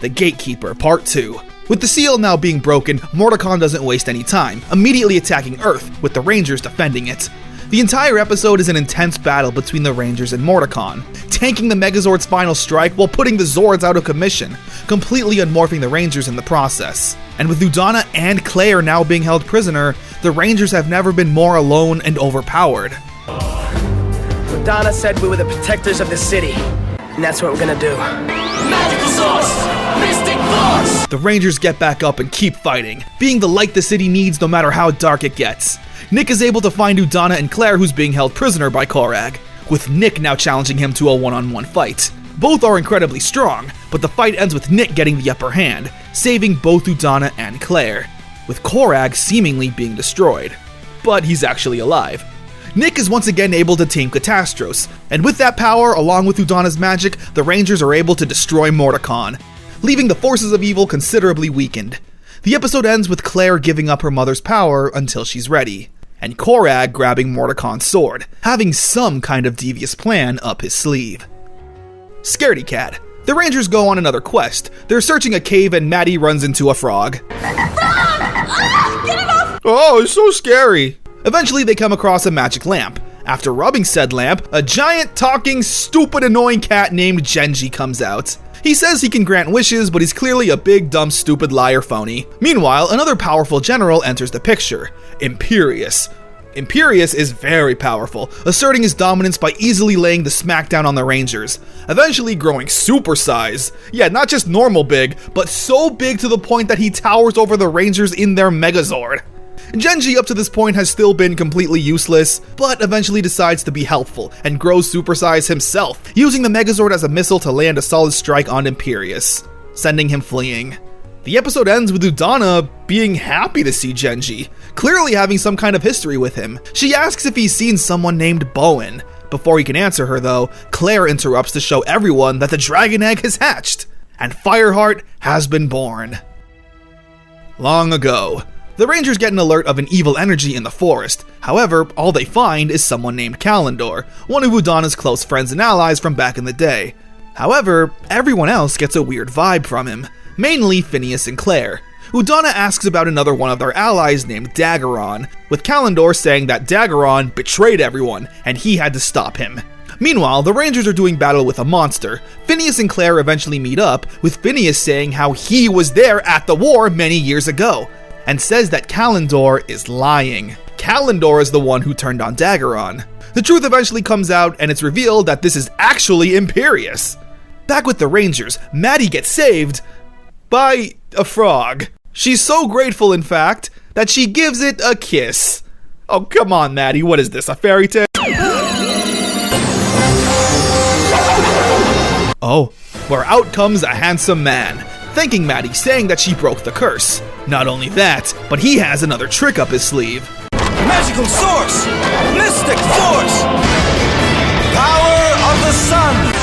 Speaker 1: The Gatekeeper, Part 2. With the seal now being broken, Mordecon doesn't waste any time, immediately attacking Earth, with the Rangers defending it. The entire episode is an intense battle between the Rangers and Mordecon, tanking the Megazord's final strike while putting the Zords out of commission, completely unmorphing the Rangers in the process. And with Udana and Claire now being held prisoner, the Rangers have never been more alone and overpowered.
Speaker 21: Udana said we were the protectors of the city, and that's what we're gonna do.
Speaker 6: Magical sauce! Mystic force!
Speaker 1: The Rangers get back up and keep fighting, being the light the city needs no matter how dark it gets. Nick is able to find Udana and Claire, who's being held prisoner by Korag, with Nick now challenging him to a one-on-one fight. Both are incredibly strong, but the fight ends with Nick getting the upper hand, saving both Udana and Claire, with Korag seemingly being destroyed. But he's actually alive. Nick is once again able to tame Catastros, and with that power, along with Udana's magic, the Rangers are able to destroy Mordecon, leaving the forces of evil considerably weakened. The episode ends with Claire giving up her mother's power until she's ready. and Korag grabbing Mordecai's sword, having some kind of devious plan up his sleeve. Scaredy Cat. The Rangers go on another quest. They're searching a cave and Maddie runs into a frog. Oh, it's so scary. Eventually they come across a magic lamp. After rubbing said lamp, a giant, talking, stupid, annoying cat named Genji comes out. He says he can grant wishes, but he's clearly a big, dumb, stupid liar phony. Meanwhile, another powerful general enters the picture, Imperius. Imperius is very powerful, asserting his dominance by easily laying the smackdown on the Rangers, eventually growing super size. Yeah, not just normal big, but so big to the point that he towers over the Rangers in their Megazord. Genji up to this point has still been completely useless, but eventually decides to be helpful and grows supersize himself, using the Megazord as a missile to land a solid strike on Imperius, sending him fleeing. The episode ends with Udana being happy to see Genji, clearly having some kind of history with him. She asks if he's seen someone named Bowen. Before he can answer her though, Claire interrupts to show everyone that the dragon egg has hatched, and Fireheart has been born. Long ago, the Rangers get an alert of an evil energy in the forest. However, all they find is someone named Kalendor, one of Udana's close friends and allies from back in the day. However, everyone else gets a weird vibe from him, mainly Phineas and Claire. Udana asks about another one of their allies named Daggeron, with Kalendor saying that Daggeron betrayed everyone and he had to stop him. Meanwhile, the Rangers are doing battle with a monster. Phineas and Claire eventually meet up, with Phineas saying how he was there at the war many years ago, and says that Kalendor is lying. Kalendor is the one who turned on Daggeron. The truth eventually comes out, and it's revealed that this is actually Imperius. Back with the Rangers, Maddie gets saved by a frog. She's so grateful, in fact, that she gives it a kiss. Oh, come on, Maddie, what is this, a fairy tale? Oh, where out comes a handsome man, thanking Maddie, saying that she broke the curse. Not only that, but he has another trick up his sleeve.
Speaker 6: Magical source! Mystic force! Power of the sun!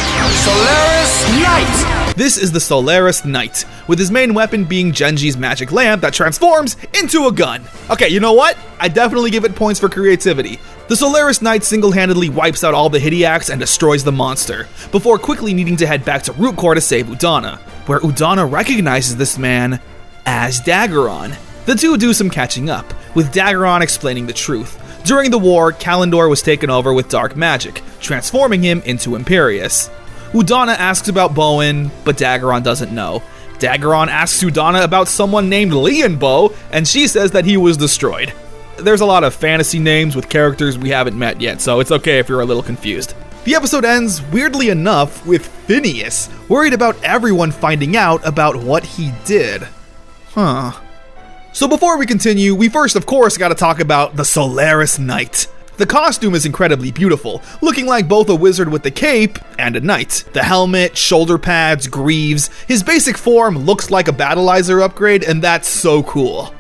Speaker 6: Solaris Knight!
Speaker 1: This is the Solaris Knight, with his main weapon being Genji's magic lamp that transforms into a gun. Okay, you know what? I definitely give it points for creativity. The Solaris Knight single-handedly wipes out all the Hideax and destroys the monster, before quickly needing to head back to Root Core to save Udana, where Udana recognizes this man as Daggeron. The two do some catching up, with Daggeron explaining the truth. During the war, Kalendor was taken over with dark magic, transforming him into Imperius. Udana asks about Bowen, but Daggeron doesn't know. Daggeron asks Udana about someone named Lianbo, and she says that he was destroyed. There's a lot of fantasy names with characters we haven't met yet, so it's okay if you're a little confused. The episode ends, weirdly enough, with Phineas worried about everyone finding out about what he did. Huh. So before we continue, we first of course gotta talk about the Solaris Knight. The costume is incredibly beautiful, looking like both a wizard with the cape and a knight. The helmet, shoulder pads, greaves, his basic form looks like a Battleizer upgrade, and that's so cool.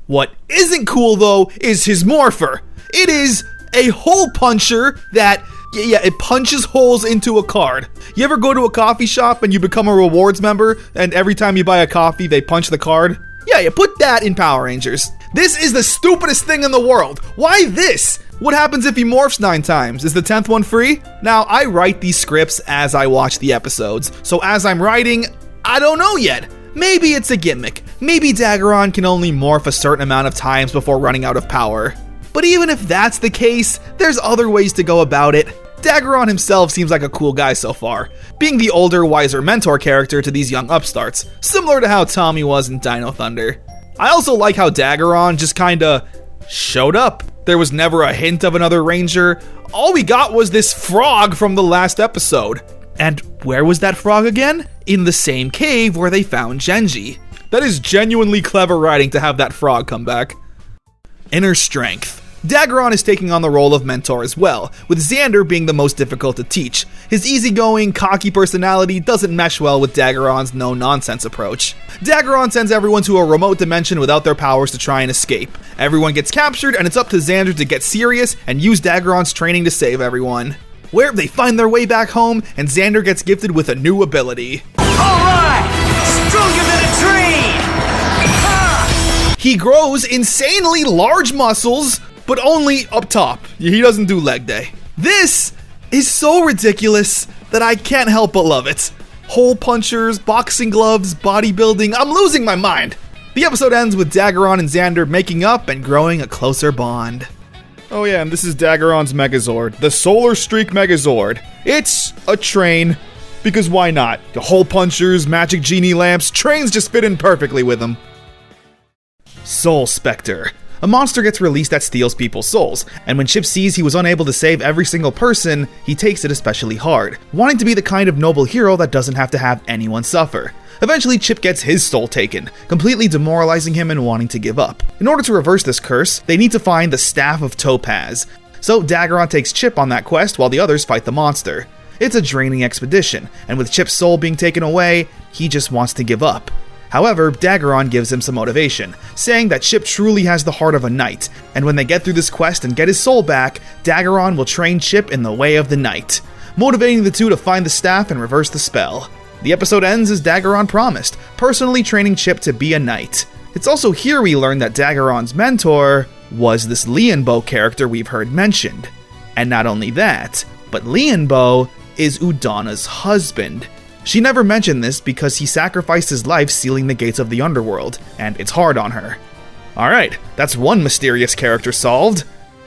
Speaker 1: What isn't cool though is his morpher. It is a hole puncher that, it punches holes into a card. You ever go to a coffee shop and you become a rewards member, and every time you buy a coffee they punch the card? Yeah, you put that in Power Rangers. This is the stupidest thing in the world. Why this? What happens if he morphs 9 times? Is the 10th one free? Now, I write these scripts as I watch the episodes, so as I'm writing, I don't know yet. Maybe it's a gimmick. Maybe Daggeron can only morph a certain amount of times before running out of power. But even if that's the case, there's other ways to go about it. Daggeron himself seems like a cool guy so far, being the older, wiser mentor character to these young upstarts, similar to how Tommy was in Dino Thunder. I also like how Daggeron just kinda showed up. There was never a hint of another Ranger. All we got was this frog from the last episode. And where was that frog again? In the same cave where they found Genji. That is genuinely clever writing to have that frog come back. Inner strength. Daggeron is taking on the role of mentor as well, with Xander being the most difficult to teach. His easygoing, cocky personality doesn't mesh well with Daggeron's no-nonsense approach. Daggeron sends everyone to a remote dimension without their powers to try and escape. Everyone gets captured, and it's up to Xander to get serious and use Daggeron's training to save everyone. Where they find their way back home, and Xander gets gifted with a new ability.
Speaker 6: Alright! Stronger than a tree!
Speaker 1: He grows insanely large muscles, but only up top. He doesn't do leg day. This is so ridiculous that I can't help but love it. Hole punchers, boxing gloves, bodybuilding, I'm losing my mind. The episode ends with Daggeron and Xander making up and growing a closer bond. Oh yeah, and this is Daggeron's Megazord, the Solar Streak Megazord. It's a train, because why not? The hole punchers, magic genie lamps, trains just fit in perfectly with them. Soul Spectre. A monster gets released that steals people's souls, and when Chip sees he was unable to save every single person, he takes it especially hard, wanting to be the kind of noble hero that doesn't have to have anyone suffer. Eventually, Chip gets his soul taken, completely demoralizing him and wanting to give up. In order to reverse this curse, they need to find the Staff of Topaz. So Daggeron takes Chip on that quest while the others fight the monster. It's a draining expedition, and with Chip's soul being taken away, he just wants to give up. However, Daggeron gives him some motivation, saying that Chip truly has the heart of a knight, and when they get through this quest and get his soul back, Daggeron will train Chip in the way of the knight, motivating the two to find the staff and reverse the spell. The episode ends as Daggeron promised, personally training Chip to be a knight. It's also here we learn that Daggeron's mentor was this Lianbo character we've heard mentioned. And not only that, but Lianbo is Udana's husband. She never mentioned this because he sacrificed his life sealing the gates of the underworld, and it's hard on her. Alright, that's one mysterious character solved.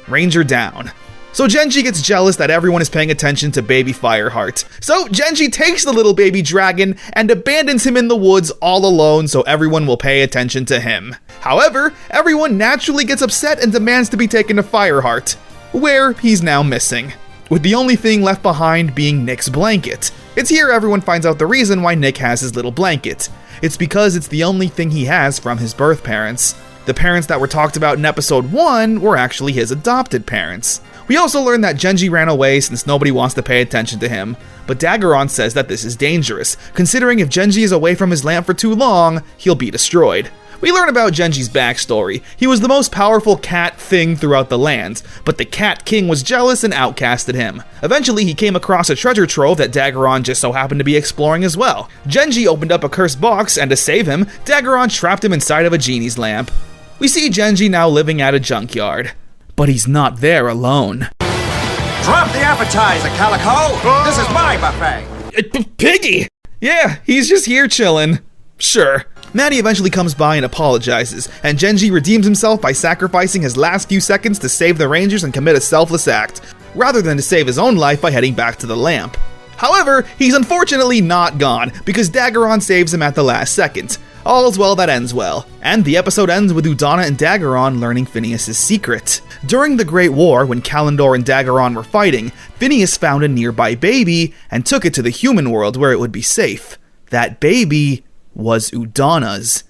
Speaker 1: Ranger down. So Genji gets jealous that everyone is paying attention to baby Fireheart. So Genji takes the little baby dragon and abandons him in the woods all alone so everyone will pay attention to him. However, everyone naturally gets upset and demands to be taken to Fireheart, where he's now missing, with the only thing left behind being Nick's blanket. It's here everyone finds out the reason why Nick has his little blanket. It's because it's the only thing he has from his birth parents. The parents that were talked about in episode 1 were actually his adopted parents. We also learn that Genji ran away since nobody wants to pay attention to him, but Daggeron says that this is dangerous, considering if Genji is away from his lamp for too long, he'll be destroyed. We learn about Genji's backstory. He was the most powerful cat thing throughout the lands, but the Cat King was jealous and outcasted him. Eventually, he came across a treasure trove that Daggeron just so happened to be exploring as well. Genji opened up a cursed box, and to save him, Daggeron trapped him inside of a genie's lamp. We see Genji now living at a junkyard. But he's not there alone.
Speaker 6: Drop the appetizer, Calico! This is my buffet!
Speaker 1: Piggy! Yeah, he's just here chilling. Sure. Maddie eventually comes by and apologizes, and Genji redeems himself by sacrificing his last few seconds to save the Rangers and commit a selfless act, rather than to save his own life by heading back to the lamp. However, he's unfortunately not gone, because Daggeron saves him at the last second. All's well that ends well, and the episode ends with Udana and Daggeron learning Phineas's secret. During the Great War, when Kalendor and Daggeron were fighting, Phineas found a nearby baby and took it to the human world where it would be safe. That baby was Udana's,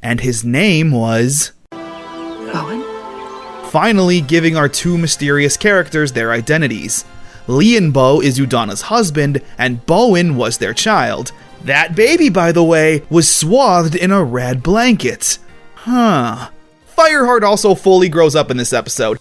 Speaker 1: and his name was...
Speaker 12: Owen?
Speaker 1: Finally giving our two mysterious characters their identities. Lianbo is Udana's husband, and Bowen was their child. That baby, by the way, was swathed in a red blanket. Huh. Fireheart also fully grows up in this episode.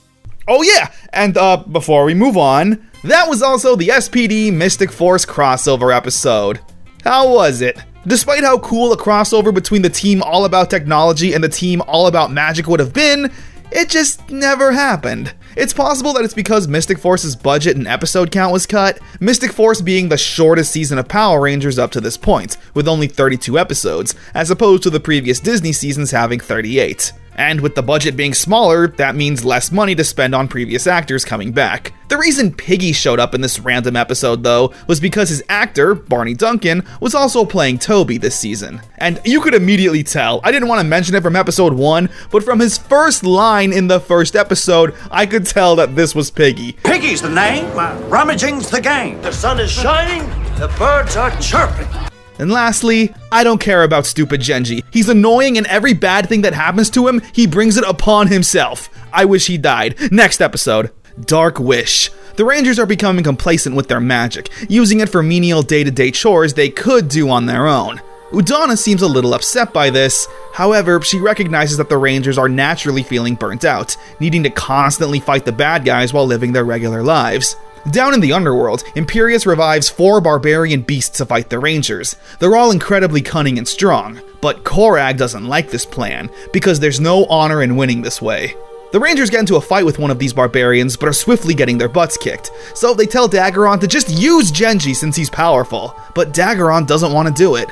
Speaker 1: Oh yeah, and before we move on, that was also the SPD Mystic Force crossover episode. How was it? Despite how cool a crossover between the team all about technology and the team all about magic would have been, it just never happened. It's possible that it's because Mystic Force's budget and episode count was cut, Mystic Force being the shortest season of Power Rangers up to this point, with only 32 episodes, as opposed to the previous Disney seasons having 38. And with the budget being smaller, that means less money to spend on previous actors coming back. The reason Piggy showed up in this random episode, though, was because his actor, Barney Duncan, was also playing Toby this season. And you could immediately tell, I didn't want to mention it from episode 1, but from his first line in the first episode, I could tell that this was Piggy.
Speaker 6: Piggy's the name, rummaging's the game. The sun is shining, the birds are chirping.
Speaker 1: And lastly, I don't care about stupid Genji. He's annoying and every bad thing that happens to him, he brings it upon himself. I wish he died. Next episode, Dark Wish. The Rangers are becoming complacent with their magic, using it for menial day-to-day chores they could do on their own. Udana seems a little upset by this. However, she recognizes that the Rangers are naturally feeling burnt out, needing to constantly fight the bad guys while living their regular lives. Down in the underworld, Imperius revives 4 barbarian beasts to fight the Rangers. They're all incredibly cunning and strong, but Korag doesn't like this plan, because there's no honor in winning this way. The Rangers get into a fight with one of these barbarians, but are swiftly getting their butts kicked. So they tell Daggeron to just use Genji since he's powerful, but Daggeron doesn't want to do it.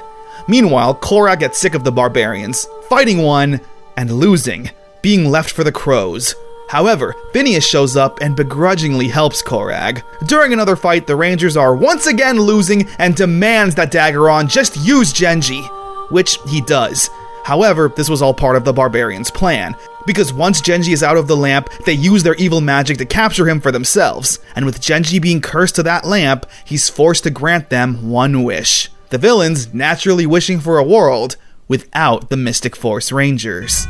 Speaker 1: Meanwhile, Korag gets sick of the barbarians, fighting one and losing, being left for the crows. However, Phineas shows up and begrudgingly helps Korag. During another fight, the Rangers are once again losing and demands that Daggeron just use Genji, which he does. However, this was all part of the barbarians' plan, because once Genji is out of the lamp, they use their evil magic to capture him for themselves, and with Genji being cursed to that lamp, he's forced to grant them one wish. The villains naturally wishing for a world without the Mystic Force Rangers.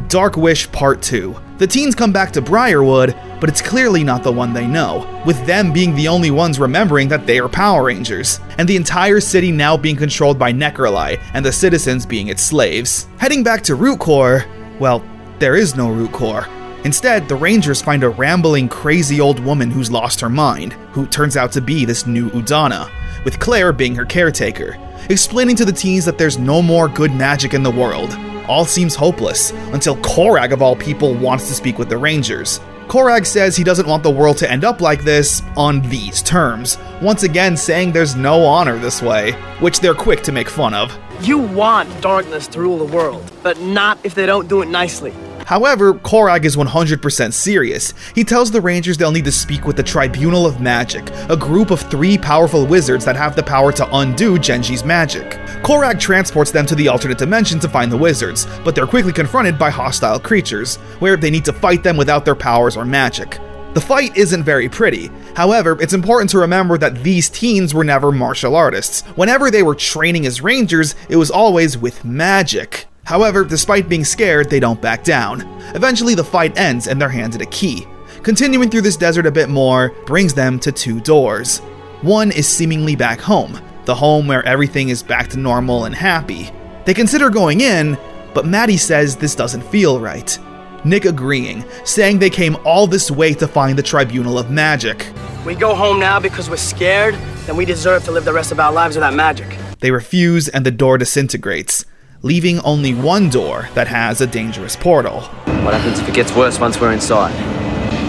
Speaker 1: Dark Wish Part 2. The teens come back to Briarwood, but it's clearly not the one they know, with them being the only ones remembering that they are Power Rangers, and the entire city now being controlled by Necroli, and the citizens being its slaves. Heading back to Root Core, well, there is no Root Core. Instead, the Rangers find a rambling, crazy old woman who's lost her mind, who turns out to be this new Udana, with Claire being her caretaker, explaining to the teens that there's no more good magic in the world. All seems hopeless, until Korag of all people wants to speak with the Rangers. Korag says he doesn't want the world to end up like this on these terms, once again saying there's no honor this way, which they're quick to make fun of.
Speaker 21: You want darkness to rule the world, but not if they don't do it nicely.
Speaker 1: However, Korag is 100% serious. He tells the Rangers they'll need to speak with the Tribunal of Magic, a group of 3 powerful wizards that have the power to undo Genji's magic. Korag transports them to the alternate dimension to find the wizards, but they're quickly confronted by hostile creatures, where they need to fight them without their powers or magic. The fight isn't very pretty. However, it's important to remember that these teens were never martial artists. Whenever they were training as Rangers, it was always with magic. However, despite being scared, they don't back down. Eventually, the fight ends and they're handed a key. Continuing through this desert a bit more brings them to 2 doors. One is seemingly back home, the home where everything is back to normal and happy. They consider going in, but Maddie says this doesn't feel right. Nick agreeing, saying they came all this way to find the Tribunal of Magic.
Speaker 21: We go home now because we're scared, then we deserve to live the rest of our lives without magic.
Speaker 1: They refuse and the door disintegrates, leaving only one door that has a dangerous portal.
Speaker 16: What happens if it gets worse once we're inside?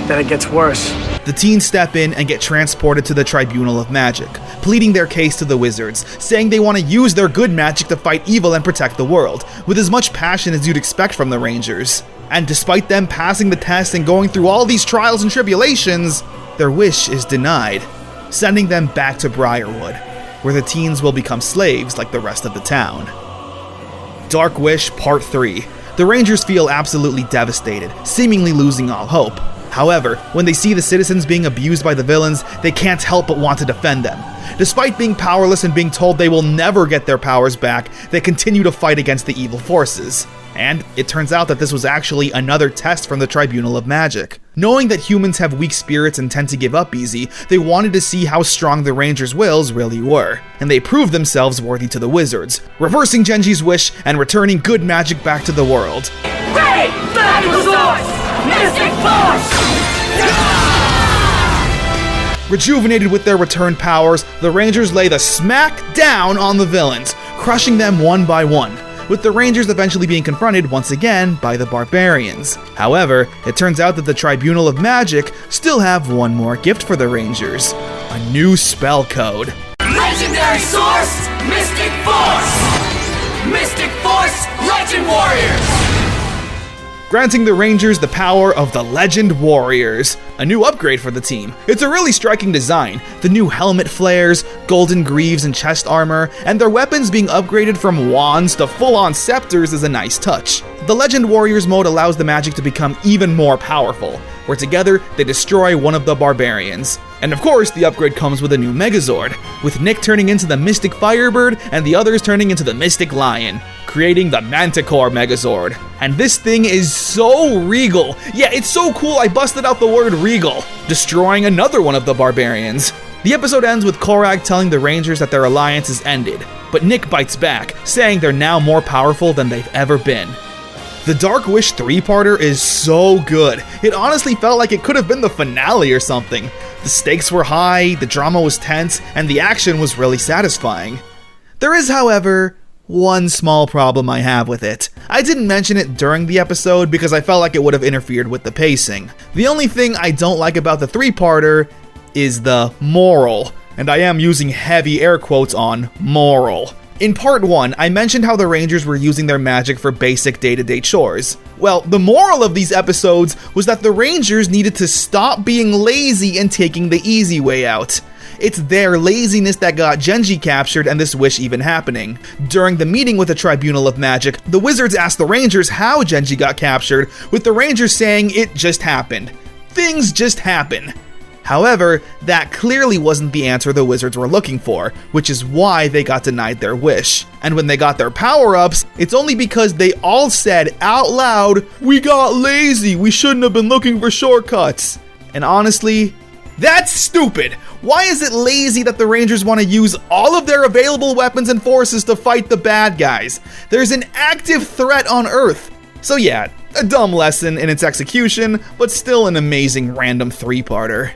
Speaker 21: Then it gets worse.
Speaker 1: The teens step in and get transported to the Tribunal of Magic, pleading their case to the wizards, saying they want to use their good magic to fight evil and protect the world, with as much passion as you'd expect from the Rangers. And despite them passing the test and going through all these trials and tribulations, their wish is denied, sending them back to Briarwood, where the teens will become slaves like the rest of the town. Dark Wish Part 3. The Rangers feel absolutely devastated, seemingly losing all hope. However, when they see the citizens being abused by the villains, they can't help but want to defend them. Despite being powerless and being told they will never get their powers back, they continue to fight against the evil forces. And it turns out that this was actually another test from the Tribunal of Magic. Knowing that humans have weak spirits and tend to give up easy, they wanted to see how strong the Rangers' wills really were, and they proved themselves worthy to the wizards, reversing Genji's wish and returning good magic back to the world.
Speaker 6: Great! Battle Source! Mystic Force!
Speaker 1: Rejuvenated with their returned powers, the Rangers lay the smack down on the villains, crushing them one by one, with the Rangers eventually being confronted once again by the barbarians. However, it turns out that the Tribunal of Magic still have one more gift for the Rangers: a new spell code.
Speaker 6: Legendary Source, Mystic Force! Mystic Force, Legend Warriors!
Speaker 1: Granting the Rangers the power of the Legend Warriors, a new upgrade for the team. It's a really striking design, the new helmet flares, golden greaves and chest armor, and their weapons being upgraded from wands to full-on scepters is a nice touch. The Legend Warriors mode allows the magic to become even more powerful, where together they destroy one of the barbarians. And of course, the upgrade comes with a new Megazord, with Nick turning into the Mystic Firebird and the others turning into the Mystic Lion, creating the Manticore Megazord. And this thing is so regal. Yeah, it's so cool I busted out the word regal, destroying another one of the barbarians. The episode ends with Korag telling the Rangers that their alliance is ended, but Nick bites back, saying they're now more powerful than they've ever been. The Dark Wish 3-parter is so good. It honestly felt like it could have been the finale or something. The stakes were high, the drama was tense, and the action was really satisfying. There is, however, one small problem I have with it. I didn't mention it during the episode because I felt like it would have interfered with the pacing. The only thing I don't like about the three-parter is the moral, and I am using heavy air quotes on moral. In part 1, I mentioned how the Rangers were using their magic for basic day-to-day chores. Well, the moral of these episodes was that the Rangers needed to stop being lazy and taking the easy way out. It's their laziness that got Genji captured and this wish even happening. During the meeting with the Tribunal of Magic, the Wizards asked the Rangers how Genji got captured, with the Rangers saying it just happened. Things just happen. However, that clearly wasn't the answer the Wizards were looking for, which is why they got denied their wish. And when they got their power-ups, it's only because they all said out loud, "We got lazy, we shouldn't have been looking for shortcuts." And honestly, that's stupid! Why is it lazy that the Rangers want to use all of their available weapons and forces to fight the bad guys? There's an active threat on Earth. So yeah, a dumb lesson in its execution, but still an amazing random three-parter.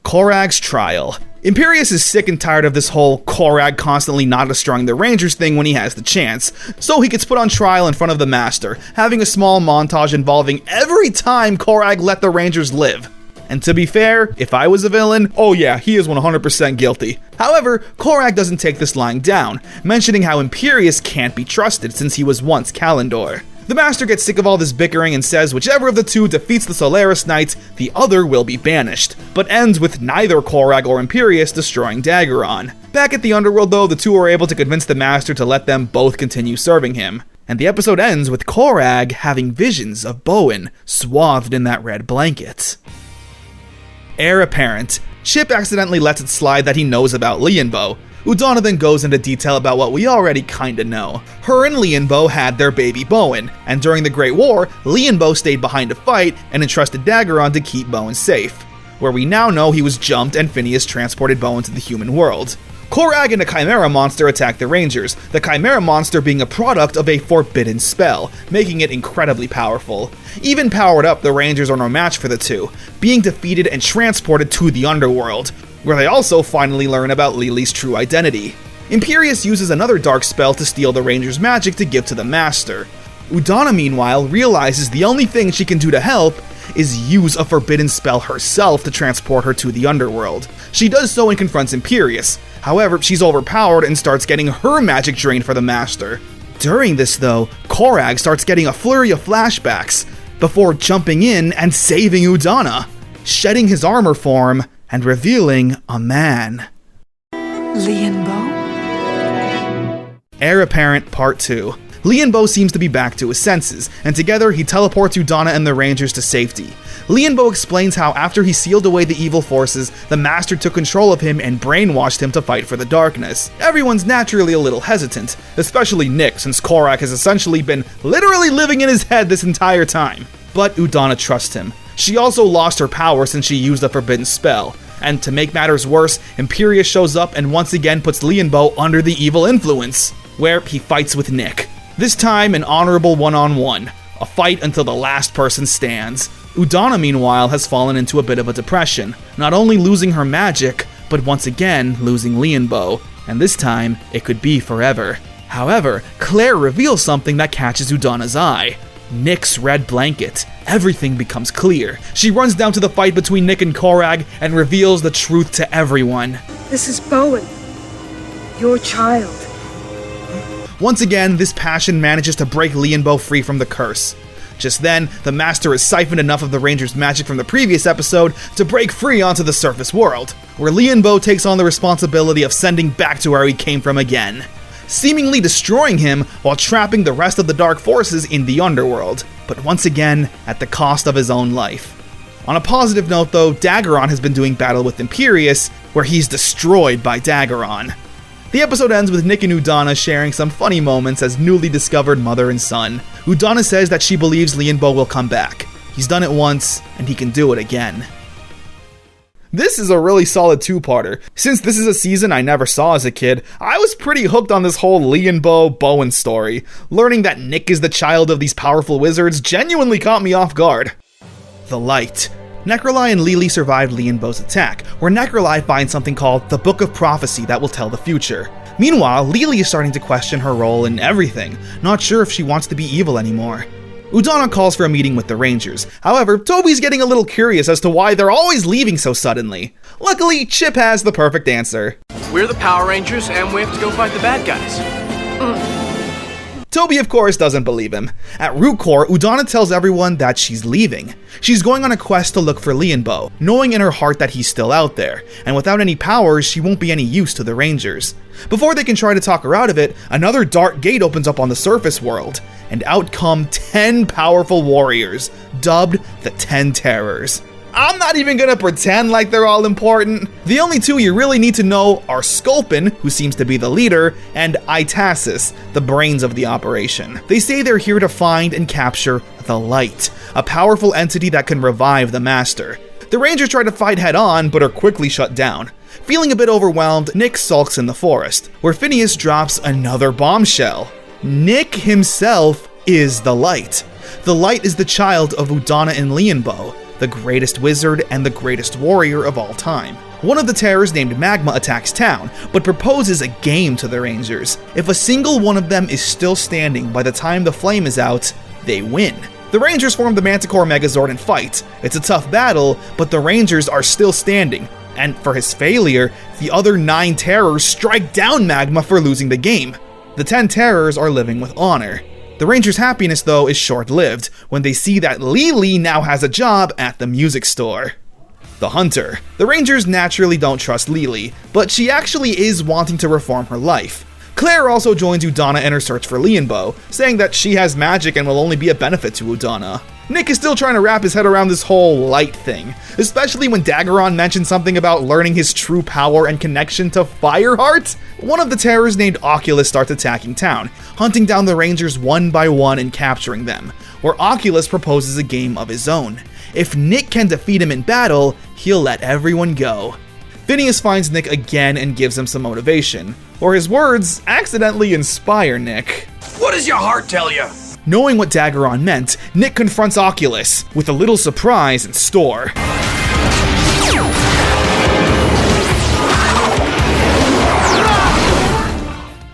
Speaker 1: Korag's trial. Imperius is sick and tired of this whole Korag constantly not destroying the Rangers thing when he has the chance, so he gets put on trial in front of the Master, having a small montage involving every time Korag let the Rangers live. And to be fair, if I was a villain, oh yeah, he is 100% guilty. However, Korag doesn't take this lying down, mentioning how Imperius can't be trusted since he was once Kalendor. The Master gets sick of all this bickering and says whichever of the two defeats the Solaris Knights, the other will be banished, but ends with neither Korag or Imperius destroying Daggeron. Back at the Underworld though, the two are able to convince the Master to let them both continue serving him. And the episode ends with Korag having visions of Bowen, swathed in that red blanket. Heir Apparent. Chip accidentally lets it slide that he knows about Lianbo. Udana then goes into detail about what we already kinda know. Her and Lianbo had their baby Bowen, and during the Great War, Lianbo stayed behind to fight and entrusted Daggeron to keep Bowen safe, where we now know he was jumped and Phineas transported Bowen to the human world. Korag and a Chimera monster attack the Rangers, the Chimera monster being a product of a forbidden spell, making it incredibly powerful. Even powered up, the Rangers are no match for the two, being defeated and transported to the Underworld, where they also finally learn about Lily's true identity. Imperius uses another dark spell to steal the Rangers' magic to give to the Master. Udana, meanwhile, realizes the only thing she can do to help is use a forbidden spell herself to transport her to the Underworld. She does so and confronts Imperius. However, she's overpowered and starts getting her magic drained for the Master. During this though, Korag starts getting a flurry of flashbacks, before jumping in and saving Udana, shedding his armor form and revealing a man.
Speaker 8: Lianbo?
Speaker 1: Heir Apparent Part 2. Lianbo seems to be back to his senses, and together he teleports Udana and the Rangers to safety. Lianbo explains how after he sealed away the evil forces, the Master took control of him and brainwashed him to fight for the darkness. Everyone's naturally a little hesitant, especially Nick, since Korag has essentially been literally living in his head this entire time. But Udana trusts him. She also lost her power since she used a forbidden spell, and to make matters worse, Imperius shows up and once again puts Lianbo under the evil influence, where he fights with Nick. This time an honorable one-on-one, a fight until the last person stands. Udana, meanwhile, has fallen into a bit of a depression, not only losing her magic, but once again losing Lianbo, and this time it could be forever. However, Claire reveals something that catches Udana's eye. Nick's red blanket. Everything becomes clear. She runs down to the fight between Nick and Korag and reveals the truth to everyone.
Speaker 8: This is Bowen, your child.
Speaker 1: Once again, this passion manages to break Lianbo free from the curse. Just then, the Master has siphoned enough of the Rangers' magic from the previous episode to break free onto the surface world, where Lianbo takes on the responsibility of sending back to where he came from again, seemingly destroying him while trapping the rest of the dark forces in the Underworld, but once again at the cost of his own life. On a positive note though, Daggeron has been doing battle with Imperius, where he's destroyed by Daggeron. The episode ends with Nick and Udana sharing some funny moments as newly discovered mother and son. Udana says that she believes Lianbo will come back. He's done it once, and he can do it again. This is a really solid two-parter. Since this is a season I never saw as a kid, I was pretty hooked on this whole Lianbo-Bowen story. Learning that Nick is the child of these powerful wizards genuinely caught me off guard. The Light. Necroli and Lili survived Lianbo's attack, where Necroli finds something called the Book of Prophecy that will tell the future. Meanwhile, Lily is starting to question her role in everything, not sure if she wants to be evil anymore. Udonna calls for a meeting with the Rangers. However, Toby's getting a little curious as to why they're always leaving so suddenly. Luckily, Chip has the perfect answer.
Speaker 2: We're the Power Rangers, and we have to go fight the bad guys.
Speaker 1: Toby, of course, doesn't believe him. At Root Core, Udonna tells everyone that she's leaving. She's going on a quest to look for Lianbo, knowing in her heart that he's still out there, and without any powers, she won't be any use to the Rangers. Before they can try to talk her out of it, another dark gate opens up on the surface world, and out come 10 powerful warriors, dubbed the 10 Terrors. I'm not even gonna pretend like they're all important. The only two you really need to know are Sculpin, who seems to be the leader, and Itasis, the brains of the operation. They say they're here to find and capture the Light, a powerful entity that can revive the Master. The Rangers try to fight head-on, but are quickly shut down. Feeling a bit overwhelmed, Nick sulks in the forest, where Phineas drops another bombshell. Nick himself is the Light. The Light is the child of Udonna and Lianbo, the greatest wizard and the greatest warrior of all time. One of the Terrors named Magma attacks town, but proposes a game to the Rangers. If a single one of them is still standing by the time the flame is out, they win. The Rangers form the Manticore Megazord and fight. It's a tough battle, but the Rangers are still standing. And for his failure, the other 9 Terrors strike down Magma for losing the game. The 10 Terrors are living with honor. The Rangers' happiness, though, is short-lived when they see that Lily now has a job at the music store. The Hunter. The Rangers naturally don't trust Lily, but she actually is wanting to reform her life. Claire also joins Udonna in her search for Lianbo, saying that she has magic and will only be a benefit to Udonna. Nick is still trying to wrap his head around this whole light thing, especially when Daggeron mentions something about learning his true power and connection to Fireheart. One of the Terrors named Oculus starts attacking town, hunting down the Rangers one by one and capturing them, where Oculus proposes a game of his own. If Nick can defeat him in battle, he'll let everyone go. Phineas finds Nick again and gives him some motivation, or his words accidentally inspire Nick.
Speaker 6: What does your heart tell you?
Speaker 1: Knowing what Daggeron meant, Nick confronts Oculus, with a little surprise in store.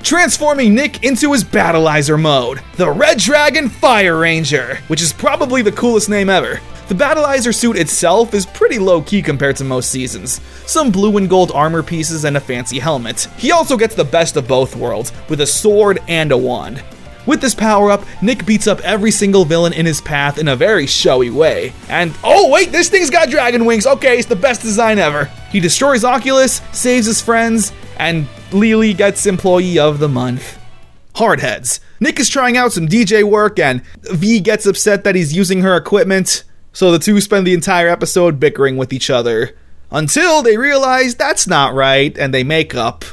Speaker 1: Transforming Nick into his Battleizer mode, the Red Dragon Fire Ranger, which is probably the coolest name ever. The Battleizer suit itself is pretty low-key compared to most seasons. Some blue and gold armor pieces and a fancy helmet. He also gets the best of both worlds, with a sword and a wand. With this power-up, Nick beats up every single villain in his path in a very showy way. And, oh wait, this thing's got dragon wings, okay, it's the best design ever. He destroys Oculus, saves his friends, and Lily gets Employee of the Month. Hardheads. Nick is trying out some DJ work, and V gets upset that he's using her equipment, so the two spend the entire episode bickering with each other. Until they realize that's not right, and they make up.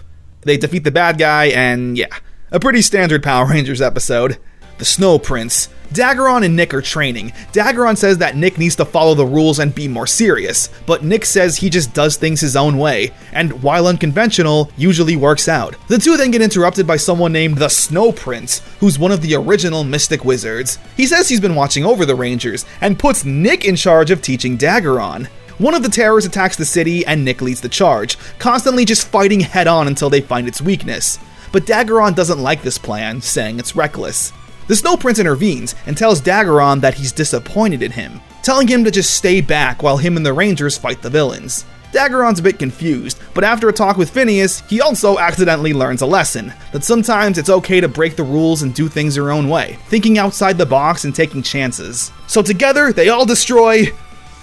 Speaker 1: They defeat the bad guy, and yeah. A pretty standard Power Rangers episode. The Snow Prince. Daggeron and Nick are training. Daggeron says that Nick needs to follow the rules and be more serious, but Nick says he just does things his own way, and while unconventional, usually works out. The two then get interrupted by someone named the Snow Prince, who's one of the original Mystic Wizards. He says he's been watching over the Rangers, and puts Nick in charge of teaching Daggeron. One of the Terrors attacks the city, and Nick leads the charge, constantly just fighting head-on until they find its weakness. But Daggeron doesn't like this plan, saying it's reckless. The Snow Prince intervenes and tells Daggeron that he's disappointed in him, telling him to just stay back while him and the Rangers fight the villains. Daggeron's a bit confused, but after a talk with Phineas, he also accidentally learns a lesson, that sometimes it's okay to break the rules and do things your own way, thinking outside the box and taking chances. So together, they all destroy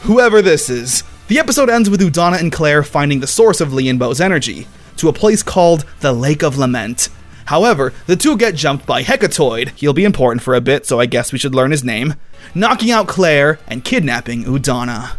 Speaker 1: whoever this is. The episode ends with Udonna and Claire finding the source of Lianbo's energy, to a place called the Lake of Lament. However, the two get jumped by Hecatoid, he'll be important for a bit, so I guess we should learn his name, knocking out Claire and kidnapping Udonna.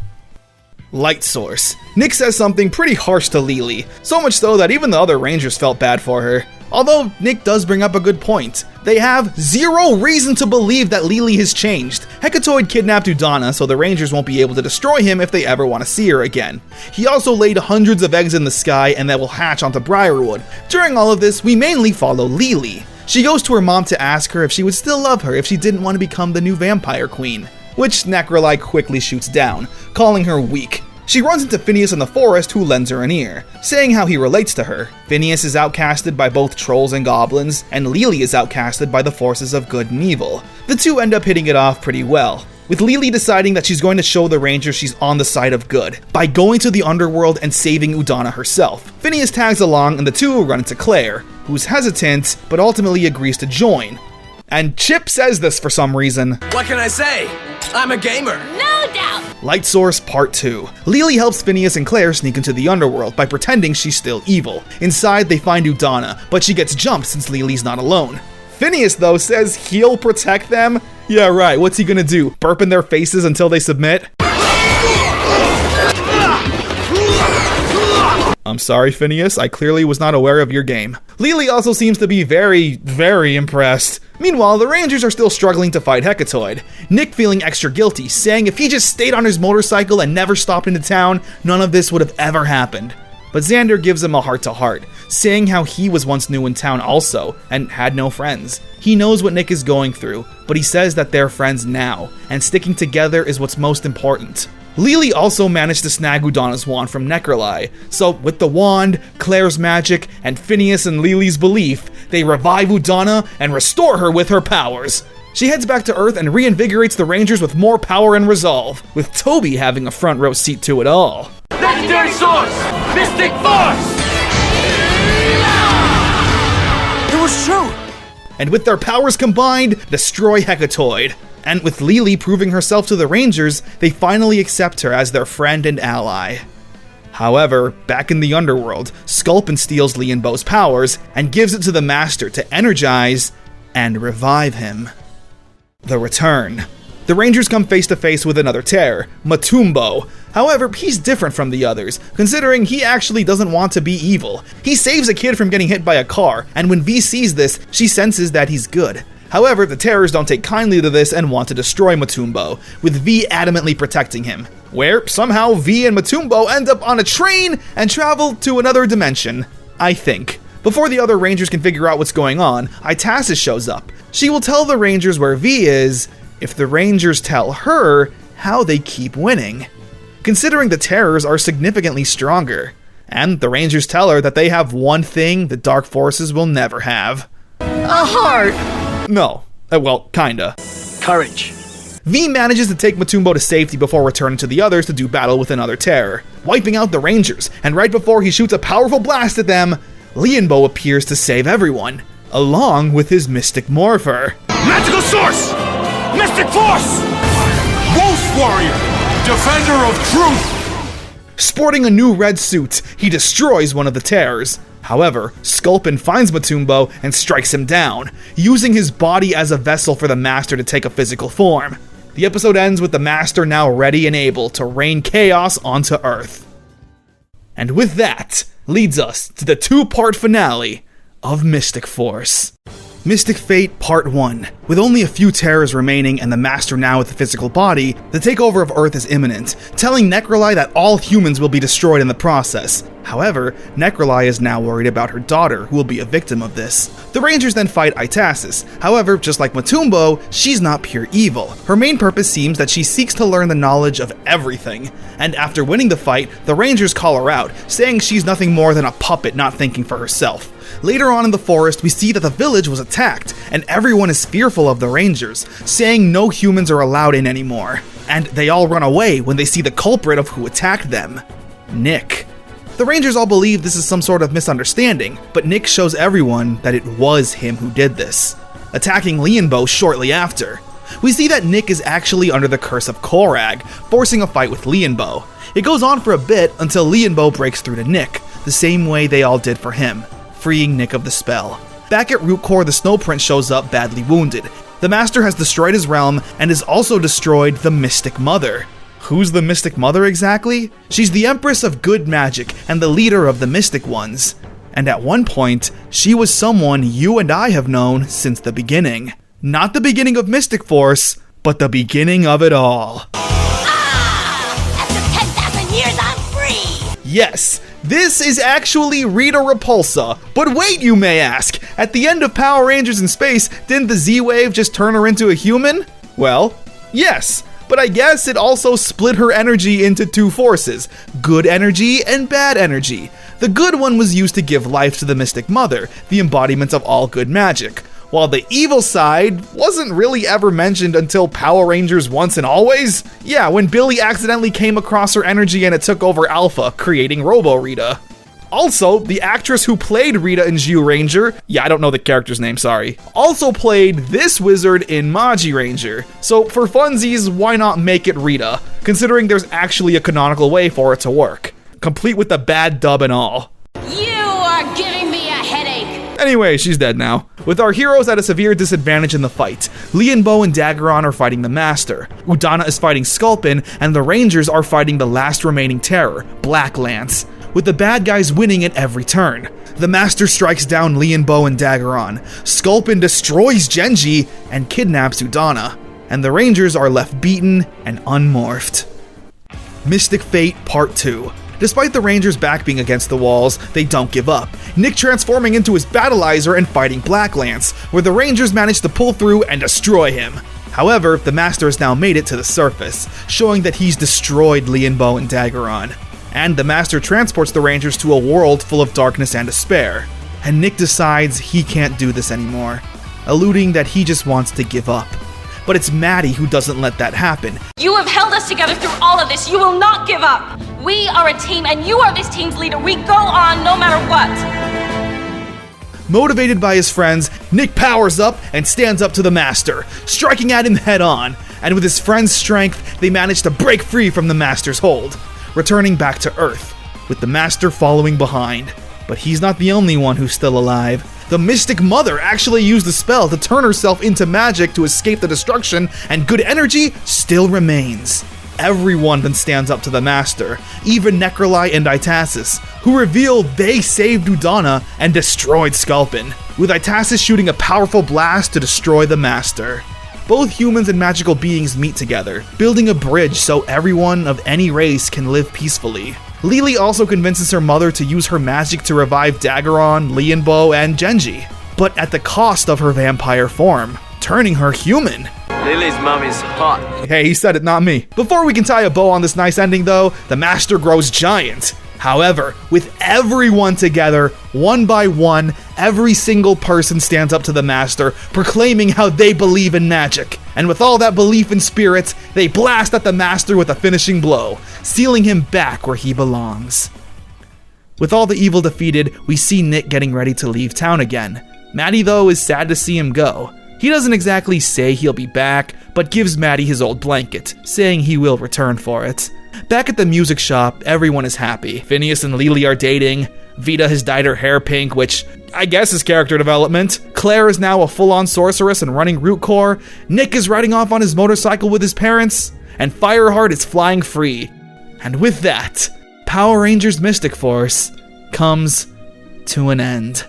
Speaker 1: Light Source. Nick says something pretty harsh to Lily, so much so that even the other Rangers felt bad for her. Although, Nick does bring up a good point. They have zero reason to believe that Lily has changed. Hecatoid kidnapped Udonna, so the Rangers won't be able to destroy him if they ever want to see her again. He also laid hundreds of eggs in the sky and that will hatch onto Briarwood. During all of this, we mainly follow Lily. She goes to her mom to ask her if she would still love her if she didn't want to become the new vampire queen, which Necroli quickly shoots down, calling her weak. She runs into Phineas in the forest, who lends her an ear, saying how he relates to her. Phineas is outcasted by both trolls and goblins, and Lily is outcasted by the forces of good and evil. The two end up hitting it off pretty well, with Lily deciding that she's going to show the Rangers she's on the side of good, by going to the underworld and saving Udana herself. Phineas tags along, and the two run into Claire, who's hesitant, but ultimately agrees to join. And Chip says this for some reason.
Speaker 6: What can I say? I'm a gamer.
Speaker 5: No doubt.
Speaker 1: Light Source Part 2. Lily helps Phineas and Claire sneak into the underworld by pretending she's still evil. Inside, they find Udana, but she gets jumped since Lily's not alone. Phineas, though, says he'll protect them. Yeah, right, what's he gonna do? Burp in their faces until they submit? I'm sorry, Phineas, I clearly was not aware of your game. Lily also seems to be very, very impressed. Meanwhile, the Rangers are still struggling to fight Hecatoid. Nick feeling extra guilty, saying if he just stayed on his motorcycle and never stopped into town, none of this would have ever happened. But Xander gives him a heart-to-heart, saying how he was once new in town also, and had no friends. He knows what Nick is going through, but he says that they're friends now, and sticking together is what's most important. Lily also managed to snag Udana's wand from Necroli, so with the wand, Claire's magic, and Phineas and Lily's belief, they revive Udana and restore her with her powers. She heads back to Earth and reinvigorates the Rangers with more power and resolve, with Toby having a front row seat to it all.
Speaker 6: Legendary source! Mystic Force!
Speaker 21: It was true!
Speaker 1: And with their powers combined, destroy Hecatoid. And with Lily proving herself to the Rangers, they finally accept her as their friend and ally. However, back in the underworld, Sculpin steals Lianbo's powers and gives it to the Master to energize and revive him. The Return. The Rangers come face to face with another terror, Matumbo. However, he's different from the others, considering he actually doesn't want to be evil. He saves a kid from getting hit by a car, and when V sees this, she senses that he's good. However, the terrors don't take kindly to this and want to destroy Matumbo, with V adamantly protecting him, where somehow V and Matumbo end up on a train and travel to another dimension, I think. Before the other Rangers can figure out what's going on, Itasis shows up. She will tell the Rangers where V is, if the Rangers tell her how they keep winning. Considering the terrors are significantly stronger, and the Rangers tell her that they have one thing the Dark Forces will never have.
Speaker 21: A heart!
Speaker 1: No. Well, kinda.
Speaker 21: Courage.
Speaker 1: V manages to take Matumbo to safety before returning to the others to do battle with another terror, wiping out the Rangers, and right before he shoots a powerful blast at them, Lianbo appears to save everyone, along with his Mystic Morpher.
Speaker 6: Magical source! Mystic Force!
Speaker 3: Wolf Warrior! Defender of Truth!
Speaker 1: Sporting a new red suit, he destroys one of the terrors. However, Sculpin finds Matumbo and strikes him down, using his body as a vessel for the Master to take a physical form. The episode ends with the Master now ready and able to rain chaos onto Earth. And with that, leads us to the two-part finale of Mystic Force. Mystic Fate Part 1. With only a few terrors remaining and the Master now with the physical body, the takeover of Earth is imminent, telling Necroli that all humans will be destroyed in the process. However, Necroli is now worried about her daughter, who will be a victim of this. The Rangers then fight Itasis. However, just like Matumbo, she's not pure evil. Her main purpose seems that she seeks to learn the knowledge of everything. And after winning the fight, the Rangers call her out, saying she's nothing more than a puppet not thinking for herself. Later on in the forest, we see that the village was attacked, and everyone is fearful of the Rangers, saying no humans are allowed in anymore. And they all run away when they see the culprit of who attacked them, Nick. The Rangers all believe this is some sort of misunderstanding, but Nick shows everyone that it was him who did this, attacking Lianbo shortly after. We see that Nick is actually under the curse of Korag, forcing a fight with Lianbo. It goes on for a bit until Lianbo breaks through to Nick, the same way they all did for him, freeing Nick of the spell. Back at Root Core, the Snow Prince shows up badly wounded. The Master has destroyed his realm and has also destroyed the Mystic Mother. Who's the Mystic Mother exactly? She's the Empress of Good Magic and the leader of the Mystic Ones. And at one point, she was someone you and I have known since the beginning. Not the beginning of Mystic Force, but the beginning of it all.
Speaker 5: After 10,000 years, I'm free!
Speaker 1: Yes, this is actually Rita Repulsa. But wait, you may ask, at the end of Power Rangers in Space, didn't the Z-Wave just turn her into a human? Well, yes. but I guess it also split her energy into two forces, good energy and bad energy. The good one was used to give life to the Mystic Mother, the embodiment of all good magic, while the evil side wasn't really ever mentioned until Power Rangers Once and Always? Yeah, when Billy accidentally came across her energy and it took over Alpha, creating Robo-Rita. Also, the actress who played Rita in Zyuranger, I don't know the character's name, sorry, also played this wizard in Magiranger. So for funsies, why not make it Rita, considering there's actually a canonical way for it to work, complete with the bad dub and all.
Speaker 10: You are giving me a headache!
Speaker 1: Anyway, she's dead now. With our heroes at a severe disadvantage in the fight, Lianbo and Daggeron are fighting the Master, Udana is fighting Sculpin, and the Rangers are fighting the last remaining terror, Black Lance, with the bad guys winning at every turn. The Master strikes down Lianbo and Daggeron, Sculpin destroys Genji, and kidnaps Udana, and the Rangers are left beaten and unmorphed. Mystic Fate Part 2. Despite the Rangers' back being against the walls, they don't give up, Nick transforming into his Battleizer and fighting Black Lance, where the Rangers manage to pull through and destroy him. However, the Master has now made it to the surface, showing that he's destroyed Lianbo and Daggeron. And the Master transports the Rangers to a world full of darkness and despair. And Nick decides he can't do this anymore, alluding that he just wants to give up. But it's Maddie who doesn't let that happen.
Speaker 15: You have held us together through all of this. You will not give up. We are a team, and you are this team's leader. We go on no matter what.
Speaker 1: Motivated by his friends, Nick powers up and stands up to the Master, striking at him head on. And with his friend's strength, they manage to break free from the Master's hold, returning back to Earth, with the Master following behind. But he's not the only one who's still alive. The Mystic Mother actually used the spell to turn herself into magic to escape the destruction, and good energy still remains. Everyone then stands up to the Master, even Necroli and Itasis, who reveal they saved Udana and destroyed Sculpin, with Itasis shooting a powerful blast to destroy the Master. Both humans and magical beings meet together, building a bridge so everyone of any race can live peacefully. Lily also convinces her mother to use her magic to revive Daggeron, Lianbo, and Genji, but at the cost of her vampire form, turning her human.
Speaker 16: Lily's mom is hot.
Speaker 1: Hey, he said it, not me. Before we can tie a bow on this nice ending though, the Master grows giant. However, with everyone together, one by one, every single person stands up to the Master, proclaiming how they believe in magic. And with all that belief in spirits, they blast at the Master with a finishing blow, sealing him back where he belongs. With all the evil defeated, we see Nick getting ready to leave town again. Maddie, though, is sad to see him go. He doesn't exactly say he'll be back, but gives Maddie his old blanket, saying he will return for it. Back at the music shop, everyone is happy. Phineas and Lily are dating. Vita has dyed her hair pink, which I guess is character development. Claire is now a full-on sorceress and running Root Core. Nick is riding off on his motorcycle with his parents. And Fireheart is flying free. And with that, Power Rangers Mystic Force comes to an end.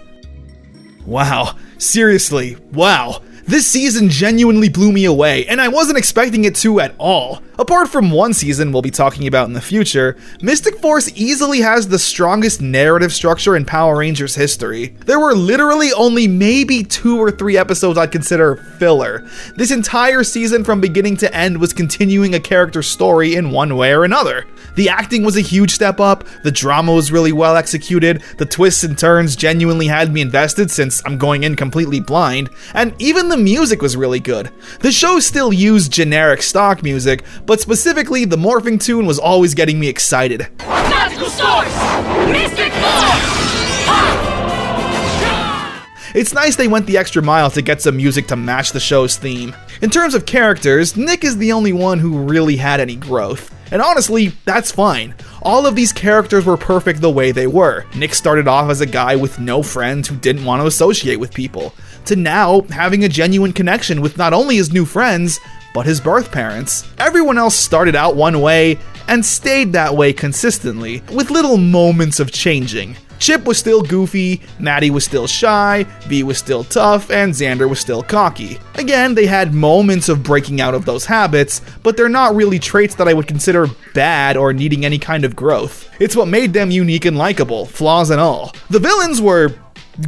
Speaker 1: Wow. Seriously, wow. This season genuinely blew me away, and I wasn't expecting it to at all. Apart from one season we'll be talking about in the future, Mystic Force easily has the strongest narrative structure in Power Rangers history. There were literally only maybe 2 or 3 episodes I'd consider filler. This entire season from beginning to end was continuing a character's story in one way or another. The acting was a huge step up, the drama was really well executed, the twists and turns genuinely had me invested since I'm going in completely blind, and even the music was really good. The show still used generic stock music, but specifically the morphing tune was always getting me excited.
Speaker 15: Magical source! Mystic Force!
Speaker 1: It's nice they went the extra mile to get some music to match the show's theme. In terms of characters, Nick is the only one who really had any growth. And honestly, that's fine. All of these characters were perfect the way they were. Nick started off as a guy with no friends who didn't want to associate with people, to now having a genuine connection with not only his new friends, but his birth parents. Everyone else started out one way and stayed that way consistently, with little moments of changing. Chip was still goofy, Maddie was still shy, V was still tough, and Xander was still cocky. Again, they had moments of breaking out of those habits, but they're not really traits that I would consider bad or needing any kind of growth. It's what made them unique and likable, flaws and all. The villains were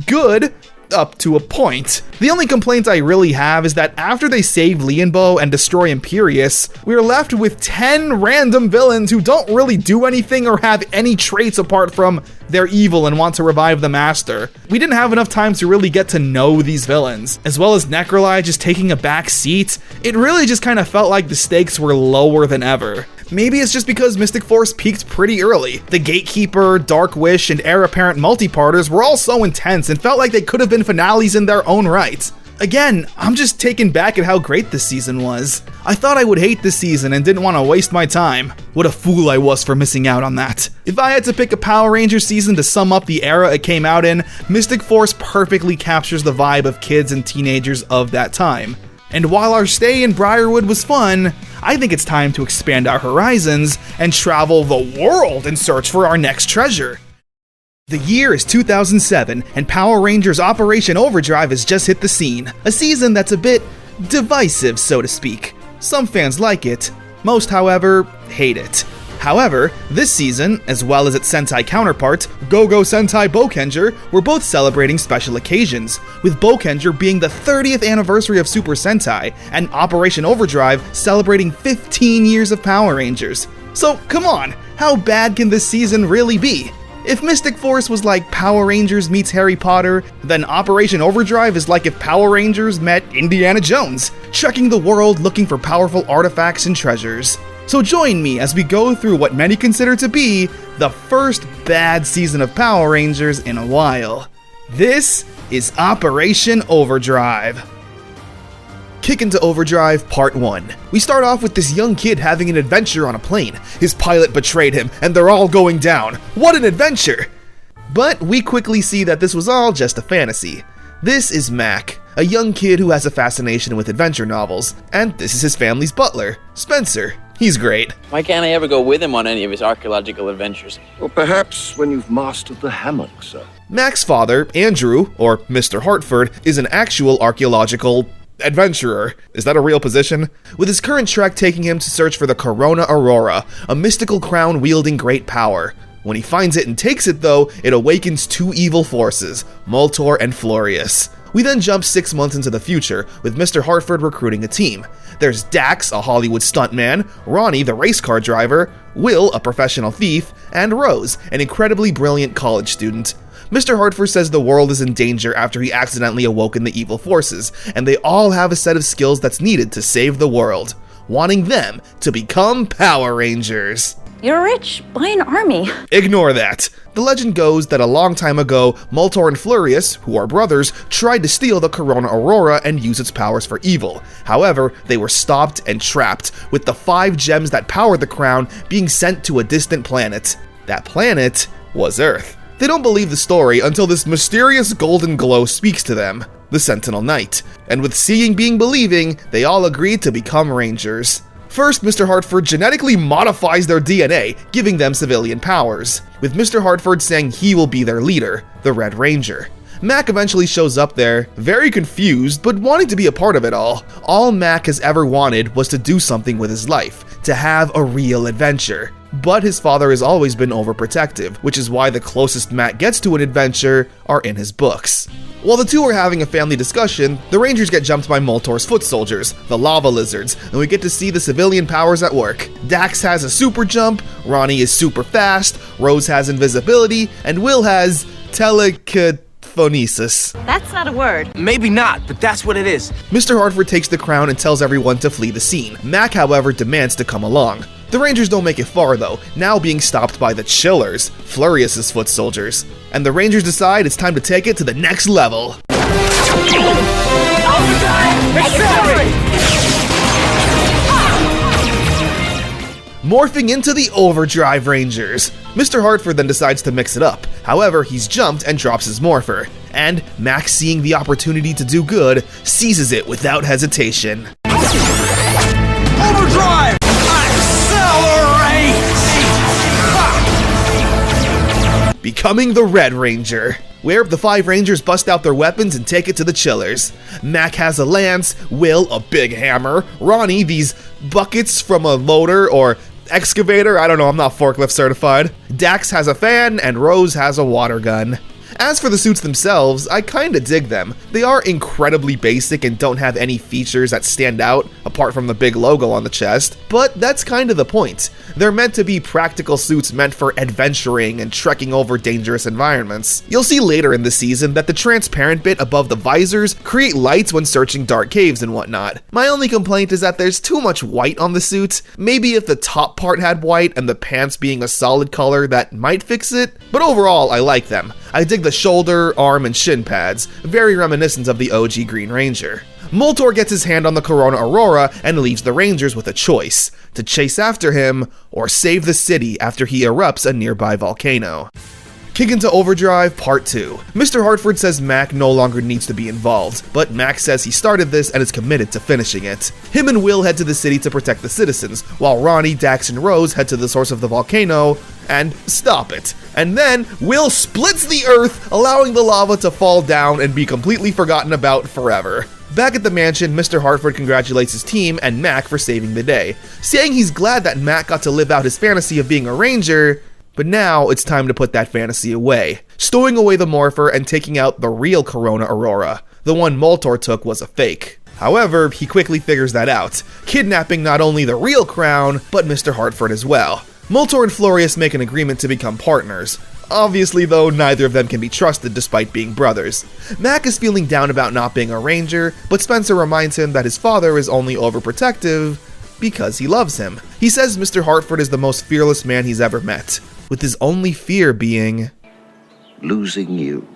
Speaker 1: good, up to a point. The only complaint I really have is that after they save Leonbo and destroy Imperius, we're left with 10 random villains who don't really do anything or have any traits apart from they're evil and want to revive the Master. We didn't have enough time to really get to know these villains. As well as Necroli just taking a back seat, it really just kind of felt like the stakes were lower than ever. Maybe it's just because Mystic Force peaked pretty early. The Gatekeeper, Dark Wish, and Heir Apparent multi-parters were all so intense and felt like they could have been finales in their own right. Again, I'm just taken back at how great this season was. I thought I would hate this season and didn't want to waste my time. What a fool I was for missing out on that. If I had to pick a Power Rangers season to sum up the era it came out in, Mystic Force perfectly captures the vibe of kids and teenagers of that time. And while our stay in Briarwood was fun, I think it's time to expand our horizons and travel the world in search for our next treasure. The year is 2007, and Power Rangers Operation Overdrive has just hit the scene. A season that's a bit divisive, so to speak. Some fans like it, most, however, hate it. However, this season, as well as its Sentai counterpart, Go-Go Sentai Bokenger, were both celebrating special occasions, with Bokenger being the 30th anniversary of Super Sentai, and Operation Overdrive celebrating 15 years of Power Rangers. So, come on, how bad can this season really be? If Mystic Force was like Power Rangers meets Harry Potter, then Operation Overdrive is like if Power Rangers met Indiana Jones, trekking the world looking for powerful artifacts and treasures. So join me as we go through what many consider to be the first bad season of Power Rangers in a while. This is Operation Overdrive. Kick into Overdrive Part 1. We start off with this young kid having an adventure on a plane. His pilot betrayed him, and they're all going down. What an adventure! But we quickly see that this was all just a fantasy. This is Mac, a young kid who has a fascination with adventure novels, and this is his family's butler, Spencer. He's great.
Speaker 4: Why can't I ever go with him on any of his archaeological adventures?
Speaker 3: Well, perhaps when you've mastered the hammock, sir.
Speaker 1: Mac's father, Andrew, or Mr. Hartford, is an actual archaeological adventurer. Is that a real position? With his current trek taking him to search for the Corona Aurora, a mystical crown wielding great power. When he finds it and takes it though, it awakens two evil forces, Moltor and Florius. We then jump 6 months into the future, with Mr. Hartford recruiting a team. There's Dax, a Hollywood stuntman, Ronnie, the race car driver, Will, a professional thief, and Rose, an incredibly brilliant college student. Mr. Hartford says the world is in danger after he accidentally awoken the evil forces, and they all have a set of skills that's needed to save the world, wanting them to become Power Rangers.
Speaker 12: You're rich. Buy an army.
Speaker 1: Ignore that. The legend goes that a long time ago, Moltor and Florius, who are brothers, tried to steal the Corona Aurora and use its powers for evil. However, they were stopped and trapped, with the 5 gems that powered the crown being sent to a distant planet. That planet was Earth. They don't believe the story until this mysterious golden glow speaks to them, the Sentinel Knight. And with seeing being believing, they all agreed to become Rangers. First, Mr. Hartford genetically modifies their DNA, giving them civilian powers, with Mr. Hartford saying he will be their leader, the Red Ranger. Mac eventually shows up there, very confused, but wanting to be a part of it all. All Mac has ever wanted was to do something with his life, to have a real adventure. But his father has always been overprotective, which is why the closest Mac gets to an adventure are in his books. While the two are having a family discussion, the Rangers get jumped by Moltor's foot soldiers, the lava lizards, and we get to see the civilian powers at work. Dax has a super jump, Ronnie is super fast, Rose has invisibility, and Will has telekinesis.
Speaker 15: That's not a word.
Speaker 21: Maybe not, but that's what it is.
Speaker 1: Mr. Hartford takes the crown and tells everyone to flee the scene. Mac, however, demands to come along. The Rangers don't make it far though, now being stopped by the Chillers, Florius' foot soldiers. And the Rangers decide it's time to take it to the next level. Morphing into the Overdrive Rangers. Mr. Hartford then decides to mix it up. However, he's jumped and drops his morpher. And Max, seeing the opportunity to do good, seizes it without hesitation.
Speaker 6: Overdrive!
Speaker 1: Becoming the Red Ranger, where the 5 Rangers bust out their weapons and take it to the Chillers. Mac has a lance, Will a big hammer, Ronnie these buckets from a loader or excavator, I don't know, I'm not forklift certified. Dax has a fan, and Rose has a water gun. As for the suits themselves, I kinda dig them. They are incredibly basic and don't have any features that stand out apart from the big logo on the chest, but that's kinda the point. They're meant to be practical suits meant for adventuring and trekking over dangerous environments. You'll see later in the season that the transparent bit above the visors create lights when searching dark caves and whatnot. My only complaint is that there's too much white on the suit. Maybe if the top part had white and the pants being a solid color, that might fix it, but overall I like them. I dig the shoulder, arm, and shin pads, very reminiscent of the OG Green Ranger. Moltor gets his hand on the Corona Aurora and leaves the Rangers with a choice: to chase after him or save the city after he erupts a nearby volcano. Kick into Overdrive Part 2. Mr. Hartford says Mac no longer needs to be involved, but Mac says he started this and is committed to finishing it. Him and Will head to the city to protect the citizens, while Ronnie, Dax, and Rose head to the source of the volcano and stop it. And then Will splits the earth, allowing the lava to fall down and be completely forgotten about forever. Back at the mansion, Mr. Hartford congratulates his team and Mac for saving the day, saying he's glad that Mac got to live out his fantasy of being a ranger, but now it's time to put that fantasy away, stowing away the morpher and taking out the real Corona Aurora. The one Moltor took was a fake. However, he quickly figures that out, kidnapping not only the real crown, but Mr. Hartford as well. Moltor and Florius make an agreement to become partners. Obviously though, neither of them can be trusted despite being brothers. Mac is feeling down about not being a ranger, but Spencer reminds him that his father is only overprotective because he loves him. He says Mr. Hartford is the most fearless man he's ever met, with his only fear being
Speaker 9: losing you.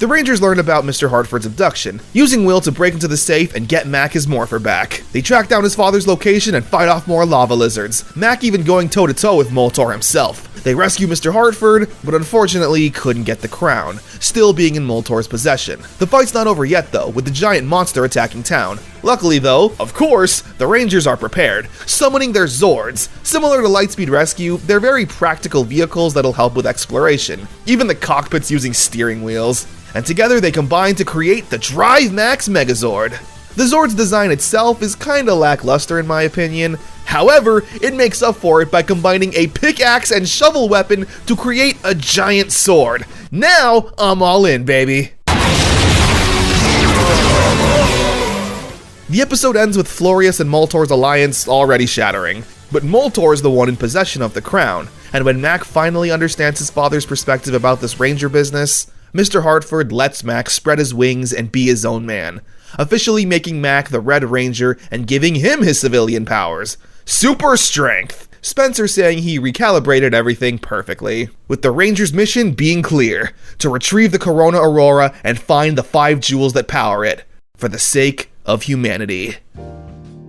Speaker 1: The Rangers learn about Mr. Hartford's abduction, using Will to break into the safe and get Mac his morpher back. They track down his father's location and fight off more lava lizards, Mac even going toe-to-toe with Moltor himself. They rescue Mr. Hartford, but unfortunately couldn't get the crown, still being in Moltor's possession. The fight's not over yet though, with the giant monster attacking town. Luckily though, of course, the Rangers are prepared, summoning their Zords. Similar to Lightspeed Rescue, they're very practical vehicles that'll help with exploration, even the cockpit's using steering wheels. And together they combine to create the Drive Max Megazord. The Zord's design itself is kinda lackluster in my opinion. However, it makes up for it by combining a pickaxe and shovel weapon to create a giant sword. Now, I'm all in, baby. The episode ends with Florius and Moltor's alliance already shattering, but Moltor is the one in possession of the crown, and when Mac finally understands his father's perspective about this ranger business, Mr. Hartford lets Mac spread his wings and be his own man, officially making Mac the Red Ranger and giving him his civilian powers. Super strength! Spencer saying he recalibrated everything perfectly, with the Ranger's mission being clear: to retrieve the Corona Aurora and find the 5 jewels that power it, for the sake of humanity.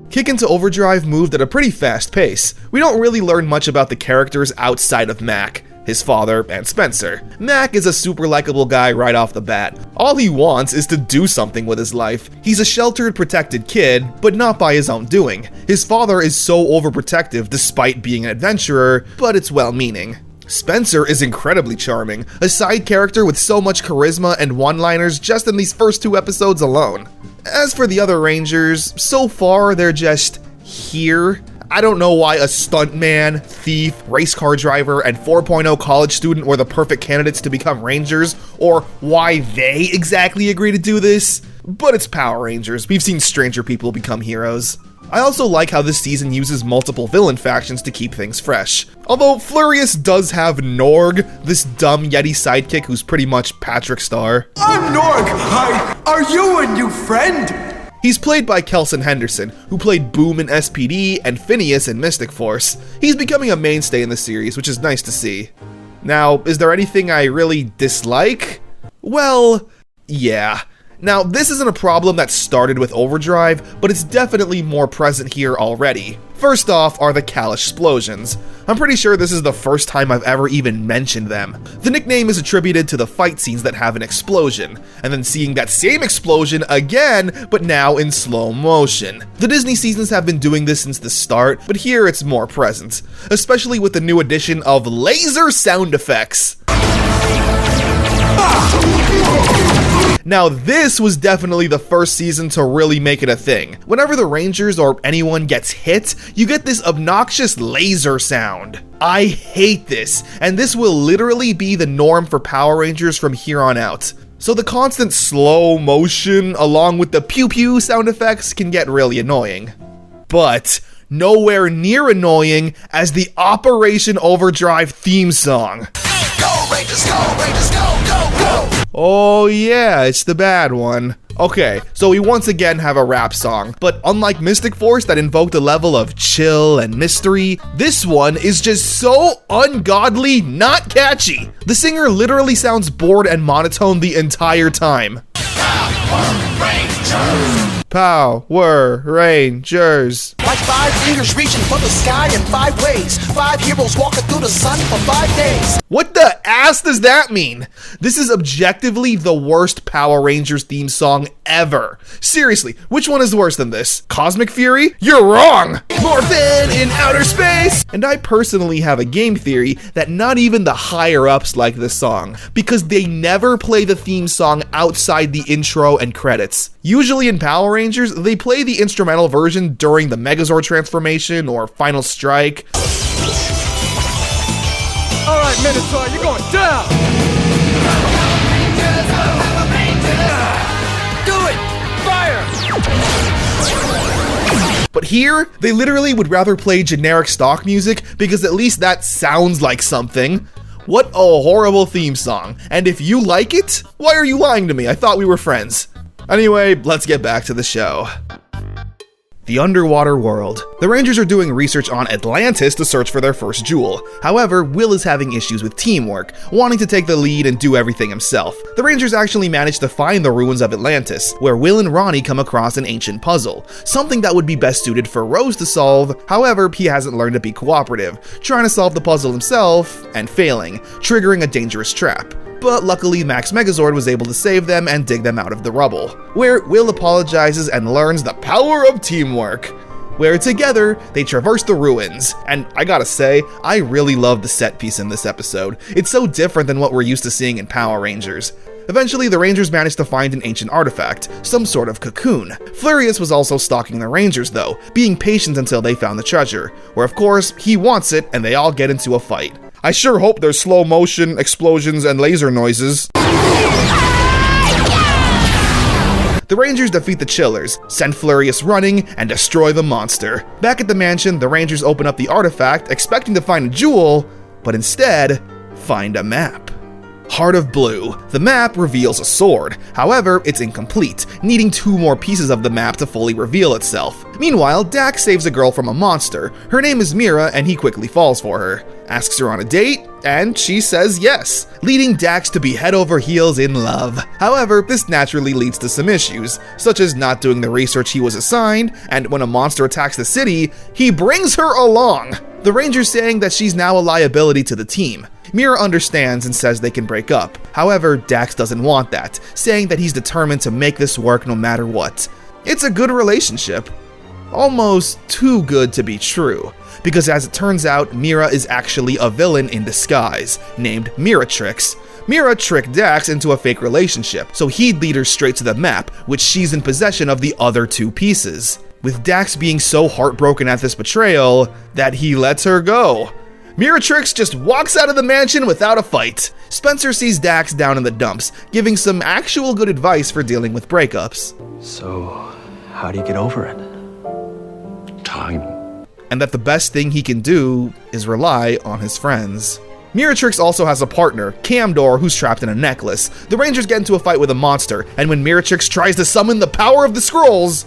Speaker 1: Kick into Overdrive moved at a pretty fast pace. We don't really learn much about the characters outside of Mac, his father, and Spencer. Mac is a super likable guy right off the bat. All he wants is to do something with his life. He's a sheltered, protected kid, but not by his own doing. His father is so overprotective despite being an adventurer, but it's well-meaning. Spencer is incredibly charming, a side character with so much charisma and one-liners just in these first 2 episodes alone. As for the other Rangers, so far they're just here. I don't know why a stuntman, thief, race car driver, and 4.0 college student were the perfect candidates to become Rangers, or why they exactly agreed to do this, but it's Power Rangers. We've seen stranger people become heroes. I also like how this season uses multiple villain factions to keep things fresh. Although Florius does have Norg, this dumb Yeti sidekick who's pretty much Patrick Star.
Speaker 6: I'm Norg! Are you a new friend?
Speaker 1: He's played by Kelson Henderson, who played Boom in SPD and Phineas in Mystic Force. He's becoming a mainstay in the series, which is nice to see. Now, is there anything I really dislike? Well, yeah. Now, this isn't a problem that started with Overdrive, but it's definitely more present here already. First off are the Kalish explosions. I'm pretty sure this is the first time I've ever even mentioned them. The nickname is attributed to the fight scenes that have an explosion, and then seeing that same explosion again, but now in slow motion. The Disney seasons have been doing this since the start, but here it's more present, especially with the new addition of laser sound effects. Now this was definitely the first season to really make it a thing. Whenever the Rangers or anyone gets hit, you get this obnoxious laser sound. I hate this, and this will literally be the norm for Power Rangers from here on out. So the constant slow motion along with the pew pew sound effects can get really annoying. But nowhere near annoying as the Operation Overdrive theme song.
Speaker 6: Go Rangers, go Rangers, go, go, go!
Speaker 1: Oh yeah, it's the bad one. Okay, so we once again have a rap song, but unlike Mystic Force that invoked a level of chill and mystery, this one is just so ungodly not catchy. The singer literally sounds bored and monotone the entire time.
Speaker 6: Power Rangers!
Speaker 1: Power Rangers.
Speaker 6: Like 5 fingers reaching for the sky in 5 ways. 5 heroes walking through the sun for 5 days.
Speaker 1: What the ass does that mean? This is objectively the worst Power Rangers theme song ever. Seriously, which one is worse than this? Cosmic Fury? You're wrong! Morphin in outer space! And I personally have a game theory that not even the higher-ups like this song, because they never play the theme song outside the intro and credits. Usually in Power Rangers, they play the instrumental version during the Megazord transformation or Final Strike.
Speaker 6: Alright, Minotaur, you're going down! Do it! Fire!
Speaker 1: But here, they literally would rather play generic stock music because at least that sounds like something. What a horrible theme song. And if you like it, why are you lying to me? I thought we were friends. Anyway, let's get back to the show. The underwater world. The Rangers are doing research on Atlantis to search for their first jewel. However, Will is having issues with teamwork, wanting to take the lead and do everything himself. The Rangers actually manage to find the ruins of Atlantis, where Will and Ronnie come across an ancient puzzle, something that would be best suited for Rose to solve. However, he hasn't learned to be cooperative, trying to solve the puzzle himself and failing, triggering a dangerous trap. But luckily Max Megazord was able to save them and dig them out of the rubble, where Will apologizes and learns the power of teamwork, where together they traverse the ruins. And I gotta say, I really love the set piece in this episode. It's so different than what we're used to seeing in Power Rangers. Eventually, the Rangers managed to find an ancient artifact, some sort of cocoon. Flurious was also stalking the Rangers though, being patient until they found the treasure, where of course, he wants it and they all get into a fight. I sure hope there's slow motion, explosions, and laser noises. The Rangers defeat the Chillers, send Flurious running, and destroy the monster. Back at the mansion, the Rangers open up the artifact, expecting to find a jewel, but instead, find a map. Heart of Blue. The map reveals a sword. However, it's incomplete, needing 2 more pieces of the map to fully reveal itself. Meanwhile, Dax saves a girl from a monster. Her name is Mira, and he quickly falls for her. Asks her on a date, and she says yes, leading Dax to be head over heels in love. However, this naturally leads to some issues, such as not doing the research he was assigned, and when a monster attacks the city, he brings her along. The Rangers saying that she's now a liability to the team. Mira understands and says they can break up. However, Dax doesn't want that, saying that he's determined to make this work no matter what. It's a good relationship. Almost too good to be true, because as it turns out, Mira is actually a villain in disguise, named Miratrix. Mira tricked Dax into a fake relationship, so he'd lead her straight to the map, which she's in possession of the other 2 pieces. With Dax being so heartbroken at this betrayal that he lets her go. Miratrix just walks out of the mansion without a fight. Spencer sees Dax down in the dumps, giving some actual good advice for dealing with breakups.
Speaker 13: So, how do you get over it?
Speaker 3: Time.
Speaker 1: And that the best thing he can do is rely on his friends. Miratrix also has a partner, Camdor, who's trapped in a necklace. The Rangers get into a fight with a monster, and when Miratrix tries to summon the power of the scrolls,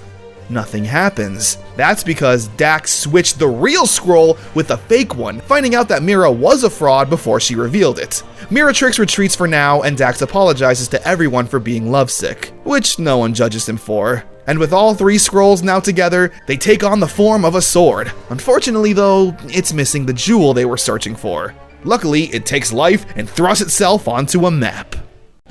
Speaker 1: nothing happens. That's because Dax switched the real scroll with a fake one, finding out that Mira was a fraud before she revealed it. Miratrix retreats for now, and Dax apologizes to everyone for being lovesick, which no one judges him for. And with all 3 scrolls now together, they take on the form of a sword. Unfortunately though, it's missing the jewel they were searching for. Luckily, it takes life and thrusts itself onto a map.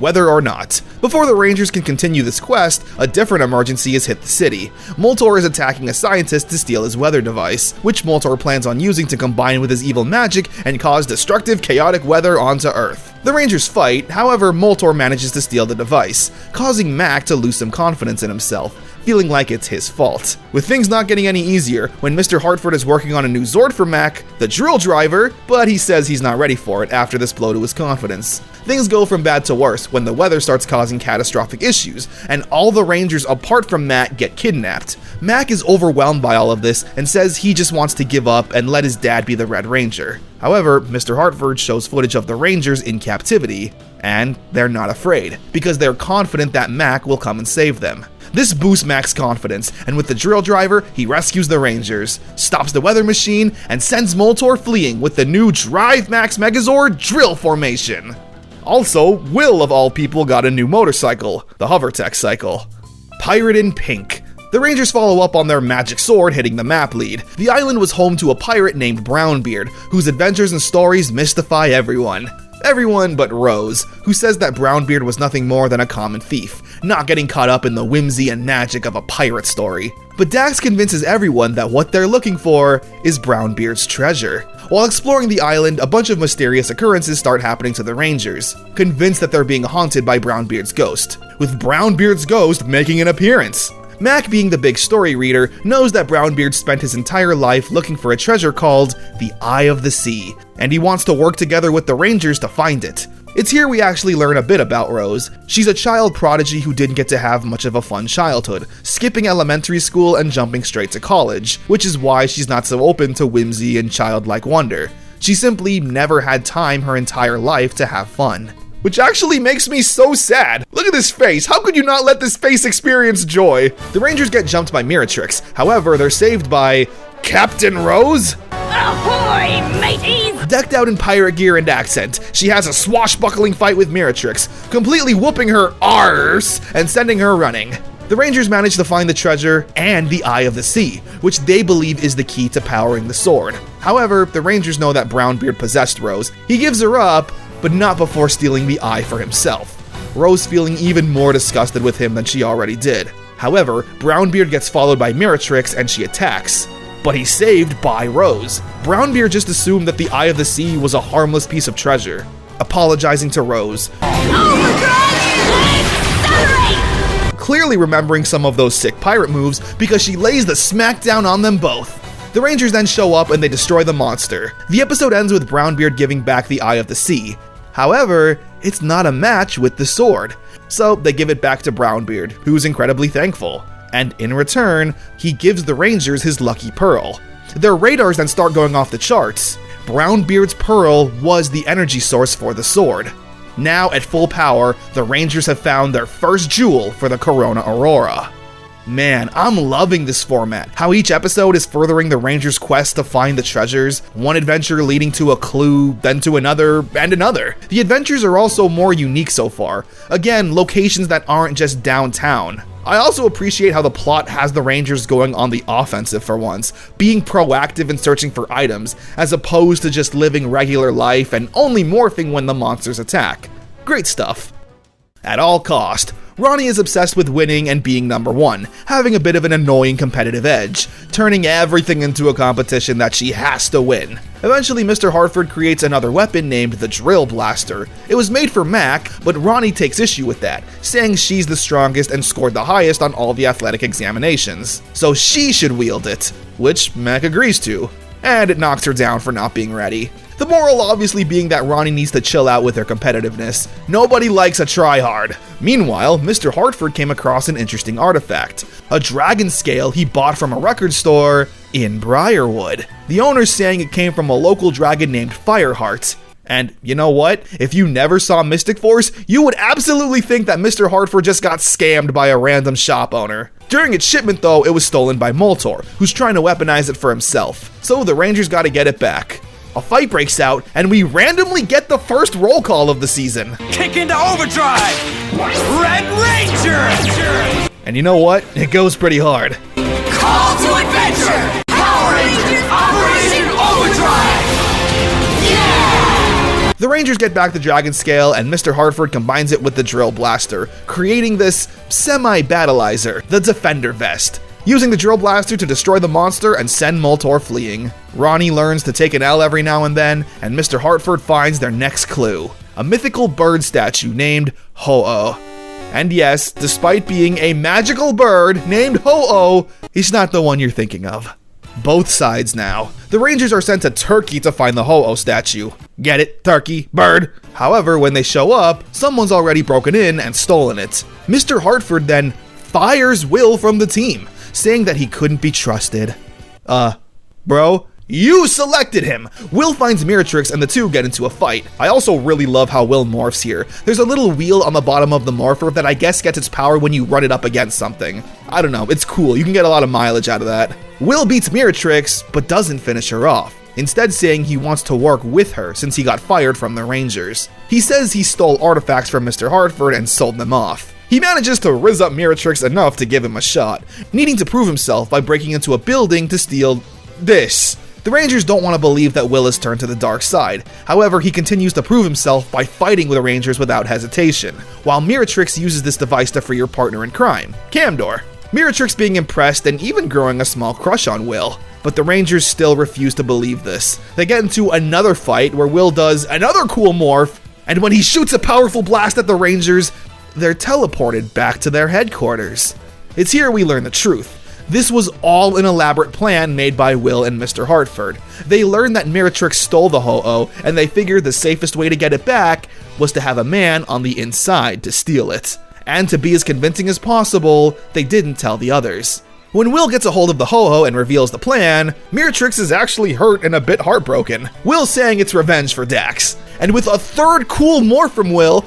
Speaker 1: whether or not. Before the Rangers can continue this quest, a different emergency has hit the city. Moltor is attacking a scientist to steal his weather device, which Moltor plans on using to combine with his evil magic and cause destructive, chaotic weather onto Earth. The Rangers fight, however, Moltor manages to steal the device, causing Mac to lose some confidence in himself, feeling like it's his fault. With things not getting any easier, when Mr. Hartford is working on a new Zord for Mac, the drill driver, but he says he's not ready for it after this blow to his confidence. Things go from bad to worse when the weather starts causing catastrophic issues, and all the Rangers apart from Mac get kidnapped. Mac is overwhelmed by all of this and says he just wants to give up and let his dad be the Red Ranger. However, Mr. Hartford shows footage of the Rangers in captivity, and they're not afraid, because they're confident that Mac will come and save them. This boosts Mac's confidence, and with the drill driver, he rescues the Rangers, stops the weather machine, and sends Moltor fleeing with the new Drive Max Megazord drill formation. Also, Will of all people got a new motorcycle, the Hovertech cycle. Pirate in Pink. The Rangers follow up on their magic sword hitting the map lead. The island was home to a pirate named Brownbeard, whose adventures and stories mystify everyone. Everyone but Rose, who says that Brownbeard was nothing more than a common thief, not getting caught up in the whimsy and magic of a pirate story. But Dax convinces everyone that what they're looking for is Brownbeard's treasure. While exploring the island, a bunch of mysterious occurrences start happening to the Rangers, convinced that they're being haunted by Brownbeard's ghost, with Brownbeard's ghost making an appearance. Mac, being the big story reader, knows that Brownbeard spent his entire life looking for a treasure called the Eye of the Sea, and he wants to work together with the Rangers to find it. It's here we actually learn a bit about Rose. She's a child prodigy who didn't get to have much of a fun childhood, skipping elementary school and jumping straight to college, which is why she's not so open to whimsy and childlike wonder. She simply never had time her entire life to have fun. Which actually makes me so sad. Look at this face. How could you not let this face experience joy? The Rangers get jumped by Miratrix. However, they're saved by Captain Rose?
Speaker 5: Ahoy, mateys!
Speaker 1: Decked out in pirate gear and accent, she has a swashbuckling fight with Miratrix, completely whooping her arse and sending her running. The Rangers manage to find the treasure and the Eye of the Sea, which they believe is the key to powering the sword. However, the Rangers know that Brownbeard possessed Rose. He gives her up, but not before stealing the eye for himself. Rose feeling even more disgusted with him than she already did. However, Brownbeard gets followed by Miratrix and she attacks, but he's saved by Rose. Brownbeard just assumed that the Eye of the Sea was a harmless piece of treasure, apologizing to Rose. Clearly remembering some of those sick pirate moves because she lays the smackdown on them both. The Rangers then show up and they destroy the monster. The episode ends with Brownbeard giving back the Eye of the Sea. However, it's not a match with the sword. So they give it back to Brownbeard, who's incredibly thankful. And in return, he gives the Rangers his lucky pearl. Their radars then start going off the charts. Brownbeard's pearl was the energy source for the sword. Now at full power, the Rangers have found their first jewel for the Corona Aurora. Man, I'm loving this format. How each episode is furthering the Rangers' quest to find the treasures, one adventure leading to a clue, then to another, and another. The adventures are also more unique so far. Again, locations that aren't just downtown. I also appreciate how the plot has the Rangers going on the offensive for once, being proactive and searching for items, as opposed to just living regular life and only morphing when the monsters attack. Great stuff. At all cost, Ronnie is obsessed with winning and being number one, having a bit of an annoying competitive edge, turning everything into a competition that she has to win. Eventually, Mr. Hartford creates another weapon named the Drill Blaster. It was made for Mac, but Ronnie takes issue with that, saying she's the strongest and scored the highest on all the athletic examinations, so she should wield it, which Mac agrees to, and it knocks her down for not being ready. The moral obviously being that Ronnie needs to chill out with her competitiveness. Nobody likes a tryhard. Meanwhile, Mr. Hartford came across an interesting artifact, a dragon scale he bought from a record store in Briarwood. The owner's saying it came from a local dragon named Fireheart. And you know what? If you never saw Mystic Force, you would absolutely think that Mr. Hartford just got scammed by a random shop owner. During its shipment though, it was stolen by Moltor, who's trying to weaponize it for himself. So the Rangers gotta get it back. A fight breaks out, and we randomly get the first roll call of the season.
Speaker 6: Kick into Overdrive! Red Ranger!
Speaker 1: And you know what? It goes pretty hard.
Speaker 6: Call to adventure! Power Rangers Operation Overdrive! Yeah!
Speaker 1: The Rangers get back the Dragon Scale, and Mr. Hartford combines it with the Drill Blaster, creating this semi-battleizer, the Defender Vest, using the Drill Blaster to destroy the monster and send Moltor fleeing. Ronnie learns to take an L every now and then, and Mr. Hartford finds their next clue, a mythical bird statue named Ho-Oh. And yes, despite being a magical bird named Ho-Oh, he's not the one you're thinking of. Both sides now. The Rangers are sent to Turkey to find the Ho-Oh statue. Get it? Turkey, bird. However, when they show up, someone's already broken in and stolen it. Mr. Hartford fires Will from the team, saying that he couldn't be trusted. Bro, you selected him! Will finds Miratrix and the two get into a fight. I also really love how Will morphs here. There's a little wheel on the bottom of the morpher that I guess gets its power when you run it up against something. I don't know, it's cool, you can get a lot of mileage out of that. Will beats Miratrix, but doesn't finish her off, instead saying he wants to work with her since he got fired from the Rangers. He says he stole artifacts from Mr. Hartford and sold them off. He manages to rizz up Miratrix enough to give him a shot, needing to prove himself by breaking into a building to steal this. The Rangers don't want to believe that Will has turned to the dark side. However, he continues to prove himself by fighting with the Rangers without hesitation, while Miratrix uses this device to free her partner in crime, Camdor. Miratrix being impressed and even growing a small crush on Will. But the Rangers still refuse to believe this. They get into another fight where Will does another cool morph, and when he shoots a powerful blast at the Rangers, they're teleported back to their headquarters. It's here we learn the truth. This was all an elaborate plan made by Will and Mr. Hartford. They learned that Miratrix stole the Ho-Oh, and they figured the safest way to get it back was to have a man on the inside to steal it. And to be as convincing as possible, they didn't tell the others. When Will gets a hold of the Ho-Oh and reveals the plan, Miratrix is actually hurt and a bit heartbroken. Will saying it's revenge for Dax. And with a third cool morph from Will,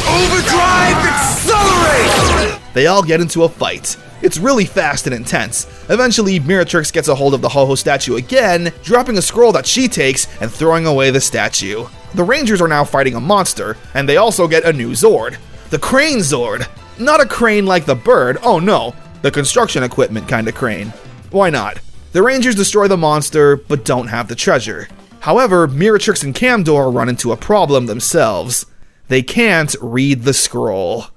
Speaker 6: Overdrive, accelerate!
Speaker 1: They all get into a fight. It's really fast and intense. Eventually, Miratrix gets a hold of the Ho-Oh statue again, dropping a scroll that she takes and throwing away the statue. The Rangers are now fighting a monster, and they also get a new Zord. The Crane Zord. Not a crane like the bird, oh no, the construction equipment kind of crane. Why not? The Rangers destroy the monster, but don't have the treasure. However, Miratrix and Camdor run into a problem themselves. They can't read the scroll.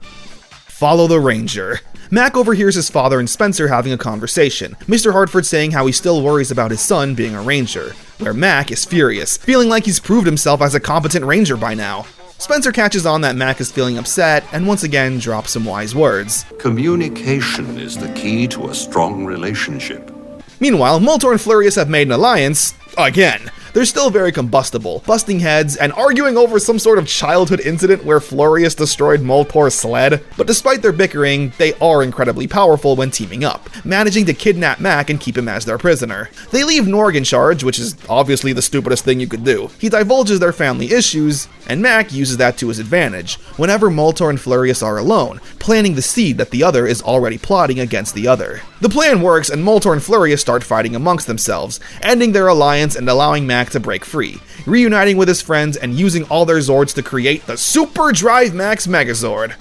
Speaker 1: Follow the Ranger. Mac overhears his father and Spencer having a conversation, Mr. Hartford saying how he still worries about his son being a Ranger, where Mac is furious, feeling like he's proved himself as a competent Ranger by now. Spencer catches on that Mac is feeling upset and once again drops some wise words.
Speaker 9: Communication is the key to a strong relationship.
Speaker 1: Meanwhile, Moltor and Flurious have made an alliance, again. They're still very combustible, busting heads and arguing over some sort of childhood incident where Flurious destroyed Moltor's sled. But despite their bickering, they are incredibly powerful when teaming up, managing to kidnap Mac and keep him as their prisoner. They leave Norg in charge, which is obviously the stupidest thing you could do. He divulges their family issues, and Mac uses that to his advantage, whenever Moltor and Flurious are alone, planting the seed that the other is already plotting against the other. The plan works, and Moltor and Flurious start fighting amongst themselves, ending their alliance and allowing Mac to break free, reuniting with his friends and using all their Zords to create the Super Drive Max Megazord,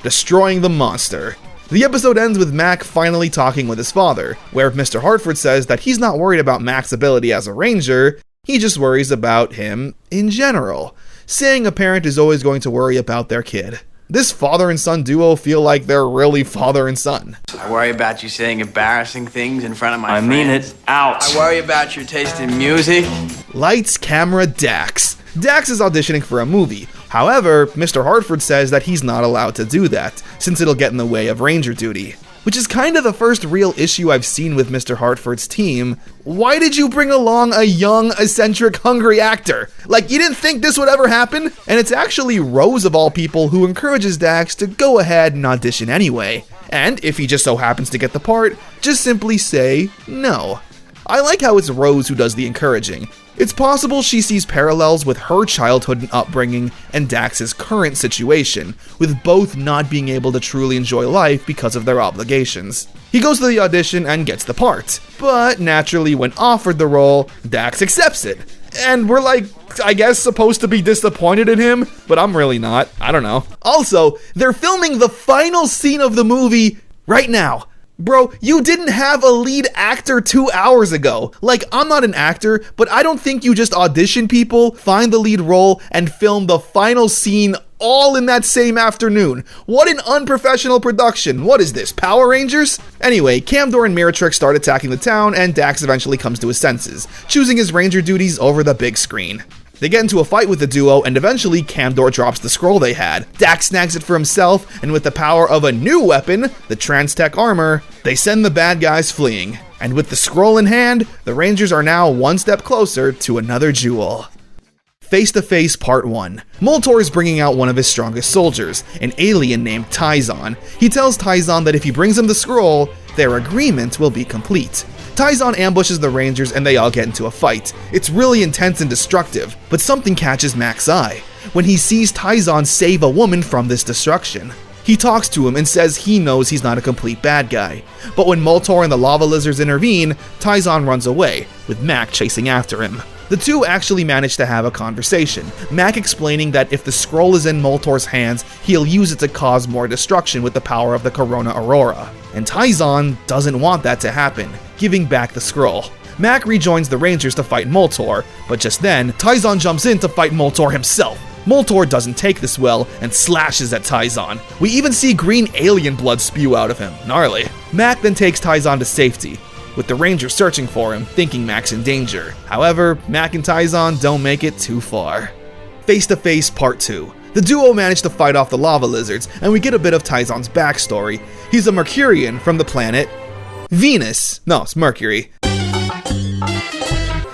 Speaker 1: destroying the monster. The episode ends with Mac finally talking with his father, where Mr. Hartford says that he's not worried about Mac's ability as a Ranger, he just worries about him in general, saying a parent is always going to worry about their kid. This father and son duo feel like they're really father and son.
Speaker 16: I worry about you saying embarrassing things in front of my friends.
Speaker 13: I mean it. Out.
Speaker 16: I worry about your taste in music.
Speaker 1: Lights, camera, Dax. Dax is auditioning for a movie. However, Mr. Hartford says that he's not allowed to do that, since it'll get in the way of Ranger duty. Which is kind of the first real issue I've seen with Mr. Hartford's team. Why did you bring along a young, eccentric, hungry actor? Like, you didn't think this would ever happen? And it's actually Rose of all people who encourages Dax to go ahead and audition anyway. And if he just so happens to get the part, just simply say no. I like how it's Rose who does the encouraging. It's possible she sees parallels with her childhood and upbringing and Dax's current situation, with both not being able to truly enjoy life because of their obligations. He goes to the audition and gets the part, but naturally when offered the role, Dax accepts it. And we're like, I guess supposed to be disappointed in him, but I'm really not, I don't know. Also, they're filming the final scene of the movie right now. Bro, you didn't have a lead actor 2 hours ago. Like, I'm not an actor, but I don't think you just audition people, find the lead role, and film the final scene all in that same afternoon. What an unprofessional production. What is this, Power Rangers? Anyway, Camdor and Miratrix start attacking the town, and Dax eventually comes to his senses, choosing his ranger duties over the big screen. They get into a fight with the duo, and eventually Camdor drops the scroll they had. Dax snags it for himself, and with the power of a new weapon, the Trans-Tech armor, they send the bad guys fleeing. And with the scroll in hand, the Rangers are now one step closer to another jewel. Face to Face Part 1. Moltor is bringing out one of his strongest soldiers, an alien named Tyzon. He tells Tyzon that if he brings him the scroll, their agreement will be complete. Tyzon ambushes the Rangers and they all get into a fight. It's really intense and destructive, but something catches Mac's eye when he sees Tyzon save a woman from this destruction. He talks to him and says he knows he's not a complete bad guy. But when Moltor and the lava lizards intervene, Tyzon runs away, with Mac chasing after him. The two actually manage to have a conversation, Mac explaining that if the scroll is in Moltor's hands, he'll use it to cause more destruction with the power of the Corona Aurora. And Tyzon doesn't want that to happen, giving back the scroll. Mac rejoins the Rangers to fight Moltor, but just then, Tyzon jumps in to fight Moltor himself. Moltor doesn't take this well and slashes at Tyzon. We even see green alien blood spew out of him. Gnarly. Mac then takes Tyzon to safety, with the Rangers searching for him, thinking Mac's in danger. However, Mac and Tyzon don't make it too far. Face to Face Part 2. The duo manage to fight off the lava lizards, and we get a bit of Tyzon's backstory. He's a Mercurian from the planet Venus. No, it's Mercury.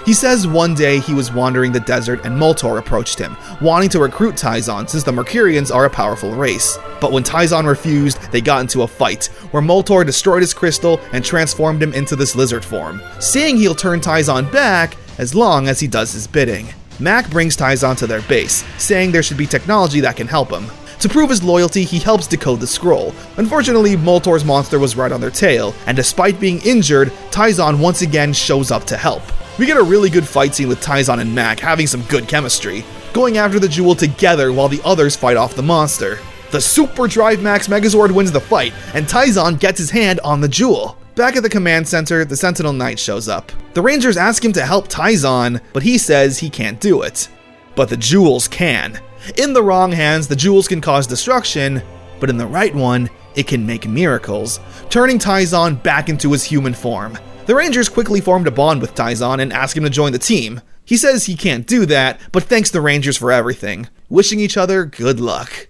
Speaker 1: He says one day he was wandering the desert and Moltor approached him, wanting to recruit Tyzon since the Mercurians are a powerful race. But when Tyzon refused, they got into a fight, where Moltor destroyed his crystal and transformed him into this lizard form, saying he'll turn Tyzon back as long as he does his bidding. Mac brings Tyzon to their base, saying there should be technology that can help him. To prove his loyalty, he helps decode the scroll. Unfortunately, Moltor's monster was right on their tail, and despite being injured, Tyzon once again shows up to help. We get a really good fight scene with Tyzon and Mac having some good chemistry, going after the jewel together while the others fight off the monster. The Super Drive Max Megazord wins the fight, and Tyzon gets his hand on the jewel. Back at the command center, the Sentinel Knight shows up. The Rangers ask him to help Tyzon, but he says he can't do it. But the jewels can. In the wrong hands, the jewels can cause destruction, but in the right one, it can make miracles, turning Tyzon back into his human form. The Rangers quickly formed a bond with Tyzon and ask him to join the team. He says he can't do that, but thanks the Rangers for everything, wishing each other good luck.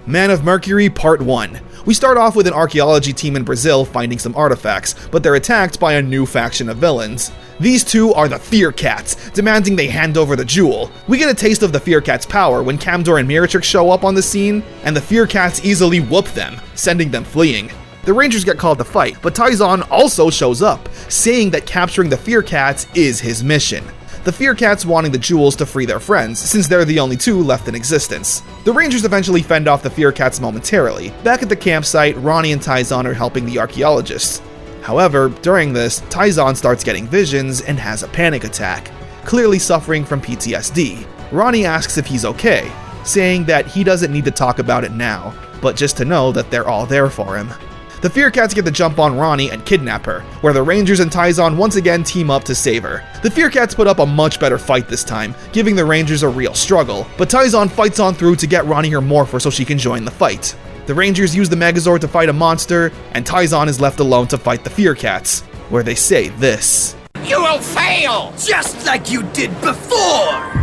Speaker 1: Man of Mercury Part 1. We start off with an archaeology team in Brazil finding some artifacts, but they're attacked by a new faction of villains. These two are the Fear Cats, demanding they hand over the jewel. We get a taste of the Fear Cats' power when Camdor and Miratrix show up on the scene, and the Fear Cats easily whoop them, sending them fleeing. The Rangers get called to fight, but Tyzon also shows up, saying that capturing the Fear Cats is his mission. The Fear Cats wanting the jewels to free their friends, since they're the only two left in existence. The Rangers eventually fend off the Fear Cats momentarily. Back at the campsite, Ronnie and Tyzon are helping the archaeologists. However, during this, Tyzon starts getting visions and has a panic attack, clearly suffering from PTSD. Ronnie asks if he's okay, saying that he doesn't need to talk about it now, but just to know that they're all there for him. The Fear Cats get the jump on Ronnie and kidnap her, where the Rangers and Tyzon once again team up to save her. The Fear Cats put up a much better fight this time, giving the Rangers a real struggle, but Tyzon fights on through to get Ronnie her morpher so she can join the fight. The Rangers use the Megazord to fight a monster, and Tyzon is left alone to fight the Fear Cats, where they say this:
Speaker 6: "You will fail, just like you did before!"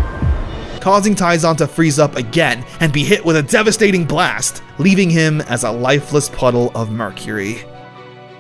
Speaker 1: causing Tyzon to freeze up again and be hit with a devastating blast, leaving him as a lifeless puddle of mercury.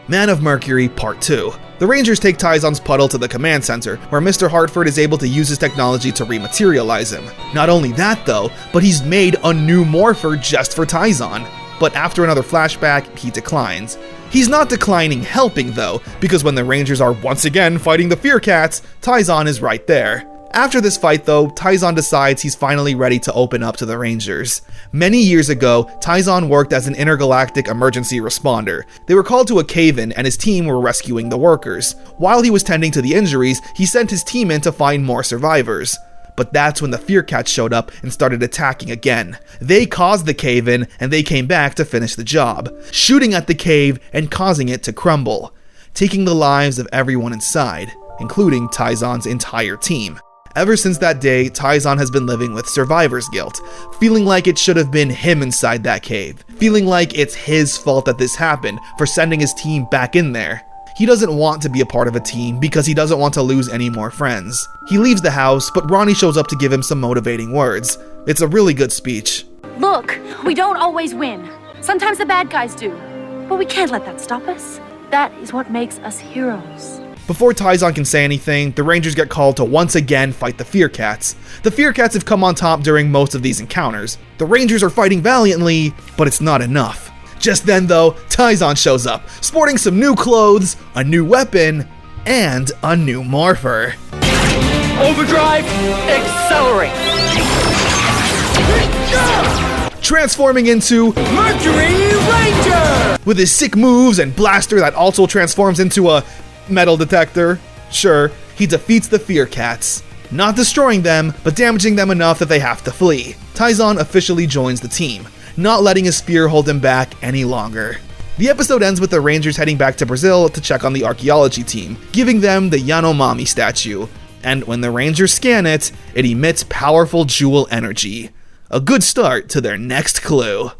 Speaker 1: Man of Mercury Part 2. The Rangers take Tyzon's puddle to the command center, where Mr. Hartford is able to use his technology to rematerialize him. Not only that though, but he's made a new morpher just for Tyzon. But after another flashback, he declines. He's not declining helping though, because when the Rangers are once again fighting the Fear Cats, Tyzon is right there. After this fight though, Tyzon decides he's finally ready to open up to the Rangers. Many years ago, Tyzon worked as an intergalactic emergency responder. They were called to a cave-in and his team were rescuing the workers. While he was tending to the injuries, he sent his team in to find more survivors. But that's when the Fear Cats showed up and started attacking again. They caused the cave-in, and they came back to finish the job, shooting at the cave and causing it to crumble, taking the lives of everyone inside, including Taizan's entire team. Ever since that day, Taizan has been living with survivor's guilt, feeling like it should have been him inside that cave, feeling like it's his fault that this happened for sending his team back in there. He doesn't want to be a part of a team because he doesn't want to lose any more friends. He leaves the house, but Ronnie shows up to give him some motivating words. It's a really good speech.
Speaker 12: Look, we don't always win. Sometimes the bad guys do. But we can't let that stop us. That is what makes us heroes.
Speaker 1: Before Taizan can say anything, the Rangers get called to once again fight the Fear Cats. The Fear Cats have come on top during most of these encounters. The Rangers are fighting valiantly, but it's not enough. Just then though, Taizan shows up, sporting some new clothes, a new weapon, and a new morpher.
Speaker 6: Overdrive, accelerate!
Speaker 1: Transforming into
Speaker 6: Mercury Ranger!
Speaker 1: With his sick moves and blaster that also transforms into a metal detector. Sure, he defeats the Fear Cats, not destroying them, but damaging them enough that they have to flee. Taizan officially joins the team, not letting his fear hold him back any longer. The episode ends with the Rangers heading back to Brazil to check on the archaeology team, giving them the Yanomami statue. And when the Rangers scan it, it emits powerful jewel energy. A good start to their next clue.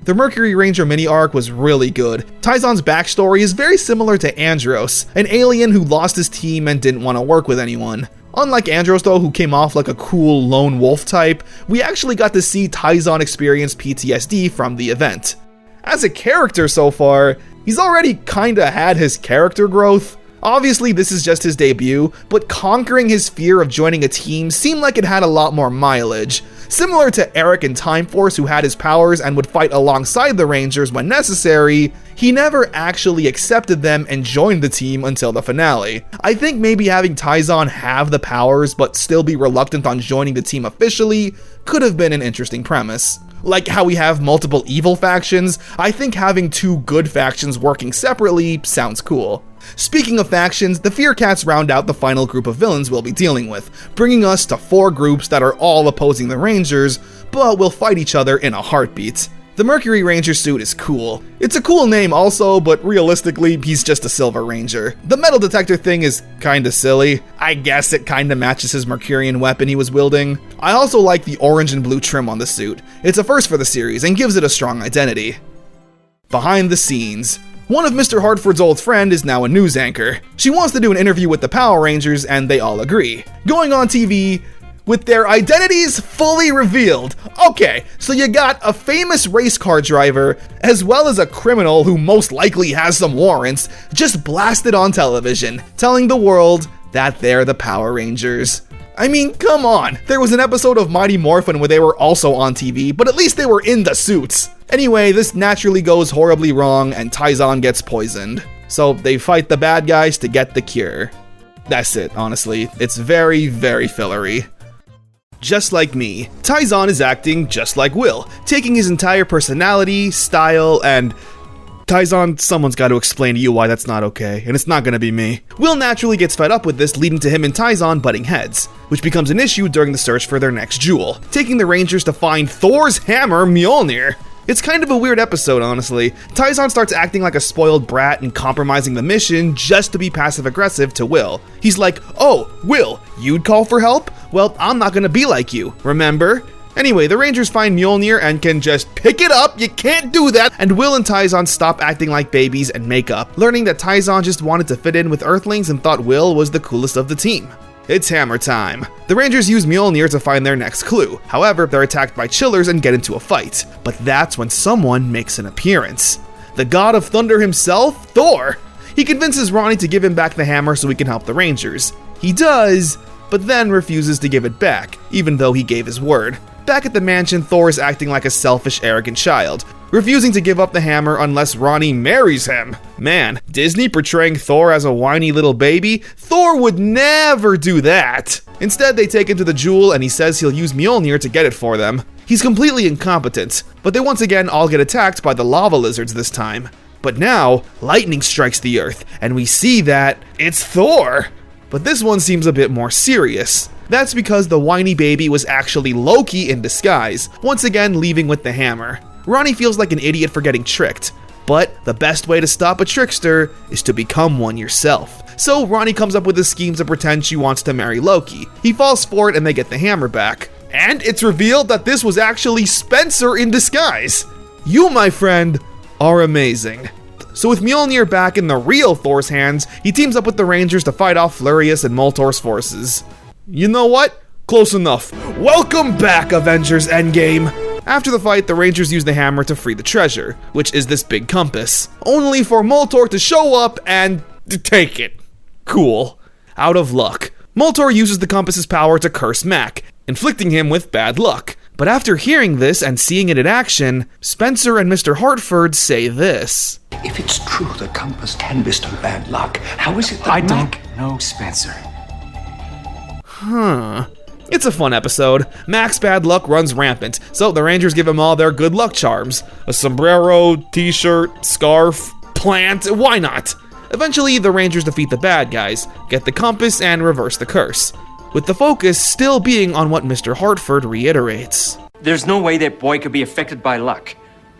Speaker 1: The Mercury Ranger mini-arc was really good. Taizan's backstory is very similar to Andros, an alien who lost his team and didn't want to work with anyone. Unlike Andros though, who came off like a cool lone wolf type, we actually got to see Taizan experience PTSD from the event. As a character so far, he's already kinda had his character growth. Obviously this is just his debut, but conquering his fear of joining a team seemed like it had a lot more mileage. Similar to Eric in Time Force, who had his powers and would fight alongside the Rangers when necessary, he never actually accepted them and joined the team until the finale. I think maybe having Taizan have the powers but still be reluctant on joining the team officially could have been an interesting premise. Like how we have multiple evil factions, I think having two good factions working separately sounds cool. Speaking of factions, the Fear Cats round out the final group of villains we'll be dealing with, bringing us to 4 groups that are all opposing the Rangers, but will fight each other in a heartbeat. The Mercury Ranger suit is cool. It's a cool name also, but realistically, he's just a Silver Ranger. The metal detector thing is kinda silly. I guess it kinda matches his Mercurian weapon he was wielding. I also like the orange and blue trim on the suit. It's a first for the series and gives it a strong identity. Behind the scenes, one of Mr. Hartford's old friend is now a news anchor. She wants to do an interview with the Power Rangers and they all agree. Going on TV with their identities fully revealed. Okay, so you got a famous race car driver, as well as a criminal who most likely has some warrants, just blasted on television, telling the world that they're the Power Rangers. I mean, come on. There was an episode of Mighty Morphin where they were also on TV, but at least they were in the suits. Anyway, this naturally goes horribly wrong and Taizan gets poisoned. So they fight the bad guys to get the cure. That's it, honestly. It's very, very fillery. Just like me, Taizan is acting just like Will, taking his entire personality, style, and... Taizan, someone's got to explain to you why that's not okay, and it's not gonna be me. Will naturally gets fed up with this, leading to him and Taizan butting heads, which becomes an issue during the search for their next jewel, taking the Rangers to find Thor's hammer, Mjolnir. It's kind of a weird episode, honestly. Taizan starts acting like a spoiled brat and compromising the mission just to be passive-aggressive to Will. He's like, "Oh, Will, you'd call for help? Well, I'm not gonna be like you, remember?" Anyway, the Rangers find Mjolnir and can just pick it up, you can't do that, and Will and Taizan stop acting like babies and make up, learning that Taizan just wanted to fit in with Earthlings and thought Will was the coolest of the team. It's hammer time. The Rangers use Mjolnir to find their next clue. However, they're attacked by chillers and get into a fight. But that's when someone makes an appearance. The god of thunder himself, Thor! He convinces Ronnie to give him back the hammer so he can help the Rangers. He does, but then refuses to give it back, even though he gave his word. Back at the mansion, Thor is acting like a selfish, arrogant child, refusing to give up the hammer unless Ronnie marries him. Man, Disney portraying Thor as a whiny little baby? Thor would never do that! Instead, they take him to the jewel and he says he'll use Mjolnir to get it for them. He's completely incompetent, but they once again all get attacked by the lava lizards this time. But now, lightning strikes the earth, and we see that it's Thor! but this one seems a bit more serious. That's because the whiny baby was actually Loki in disguise, once again leaving with the hammer. Ronnie feels like an idiot for getting tricked, but the best way to stop a trickster is to become one yourself. So Ronnie comes up with a scheme to pretend she wants to marry Loki. He falls for it and they get the hammer back. And it's revealed that this was actually Spencer in disguise. You, my friend, are amazing. So with Mjolnir back in the real Thor's hands, he teams up with the Rangers to fight off Flurius and Moltor's forces. You know what? Close enough. Welcome back, Avengers Endgame! After the fight, the Rangers use the hammer to free the treasure, which is this big compass, only for Moltor to show up and take it. Cool. Out of luck. Moltor uses the compass's power to curse Mac, inflicting him with bad luck. But after hearing this and seeing it in action, Spencer and Mr. Hartford say this.
Speaker 9: If it's true the compass can bestow bad luck, how is it that
Speaker 13: I don't know, Spencer.
Speaker 1: It's a fun episode. Mac's bad luck runs rampant, so the Rangers give him all their good luck charms. A sombrero, t-shirt, scarf, plant, why not? Eventually, the Rangers defeat the bad guys, get the compass, and reverse the curse, with the focus still being on what Mr. Hartford reiterates.
Speaker 13: There's no way that boy could be affected by luck.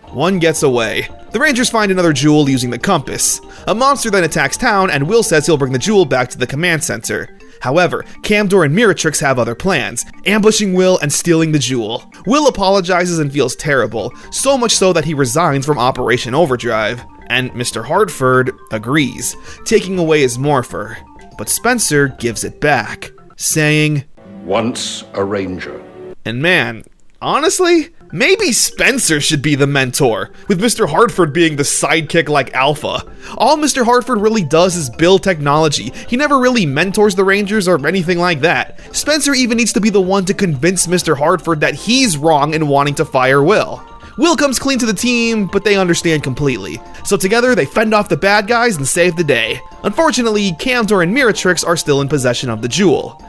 Speaker 1: One gets away. The Rangers find another jewel using the compass. A monster then attacks town, and Will says he'll bring the jewel back to the command center. However, Camdor and Miratrix have other plans, ambushing Will and stealing the jewel. Will apologizes and feels terrible, so much so that he resigns from Operation Overdrive. And Mr. Hartford agrees, taking away his morpher. But Spencer gives it back, saying,
Speaker 9: "Once a Ranger."
Speaker 1: And man, honestly, maybe Spencer should be the mentor, with Mr. Hartford being the sidekick like Alpha. All Mr. Hartford really does is build technology. He never really mentors the Rangers or anything like that. Spencer even needs to be the one to convince Mr. Hartford that he's wrong in wanting to fire Will. Will comes clean to the team, but they understand completely. So together, they fend off the bad guys and save the day. Unfortunately, Camdor and Miratrix are still in possession of the jewel.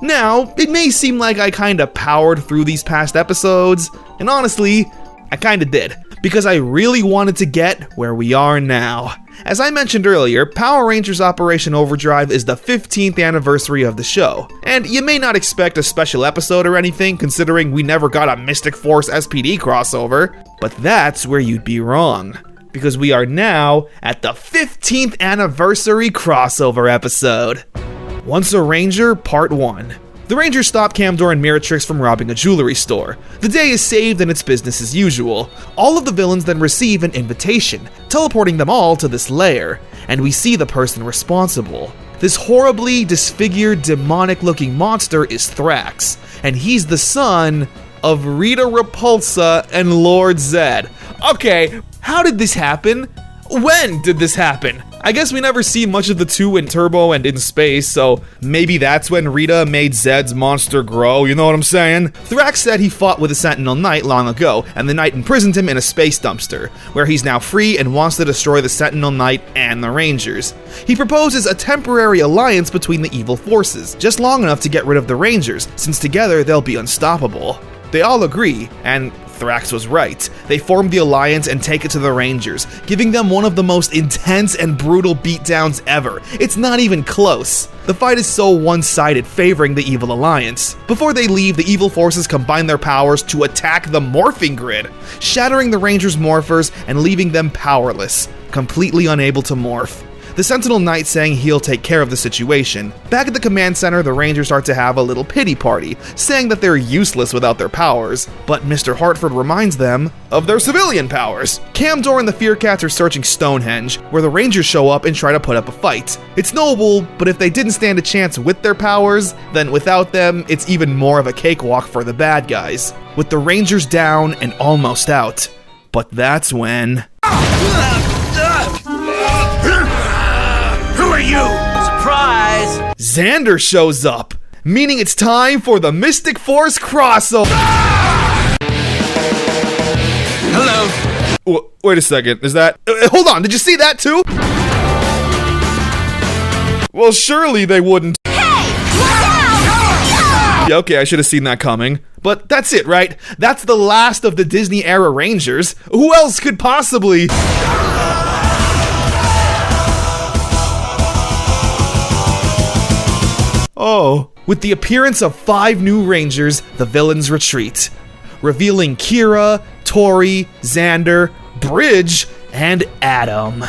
Speaker 1: Now, it may seem like I kinda powered through these past episodes, and honestly, I kinda did, because I really wanted to get where we are now. As I mentioned earlier, Power Rangers Operation Overdrive is the 15th anniversary of the show, and you may not expect a special episode or anything considering we never got a Mystic Force SPD crossover, but that's where you'd be wrong, because we are now at the 15th anniversary crossover episode. Once a Ranger, Part 1. The Rangers stop Camdor and Miratrix from robbing a jewelry store. The day is saved and it's business as usual. All of the villains then receive an invitation, teleporting them all to this lair, and we see the person responsible. This horribly disfigured, demonic-looking monster is Thrax, and he's the son of Rita Repulsa and Lord Zed. Okay, how did this happen? When did this happen? I guess we never see much of the two in Turbo and in space, so maybe that's when Rita made Zed's monster grow, you know what I'm saying? Thrax said he fought with a Sentinel Knight long ago, and the Knight imprisoned him in a space dumpster, where he's now free and wants to destroy the Sentinel Knight and the Rangers. He proposes a temporary alliance between the evil forces, just long enough to get rid of the Rangers, since together they'll be unstoppable. They all agree, and Thrax was right. They form the alliance and take it to the Rangers, giving them one of the most intense and brutal beatdowns ever. It's not even close. The fight is so one-sided, favoring the evil alliance. Before they leave, the evil forces combine their powers to attack the morphing grid, shattering the Rangers' morphers and leaving them powerless, completely unable to morph. The Sentinel Knight saying he'll take care of the situation. Back at the command center, the Rangers start to have a little pity party, saying that they're useless without their powers, but Mr. Hartford reminds them of their civilian powers. Camdor and the Fearcats are searching Stonehenge, where the Rangers show up and try to put up a fight. It's noble, but if they didn't stand a chance with their powers, then without them, it's even more of a cakewalk for the bad guys, with the Rangers down and almost out. But that's when...
Speaker 6: Who are you? Surprise!
Speaker 1: Xander shows up, meaning it's time for the Mystic Force crossover.
Speaker 6: Hello.
Speaker 1: Wait a second, is that... hold on, did you see that too? Well, surely they wouldn't...
Speaker 6: Hey! Look out!
Speaker 1: Yeah, okay, I should have seen that coming. But that's it, right? That's the last of the Disney-era Rangers. Who else could possibly... Oh. With the appearance of 5 new Rangers, the villains retreat, revealing Kira, Tori, Xander, Bridge, and Adam.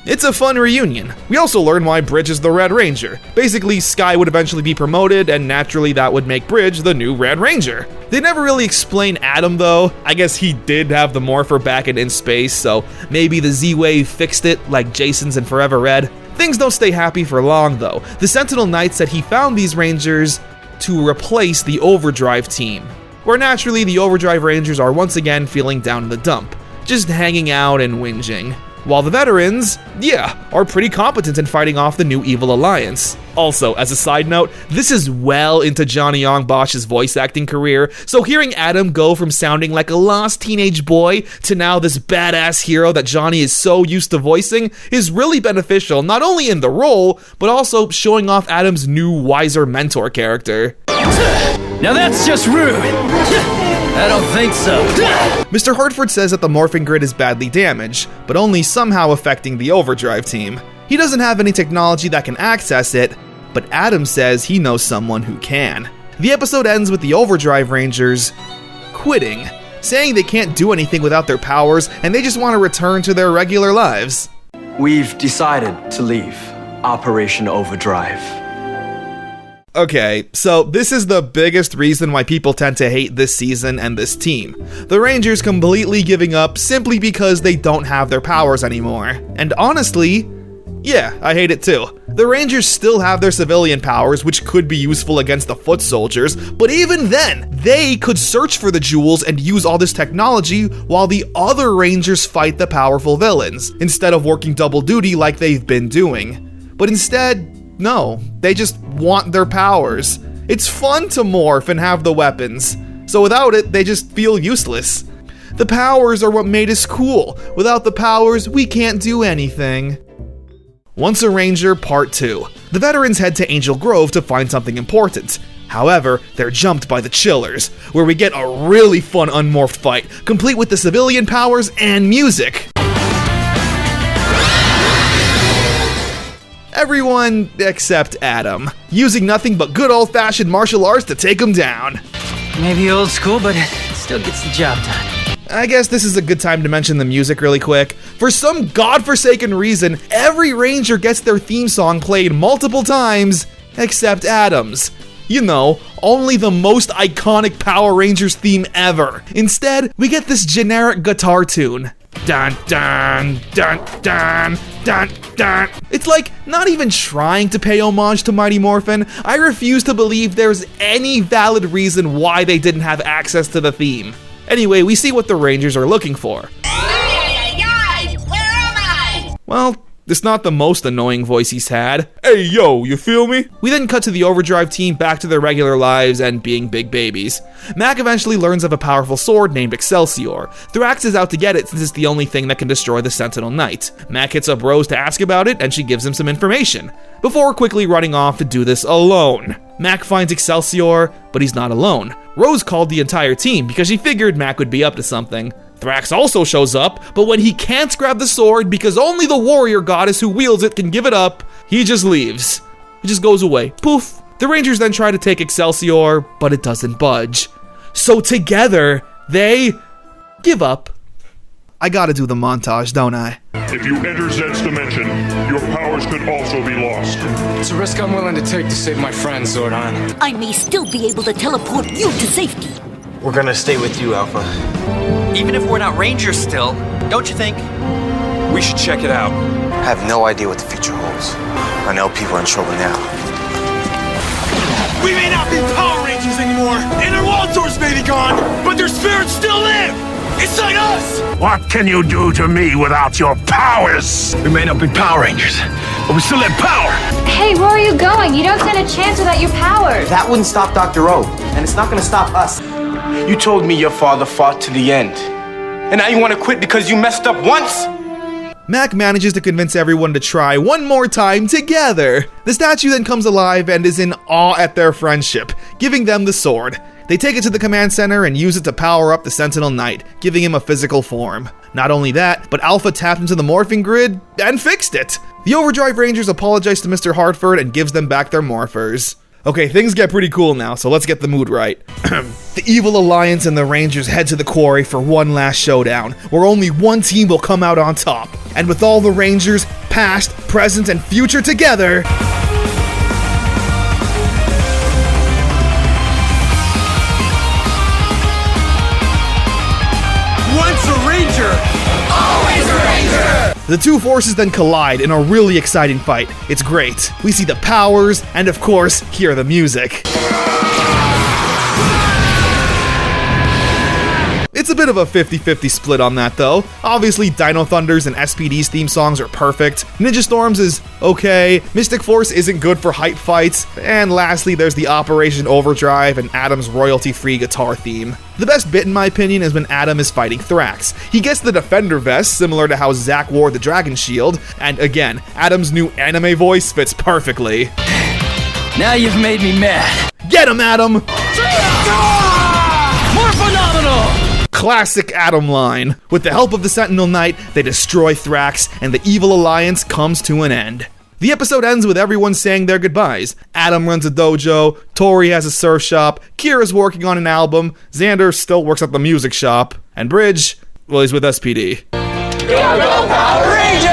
Speaker 1: It's a fun reunion. We also learn why Bridge is the Red Ranger. Basically, Sky would eventually be promoted, and naturally that would make Bridge the new Red Ranger. They never really explain Adam though. I guess he did have the morpher back in space, so maybe the Z-Wave fixed it like Jason's in Forever Red. Things don't stay happy for long though. The Sentinel Knight said he found these Rangers to replace the Overdrive team, where naturally the Overdrive Rangers are once again feeling down in the dump, just hanging out and whinging. While the veterans, are pretty competent in fighting off the new evil alliance. Also, as a side note, this is well into Johnny Yong Bosch's voice acting career, so hearing Adam go from sounding like a lost teenage boy to now this badass hero that Johnny is so used to voicing is really beneficial, not only in the role, but also showing off Adam's new, wiser mentor character.
Speaker 20: Now that's just rude. I don't think so.
Speaker 1: Mr. Hartford says that the morphing grid is badly damaged, but only somehow affecting the Overdrive team. He doesn't have any technology that can access it, but Adam says he knows someone who can. The episode ends with the Overdrive Rangers quitting, saying they can't do anything without their powers and they just want to return to their regular lives.
Speaker 13: We've decided to leave Operation Overdrive.
Speaker 1: Okay, so this is the biggest reason why people tend to hate this season and this team. The Rangers completely giving up simply because they don't have their powers anymore. And honestly, I hate it too. The Rangers still have their civilian powers, which could be useful against the foot soldiers, but even then, they could search for the jewels and use all this technology while the other Rangers fight the powerful villains, instead of working double duty like they've been doing. But instead, no, they just want their powers. It's fun to morph and have the weapons, so without it, they just feel useless. The powers are what made us cool. Without the powers, we can't do anything. Once a Ranger, Part 2. The veterans head to Angel Grove to find something important. However, they're jumped by the Chillers, where we get a really fun unmorphed fight, complete with the civilian powers and music. Everyone except Adam, using nothing but good old-fashioned martial arts to take him down.
Speaker 20: Maybe old school, but it still gets the job done.
Speaker 1: I guess this is a good time to mention the music really quick. For some godforsaken reason, every Ranger gets their theme song played multiple times, except Adam's. You know, only the most iconic Power Rangers theme ever. Instead, we get this generic guitar tune. Dun dun dun dun dun dun. It's like not even trying to pay homage to Mighty Morphin. I refuse to believe there's any valid reason why they didn't have access to the theme. Anyway, we see what the Rangers are looking for.
Speaker 5: Guys, where am I?
Speaker 1: Well, it's not the most annoying voice he's had. Hey yo, you feel me? We then cut to the Overdrive team back to their regular lives and being big babies. Mac eventually learns of a powerful sword named Excelsior. Thrax is out to get it since it's the only thing that can destroy the Sentinel Knight. Mac hits up Rose to ask about it and she gives him some information, before quickly running off to do this alone. Mac finds Excelsior, but he's not alone. Rose called the entire team because she figured Mac would be up to something. Thrax also shows up, but when he can't grab the sword because only the warrior goddess who wields it can give it up, he just leaves. He just goes away. Poof. The Rangers then try to take Excelsior, but it doesn't budge. So together, they give up. I gotta do the montage, don't I?
Speaker 3: If you enter Zed's dimension, your powers could also be lost.
Speaker 14: It's a risk I'm willing to take to save my friend, Zordon.
Speaker 5: I may still be able to teleport you to safety.
Speaker 16: We're gonna stay with you, Alpha.
Speaker 20: Even if we're not Rangers still, don't you think?
Speaker 6: We should check it out.
Speaker 13: I have no idea what the future holds. I know people are in trouble now.
Speaker 6: We may not be Power Rangers anymore, and their Waltors may be gone, but their spirits still live inside us!
Speaker 3: What can you do to me without your powers?
Speaker 6: We may not be Power Rangers, but we still have power!
Speaker 10: Hey, where are you going? You don't stand a chance without your powers.
Speaker 13: That wouldn't stop Dr. O, and it's not gonna stop us.
Speaker 14: You told me your father fought to the end. And now you want to quit because you messed up once?
Speaker 1: Mac manages to convince everyone to try one more time together. The statue then comes alive and is in awe at their friendship, giving them the sword. They take it to the command center and use it to power up the Sentinel Knight, giving him a physical form. Not only that, but Alpha tapped into the morphing grid and fixed it. The Overdrive Rangers apologize to Mr. Hartford and gives them back their morphers. Okay, things get pretty cool now, so let's get the mood right. The Evil Alliance and the Rangers head to the quarry for one last showdown, where only one team will come out on top. And with all the Rangers, past, present, and future together...
Speaker 6: Once a Ranger, always a Ranger!
Speaker 1: The two forces then collide in a really exciting fight. It's great. We see the powers, and of course, hear the music. It's a bit of a 50-50 split on that though. Obviously, Dino Thunder's and SPD's theme songs are perfect. Ninja Storm's is okay. Mystic Force isn't good for hype fights. And lastly, there's the Operation Overdrive and Adam's royalty-free guitar theme. The best bit in my opinion is when Adam is fighting Thrax. He gets the Defender vest, similar to how Zack wore the Dragon Shield. And again, Adam's new anime voice fits perfectly.
Speaker 20: Now you've made me mad.
Speaker 1: Get him, Adam!
Speaker 20: More phenomenal!
Speaker 1: Classic Adam line. With the help of the Sentinel Knight, they destroy Thrax, and the Evil Alliance comes to an end. The episode ends with everyone saying their goodbyes. Adam runs a dojo, Tori has a surf shop, Kira's working on an album, Xander still works at the music shop, and Bridge, well, he's with SPD.
Speaker 6: Go Power Rangers!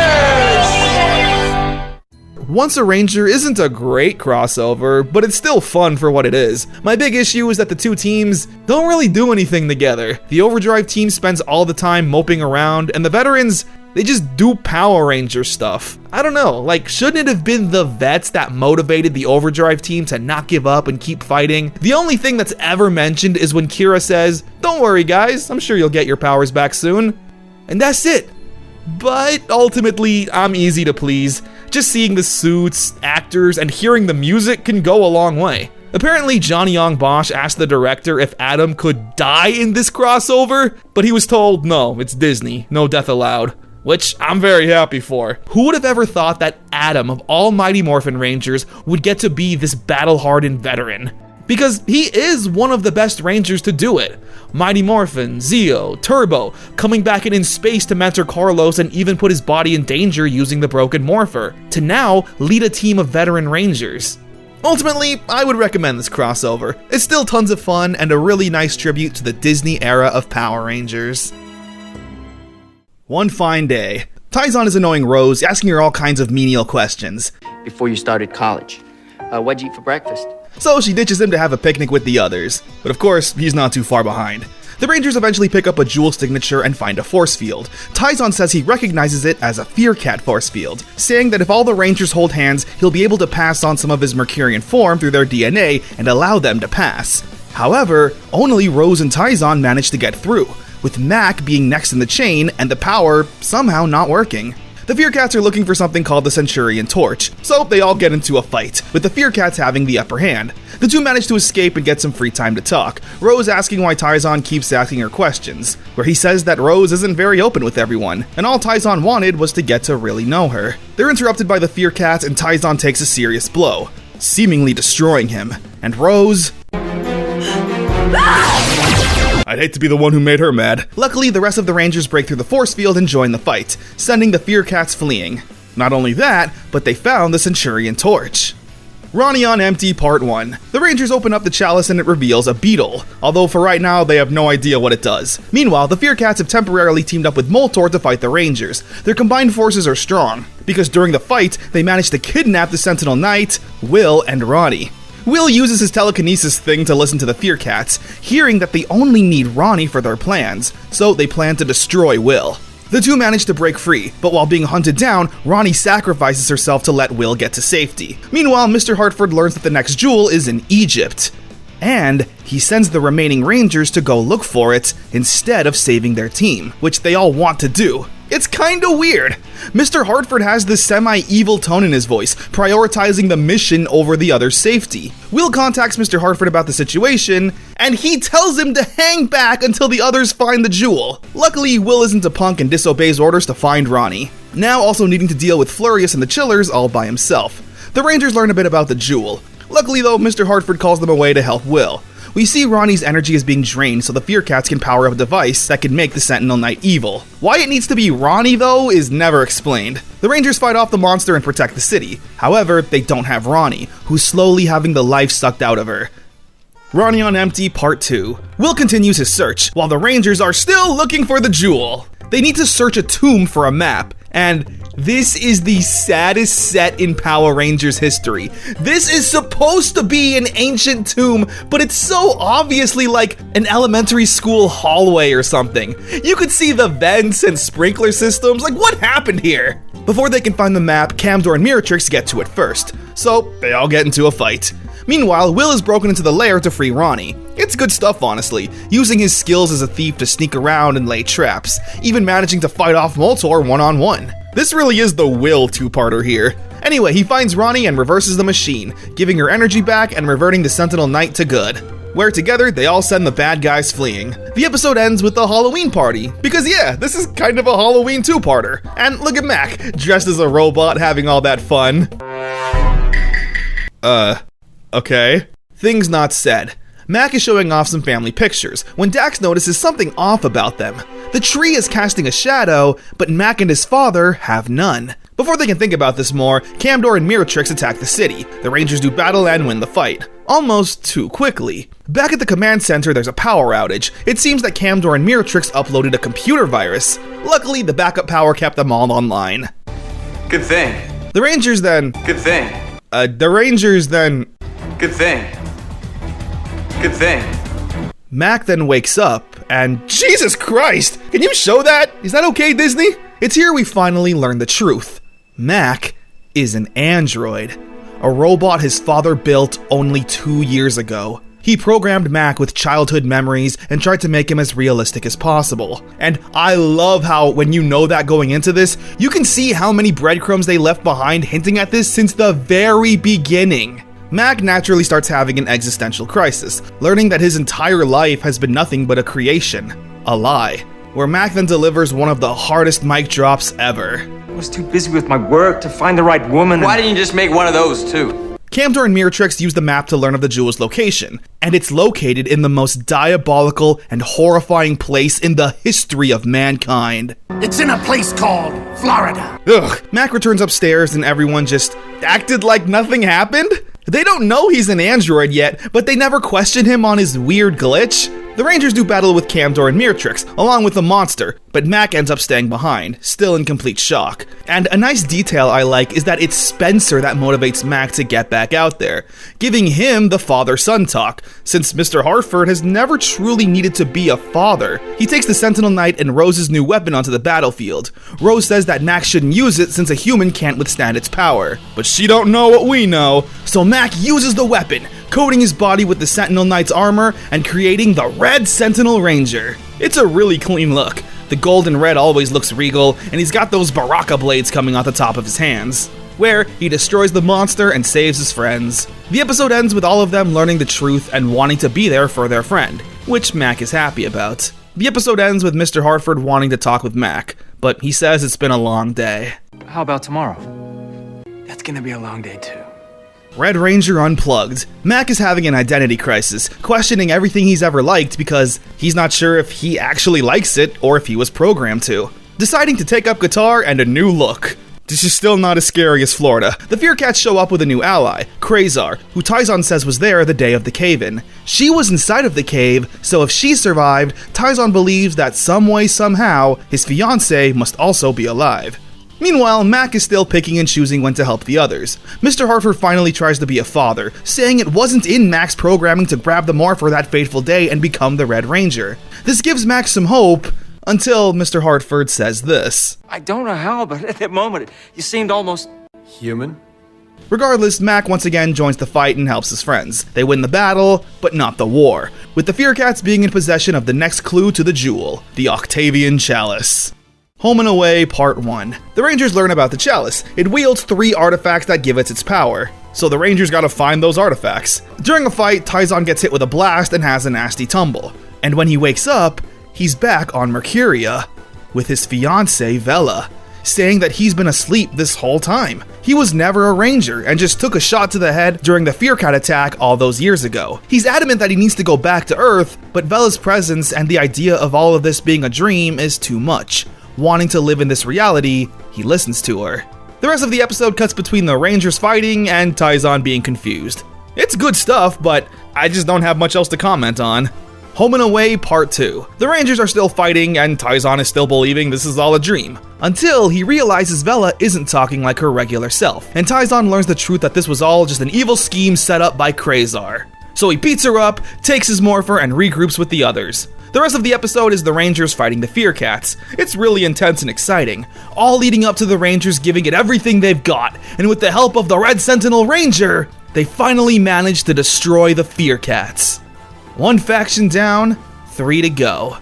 Speaker 1: Once a Ranger isn't a great crossover, but it's still fun for what it is. My big issue is that the two teams don't really do anything together. The Overdrive team spends all the time moping around, and the veterans, they just do Power Ranger stuff. I don't know, like, shouldn't it have been the vets that motivated the Overdrive team to not give up and keep fighting? The only thing that's ever mentioned is when Kira says, "Don't worry guys, I'm sure you'll get your powers back soon." And that's it. But ultimately, I'm easy to please. Just seeing the suits, actors, and hearing the music can go a long way. Apparently, Johnny Yong Bosch asked the director if Adam could die in this crossover, but he was told, no, it's Disney, no death allowed. Which I'm very happy for. Who would have ever thought that Adam of all Mighty Morphin Rangers would get to be this battle-hardened veteran? Because he is one of the best Rangers to do it. Mighty Morphin, Zeo, Turbo, coming back in space to mentor Carlos and even put his body in danger using the Broken Morpher, to now lead a team of veteran Rangers. Ultimately, I would recommend this crossover. It's still tons of fun and a really nice tribute to the Disney era of Power Rangers. One fine day, Taizan is annoying Rose, asking her all kinds of menial questions.
Speaker 20: Before you started college, what'd you eat for breakfast?
Speaker 1: So she ditches him to have a picnic with the others. But of course, he's not too far behind. The Rangers eventually pick up a jewel signature and find a force field. Taizan says he recognizes it as a Fear Cat force field, saying that if all the Rangers hold hands, he'll be able to pass on some of his Mercurian form through their DNA and allow them to pass. However, only Rose and Taizan manage to get through, with Mac being next in the chain and the power somehow not working. The Fear Cats are looking for something called the Centurion Torch, so they all get into a fight, with the Fear Cats having the upper hand. The two manage to escape and get some free time to talk, Rose asking why Taizan keeps asking her questions, where he says that Rose isn't very open with everyone, and all Taizan wanted was to get to really know her. They're interrupted by the Fear Cats and Taizan takes a serious blow, seemingly destroying him, and Rose... I'd hate to be the one who made her mad. Luckily, the rest of the Rangers break through the force field and join the fight, sending the Fear Cats fleeing. Not only that, but they found the Centurion Torch. Ronnie on Empty Part 1. The Rangers open up the chalice and it reveals a beetle, although for right now they have no idea what it does. Meanwhile, the Fear Cats have temporarily teamed up with Moltor to fight the Rangers. Their combined forces are strong, because during the fight, they managed to kidnap the Sentinel Knight, Will, and Ronnie. Will uses his telekinesis thing to listen to the Fear Cats, hearing that they only need Ronnie for their plans, so they plan to destroy Will. The two manage to break free, but while being hunted down, Ronnie sacrifices herself to let Will get to safety. Meanwhile, Mr. Hartford learns that the next jewel is in Egypt, and he sends the remaining Rangers to go look for it instead of saving their team, which they all want to do. It's kinda weird. Mr. Hartford has this semi-evil tone in his voice, prioritizing the mission over the other's safety. Will contacts Mr. Hartford about the situation, and he tells him to hang back until the others find the jewel. Luckily, Will isn't a punk and disobeys orders to find Ronnie, now also needing to deal with Flurious and the Chillers all by himself. The Rangers learn a bit about the jewel. Luckily though, Mr. Hartford calls them away to help Will. we see Ronnie's energy is being drained so the Fear Cats can power up a device that can make the Sentinel Knight evil. Why it needs to be Ronnie, though, is never explained. The Rangers fight off the monster and protect the city. However, they don't have Ronnie, who's slowly having the life sucked out of her. Ronnie on Empty Part 2. Will continues his search, while the Rangers are still looking for the jewel. They need to search a tomb for a map, and this is the saddest set in Power Rangers history. This is supposed to be an ancient tomb, but it's so obviously like an elementary school hallway or something. You could see the vents and sprinkler systems, like what happened here? Before they can find the map, Camdor and Miratrix get to it first, so they all get into a fight. Meanwhile, Will is broken into the lair to free Ronnie. It's good stuff, honestly, using his skills as a thief to sneak around and lay traps, even managing to fight off Moltor one-on-one. This really is the Will two-parter here. Anyway, he finds Ronnie and reverses the machine, giving her energy back and reverting the Sentinel Knight to good. Where together, they all send the bad guys fleeing. The episode ends with a Halloween party, because yeah, this is kind of a Halloween two-parter. And look at Mac, dressed as a robot having all that fun. Okay. Things not said. Mac is showing off some family pictures, when Dax notices something off about them. The tree is casting a shadow, but Mac and his father have none. Before they can think about this more, Camdor and Miratrix attack the city. The Rangers do battle and win the fight. Almost too quickly. Back at the command center, there's a power outage. It seems that Camdor and Miratrix uploaded a computer virus. Luckily, the backup power kept them all online.
Speaker 19: Good thing.
Speaker 1: The Rangers then...
Speaker 19: Good thing. Good thing. Good thing.
Speaker 1: Mac then wakes up, and Jesus Christ! Can you show that? Is that okay, Disney? It's here we finally learn the truth. Mac is an android. A robot his father built only 2 years ago. He programmed Mac with childhood memories and tried to make him as realistic as possible. And I love how, when you know that going into this, you can see how many breadcrumbs they left behind hinting at this since the very beginning. Mac naturally starts having an existential crisis, learning that his entire life has been nothing but a creation, a lie, where Mac then delivers one of the hardest mic drops ever.
Speaker 16: I was too busy with my work to find the right woman.
Speaker 19: Why didn't you just make one of those too?
Speaker 1: Camdor and Miratrix use the map to learn of the jewel's location, and it's located in the most diabolical and horrifying place in the history of mankind.
Speaker 6: It's in a place called Florida.
Speaker 1: Ugh, Mac returns upstairs and everyone just acted like nothing happened? They don't know he's an android yet, but they never question him on his weird glitch. The Rangers do battle with Camdor and Miratrix, along with the monster, but Mac ends up staying behind, still in complete shock. And a nice detail I like is that it's Spencer that motivates Mac to get back out there, giving him the father-son talk, since Mr. Hartford has never truly needed to be a father. He takes the Sentinel Knight and Rose's new weapon onto the battlefield. Rose says that Mac shouldn't use it since a human can't withstand its power. But she don't know what we know, so Mac uses the weapon, coating his body with the Sentinel Knight's armor and creating the Red Sentinel Ranger. It's a really clean look. The gold and red always looks regal, and he's got those Baraka blades coming out the top of his hands, where he destroys the monster and saves his friends. The episode ends with all of them learning the truth and wanting to be there for their friend, which Mac is happy about. The episode ends with Mr. Hartford wanting to talk with Mac, but he says it's been a long day.
Speaker 13: How about tomorrow?
Speaker 21: That's gonna be a long day too.
Speaker 1: Red Ranger Unplugged. Mac is having an identity crisis, questioning everything he's ever liked because he's not sure if he actually likes it or if he was programmed to. Deciding to take up guitar and a new look. This is still not as scary as Florida. The Fear Cats show up with a new ally, Krazar, who Tyzon says was there the day of the cave-in. She was inside of the cave, so if she survived, Tyzon believes that some way, somehow, his fiancé must also be alive. Meanwhile, Mac is still picking and choosing when to help the others. Mr. Hartford finally tries to be a father, saying it wasn't in Mac's programming to grab the morpher that fateful day and become the Red Ranger. This gives Mac some hope, until Mr. Hartford says this.
Speaker 13: I don't know how, but at that moment, you seemed almost...
Speaker 19: human?
Speaker 1: Regardless, Mac once again joins the fight and helps his friends. They win the battle, but not the war, with the Fear Cats being in possession of the next clue to the jewel, the Octavian Chalice. Home and Away Part 1. The Rangers learn about the Chalice. It wields 3 artifacts that give it its power, so the Rangers gotta find those artifacts. During a fight, Tyzon gets hit with a blast and has a nasty tumble. And when he wakes up, he's back on Mercuria with his fiancée Vela. saying that he's been asleep this whole time. He was never a ranger and just took a shot to the head during the Fear Cat attack all those years ago. He's adamant that he needs to go back to Earth, but Vela's presence and the idea of all of this being a dream is too much. Wanting to live in this reality, he listens to her. The rest of the episode cuts between the Rangers fighting and Taizan being confused. It's good stuff, but I just don't have much else to comment on. Home and Away Part 2. The Rangers are still fighting and Taizan is still believing this is all a dream. Until he realizes Vela isn't talking like her regular self, and Taizan learns the truth that this was all just an evil scheme set up by Krezar. So he beats her up, takes his morpher, and regroups with the others. The rest of the episode is the Rangers fighting the Fear Cats. It's really intense and exciting, all leading up to the Rangers giving it everything they've got, and with the help of the Red Sentinel Ranger, they finally manage to destroy the Fear Cats. 1 faction down, 3 to go.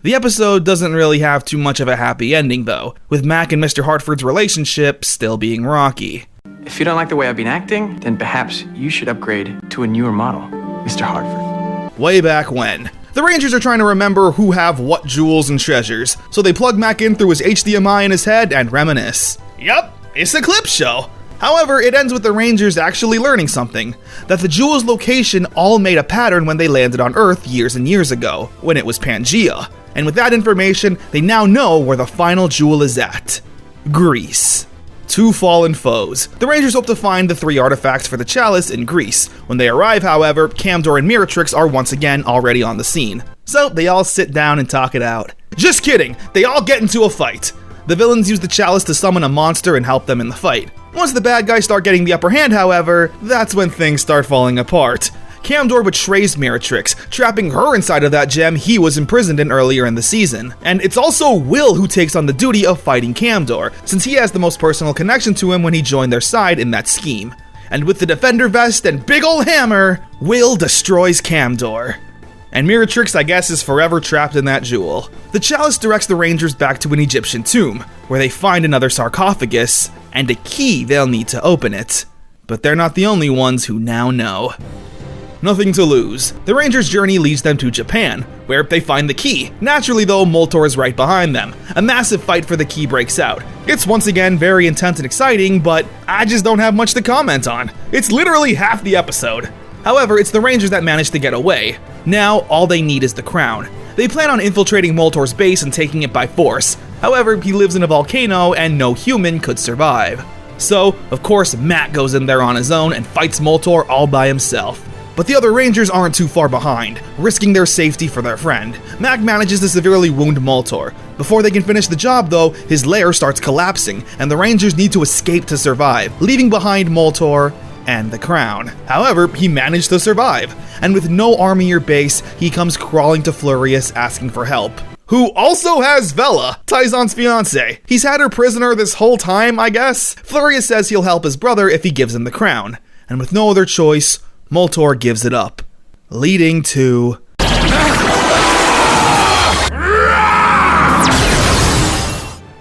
Speaker 1: The episode doesn't really have too much of a happy ending though, with Mac and Mr. Hartford's relationship still being rocky.
Speaker 13: If you don't like the way I've been acting, then perhaps you should upgrade to a newer model, Mr. Hartford.
Speaker 1: Way back when. The Rangers are trying to remember who have what jewels and treasures, so they plug Mac in through his HDMI in his head and reminisce. Yup, it's a clip show. However, it ends with the Rangers actually learning something, that the jewels' location all made a pattern when they landed on Earth years and years ago, when it was Pangea. And with that information, they now know where the final jewel is at. Greece. 2 fallen foes. The Rangers hope to find the 3 artifacts for the chalice in Greece. When they arrive, however, Camdor and Miratrix are once again already on the scene. So they all sit down and talk it out. Just kidding, they all get into a fight. The villains use the chalice to summon a monster and help them in the fight. Once the bad guys start getting the upper hand, however, that's when things start falling apart. Camdor betrays Miratrix, trapping her inside of that gem he was imprisoned in earlier in the season. And it's also Will who takes on the duty of fighting Camdor, since he has the most personal connection to him when he joined their side in that scheme. And with the Defender vest and big ol' hammer, Will destroys Camdor. And Miratrix, I guess, is forever trapped in that jewel. The chalice directs the Rangers back to an Egyptian tomb, where they find another sarcophagus, and a key they'll need to open it. But they're not the only ones who now know. Nothing to lose. The Rangers' journey leads them to Japan, where they find the key. Naturally though, Moltor is right behind them. A massive fight for the key breaks out. It's once again very intense and exciting, but I just don't have much to comment on. It's literally half the episode. However, it's the Rangers that manage to get away. Now, all they need is the crown. They plan on infiltrating Moltor's base and taking it by force. However, he lives in a volcano and no human could survive. So, of course, Matt goes in there on his own and fights Moltor all by himself. But the other Rangers aren't too far behind, risking their safety for their friend. Mac manages to severely wound Moltor. Before they can finish the job though, his lair starts collapsing, and the Rangers need to escape to survive, leaving behind Moltor and the crown. However, he managed to survive, and with no army or base, he comes crawling to Flurious asking for help. Who also has Vela, Taizan's fiancé. He's had her prisoner this whole time, I guess. Flurious says he'll help his brother if he gives him the crown, and with no other choice, Moltor gives it up, leading to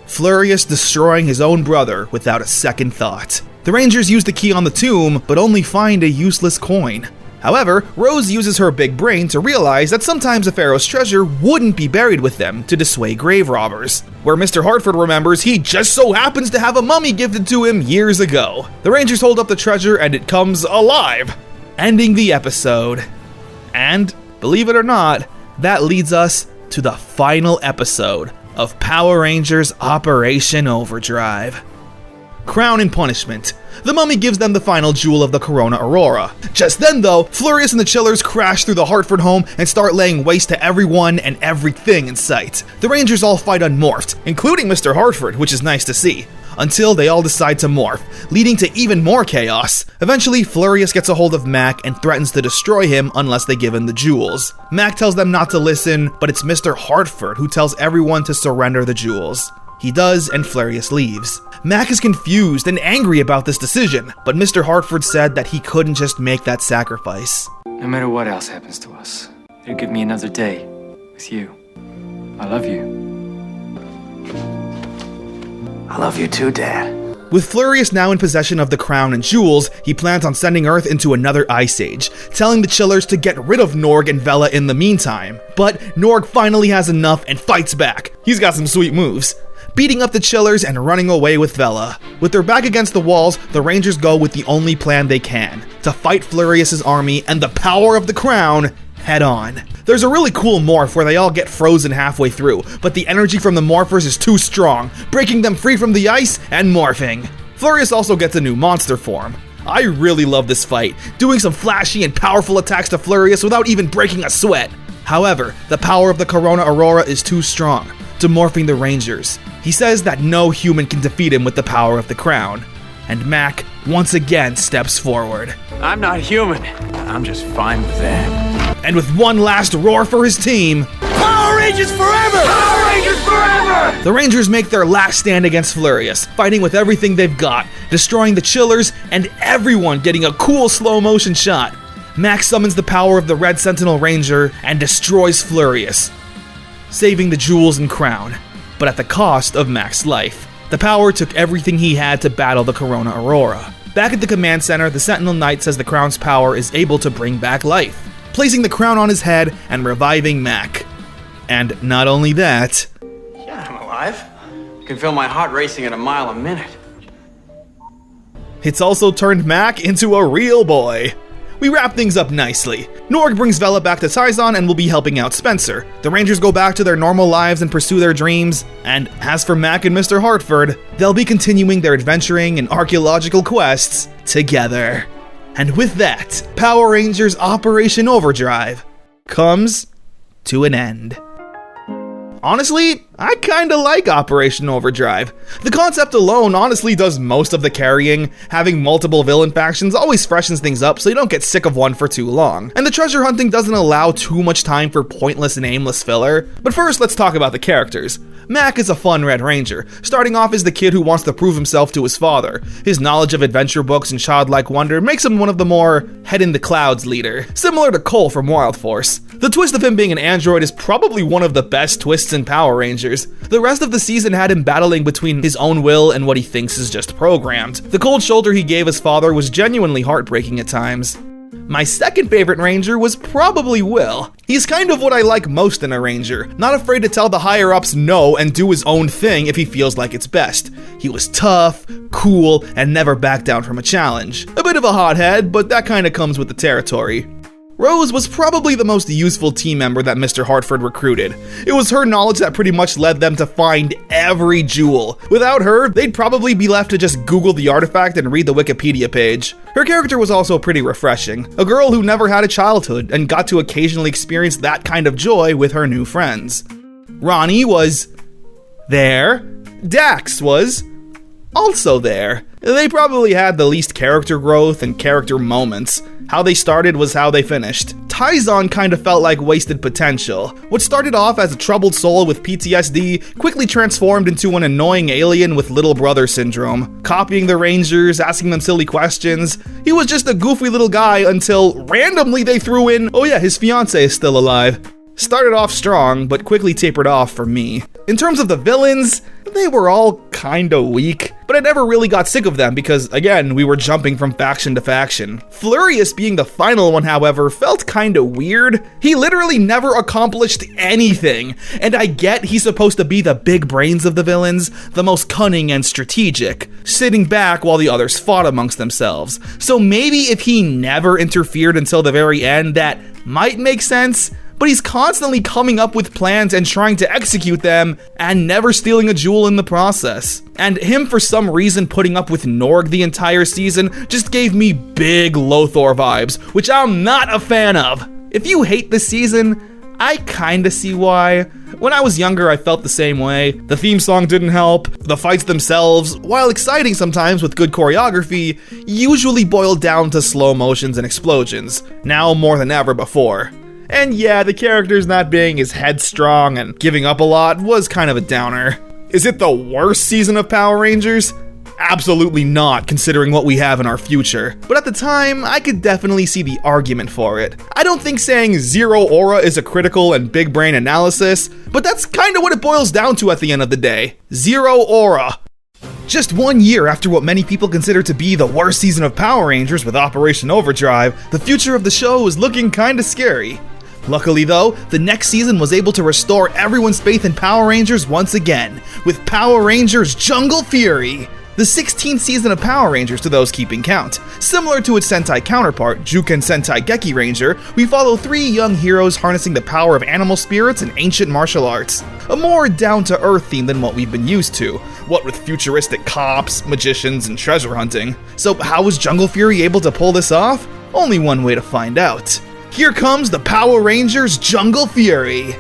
Speaker 1: Flurious destroying his own brother without a second thought. The Rangers use the key on the tomb, but only find a useless coin. However, Rose uses her big brain to realize that sometimes a pharaoh's treasure wouldn't be buried with them to dissuade grave robbers. Where Mr. Hartford remembers he just so happens to have a mummy gifted to him years ago. The Rangers hold up the treasure and it comes alive, ending the episode. And, believe it or not, that leads us to the final episode of Power Rangers Operation Overdrive. Crown and Punishment. The mummy gives them the final jewel of the Corona Aurora. Just then though, Flurious and the Chillers crash through the Hartford home and start laying waste to everyone and everything in sight. The Rangers all fight unmorphed, including Mr. Hartford, which is nice to see, until they all decide to morph, leading to even more chaos. Eventually, Flurious gets a hold of Mac and threatens to destroy him unless they give him the jewels. Mac tells them not to listen, but it's Mr. Hartford who tells everyone to surrender the jewels. He does, and Flurious leaves. Mac is confused and angry about this decision, but Mr. Hartford said that he couldn't just make that sacrifice.
Speaker 13: No matter what else happens to us, it'll give me another day with you. I love you.
Speaker 16: I love you too, Dad.
Speaker 1: With Flurious now in possession of the crown and jewels, he plans on sending Earth into another ice age, telling the Chillers to get rid of Norg and Vela in the meantime. But Norg finally has enough and fights back. He's got some sweet moves. beating up the Chillers and running away with Vela. With their back against the walls, the Rangers go with the only plan they can, to fight Flurious' army and the power of the crown head on. There's a really cool morph where they all get frozen halfway through, but the energy from the morphers is too strong, breaking them free from the ice and morphing. Flurious also gets a new monster form. I really love this fight, doing some flashy and powerful attacks to Flurious without even breaking a sweat. However, the power of the Corona Aurora is too strong, demorphing the Rangers. He says that no human can defeat him with the power of the crown, and Mac once again steps forward.
Speaker 13: I'm not human. I'm just fine with that.
Speaker 1: And with one last roar for his team,
Speaker 6: Power Rangers forever! Power Rangers forever!
Speaker 1: The Rangers make their last stand against Flurious, fighting with everything they've got, destroying the Chillers, and everyone getting a cool slow-motion shot. Mac summons the power of the Red Sentinel Ranger and destroys Flurious, saving the jewels and crown, but at the cost of Mac's life. The power took everything he had to battle the Corona Aurora. Back at the command center, the Sentinel Knight says the crown's power is able to bring back life, placing the crown on his head and reviving Mac. And not only that...
Speaker 13: Yeah, I'm alive. You can feel my heart racing at a mile a minute.
Speaker 1: It's also turned Mac into a real boy. We wrap things up nicely. Norg brings Vela back to Tyzon and will be helping out Spencer. The Rangers go back to their normal lives and pursue their dreams. And as for Mac and Mr. Hartford, they'll be continuing their adventuring and archaeological quests together. And with that, Power Rangers Operation Overdrive comes to an end. Honestly, I kinda like Operation Overdrive. The concept alone honestly does most of the carrying. Having multiple villain factions always freshens things up so you don't get sick of one for too long. And the treasure hunting doesn't allow too much time for pointless and aimless filler. But first, let's talk about the characters. Mac is a fun Red Ranger, starting off as the kid who wants to prove himself to his father. His knowledge of adventure books and childlike wonder makes him one of the more head-in-the-clouds leader, similar to Cole from Wild Force. The twist of him being an android is probably one of the best twists in Power Rangers. The rest of the season had him battling between his own will and what he thinks is just programmed. The cold shoulder he gave his father was genuinely heartbreaking at times. My second favorite Ranger was probably Will. He's kind of what I like most in a Ranger, not afraid to tell the higher-ups no and do his own thing if he feels like it's best. He was tough, cool, and never backed down from a challenge. A bit of a hothead, but that kinda comes with the territory. Rose was probably the most useful team member that Mr. Hartford recruited. It was her knowledge that pretty much led them to find every jewel. Without her, they'd probably be left to just Google the artifact and read the Wikipedia page. Her character was also pretty refreshing. A girl who never had a childhood and got to occasionally experience that kind of joy with her new friends. Ronnie was there. Dax was also there. They probably had the least character growth and character moments. How they started was how they finished. Tyzon kinda felt like wasted potential. What started off as a troubled soul with PTSD quickly transformed into an annoying alien with little brother syndrome, copying the Rangers, asking them silly questions. He was just a goofy little guy until randomly they threw in, oh yeah, his fiancé is still alive. Started off strong, but quickly tapered off for me. In terms of the villains, they were all kinda weak, but I never really got sick of them because, again, we were jumping from faction to faction. Flurious being the final one, however, felt kinda weird. He literally never accomplished anything, and I get he's supposed to be the big brains of the villains, the most cunning and strategic, sitting back while the others fought amongst themselves. So maybe if he never interfered until the very end, that might make sense. But he's constantly coming up with plans and trying to execute them, and never stealing a jewel in the process. And him for some reason putting up with Norg the entire season just gave me big Lothor vibes, which I'm not a fan of. If you hate this season, I kinda see why. When I was younger, I felt the same way. The theme song didn't help. The fights themselves, while exciting sometimes with good choreography, usually boiled down to slow motions and explosions, now more than ever before. And yeah, the characters not being as headstrong and giving up a lot was kind of a downer. Is it the worst season of Power Rangers? Absolutely not, considering what we have in our future. But at the time, I could definitely see the argument for it. I don't think saying zero aura is a critical and big brain analysis, but that's kinda what it boils down to at the end of the day. Zero aura. Just 1 year after what many people consider to be the worst season of Power Rangers with Operation Overdrive, the future of the show is looking kinda scary. Luckily though, the next season was able to restore everyone's faith in Power Rangers once again, with Power Rangers Jungle Fury, the 16th season of Power Rangers to those keeping count. Similar to its Sentai counterpart, Juken Sentai Geki Ranger, we follow 3 young heroes harnessing the power of animal spirits and ancient martial arts. A more down-to-earth theme than what we've been used to, what with futuristic cops, magicians, and treasure hunting. So how was Jungle Fury able to pull this off? Only one way to find out. Here comes the Power Rangers Jungle Fury!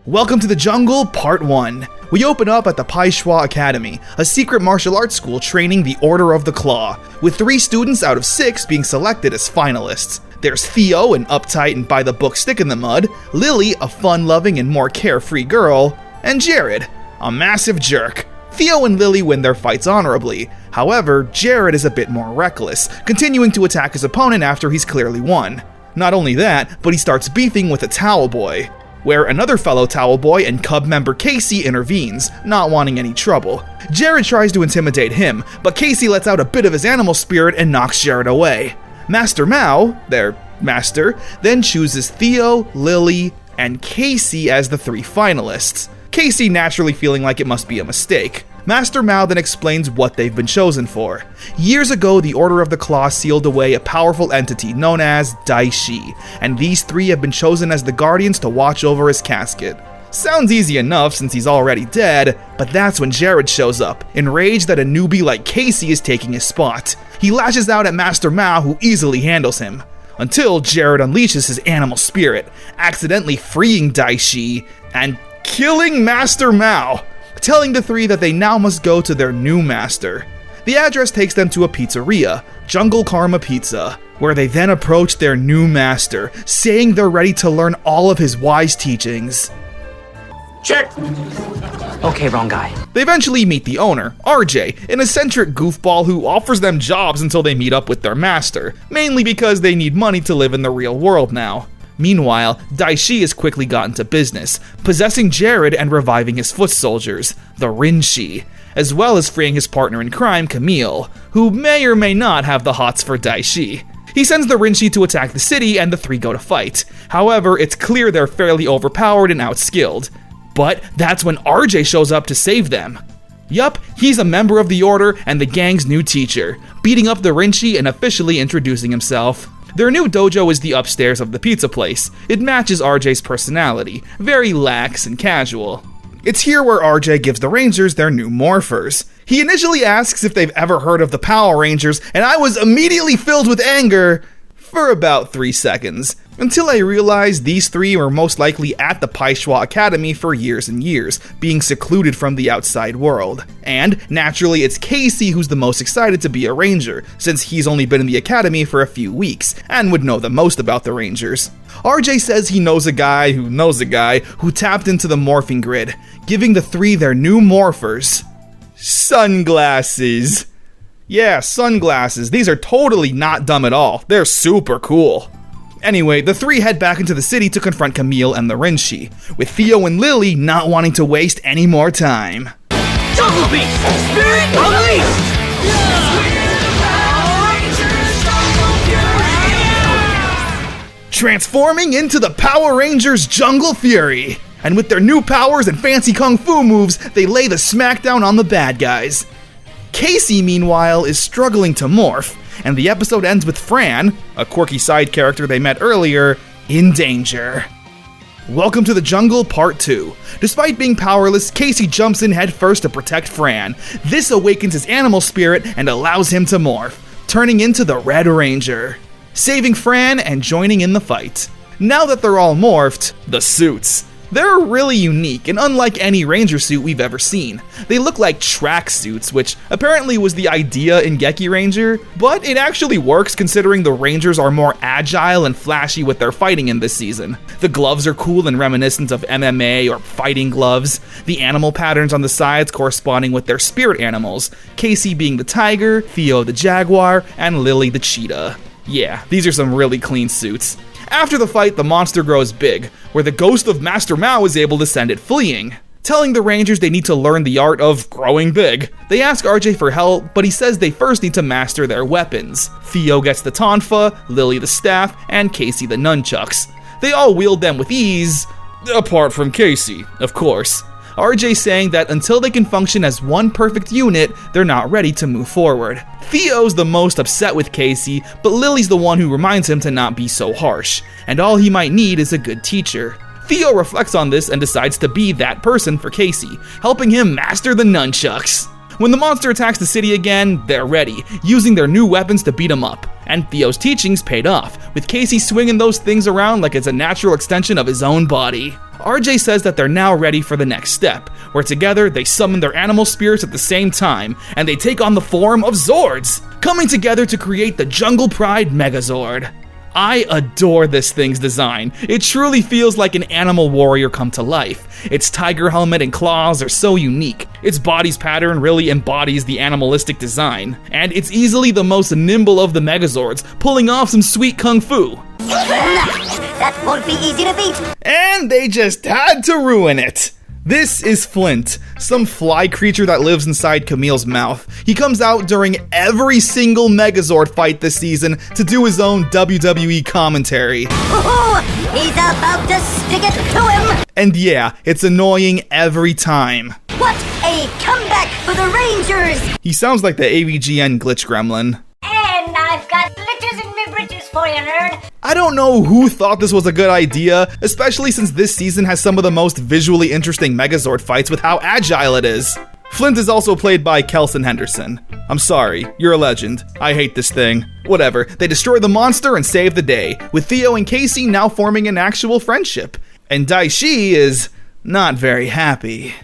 Speaker 1: Welcome to the Jungle, Part 1. We open up at the Paishwa Academy, a secret martial arts school training the Order of the Claw, with 3 students out of 6 being selected as finalists. There's Theo, an uptight and by-the-book stick-in-the-mud, Lily, a fun-loving and more carefree girl, and Jared, a massive jerk. Theo and Lily win their fights honorably. However, Jared is a bit more reckless, continuing to attack his opponent after he's clearly won. Not only that, but he starts beefing with a towel boy, where another fellow towel boy and Cub member Casey intervenes, not wanting any trouble. Jared tries to intimidate him, but Casey lets out a bit of his animal spirit and knocks Jared away. Master Mao, their master, then chooses Theo, Lily, and Casey as the 3 finalists. Casey naturally feeling like it must be a mistake. Master Mao then explains what they've been chosen for. Years ago, the Order of the Claw sealed away a powerful entity known as Daishi, and these 3 have been chosen as the guardians to watch over his casket. Sounds easy enough since he's already dead, but that's when Jared shows up, enraged that a newbie like Casey is taking his spot. He lashes out at Master Mao, who easily handles him, until Jared unleashes his animal spirit, accidentally freeing Daishi and killing Master Mao, telling the 3 that they now must go to their new master. The address takes them to a pizzeria, Jungle Karma Pizza, where they then approach their new master, saying they're ready to learn all of his wise teachings.
Speaker 20: Check! Okay, wrong guy.
Speaker 1: They eventually meet the owner, RJ, an eccentric goofball who offers them jobs until they meet up with their master, mainly because they need money to live in the real world now. Meanwhile, Daishi has quickly gotten to business, possessing Jared and reviving his foot soldiers, the Rinshi, as well as freeing his partner in crime, Camille, who may or may not have the hots for Daishi. He sends the Rinshi to attack the city and the 3 go to fight. However, it's clear they're fairly overpowered and outskilled. But that's when RJ shows up to save them. Yup, he's a member of the Order and the gang's new teacher, beating up the Rinshi and officially introducing himself. Their new dojo is the upstairs of the pizza place. It matches RJ's personality, very lax and casual. It's here where RJ gives the Rangers their new morphers. He initially asks if they've ever heard of the Power Rangers, and I was immediately filled with anger for about 3 seconds, until I realized these 3 were most likely at the Paishwa Academy for years and years, being secluded from the outside world. And, naturally, it's Casey who's the most excited to be a Ranger, since he's only been in the Academy for a few weeks, and would know the most about the Rangers. RJ says he knows a guy who tapped into the morphing grid, giving the 3 their new morphers. Sunglasses. Yeah, sunglasses. These are totally not dumb at all. They're super cool. Anyway, the 3 head back into the city to confront Camille and the Rinshi, with Theo and Lily not wanting to waste any more time.
Speaker 20: Jungle Beast! Spirit Unleashed!
Speaker 1: Transforming into the Power Rangers Jungle Fury! And with their new powers and fancy kung fu moves, they lay the smackdown on the bad guys. Casey, meanwhile, is struggling to morph, and the episode ends with Fran, a quirky side character they met earlier, in danger. Welcome to the Jungle Part 2. Despite being powerless, Casey jumps in headfirst to protect Fran. This awakens his animal spirit and allows him to morph, turning into the Red Ranger, saving Fran and joining in the fight. Now that they're all morphed, the suits. They're really unique and unlike any Ranger suit we've ever seen. They look like track suits, which apparently was the idea in Geki Ranger, but it actually works considering the Rangers are more agile and flashy with their fighting in this season. The gloves are cool and reminiscent of MMA or fighting gloves, the animal patterns on the sides corresponding with their spirit animals, Casey being the tiger, Theo the jaguar, and Lily the cheetah. Yeah, these are some really clean suits. After the fight, the monster grows big, where the ghost of Master Mao is able to send it fleeing, telling the Rangers they need to learn the art of growing big. They ask RJ for help, but he says they first need to master their weapons. Theo gets the tonfa, Lily the staff, and Casey the nunchucks. They all wield them with ease, apart from Casey, of course. RJ saying that until they can function as one perfect unit, they're not ready to move forward. Theo's the most upset with Casey, but Lily's the one who reminds him to not be so harsh, and all he might need is a good teacher. Theo reflects on this and decides to be that person for Casey, helping him master the nunchucks. When the monster attacks the city again, they're ready, using their new weapons to beat him up. And Theo's teachings paid off, with Casey swinging those things around like it's a natural extension of his own body. RJ says that they're now ready for the next step, where together they summon their animal spirits at the same time, and they take on the form of Zords, coming together to create the Jungle Pride Megazord. I adore this thing's design. It truly feels like an animal warrior come to life. Its tiger helmet and claws are so unique. Its body's pattern really embodies the animalistic design. And it's easily the most nimble of the Megazords, pulling off some sweet kung fu.
Speaker 5: That won't be easy to beat.
Speaker 1: And they just had to ruin it. This is Flint, some fly creature that lives inside Camille's mouth. He comes out during every single Megazord fight this season to do his own WWE commentary.
Speaker 5: Oh, he's about to stick it to him!
Speaker 1: And yeah, it's annoying every time.
Speaker 5: What a comeback for the Rangers!
Speaker 1: He sounds like the AVGN glitch gremlin.
Speaker 5: And I've got glitters in my britches for you, nerd.
Speaker 1: I don't know who thought this was a good idea, especially since this season has some of the most visually interesting Megazord fights with how agile it is. Flint is also played by Kelson Henderson. I'm sorry, you're a legend. I hate this thing. Whatever, they destroy the monster and save the day, with Theo and Casey now forming an actual friendship. And Daishi is not very happy.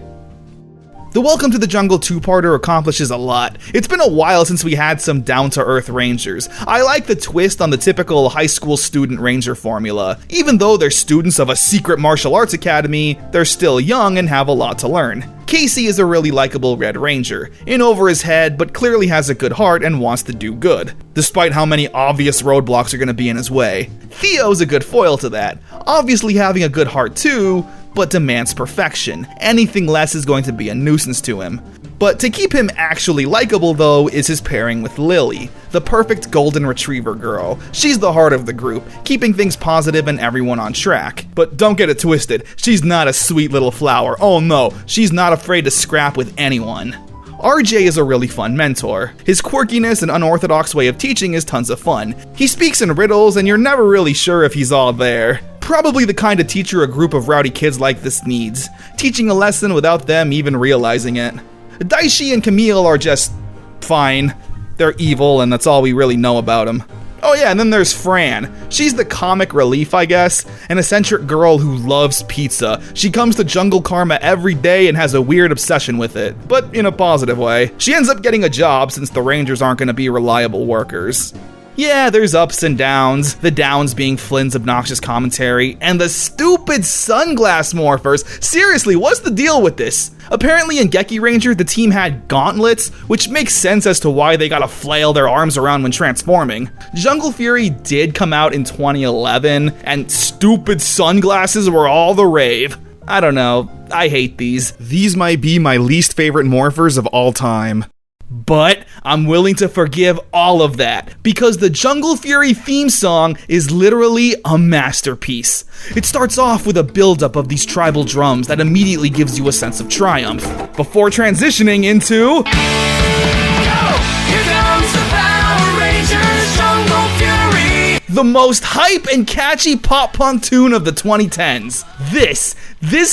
Speaker 1: The Welcome to the Jungle two-parter accomplishes a lot. It's been a while since we had some down-to-earth Rangers. I like the twist on the typical high school student Ranger formula. Even though they're students of a secret martial arts academy, they're still young and have a lot to learn. Casey is a really likable Red Ranger, in over his head, but clearly has a good heart and wants to do good, despite how many obvious roadblocks are going to be in his way. Theo's a good foil to that, obviously having a good heart too, but demands perfection. Anything less is going to be a nuisance to him. But to keep him actually likable though is his pairing with Lily, the perfect golden retriever girl. She's the heart of the group, keeping things positive and everyone on track. But don't get it twisted, she's not a sweet little flower. Oh no, she's not afraid to scrap with anyone. RJ is a really fun mentor. His quirkiness and unorthodox way of teaching is tons of fun. He speaks in riddles and you're never really sure if he's all there. Probably the kind of teacher a group of rowdy kids like this needs, teaching a lesson without them even realizing it. Daishi and Camille are just fine. They're evil and that's all we really know about them. Oh yeah, and then there's Fran. She's the comic relief, I guess, an eccentric girl who loves pizza. She comes to Jungle Karma every day and has a weird obsession with it, but in a positive way. She ends up getting a job since the Rangers aren't going to be reliable workers. Yeah, there's ups and downs, the downs being Flynn's obnoxious commentary, and the stupid sunglass morphers. Seriously, what's the deal with this? Apparently in Geki Ranger, the team had gauntlets, which makes sense as to why they gotta flail their arms around when transforming. Jungle Fury did come out in 2011, and stupid sunglasses were all the rave. I don't know, I hate these. These might be my least favorite morphers of all time. But I'm willing to forgive all of that, because the Jungle Fury theme song is literally a masterpiece. It starts off with a buildup of these tribal drums that immediately gives you a sense of triumph, before transitioning into... Here comes the Power Rangers, Jungle Fury! The most hype and catchy pop-punk tune of the 2010s. This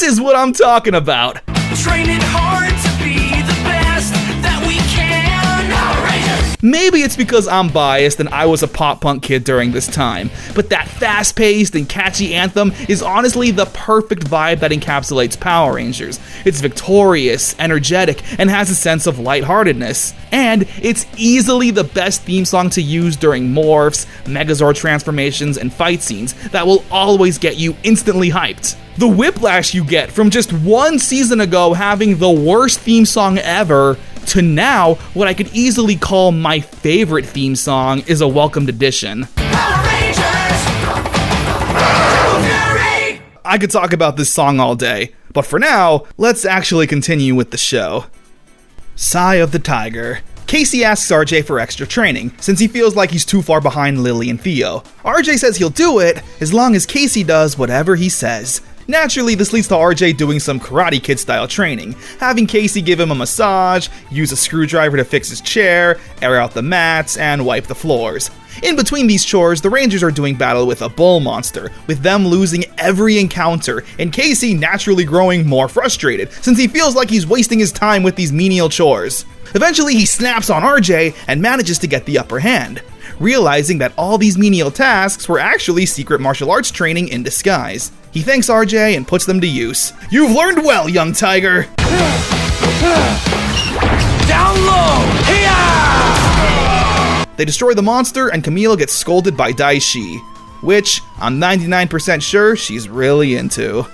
Speaker 1: is what I'm talking about. Training hard to be the best that we can. Maybe it's because I'm biased and I was a pop-punk kid during this time, but that fast-paced and catchy anthem is honestly the perfect vibe that encapsulates Power Rangers. It's victorious, energetic, and has a sense of lightheartedness. And it's easily the best theme song to use during morphs, Megazord transformations, and fight scenes that will always get you instantly hyped. The whiplash you get from just one season ago having the worst theme song ever to now, what I could easily call my favorite theme song is a welcomed addition. Power Rangers! Fury! I could talk about this song all day, but for now, let's actually continue with the show. Sigh of the Tiger. Casey asks RJ for extra training, since he feels like he's too far behind Lily and Theo. RJ says he'll do it, as long as Casey does whatever he says. Naturally, this leads to RJ doing some Karate Kid style training, having Casey give him a massage, use a screwdriver to fix his chair, air out the mats, and wipe the floors. In between these chores, the Rangers are doing battle with a bull monster, with them losing every encounter, and Casey naturally growing more frustrated, since he feels like he's wasting his time with these menial chores. Eventually, he snaps on RJ and manages to get the upper hand, realizing that all these menial tasks were actually secret martial arts training in disguise. He thanks RJ and puts them to use. "You've learned well, young tiger."
Speaker 6: Down low! Hiya!
Speaker 1: They destroy the monster and Camille gets scolded by Daishi, which I'm 99% sure she's really into.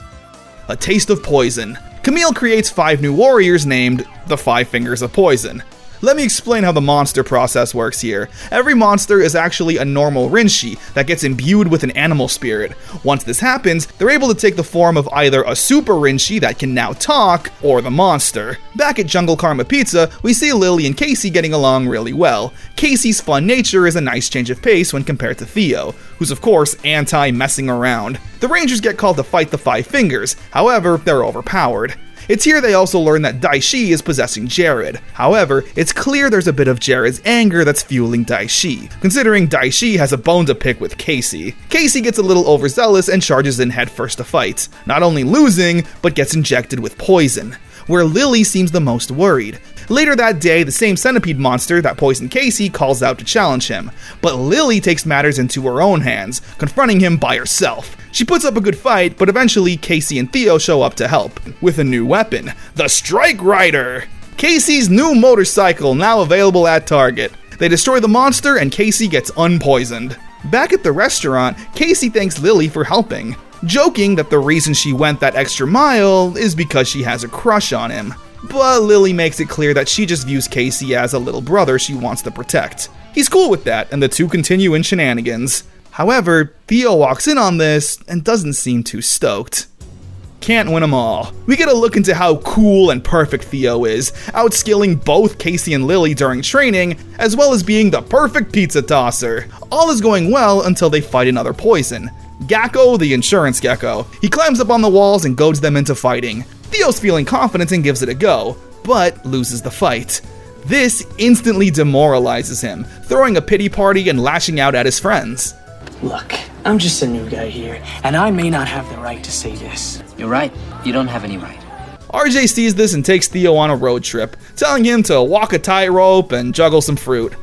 Speaker 1: A taste of poison. Camille creates 5 new warriors named the 5 Fingers of Poison. Let me explain how the monster process works here. Every monster is actually a normal Rinshi that gets imbued with an animal spirit. Once this happens, they're able to take the form of either a super Rinshi that can now talk, or the monster. Back at Jungle Karma Pizza, we see Lily and Casey getting along really well. Casey's fun nature is a nice change of pace when compared to Theo, who's of course anti-messing around. The Rangers get called to fight the 5 Fingers, however, they're overpowered. It's here they also learn that Daishi is possessing Jared. However, it's clear there's a bit of Jared's anger that's fueling Daishi, considering Daishi has a bone to pick with Casey. Casey gets a little overzealous and charges in headfirst to fight, not only losing, but gets injected with poison, where Lily seems the most worried. Later that day, the same centipede monster that poisoned Casey calls out to challenge him, but Lily takes matters into her own hands, confronting him by herself. She puts up a good fight, but eventually Casey and Theo show up to help, with a new weapon, the Strike Rider! Casey's new motorcycle now available at Target. They destroy the monster and Casey gets unpoisoned. Back at the restaurant, Casey thanks Lily for helping, joking that the reason she went that extra mile is because she has a crush on him. But Lily makes it clear that she just views Casey as a little brother she wants to protect. He's cool with that, and the two continue in shenanigans. However, Theo walks in on this and doesn't seem too stoked. Can't win them all. We get a look into how cool and perfect Theo is, outskilling both Casey and Lily during training, as well as being the perfect pizza tosser. All is going well until they fight another poison, Gecko the insurance gecko. He climbs up on the walls and goads them into fighting. Theo's feeling confident and gives it a go, but loses the fight. This instantly demoralizes him, throwing a pity party and lashing out at his friends.
Speaker 21: Look, I'm just a new guy here, and I may not have the right to say this.
Speaker 20: You're right. You don't have any right.
Speaker 1: RJ sees this and takes Theo on a road trip, telling him to walk a tightrope and juggle some fruit.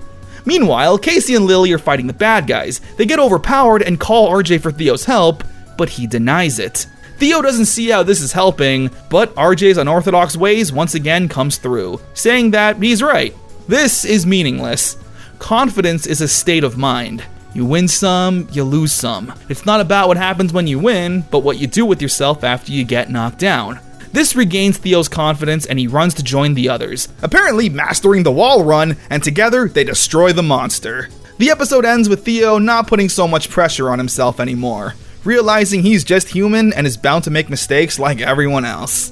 Speaker 1: Meanwhile, Casey and Lily are fighting the bad guys. They get overpowered and call RJ for Theo's help, but he denies it. Theo doesn't see how this is helping, but RJ's unorthodox ways once again comes through, saying that he's right. This is meaningless. Confidence is a state of mind. You win some, you lose some. It's not about what happens when you win, but what you do with yourself after you get knocked down. This regains Theo's confidence and he runs to join the others, apparently mastering the wall run, and together they destroy the monster. The episode ends with Theo not putting so much pressure on himself anymore, realizing he's just human and is bound to make mistakes like everyone else.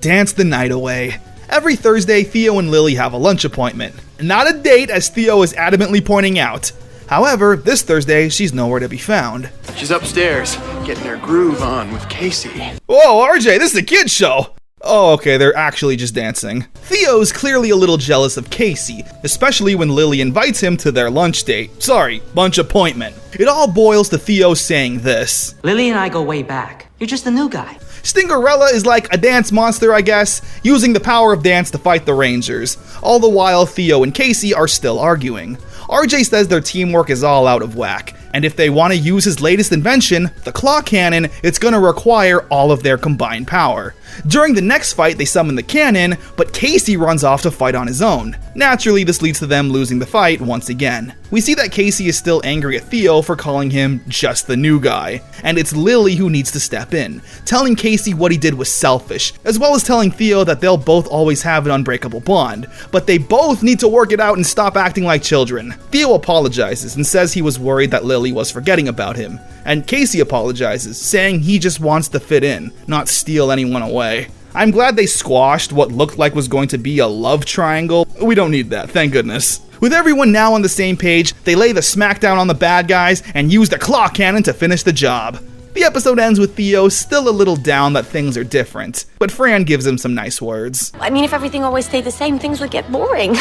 Speaker 1: Dance the night away. Every Thursday, Theo and Lily have a lunch appointment. Not a date, as Theo is adamantly pointing out. However, this Thursday, she's nowhere to be found.
Speaker 2: She's upstairs, getting her groove on with Casey.
Speaker 1: Whoa, RJ, this is a kid's show! Oh, okay, they're actually just dancing. Theo's clearly a little jealous of Casey, especially when Lily invites him to their lunch date. Sorry, lunch appointment. It all boils to Theo saying this.
Speaker 7: Lily and I go way back. You're just a new guy.
Speaker 1: Stingerella is like a dance monster, I guess, using the power of dance to fight the Rangers. All the while, Theo and Casey are still arguing. RJ says their teamwork is all out of whack, and if they want to use his latest invention, the claw cannon, it's going to require all of their combined power. During the next fight, they summon the cannon, but Casey runs off to fight on his own. Naturally, this leads to them losing the fight once again. We see that Casey is still angry at Theo for calling him just the new guy, and it's Lily who needs to step in, telling Casey what he did was selfish, as well as telling Theo that they'll both always have an unbreakable bond, but they both need to work it out and stop acting like children. Theo apologizes and says he was worried that Lily was forgetting about him, and Casey apologizes, saying he just wants to fit in, not steal anyone away. I'm glad they squashed what looked like was going to be a love triangle. We don't need that, thank goodness. With everyone now on the same page, they lay the smackdown on the bad guys and use the claw cannon to finish the job. The episode ends with Theo still a little down that things are different, but Fran gives him some nice words.
Speaker 15: I mean, if everything always stayed the same, things would get boring.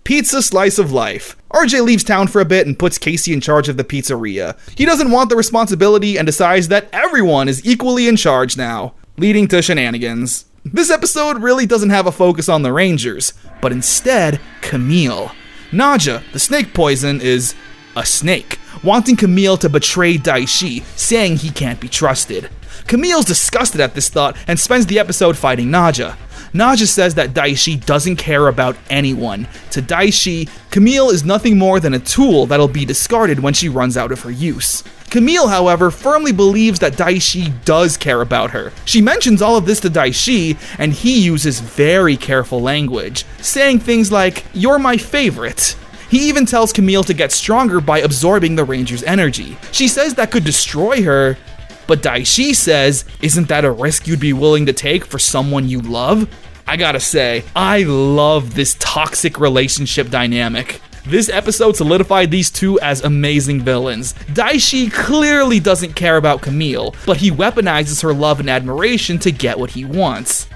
Speaker 1: Pizza slice of life. RJ leaves town for a bit and puts Casey in charge of the pizzeria. He doesn't want the responsibility and decides that everyone is equally in charge now, leading to shenanigans. This episode really doesn't have a focus on the Rangers, but instead, Camille. Naja, the snake poison, is a snake, wanting Camille to betray Daishi, saying he can't be trusted. Camille's disgusted at this thought and spends the episode fighting Naja. Naja says that Daishi doesn't care about anyone. To Daishi, Camille is nothing more than a tool that'll be discarded when she runs out of her use. Camille, however, firmly believes that Daishi does care about her. She mentions all of this to Daishi, and he uses very careful language, saying things like, "You're my favorite." He even tells Camille to get stronger by absorbing the Ranger's energy. She says that could destroy her, but Daishi says, "Isn't that a risk you'd be willing to take for someone you love?" I gotta say, I love this toxic relationship dynamic. This episode solidified these two as amazing villains. Daishi clearly doesn't care about Camille, but he weaponizes her love and admiration to get what he wants.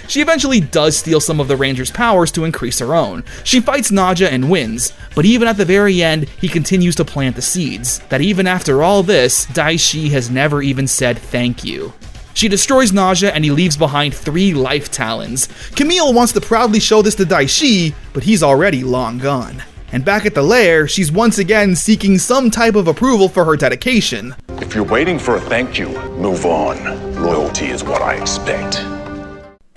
Speaker 1: She eventually does steal some of the Ranger's powers to increase her own. She fights Naja and wins, but even at the very end, he continues to plant the seeds, that even after all this, Daishi has never even said thank you. She destroys Naja and he leaves behind 3 life talons. Camille wants to proudly show this to Daishi, but he's already long gone. And back at the lair, she's once again seeking some type of approval for her dedication.
Speaker 3: If you're waiting for a thank you, move on. Loyalty is what I expect.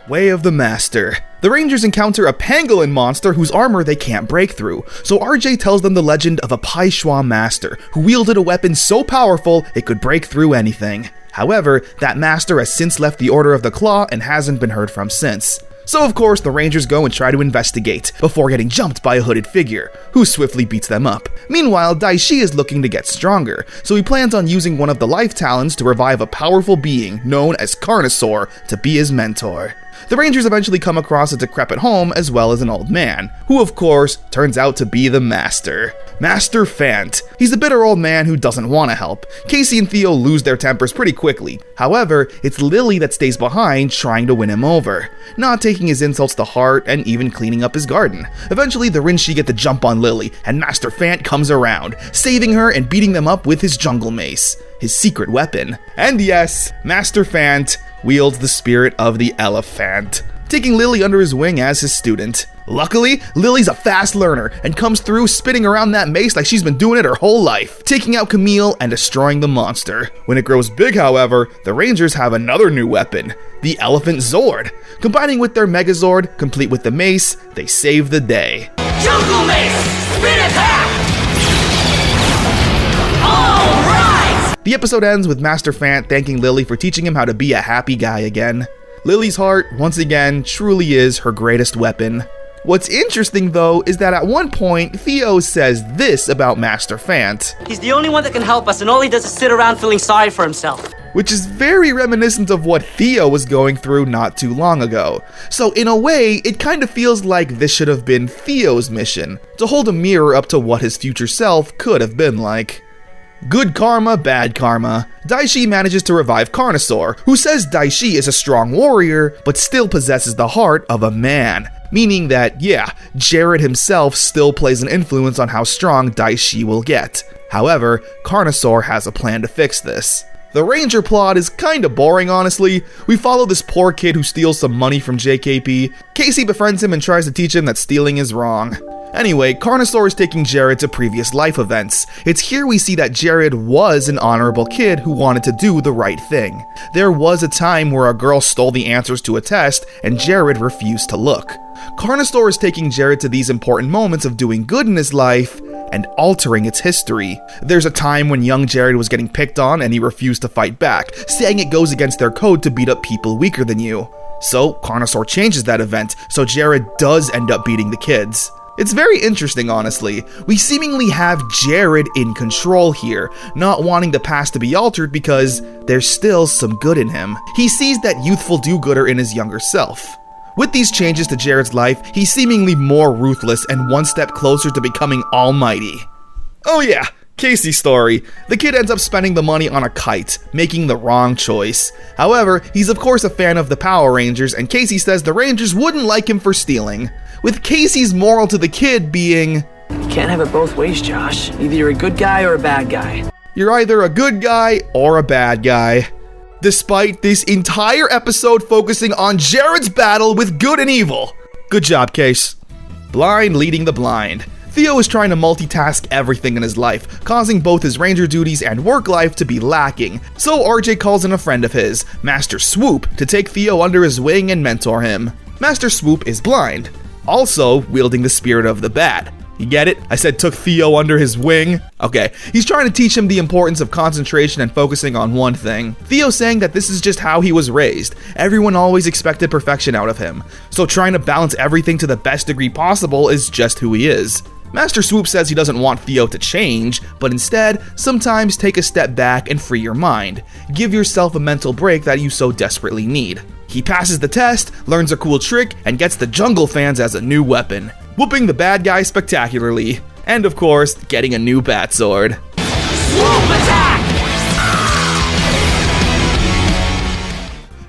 Speaker 1: Way of the Master. The Rangers encounter a pangolin monster whose armor they can't break through, so RJ tells them the legend of a Paishui master who wielded a weapon so powerful it could break through anything. However, that master has since left the Order of the Claw and hasn't been heard from since. So of course the Rangers go and try to investigate, before getting jumped by a hooded figure, who swiftly beats them up. Meanwhile, Daishi is looking to get stronger, so he plans on using one of the life talons to revive a powerful being known as Carnosaur to be his mentor. The Rangers eventually come across a decrepit home as well as an old man, who of course turns out to be the Master. Master Fant. He's a bitter old man who doesn't want to help. Casey and Theo lose their tempers pretty quickly. However, it's Lily that stays behind trying to win him over, not taking his insults to heart and even cleaning up his garden. Eventually, the Rinshi get the jump on Lily, and Master Fant comes around, saving her and beating them up with his jungle mace, his secret weapon. And yes, Master Fant wields the spirit of the elephant, taking Lily under his wing as his student. Luckily, Lily's a fast learner and comes through spitting around that mace like she's been doing it her whole life, taking out Camille and destroying the monster. When it grows big, however, the Rangers have another new weapon, the Elephant Zord. Combining with their Megazord, complete with the mace, they save the day.
Speaker 6: Jungle Mace! Spin attack! All right!
Speaker 1: The episode ends with Master Fant thanking Lily for teaching him how to be a happy guy again. Lily's heart, once again, truly is her greatest weapon. What's interesting though is that at one point, Theo says this about Master Fant.
Speaker 7: He's the only one that can help us, and all he does is sit around feeling sorry for himself.
Speaker 1: Which is very reminiscent of what Theo was going through not too long ago. So in a way, it kind of feels like this should have been Theo's mission, to hold a mirror up to what his future self could have been like. Good karma, bad karma. Daishi manages to revive Carnosaur, who says Daishi is a strong warrior, but still possesses the heart of a man. Meaning that, yeah, Jared himself still plays an influence on how strong Daishi will get. However, Carnosaur has a plan to fix this. The Ranger plot is kinda boring, honestly. We follow this poor kid who steals some money from JKP. Casey befriends him and tries to teach him that stealing is wrong. Anyway, Carnosaur is taking Jared to previous life events. It's here we see that Jared was an honorable kid who wanted to do the right thing. There was a time where a girl stole the answers to a test and Jared refused to look. Carnosaur is taking Jared to these important moments of doing good in his life and altering its history. There's a time when young Jared was getting picked on and he refused to fight back, saying it goes against their code to beat up people weaker than you. So Carnosaur changes that event, so Jared does end up beating the kids. It's very interesting, honestly. We seemingly have Jared in control here, not wanting the past to be altered because there's still some good in him. He sees that youthful do-gooder in his younger self. With these changes to Jared's life, he's seemingly more ruthless and one step closer to becoming almighty. Oh yeah, Casey's story. The kid ends up spending the money on a kite, making the wrong choice. However, he's of course a fan of the Power Rangers, and Casey says the Rangers wouldn't like him for stealing. With Casey's moral to the kid being,
Speaker 21: You can't have it both ways, Josh. Either you're a good guy or a bad guy.
Speaker 1: You're either a good guy or a bad guy. Despite this entire episode focusing on Jared's battle with good and evil. Good job, Case. Blind leading the blind. Theo is trying to multitask everything in his life, causing both his ranger duties and work life to be lacking. So RJ calls in a friend of his, Master Swoop, to take Theo under his wing and mentor him. Master Swoop is blind, also wielding the spirit of the bat. You get it? I said took Theo under his wing. Okay, he's trying to teach him the importance of concentration and focusing on one thing. Theo's saying that this is just how he was raised. Everyone always expected perfection out of him. So trying to balance everything to the best degree possible is just who he is. Master Swoop says he doesn't want Theo to change, but instead, sometimes take a step back and free your mind. Give yourself a mental break that you so desperately need. He passes the test, learns a cool trick, and gets the jungle fans as a new weapon, whooping the bad guy spectacularly. And of course, getting a new bat sword.
Speaker 6: Swoop attack!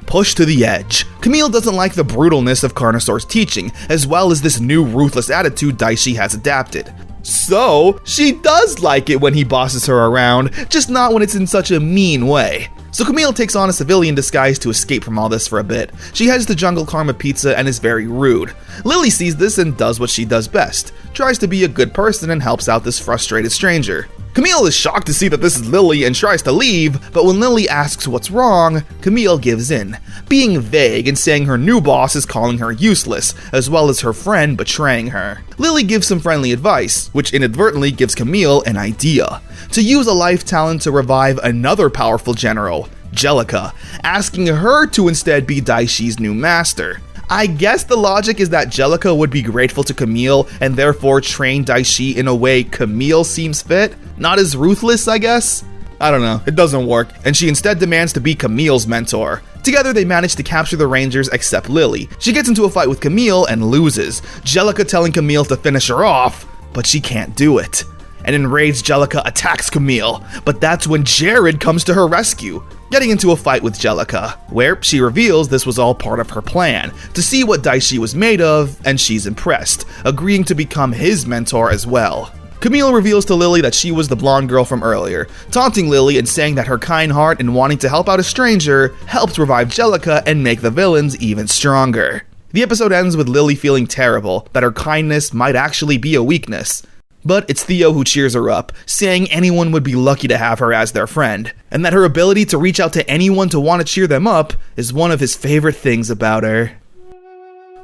Speaker 1: Pushed to the edge. Camille doesn't like the brutalness of Carnosaur's teaching, as well as this new ruthless attitude Daishi has adapted. So, she does like it when he bosses her around, just not when it's in such a mean way. So Camille takes on a civilian disguise to escape from all this for a bit. She heads to Jungle Karma Pizza and is very rude. Lily sees this and does what she does best, tries to be a good person and helps out this frustrated stranger. Camille is shocked to see that this is Lily and tries to leave, but when Lily asks what's wrong, Camille gives in, being vague and saying her new boss is calling her useless, as well as her friend betraying her. Lily gives some friendly advice, which inadvertently gives Camille an idea: to use a life talent to revive another powerful general, Jellica, asking her to instead be Daishi's new master. I guess the logic is that Jellica would be grateful to Camille and therefore train Daishi in a way Camille seems fit. Not as ruthless, I guess? I don't know, it doesn't work, and she instead demands to be Camille's mentor. Together they manage to capture the Rangers except Lily. She gets into a fight with Camille and loses, Jellica telling Camille to finish her off, but she can't do it. An enraged Jellica attacks Camille, but that's when Jared comes to her rescue, getting into a fight with Jellica, where she reveals this was all part of her plan, to see what Daishi was made of, and she's impressed, agreeing to become his mentor as well. Camille reveals to Lily that she was the blonde girl from earlier, taunting Lily and saying that her kind heart and wanting to help out a stranger helped revive Jellica and make the villains even stronger. The episode ends with Lily feeling terrible, that her kindness might actually be a weakness. But it's Theo who cheers her up, saying anyone would be lucky to have her as their friend, and that her ability to reach out to anyone to want to cheer them up is one of his favorite things about her.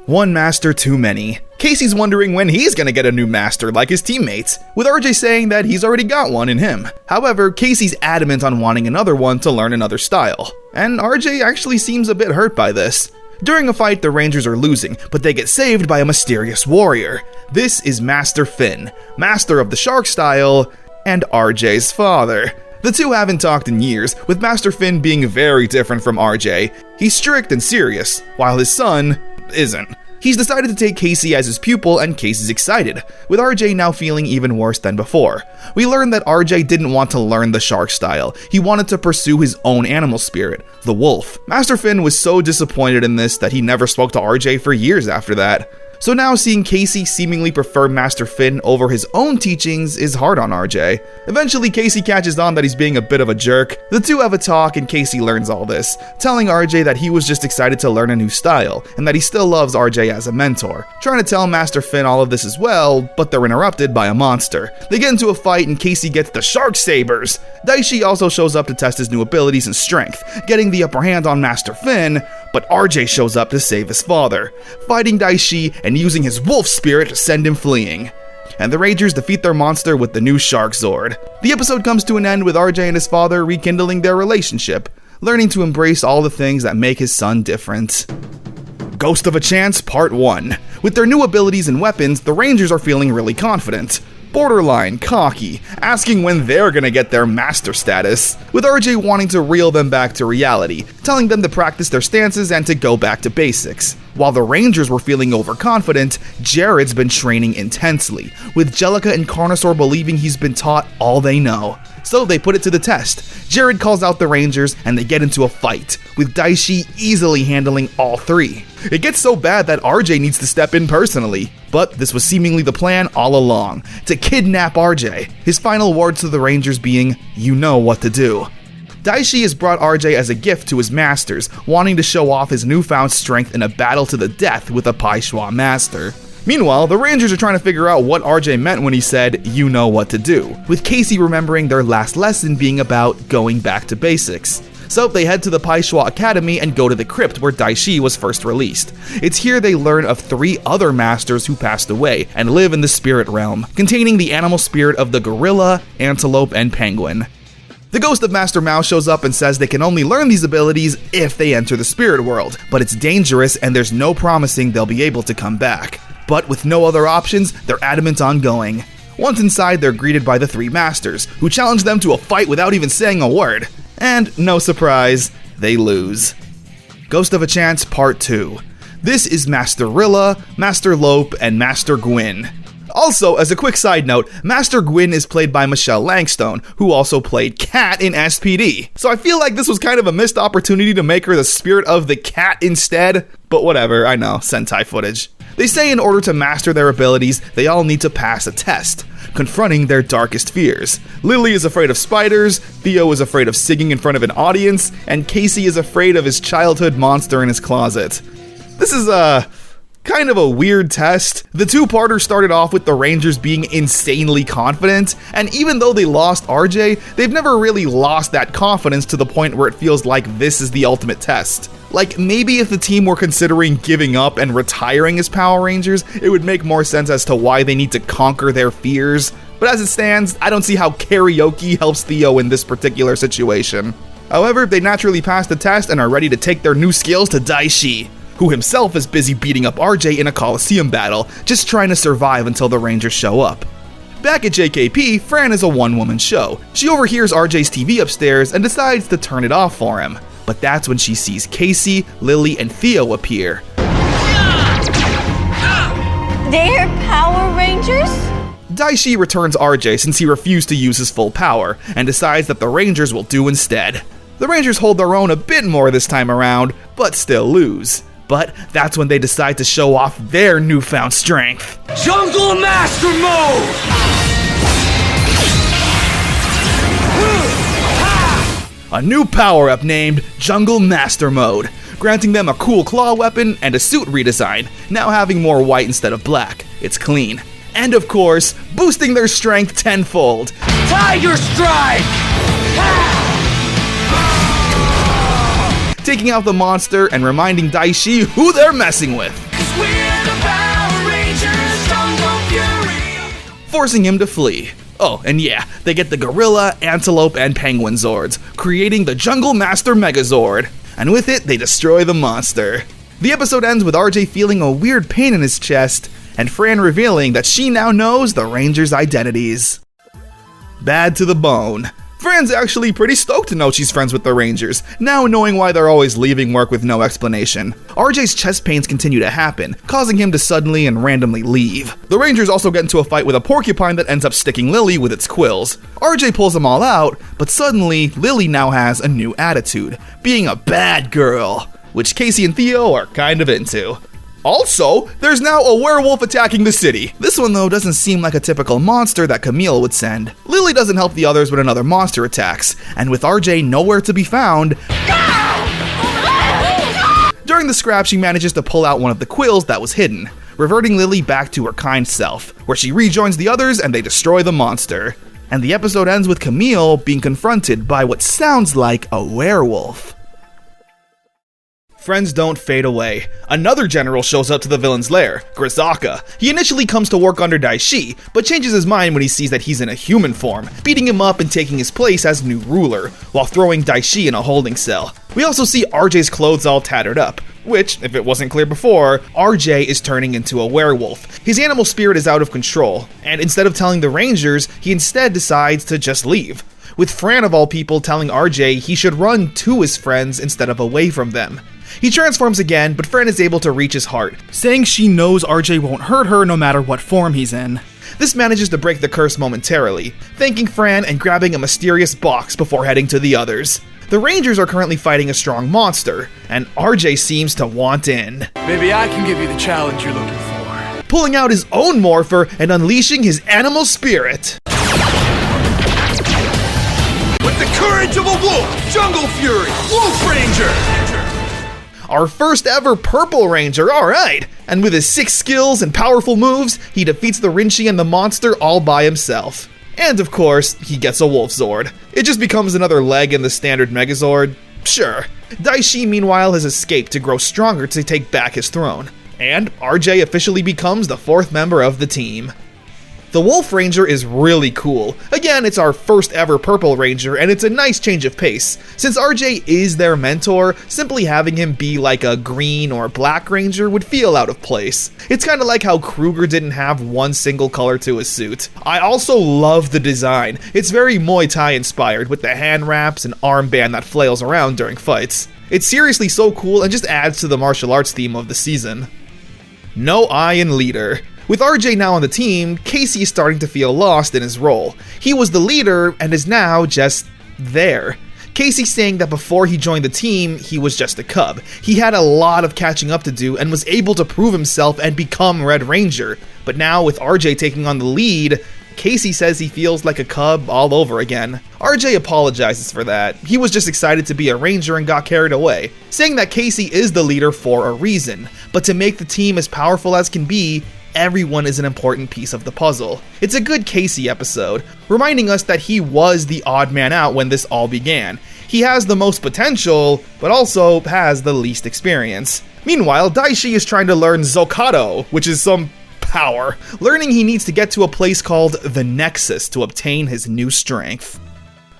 Speaker 1: One master too many. Casey's wondering when he's gonna get a new master like his teammates, with RJ saying that he's already got one in him. However, Casey's adamant on wanting another one to learn another style, and RJ actually seems a bit hurt by this. During a fight, the Rangers are losing, but they get saved by a mysterious warrior. This is Master Finn, master of the shark style, and RJ's father. The two haven't talked in years, with Master Finn being very different from RJ. He's strict and serious, while his son isn't. He's decided to take Casey as his pupil, and Casey's excited, with RJ now feeling even worse than before. We learn that RJ didn't want to learn the shark style. He wanted to pursue his own animal spirit, the wolf. Master Finn was so disappointed in this that he never spoke to RJ for years after that. So now seeing Casey seemingly prefer Master Finn over his own teachings is hard on RJ. Eventually Casey catches on that he's being a bit of a jerk. The two have a talk and Casey learns all this, telling RJ that he was just excited to learn a new style, and that he still loves RJ as a mentor. Trying to tell Master Finn all of this as well, but they're interrupted by a monster. They get into a fight and Casey gets the shark sabers. Daishi also shows up to test his new abilities and strength, getting the upper hand on Master Finn, but RJ shows up to save his father, fighting Daishi and using his wolf spirit to send him fleeing. And the Rangers defeat their monster with the new Shark Zord. The episode comes to an end with RJ and his father rekindling their relationship, learning to embrace all the things that make his son different. Ghost of a Chance Part 1. With their new abilities and weapons, the Rangers are feeling really confident. Borderline cocky, asking when they're gonna get their master status, with RJ wanting to reel them back to reality, telling them to practice their stances and to go back to basics. While the Rangers were feeling overconfident, Jared's been training intensely, with Jellica and Carnosaur believing he's been taught all they know. So they put it to the test. Jared calls out the Rangers and they get into a fight, with Daishi easily handling all three. It gets so bad that RJ needs to step in personally, but this was seemingly the plan all along, to kidnap RJ, his final words to the Rangers being, "You know what to do." Daishi has brought RJ as a gift to his masters, wanting to show off his newfound strength in a battle to the death with a Pai Shui master. Meanwhile, the Rangers are trying to figure out what RJ meant when he said, "You know what to do," with Casey remembering their last lesson being about going back to basics. So they head to the Pai Shui Academy and go to the crypt where Daishi was first released. It's here they learn of 3 other masters who passed away and live in the spirit realm, containing the animal spirit of the gorilla, antelope, and penguin. The ghost of Master Mao shows up and says they can only learn these abilities if they enter the spirit world, but it's dangerous and there's no promising they'll be able to come back. But with no other options, they're adamant on going. Once inside, they're greeted by the 3 masters, who challenge them to a fight without even saying a word. And, no surprise, they lose. Ghost of a Chance Part 2. This is Master Rilla, Master Lope, and Master Gwyn. Also, as a quick side note, Master Gwyn is played by Michelle Langstone, who also played Cat in SPD. So I feel like this was kind of a missed opportunity to make her the spirit of the cat instead, but whatever, I know, Sentai footage. They say in order to master their abilities, they all need to pass a test, confronting their darkest fears. Lily is afraid of spiders, Theo is afraid of singing in front of an audience, and Casey is afraid of his childhood monster in his closet. This is kind of a weird test. The 2-parter started off with the Rangers being insanely confident, and even though they lost RJ, they've never really lost that confidence to the point where it feels like this is the ultimate test. Like, maybe if the team were considering giving up and retiring as Power Rangers, it would make more sense as to why they need to conquer their fears. But as it stands, I don't see how karaoke helps Theo in this particular situation. However, they naturally passed the test and are ready to take their new skills to Daishi, who himself is busy beating up RJ in a Coliseum battle, just trying to survive until the Rangers show up. Back at JKP, Fran is a one-woman show. She overhears RJ's TV upstairs and decides to turn it off for him. But that's when she sees Casey, Lily, and Theo appear.
Speaker 5: They're Power Rangers?
Speaker 1: Daishi returns RJ since he refused to use his full power, and decides that the Rangers will do instead. The Rangers hold their own a bit more this time around, but still lose. But that's when they decide to show off their newfound strength.
Speaker 6: Jungle Master Mode!
Speaker 1: A new power-up named Jungle Master Mode, granting them a cool claw weapon and a suit redesign, now having more white instead of black. It's clean. And of course, boosting their strength tenfold.
Speaker 6: Tiger Strike!
Speaker 1: Taking out the monster and reminding Daishi who they're messing with. Forcing him to flee. Oh, and yeah, they get the gorilla, antelope, and penguin Zords, creating the Jungle Master Megazord. And with it, they destroy the monster. The episode ends with RJ feeling a weird pain in his chest, and Fran revealing that she now knows the Rangers' identities. Bad to the bone. Fran's actually pretty stoked to know she's friends with the Rangers, now knowing why they're always leaving work with no explanation. RJ's chest pains continue to happen, causing him to suddenly and randomly leave. The Rangers also get into a fight with a porcupine that ends up sticking Lily with its quills. RJ pulls them all out, but suddenly, Lily now has a new attitude, being a bad girl, which Casey and Theo are kind of into. Also, there's now a werewolf attacking the city. This one, though, doesn't seem like a typical monster that Camille would send. Lily doesn't help the others when another monster attacks, and with RJ nowhere to be found, during the scrap she manages to pull out one of the quills that was hidden, reverting Lily back to her kind self, where she rejoins the others and they destroy the monster. And the episode ends with Camille being confronted by what sounds like a werewolf. Friends don't fade away. Another general shows up to the villain's lair, Grisaka. He initially comes to work under Daishi, but changes his mind when he sees that he's in a human form, beating him up and taking his place as new ruler, while throwing Daishi in a holding cell. We also see RJ's clothes all tattered up, Which, if it wasn't clear before, RJ is turning into a werewolf. His animal spirit is out of control, and instead of telling the Rangers, he instead decides to just leave, with Fran of all people telling RJ he should run to his friends instead of away from them. He transforms again, but Fran is able to reach his heart, saying she knows RJ won't hurt her no matter what form he's in. This manages to break the curse momentarily, thanking Fran and grabbing a mysterious box before heading to the others. The Rangers are currently fighting a strong monster, and RJ seems to want in.
Speaker 18: Maybe I can give you the challenge you're looking for.
Speaker 1: Pulling out his own morpher and unleashing his animal spirit.
Speaker 6: With the courage of a wolf, Jungle Fury, Wolf Ranger!
Speaker 1: Our first ever Purple Ranger, alright! And with his 6 skills and powerful moves, he defeats the Rinchi and the monster all by himself. And of course, he gets a Wolf Zord. It just becomes another leg in the standard Megazord. Sure. Daishi meanwhile has escaped to grow stronger to take back his throne. And RJ officially becomes the 4th member of the team. The Wolf Ranger is really cool. Again, it's our first ever Purple Ranger, and it's a nice change of pace. Since RJ is their mentor, simply having him be like a Green or Black Ranger would feel out of place. It's kinda like how Kruger didn't have one single color to his suit. I also love the design. It's very Muay Thai inspired, with the hand wraps and armband that flails around during fights. It's seriously so cool and just adds to the martial arts theme of the season. No eye in leader. With RJ now on the team, Casey is starting to feel lost in his role. He was the leader and is now just there. Casey saying that before he joined the team, he was just a cub. He had a lot of catching up to do and was able to prove himself and become Red Ranger. But now with RJ taking on the lead, Casey says he feels like a cub all over again. RJ apologizes for that. He was just excited to be a ranger and got carried away, saying that Casey is the leader for a reason, but to make the team as powerful as can be, everyone is an important piece of the puzzle. It's a good Casey episode, reminding us that he was the odd man out when this all began. He has the most potential, but also has the least experience. Meanwhile, Daishi is trying to learn Zokado, which is some power, learning he needs to get to a place called the Nexus to obtain his new strength.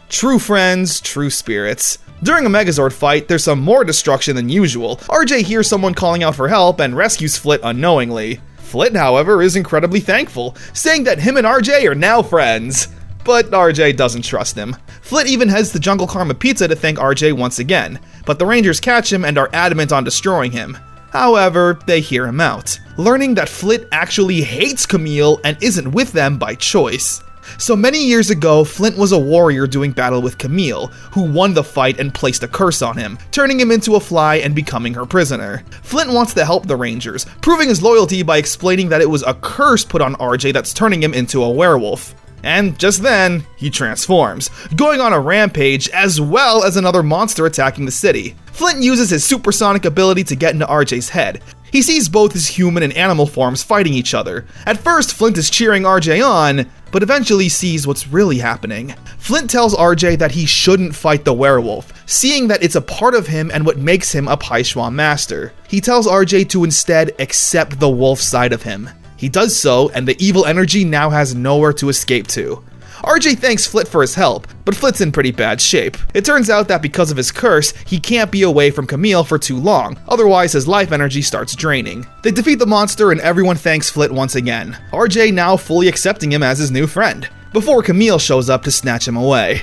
Speaker 1: True friends, true spirits. During a Megazord fight, there's some more destruction than usual. RJ hears someone calling out for help and rescues Flit unknowingly. Flit, however, is incredibly thankful, saying that him and RJ are now friends. But RJ doesn't trust him. Flit even heads to Jungle Karma Pizza to thank RJ once again, but the Rangers catch him and are adamant on destroying him. However, they hear him out, learning that Flit actually hates Camille and isn't with them by choice. So many years ago, Flint was a warrior doing battle with Camille, who won the fight and placed a curse on him, turning him into a fly and becoming her prisoner. Flint wants to help the Rangers, proving his loyalty by explaining that it was a curse put on RJ that's turning him into a werewolf. And just then, he transforms, going on a rampage as well as another monster attacking the city. Flint uses his supersonic ability to get into RJ's head. He sees both his human and animal forms fighting each other. At first, Flint is cheering RJ on, but eventually sees what's really happening. Flint tells RJ that he shouldn't fight the werewolf, seeing that it's a part of him and what makes him a Paishuan master. He tells RJ to instead accept the wolf side of him. He does so, and the evil energy now has nowhere to escape to. RJ thanks Flit for his help, but Flit's in pretty bad shape. It turns out that because of his curse, he can't be away from Camille for too long, otherwise his life energy starts draining. They defeat the monster and everyone thanks Flit once again, RJ now fully accepting him as his new friend, before Camille shows up to snatch him away.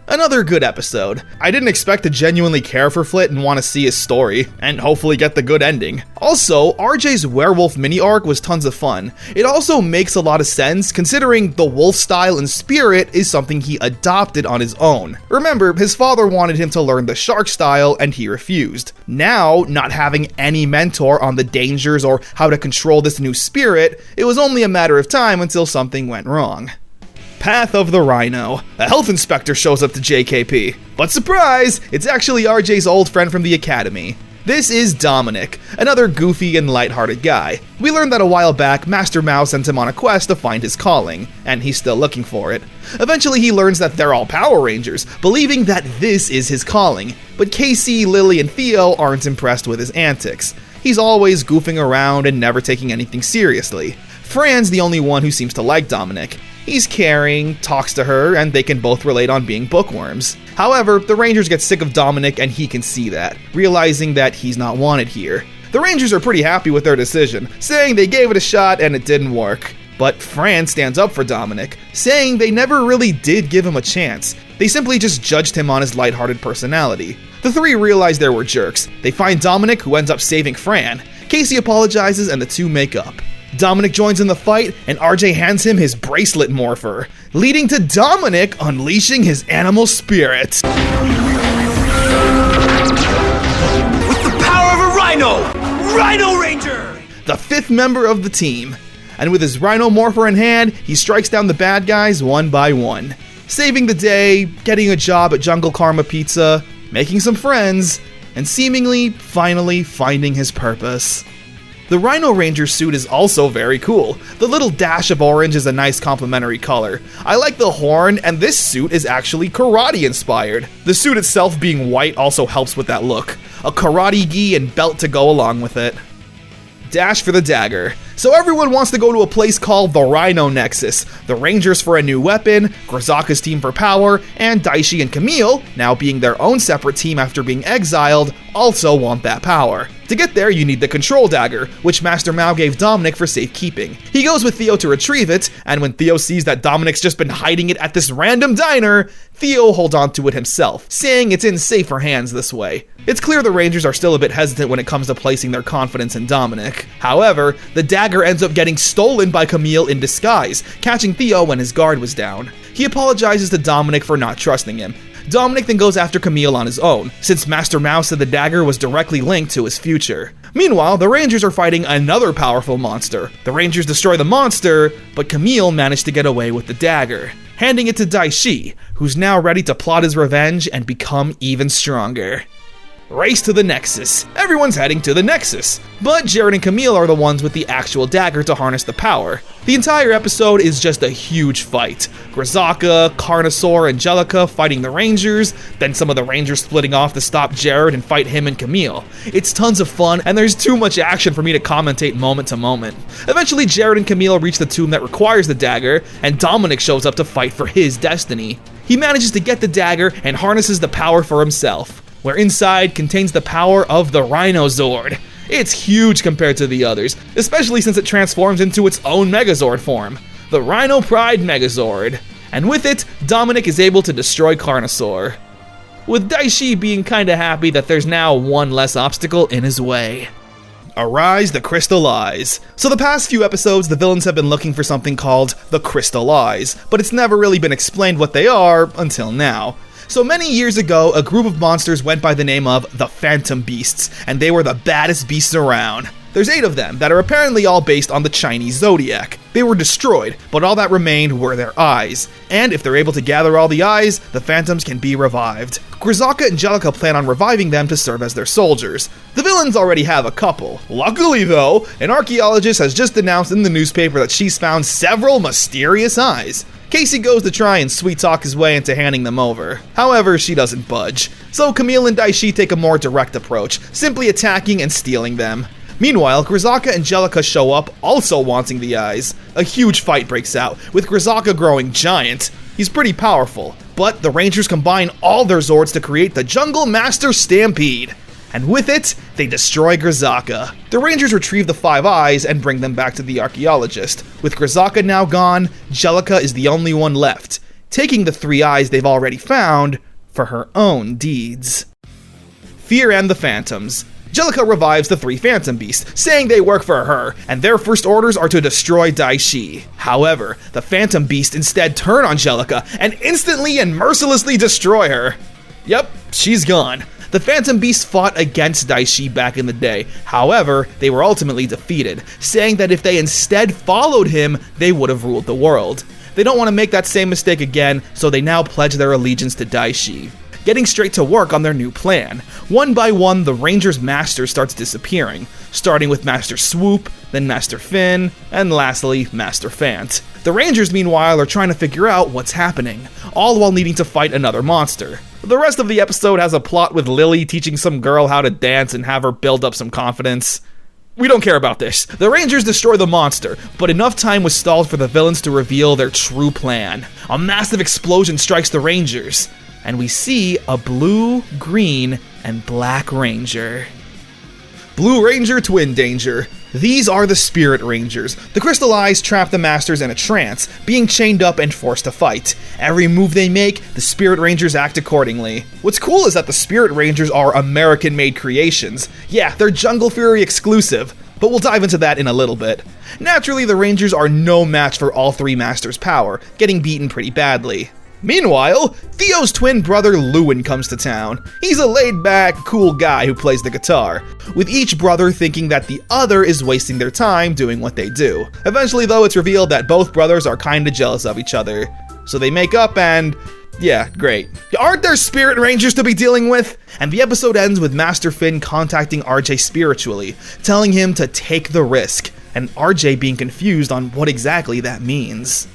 Speaker 1: Another good episode. I didn't expect to genuinely care for Flit and want to see his story, and hopefully get the good ending. Also, RJ's werewolf mini-arc was tons of fun. It also makes a lot of sense, considering the wolf style and spirit is something he adopted on his own. Remember, his father wanted him to learn the shark style, and he refused. Now, not having any mentor on the dangers or how to control this new spirit, it was only a matter of time until something went wrong. Path of the Rhino. A health inspector shows up to JKP. But surprise! It's actually RJ's old friend from the academy. This is Dominic, another goofy and lighthearted guy. We learned that a while back, Master Mao sent him on a quest to find his calling, and he's still looking for it. Eventually he learns that they're all Power Rangers, believing that this is his calling. But Casey, Lily, and Theo aren't impressed with his antics. He's always goofing around and never taking anything seriously. Fran's the only one who seems to like Dominic. He's caring, talks to her, and they can both relate on being bookworms. However, the Rangers get sick of Dominic and he can see that, realizing that he's not wanted here. The Rangers are pretty happy with their decision, saying they gave it a shot and it didn't work. But Fran stands up for Dominic, saying they never really did give him a chance. They simply just judged him on his lighthearted personality. The three realize they were jerks. They find Dominic, who ends up saving Fran. Casey apologizes and the two make up. Dominic joins in the fight and RJ hands him his bracelet morpher, leading to Dominic unleashing his animal spirit.
Speaker 6: With the power of a rhino! Rhino Ranger!
Speaker 1: The fifth member of the team. And with his rhino morpher in hand, he strikes down the bad guys one by one, saving the day, getting a job at Jungle Karma Pizza, making some friends, and seemingly finally finding his purpose. The Rhino Ranger suit is also very cool. The little dash of orange is a nice complementary color. I like the horn, and this suit is actually karate inspired. The suit itself being white also helps with that look. A karate gi and belt to go along with it. Dash for the dagger. So everyone wants to go to a place called the Rhino Nexus. The Rangers for a new weapon, Grisaka's team for power, and Daishi and Camille, now being their own separate team after being exiled, also want that power. To get there, you need the control dagger, which Master Mao gave Dominic for safekeeping. He goes with Theo to retrieve it, and when Theo sees that Dominic's just been hiding it at this random diner, Theo holds on to it himself, saying it's in safer hands this way. It's clear the Rangers are still a bit hesitant when it comes to placing their confidence in Dominic. However, the dagger ends up getting stolen by Camille in disguise, catching Theo when his guard was down. He apologizes to Dominic for not trusting him. Dominic then goes after Camille on his own, since Master Mao said the dagger was directly linked to his future. Meanwhile, the Rangers are fighting another powerful monster. The Rangers destroy the monster, but Camille managed to get away with the dagger, handing it to Daishi, who's now ready to plot his revenge and become even stronger. Race to the Nexus. Everyone's heading to the Nexus, but Jared and Camille are the ones with the actual dagger to harness the power. The entire episode is just a huge fight. Grisaka, Carnosaur, Angelica fighting the Rangers, then some of the Rangers splitting off to stop Jared and fight him and Camille. It's tons of fun, and there's too much action for me to commentate moment to moment. Eventually, Jared and Camille reach the tomb that requires the dagger, and Dominic shows up to fight for his destiny. He manages to get the dagger and harnesses the power for himself, where inside contains the power of the Rhino Zord. It's huge compared to the others, especially since it transforms into its own Megazord form, the Rhino Pride Megazord. And with it, Dominic is able to destroy Carnosaur, with Daishi being kinda happy that there's now one less obstacle in his way. Arise the Crystal Eyes. So the past few episodes, the villains have been looking for something called the Crystal Eyes, but it's never really been explained what they are until now. So many years ago, a group of monsters went by the name of the Phantom Beasts, and they were the baddest beasts around. There's 8 of them that are apparently all based on the Chinese zodiac. They were destroyed, but all that remained were their eyes. And if they're able to gather all the eyes, the Phantoms can be revived. Grisaka and Angelica plan on reviving them to serve as their soldiers. The villains already have a couple. Luckily though, an archaeologist has just announced in the newspaper that she's found several mysterious eyes. Casey goes to try and sweet-talk his way into handing them over. However, she doesn't budge. So Camille and Daishi take a more direct approach, simply attacking and stealing them. Meanwhile, Grisaka and Angelica show up, also wanting the eyes. A huge fight breaks out, with Grisaka growing giant. He's pretty powerful, but the Rangers combine all their Zords to create the Jungle Master Stampede. And with it, they destroy Grisaka. The Rangers retrieve the 5 eyes and bring them back to the archaeologist. With Grisaka now gone, Angelica is the only one left, taking the 3 eyes they've already found for her own deeds. Fear and the Phantoms. Angelica revives the 3 Phantom Beasts, saying they work for her, and their first orders are to destroy Daishi. However, the Phantom Beasts instead turn on Angelica and instantly and mercilessly destroy her. Yep, she's gone. The Phantom Beasts fought against Daishi back in the day. However, they were ultimately defeated, saying that if they instead followed him, they would have ruled the world. They don't want to make that same mistake again, so they now pledge their allegiance to Daishi, getting straight to work on their new plan. One by one, the Rangers' Master starts disappearing, starting with Master Swoop, then Master Finn, and lastly, Master Fant. The Rangers, meanwhile, are trying to figure out what's happening, all while needing to fight another monster. The rest of the episode has a plot with Lily teaching some girl how to dance and have her build up some confidence. we don't care about this. The Rangers destroy the monster, but enough time was stalled for the villains to reveal their true plan. A massive explosion strikes the Rangers, and we see a blue, green, and black Ranger. Blue Ranger, Twin Danger. These are the Spirit Rangers. The crystal eyes trap the Masters in a trance, being chained up and forced to fight. Every move they make, the Spirit Rangers act accordingly. What's cool is that the Spirit Rangers are American-made creations. Yeah, they're Jungle Fury exclusive, but we'll dive into that in a little bit. Naturally, the Rangers are no match for all three Masters' power, getting beaten pretty badly. Meanwhile, Theo's twin brother Lewin comes to town. He's a laid-back, cool guy who plays the guitar, with each brother thinking that the other is wasting their time doing what they do. Eventually, though, it's revealed that both brothers are kinda jealous of each other. So they make up and... yeah, great. Aren't there Spirit Rangers to be dealing with? And the episode ends with Master Finn contacting RJ spiritually, telling him to take the risk, and RJ being confused on what exactly that means.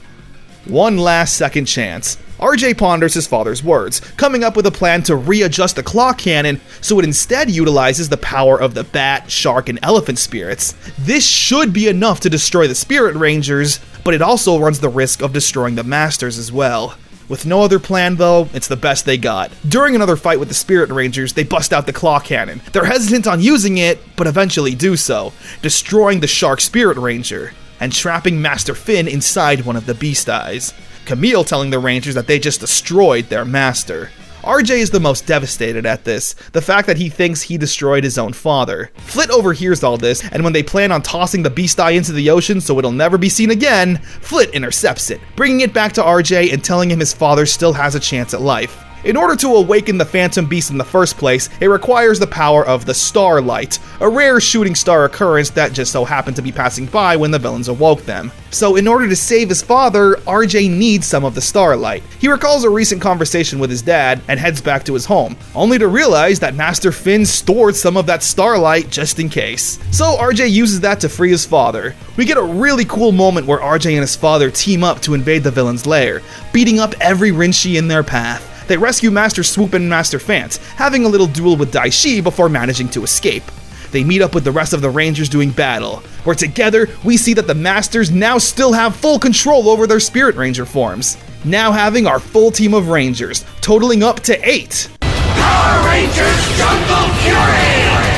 Speaker 1: One last second chance. RJ ponders his father's words, coming up with a plan to readjust the claw cannon so it instead utilizes the power of the bat, shark, and elephant spirits. This should be enough to destroy the Spirit Rangers, but it also runs the risk of destroying the Masters as well. With no other plan though, it's the best they got. During another fight with the Spirit Rangers, they bust out the claw cannon. They're hesitant on using it, but eventually do so, destroying the Shark Spirit Ranger, and trapping Master Finn inside one of the Beast Eyes. Camille telling the Rangers that they just destroyed their master. RJ is the most devastated at this, the fact that he thinks he destroyed his own father. Flit overhears all this, and when they plan on tossing the Beast Eye into the ocean so it'll never be seen again, Flit intercepts it, bringing it back to RJ and telling him his father still has a chance at life. In order to awaken the Phantom Beast in the first place, it requires the power of the Starlight, a rare shooting star occurrence that just so happened to be passing by when the villains awoke them. So in order to save his father, RJ needs some of the Starlight. He recalls a recent conversation with his dad and heads back to his home, only to realize that Master Finn stored some of that Starlight just in case. So RJ uses that to free his father. We get a really cool moment where RJ and his father team up to invade the villain's lair, beating up every Rinshi in their path. They rescue Master Swoop and Master Fant, having a little duel with Daishi before managing to escape. They meet up with the rest of the Rangers doing battle, where together we see that the Masters now still have full control over their Spirit Ranger forms, now having our full team of Rangers, totaling up to 8.
Speaker 6: Power Rangers Jungle Fury!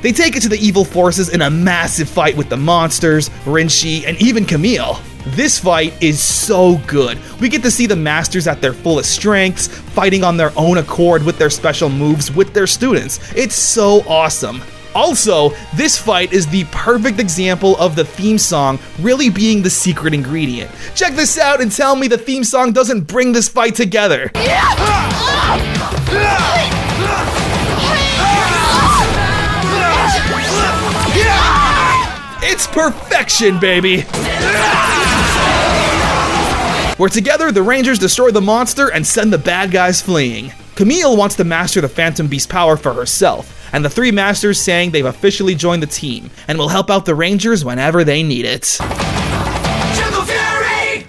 Speaker 1: They take it to the evil forces in a massive fight with the monsters, Rinshi, and even Camille. This fight is so good. We get to see the Masters at their fullest strengths, fighting on their own accord with their special moves with their students. It's so awesome. Also, this fight is the perfect example of the theme song really being the secret ingredient. Check this out and tell me the theme song doesn't bring this fight together. It's perfection, baby! Where together, the Rangers destroy the monster and send the bad guys fleeing. Camille wants to master the Phantom Beast power for herself, and the three Masters saying they've officially joined the team and will help out the Rangers whenever they need it.
Speaker 6: Jungle Fury!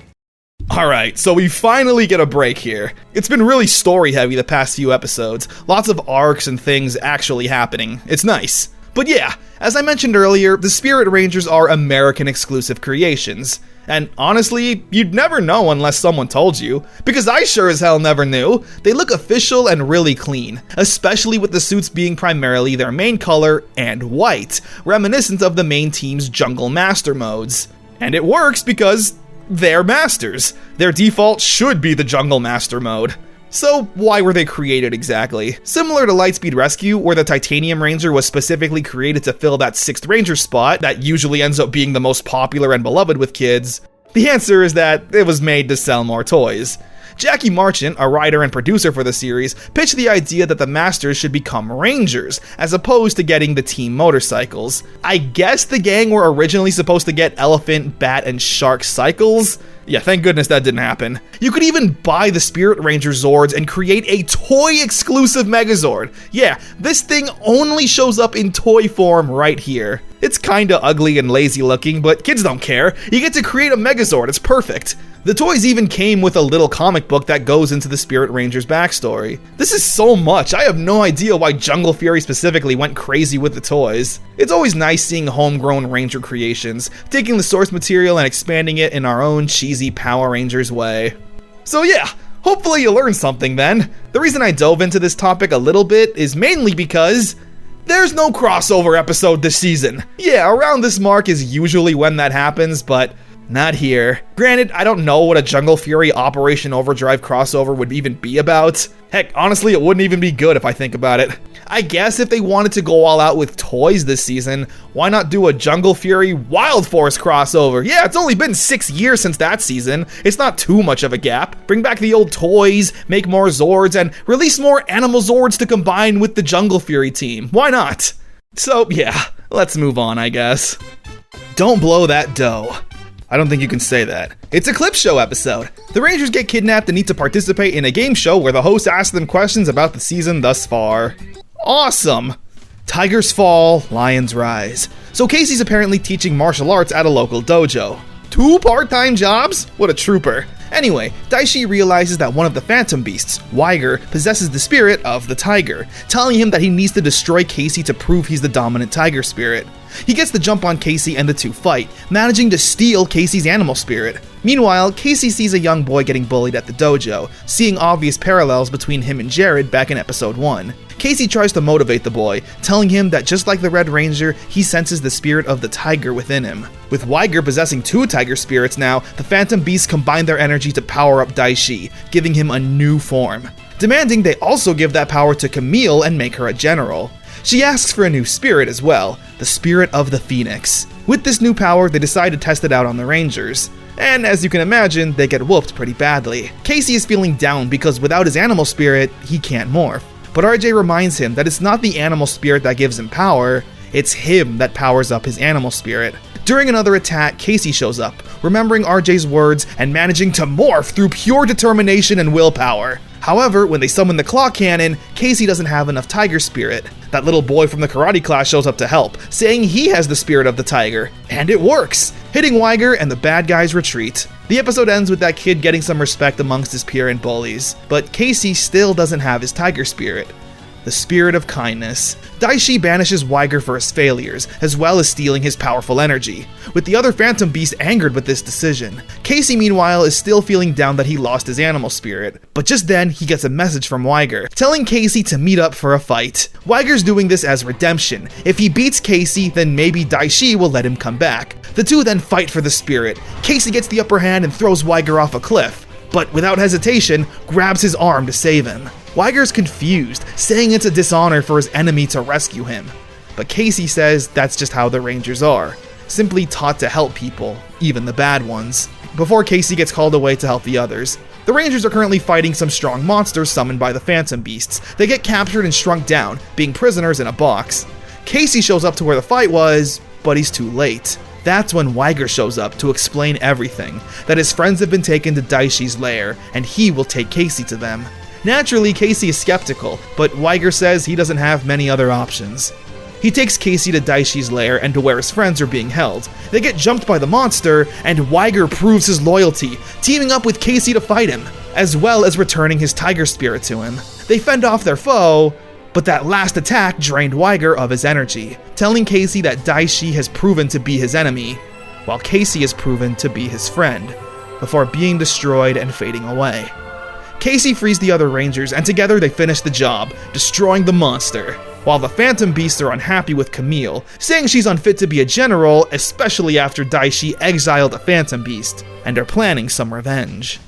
Speaker 1: Alright, so we finally get a break here. It's been really story-heavy the past few episodes, lots of arcs and things actually happening. It's nice. But yeah, as I mentioned earlier, the Spirit Rangers are American-exclusive creations. And honestly, you'd never know unless someone told you, because I sure as hell never knew. They look official and really clean, especially with the suits being primarily their main color and white, reminiscent of the main team's Jungle Master modes. And it works because they're Masters. Their default should be the Jungle Master mode. So why were they created exactly? Similar to Lightspeed Rescue, where the Titanium Ranger was specifically created to fill that 6th Ranger spot that usually ends up being the most popular and beloved with kids, the answer is that it was made to sell more toys. Jackie Marchant, a writer and producer for the series, pitched the idea that the Masters should become Rangers, as opposed to getting the team motorcycles. I guess the gang were originally supposed to get Elephant, Bat, and Shark cycles? Yeah, thank goodness that didn't happen. You could even buy the Spirit Ranger Zords and create a toy-exclusive Megazord. Yeah, this thing only shows up in toy form right here. It's kinda ugly and lazy looking, but kids don't care. You get to create a Megazord, it's perfect. The toys even came with a little comic book that goes into the Spirit Ranger's backstory. This is so much, I have no idea why Jungle Fury specifically went crazy with the toys. It's always nice seeing homegrown Ranger creations, taking the source material and expanding it in our own cheesy Power Rangers way. So yeah, hopefully you learned something then. The reason I dove into this topic a little bit is mainly because there's no crossover episode this season. Yeah, around this mark is usually when that happens, but not here. Granted, I don't know what a Jungle Fury Operation Overdrive crossover would even be about. Heck, honestly, it wouldn't even be good if I think about it. I guess if they wanted to go all out with toys this season, why not do a Jungle Fury Wild Force crossover? Yeah, it's only been 6 years since that season. It's not too much of a gap. Bring back the old toys, make more Zords, and release more Animal Zords to combine with the Jungle Fury team. Why not? So yeah, let's move on, I guess. Don't blow that dough. I don't think you can say that. It's a clip show episode. The Rangers get kidnapped and need to participate in a game show where the host asks them questions about the season thus far. Awesome! Tigers fall, lions rise. So Casey's apparently teaching martial arts at a local dojo. 2 part-time jobs? What a trooper. Anyway, Daishi realizes that one of the Phantom Beasts, Weiger, possesses the spirit of the tiger, telling him that he needs to destroy Casey to prove he's the dominant tiger spirit. He gets the jump on Casey and the two fight, managing to steal Casey's animal spirit. Meanwhile, Casey sees a young boy getting bullied at the dojo, seeing obvious parallels between him and Jared back in episode 1. Casey tries to motivate the boy, telling him that just like the Red Ranger, he senses the spirit of the tiger within him. With Weiger possessing 2 tiger spirits now, the Phantom Beasts combine their energy to power up Daishi, giving him a new form. Demanding they also give that power to Camille and make her a general. She asks for a new spirit as well, the spirit of the Phoenix. With this new power, they decide to test it out on the Rangers. And as you can imagine, they get whooped pretty badly. Casey is feeling down because without his animal spirit, he can't morph. But RJ reminds him that it's not the animal spirit that gives him power, it's him that powers up his animal spirit. During another attack, Casey shows up, remembering RJ's words and managing to morph through pure determination and willpower. However, when they summon the claw cannon, Casey doesn't have enough tiger spirit. That little boy from the karate class shows up to help, saying he has the spirit of the tiger. And it works, hitting Weiger and the bad guys retreat. The episode ends with that kid getting some respect amongst his peer and bullies, but Casey still doesn't have his tiger spirit. The spirit of kindness. Daishi banishes Weiger for his failures, as well as stealing his powerful energy, with the other Phantom Beast angered with this decision. Casey, meanwhile, is still feeling down that he lost his animal spirit, but just then he gets a message from Weiger, telling Casey to meet up for a fight. Weiger's doing this as redemption. If he beats Casey, then maybe Daishi will let him come back. The two then fight for the spirit. Casey gets the upper hand and throws Weiger off a cliff, but without hesitation, grabs his arm to save him. Weiger's confused, saying it's a dishonor for his enemy to rescue him. But Casey says that's just how the Rangers are, simply taught to help people, even the bad ones. Before Casey gets called away to help the others, the Rangers are currently fighting some strong monsters summoned by the Phantom Beasts. They get captured and shrunk down, being prisoners in a box. Casey shows up to where the fight was, but he's too late. That's when Weiger shows up to explain everything, that his friends have been taken to Daishi's lair, and he will take Casey to them. Naturally, Casey is skeptical, but Weiger says he doesn't have many other options. He takes Casey to Daishi's lair and to where his friends are being held. They get jumped by the monster, and Weiger proves his loyalty, teaming up with Casey to fight him, as well as returning his tiger spirit to him. They fend off their foe, but that last attack drained Weiger of his energy, telling Casey that Daishi has proven to be his enemy, while Casey has proven to be his friend, before being destroyed and fading away. Casey frees the other Rangers, and together they finish the job, destroying the monster, while the Phantom Beasts are unhappy with Camille, saying she's unfit to be a general, especially after Daishi exiled a Phantom Beast, and are planning some revenge.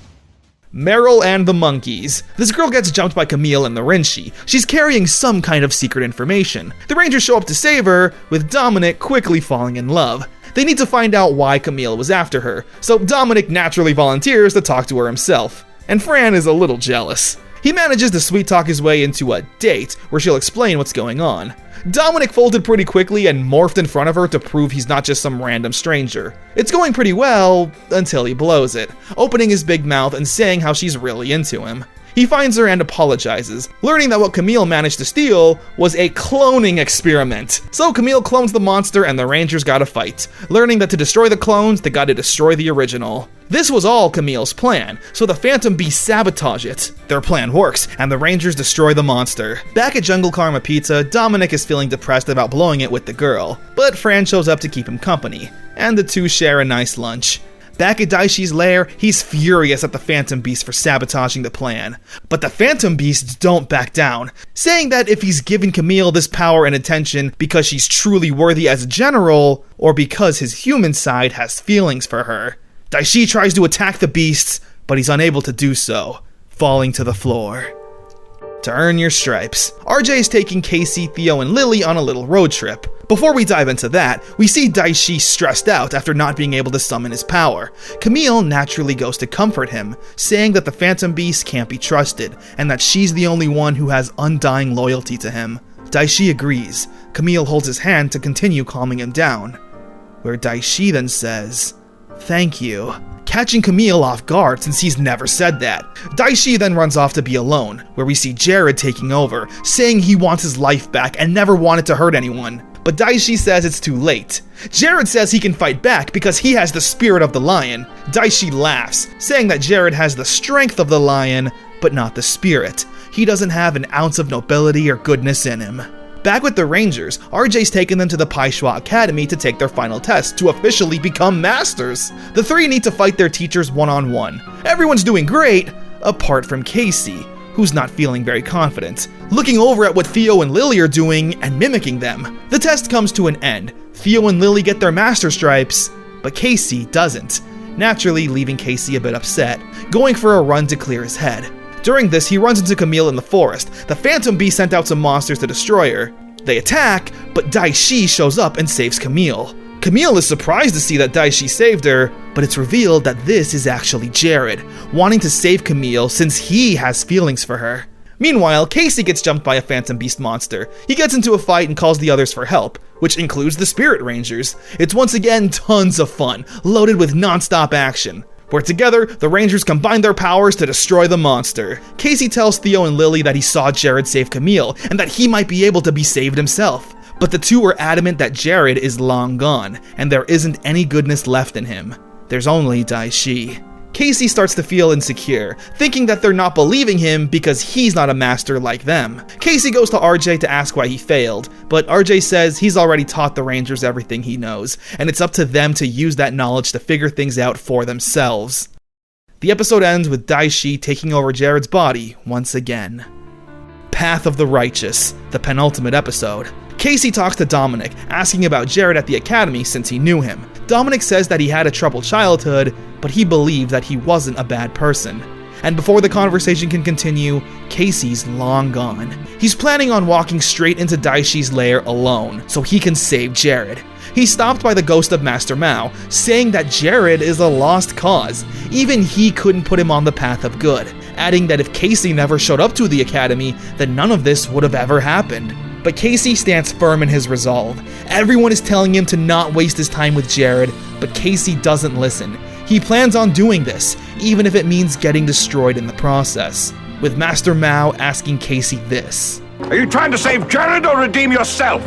Speaker 1: Meryl and the Monkeys. This girl gets jumped by Camille and the Rinshi. She's carrying some kind of secret information. The Rangers show up to save her, with Dominic quickly falling in love. They need to find out why Camille was after her, so Dominic naturally volunteers to talk to her himself. And Fran is a little jealous. He manages to sweet-talk his way into a date where she'll explain what's going on. Dominic folded pretty quickly and morphed in front of her to prove he's not just some random stranger. It's going pretty well until he blows it, opening his big mouth and saying how she's really into him. He finds her and apologizes, learning that what Camille managed to steal was a cloning experiment. So Camille clones the monster and the Rangers gotta fight, learning that to destroy the clones, they gotta destroy the original. This was all Camille's plan, so the Phantom Beasts sabotage it. Their plan works, and the Rangers destroy the monster. Back at Jungle Karma Pizza, Dominic is feeling depressed about blowing it with the girl, but Fran shows up to keep him company, and the two share a nice lunch. Back at Daishi's lair, he's furious at the Phantom Beasts for sabotaging the plan. But the Phantom Beasts don't back down, saying that if he's given Camille this power and attention because she's truly worthy as a general, or because his human side has feelings for her. Daishi tries to attack the beasts, but he's unable to do so, falling to the floor. To earn your stripes, RJ is taking Casey, Theo, and Lily on a little road trip. Before we dive into that, we see Daishi stressed out after not being able to summon his power. Camille naturally goes to comfort him, saying that the Phantom Beast can't be trusted, and that she's the only one who has undying loyalty to him. Daishi agrees. Camille holds his hand to continue calming him down, where Daishi then says, "Thank you," catching Camille off guard since he's never said that. Daishi then runs off to be alone, where we see Jared taking over, saying he wants his life back and never wanted to hurt anyone. But Daishi says it's too late. Jared says he can fight back because he has the spirit of the lion. Daishi laughs, saying that Jared has the strength of the lion, but not the spirit. He doesn't have an ounce of nobility or goodness in him. Back with the Rangers, RJ's taken them to the Paishwa Academy to take their final test to officially become masters. The three need to fight their teachers one-on-one. Everyone's doing great, apart from Casey, who's not feeling very confident, looking over at what Theo and Lily are doing and mimicking them. The test comes to an end. Theo and Lily get their master stripes, but Casey doesn't, naturally leaving Casey a bit upset, going for a run to clear his head. During this, he runs into Camille in the forest. The Phantom Beast sent out some monsters to destroy her. They attack, but Daishi shows up and saves Camille. Camille is surprised to see that Daishi saved her, but it's revealed that this is actually Jared, wanting to save Camille since he has feelings for her. Meanwhile, Casey gets jumped by a Phantom Beast monster. He gets into a fight and calls the others for help, which includes the Spirit Rangers. It's once again tons of fun, loaded with non-stop action, where together, the Rangers combine their powers to destroy the monster. Casey tells Theo and Lily that he saw Jared save Camille, and that he might be able to be saved himself. But the two are adamant that Jared is long gone, and there isn't any goodness left in him. There's only Daishi. Casey starts to feel insecure, thinking that they're not believing him because he's not a master like them. Casey goes to RJ to ask why he failed, but RJ says he's already taught the Rangers everything he knows, and it's up to them to use that knowledge to figure things out for themselves. The episode ends with Daishi taking over Jared's body once again. Path of the Righteous, the penultimate episode. Casey talks to Dominic, asking about Jared at the academy since he knew him. Dominic says that he had a troubled childhood, but he believed that he wasn't a bad person. And before the conversation can continue, Casey's long gone. He's planning on walking straight into Daishi's lair alone, so he can save Jared. He's stopped by the ghost of Master Mao, saying that Jared is a lost cause. Even he couldn't put him on the path of good, adding that if Casey never showed up to the academy, then none of this would have ever happened. But Casey stands firm in his resolve. Everyone is telling him to not waste his time with Jared, but Casey doesn't listen. He plans on doing this, even if it means getting destroyed in the process, with Master Mao asking Casey this.
Speaker 3: Are you trying to save Jared or redeem yourself?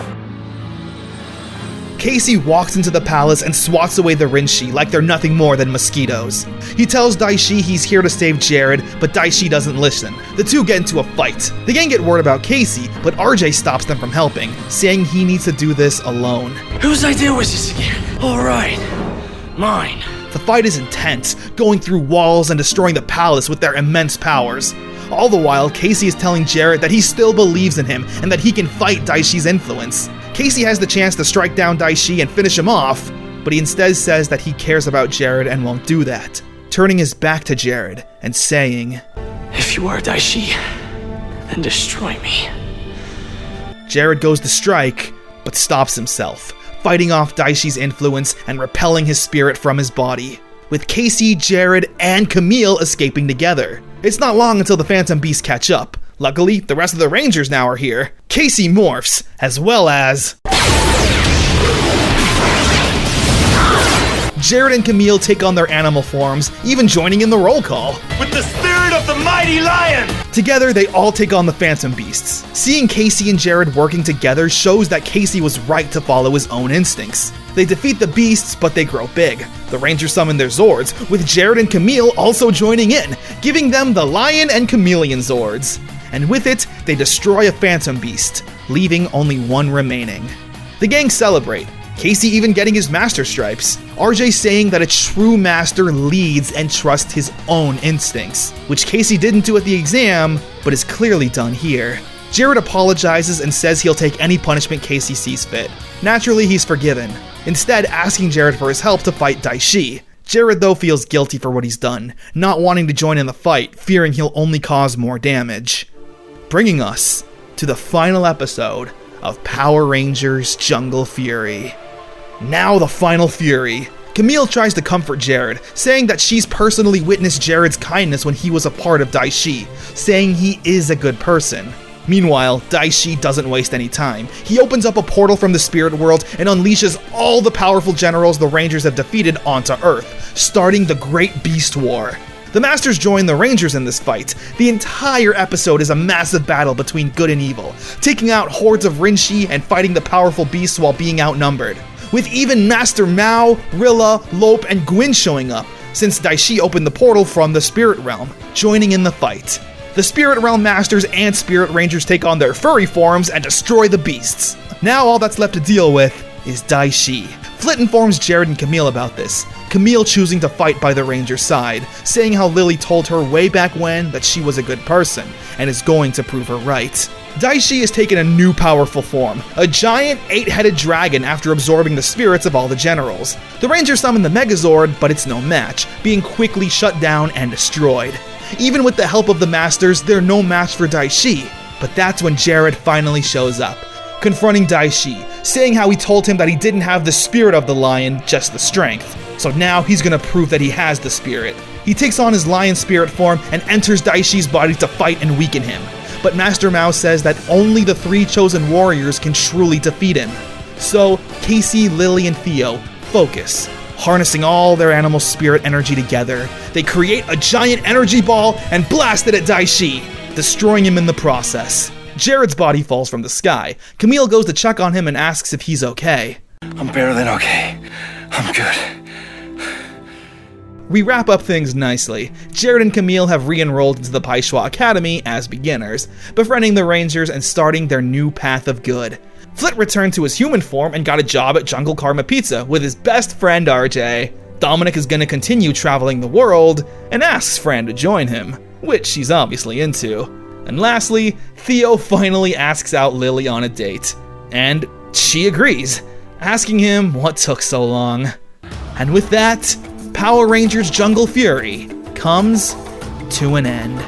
Speaker 1: Casey walks into the palace and swats away the Rinshi like they're nothing more than mosquitoes. He tells Daishi he's here to save Jared, but Daishi doesn't listen. The two get into a fight. The gang get word about Casey, but RJ stops them from helping, saying he needs to do this alone.
Speaker 18: Whose idea was this again? Alright, mine.
Speaker 1: The fight is intense, going through walls and destroying the palace with their immense powers. All the while, Casey is telling Jared that he still believes in him and that he can fight Daishi's influence. Casey has the chance to strike down Daishi and finish him off, but he instead says that he cares about Jared and won't do that, turning his back to Jared and saying,
Speaker 18: "If you are Daishi, then destroy me."
Speaker 1: Jared goes to strike, but stops himself, fighting off Daishi's influence and repelling his spirit from his body, with Casey, Jared, and Camille escaping together. It's not long until the Phantom Beasts catch up. Luckily, the rest of the Rangers now are here. Casey morphs, as well as Jared and Camille take on their animal forms, even joining in the roll call.
Speaker 6: With the spirit of the mighty lion!
Speaker 1: Together, they all take on the Phantom Beasts. Seeing Casey and Jared working together shows that Casey was right to follow his own instincts. They defeat the beasts, but they grow big. The Rangers summon their Zords, with Jared and Camille also joining in, giving them the Lion and Chameleon Zords. And with it, they destroy a Phantom Beast, leaving only one remaining. The gang celebrate, Casey even getting his master stripes. RJ saying that a true master leads and trusts his own instincts, which Casey didn't do at the exam, but is clearly done here. Jared apologizes and says he'll take any punishment Casey sees fit. Naturally, he's forgiven, instead asking Jared for his help to fight Daishi. Jared, though, feels guilty for what he's done, not wanting to join in the fight, fearing he'll only cause more damage. Bringing us to the final episode of Power Rangers Jungle Fury. Now the final fury. Camille tries to comfort Jared, saying that she's personally witnessed Jared's kindness when he was a part of Daishi, saying he is a good person. Meanwhile, Daishi doesn't waste any time. He opens up a portal from the spirit world and unleashes all the powerful generals the Rangers have defeated onto Earth, starting the Great Beast War. The Masters join the Rangers in this fight. The entire episode is a massive battle between good and evil, taking out hordes of Rinshi and fighting the powerful beasts while being outnumbered, with even Master Mao, Rilla, Lope, and Gwyn showing up, since Daishi opened the portal from the Spirit Realm, joining in the fight. The Spirit Realm Masters and Spirit Rangers take on their furry forms and destroy the beasts. Now all that's left to deal with is Daishi. Flit informs Jared and Camille about this, Camille choosing to fight by the Rangers' side, saying how Lily told her way back when that she was a good person, and is going to prove her right. Daishi has taken a new powerful form, a giant 8-headed dragon after absorbing the spirits of all the generals. The Rangers summon the Megazord, but it's no match, being quickly shut down and destroyed. Even with the help of the Masters, they're no match for Daishi, but that's when Jared finally shows up, confronting Daishi, saying how he told him that he didn't have the spirit of the lion, just the strength. So now he's gonna prove that he has the spirit. He takes on his lion spirit form and enters Daishi's body to fight and weaken him. But Master Mao says that only the 3 chosen warriors can truly defeat him. So Casey, Lily, and Theo focus. Harnessing all their animal spirit energy together, they create a giant energy ball and blast it at Daishi, destroying him in the process. Jared's body falls from the sky. Camille goes to check on him and asks if he's okay.
Speaker 6: I'm better than okay. I'm good.
Speaker 1: We wrap up things nicely. Jared and Camille have re-enrolled into the Paishwa Academy as beginners, befriending the Rangers and starting their new path of good. Flit returned to his human form and got a job at Jungle Karma Pizza with his best friend RJ. Dominic is going to continue traveling the world and asks Fran to join him, which she's obviously into. And lastly, Theo finally asks out Lily on a date, and she agrees, asking him what took so long. And with that, Power Rangers Jungle Fury comes to an end.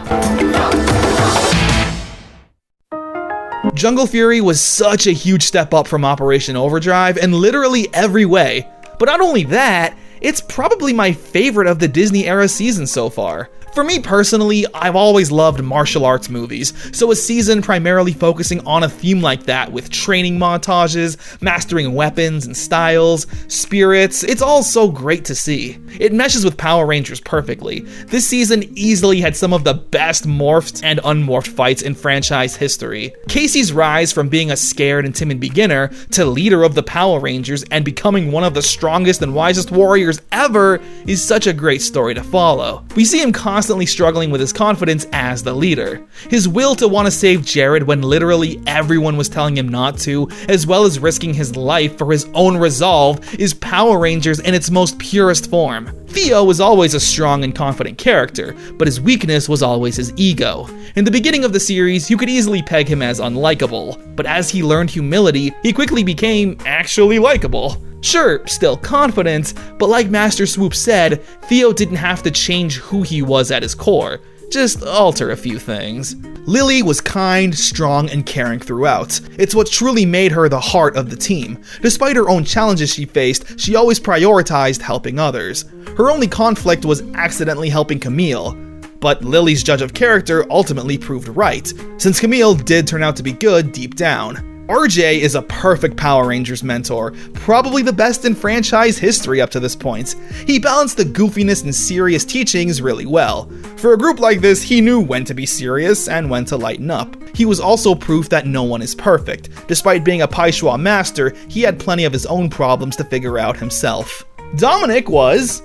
Speaker 1: Jungle Fury was such a huge step up from Operation Overdrive in literally every way. But not only that, it's probably my favorite of the Disney era seasons so far. For me personally, I've always loved martial arts movies, so a season primarily focusing on a theme like that with training montages, mastering weapons and styles, spirits, it's all so great to see. It meshes with Power Rangers perfectly. This season easily had some of the best morphed and unmorphed fights in franchise history. Casey's rise from being a scared and timid beginner to leader of the Power Rangers and becoming one of the strongest and wisest warriors ever is such a great story to follow. We see him constantly struggling with his confidence as the leader. His will to want to save Jared when literally everyone was telling him not to, as well as risking his life for his own resolve, is Power Rangers in its most purest form. Theo was always a strong and confident character, but his weakness was always his ego. In the beginning of the series, you could easily peg him as unlikable, but as he learned humility, he quickly became actually likable. Sure, still confident, but like Master Swoop said, Theo didn't have to change who he was at his core, just alter a few things. Lily was kind, strong, and caring throughout. It's what truly made her the heart of the team. Despite her own challenges she faced, she always prioritized helping others. Her only conflict was accidentally helping Camille, but Lily's judge of character ultimately proved right, since Camille did turn out to be good deep down. RJ is a perfect Power Rangers mentor, probably the best in franchise history up to this point. He balanced the goofiness and serious teachings really well. For a group like this, he knew when to be serious and when to lighten up. He was also proof that no one is perfect. Despite being a Paisua master, he had plenty of his own problems to figure out himself. Dominic was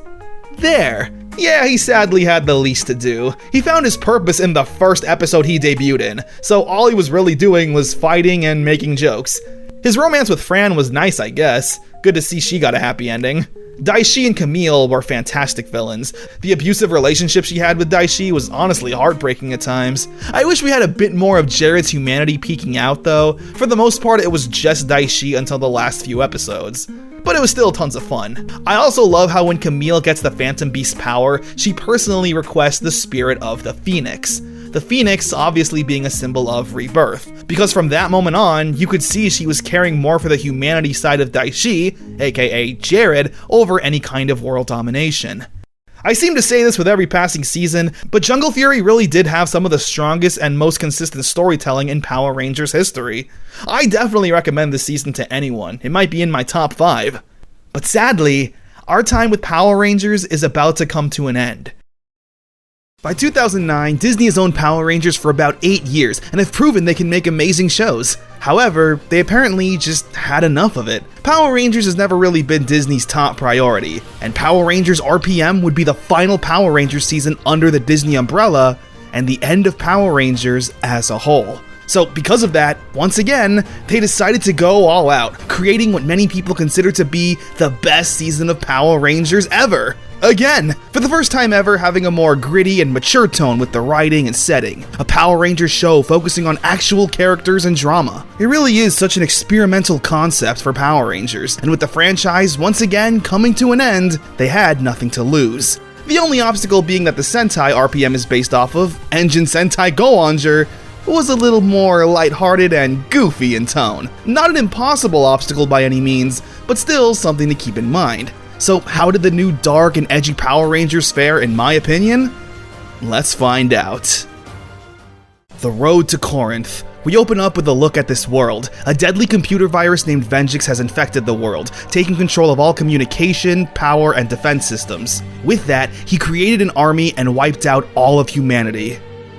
Speaker 1: there. Yeah, he sadly had the least to do. He found his purpose in the first episode he debuted in, so all he was really doing was fighting and making jokes. His romance with Fran was nice, I guess. Good to see she got a happy ending. Daishi and Camille were fantastic villains. The abusive relationship she had with Daishi was honestly heartbreaking at times. I wish we had a bit more of Jared's humanity peeking out though. For the most part, it was just Daishi until the last few episodes. But it was still tons of fun. I also love how when Camille gets the Phantom Beast power, she personally requests the spirit of the Phoenix. The Phoenix obviously being a symbol of rebirth, because from that moment on, you could see she was caring more for the humanity side of Daishi, aka Jared, over any kind of world domination. I seem to say this with every passing season, but Jungle Fury really did have some of the strongest and most consistent storytelling in Power Rangers history. I definitely recommend this season to anyone. It might be in my top 5. But sadly, our time with Power Rangers is about to come to an end. By 2009, Disney has owned Power Rangers for about 8 years and have proven they can make amazing shows. However, they apparently just had enough of it. Power Rangers has never really been Disney's top priority, and Power Rangers RPM would be the final Power Rangers season under the Disney umbrella, and the end of Power Rangers as a whole. So because of that, once again, they decided to go all out, creating what many people consider to be the best season of Power Rangers ever. Again, for the first time ever, having a more gritty and mature tone with the writing and setting. A Power Rangers show focusing on actual characters and drama. It really is such an experimental concept for Power Rangers, and with the franchise once again coming to an end, they had nothing to lose. The only obstacle being that the Sentai RPM is based off of, Engine Sentai Go-Onger, was a little more lighthearted and goofy in tone. Not an impossible obstacle by any means, but still something to keep in mind. So how did the new dark and edgy Power Rangers fare in my opinion? Let's find out. The Road to Corinth. We open up with a look at this world. A deadly computer virus named Venjix has infected the world, taking control of all communication, power, and defense systems. With that, he created an army and wiped out all of humanity.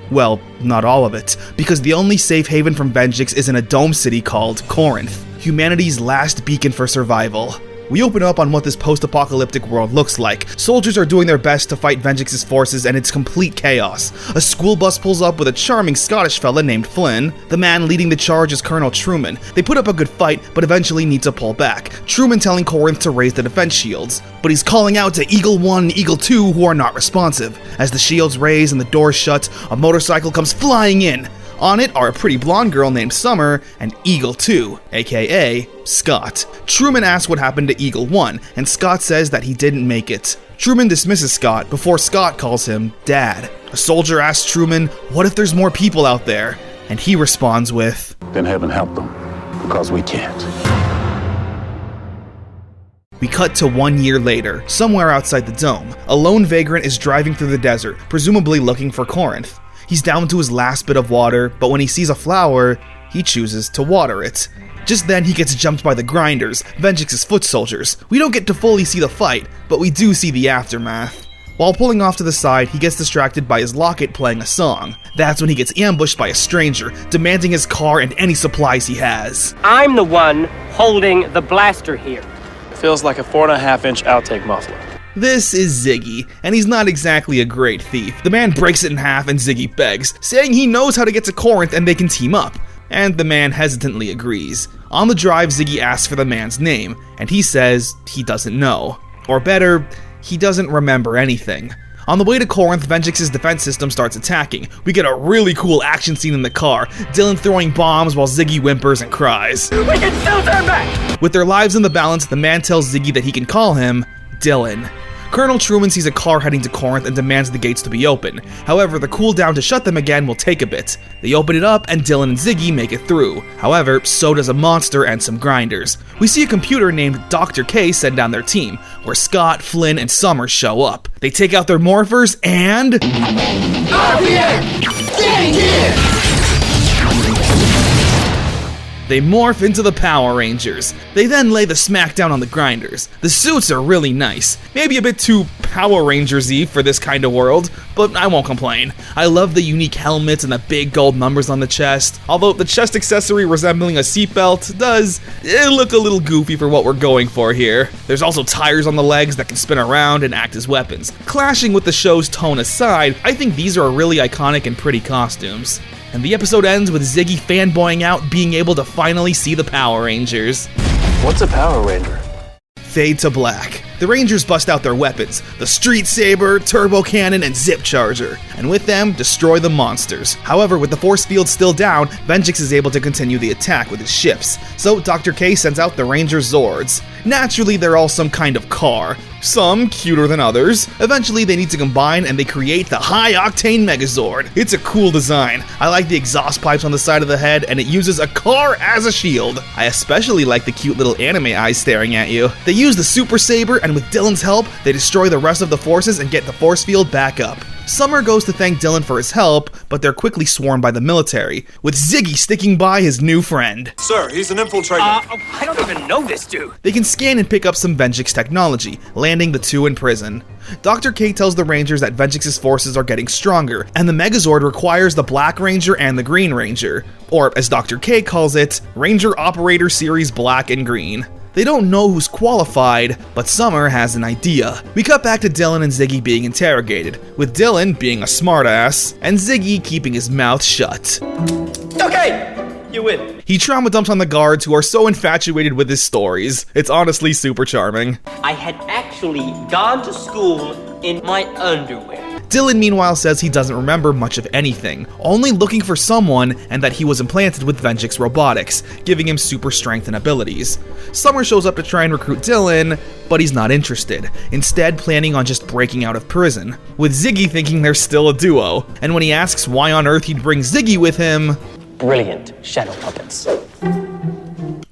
Speaker 1: Well, not all of it, because the only safe haven from Venjix is in a dome city called Corinth, humanity's last beacon for survival. We open up on what this post-apocalyptic world looks like. Soldiers are doing their best to fight Venjix's forces and it's complete chaos. A school bus pulls up with a charming Scottish fella named Flynn. The man leading the charge is Colonel Truman. They put up a good fight, but eventually need to pull back. Truman telling Corinth to raise the defense shields, but he's calling out to Eagle 1 and Eagle 2 who are not responsive. As the shields raise and the doors shut, a motorcycle comes flying in. On it are a pretty blonde girl named Summer and Eagle 2, aka Scott. Truman asks what happened to Eagle 1, and Scott says that he didn't make it. Truman dismisses Scott before Scott calls him Dad. A soldier asks Truman, what if there's more people out there? And he responds with,
Speaker 9: Then heaven help them, because we can't.
Speaker 1: We cut to 1 year later, somewhere outside the dome. A lone vagrant is driving through the desert, presumably looking for Corinth. He's down to his last bit of water, but when he sees a flower, he chooses to water it. Just then, he gets jumped by the Grinders, Venjix's foot soldiers. We don't get to fully see the fight, but we do see the aftermath. While pulling off to the side, he gets distracted by his locket playing a song. That's when he gets ambushed by a stranger, demanding his car and any supplies he has.
Speaker 11: I'm the one holding the blaster here.
Speaker 2: Feels like a 4.5-inch outtake muffler.
Speaker 1: This is Ziggy, and he's not exactly a great thief. The man breaks it in half and Ziggy begs, saying he knows how to get to Corinth and they can team up. And the man hesitantly agrees. On the drive, Ziggy asks for the man's name, and he says he doesn't know. Or better, he doesn't remember anything. On the way to Corinth, Venjix's defense system starts attacking. We get a really cool action scene in the car, Dylan throwing bombs while Ziggy whimpers and cries.
Speaker 11: We can still turn back!
Speaker 1: With their lives in the balance, the man tells Ziggy that he can call him Dylan. Colonel Truman sees a car heading to Corinth and demands the gates to be open. However, the cooldown to shut them again will take a bit. They open it up and Dylan and Ziggy make it through. However, so does a monster and some grinders. We see a computer named Dr. K send down their team, where Scott, Flynn, and Summer show up. They take out their morphers and...
Speaker 6: RPM! Getting here!
Speaker 1: They morph into the Power Rangers. They then lay the smackdown on the grinders. The suits are really nice. Maybe a bit too Power Rangers-y for this kind of world, but I won't complain. I love the unique helmets and the big gold numbers on the chest, although the chest accessory resembling a seatbelt does look a little goofy for what we're going for here. There's also tires on the legs that can spin around and act as weapons. Clashing with the show's tone aside, I think these are really iconic and pretty costumes. And the episode ends with Ziggy fanboying out being able to finally see the Power Rangers.
Speaker 2: What's a Power Ranger?
Speaker 1: Fade to black. The Rangers bust out their weapons, the Street Saber, Turbo Cannon, and Zip Charger, and with them, destroy the monsters. However, with the force field still down, Venjix is able to continue the attack with his ships, so Dr. K sends out the Ranger Zords. Naturally, they're all some kind of car, some cuter than others. Eventually, they need to combine and they create the High-Octane Megazord. It's a cool design. I like the exhaust pipes on the side of the head, and it uses a car as a shield. I especially like the cute little anime eyes staring at you. They use the Super Saber, and with Dylan's help, they destroy the rest of the forces and get the force field back up. Summer goes to thank Dylan for his help, but they're quickly swarmed by the military, with Ziggy sticking by his new friend.
Speaker 6: Sir, he's an infiltrator.
Speaker 2: I don't even know this dude.
Speaker 1: They can scan and pick up some Venjix technology, landing the two in prison. Dr. K tells the Rangers that Venjix's forces are getting stronger, and the Megazord requires the Black Ranger and the Green Ranger, or as Dr. K calls it, Ranger Operator Series Black and Green. They don't know who's qualified, but Summer has an idea. We cut back to Dylan and Ziggy being interrogated, with Dylan being a smartass, and Ziggy keeping his mouth shut.
Speaker 21: Okay, you win.
Speaker 1: He trauma dumps on the guards who are so infatuated with his stories. It's honestly super charming.
Speaker 7: I had actually gone to school in my underwear.
Speaker 1: Dylan meanwhile says he doesn't remember much of anything, only looking for someone and that he was implanted with Venjix robotics, giving him super strength and abilities. Summer shows up to try and recruit Dylan, but he's not interested, instead planning on just breaking out of prison, with Ziggy thinking they're still a duo, and when he asks why on earth he'd bring Ziggy with him...
Speaker 7: Brilliant shadow puppets.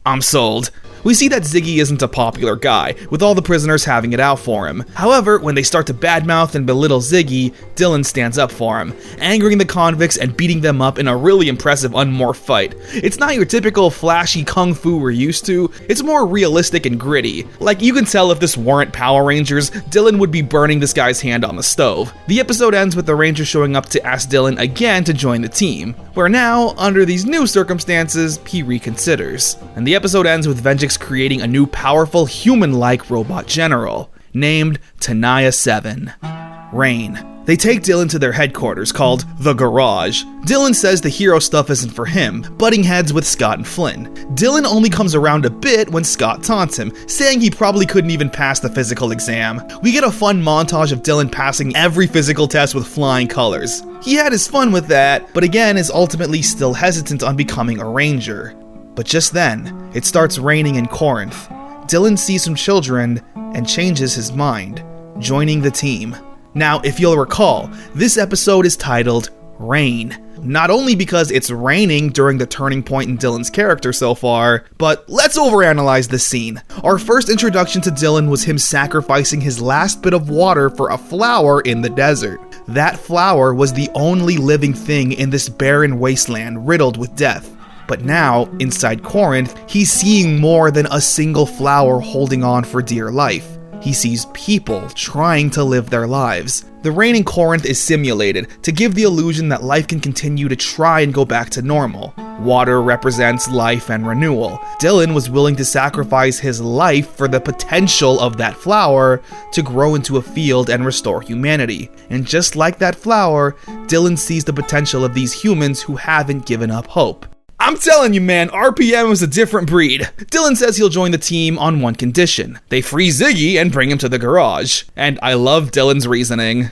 Speaker 1: I'm sold. We see that Ziggy isn't a popular guy, with all the prisoners having it out for him. However, when they start to badmouth and belittle Ziggy, Dylan stands up for him, angering the convicts and beating them up in a really impressive unmorphed fight. It's not your typical flashy kung fu we're used to, it's more realistic and gritty. Like, you can tell if this weren't Power Rangers, Dylan would be burning this guy's hand on the stove. The episode ends with the Rangers showing up to ask Dylan again to join the team, where now, under these new circumstances, he reconsiders. And the episode ends with Venjix creating a new powerful human-like robot general, named Tanaya 7. Rain. They take Dylan to their headquarters, called The Garage. Dylan says the hero stuff isn't for him, butting heads with Scott and Flynn. Dylan only comes around a bit when Scott taunts him, saying he probably couldn't even pass the physical exam. We get a fun montage of Dylan passing every physical test with flying colors. He had his fun with that, but again is ultimately still hesitant on becoming a ranger. But just then, it starts raining in Corinth. Dylan sees some children and changes his mind, joining the team. Now, if you'll recall, this episode is titled Rain. Not only because it's raining during the turning point in Dylan's character so far, but let's overanalyze this scene. Our first introduction to Dylan was him sacrificing his last bit of water for a flower in the desert. That flower was the only living thing in this barren wasteland riddled with death. But now, inside Corinth, he's seeing more than a single flower holding on for dear life. He sees people trying to live their lives. The rain in Corinth is simulated to give the illusion that life can continue to try and go back to normal. Water represents life and renewal. Dylan was willing to sacrifice his life for the potential of that flower to grow into a field and restore humanity. And just like that flower, Dylan sees the potential of these humans who haven't given up hope. I'm telling you, man, RPM is a different breed. Dylan says he'll join the team on one condition. They free Ziggy and bring him to the garage. And I love Dylan's reasoning.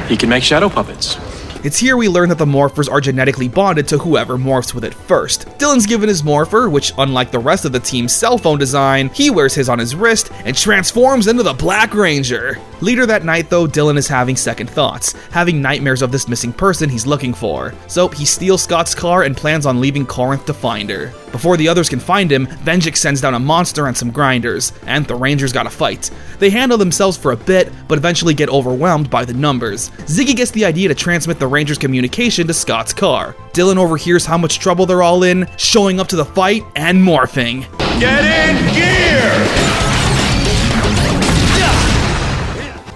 Speaker 13: He can make shadow puppets.
Speaker 1: It's here we learn that the morphers are genetically bonded to whoever morphs with it first. Dylan's given his morpher, which unlike the rest of the team's cell phone design, he wears his on his wrist and transforms into the Black Ranger. Later that night though, Dylan is having second thoughts, having nightmares of this missing person he's looking for. So he steals Scott's car and plans on leaving Corinth to find her. Before the others can find him, Venjix sends down a monster and some grinders, and the Rangers gotta fight. They handle themselves for a bit, but eventually get overwhelmed by the numbers. Ziggy gets the idea to transmit the Rangers' communication to Scott's car. Dylan overhears how much trouble they're all in, showing up to the fight and morphing.
Speaker 6: Get in gear!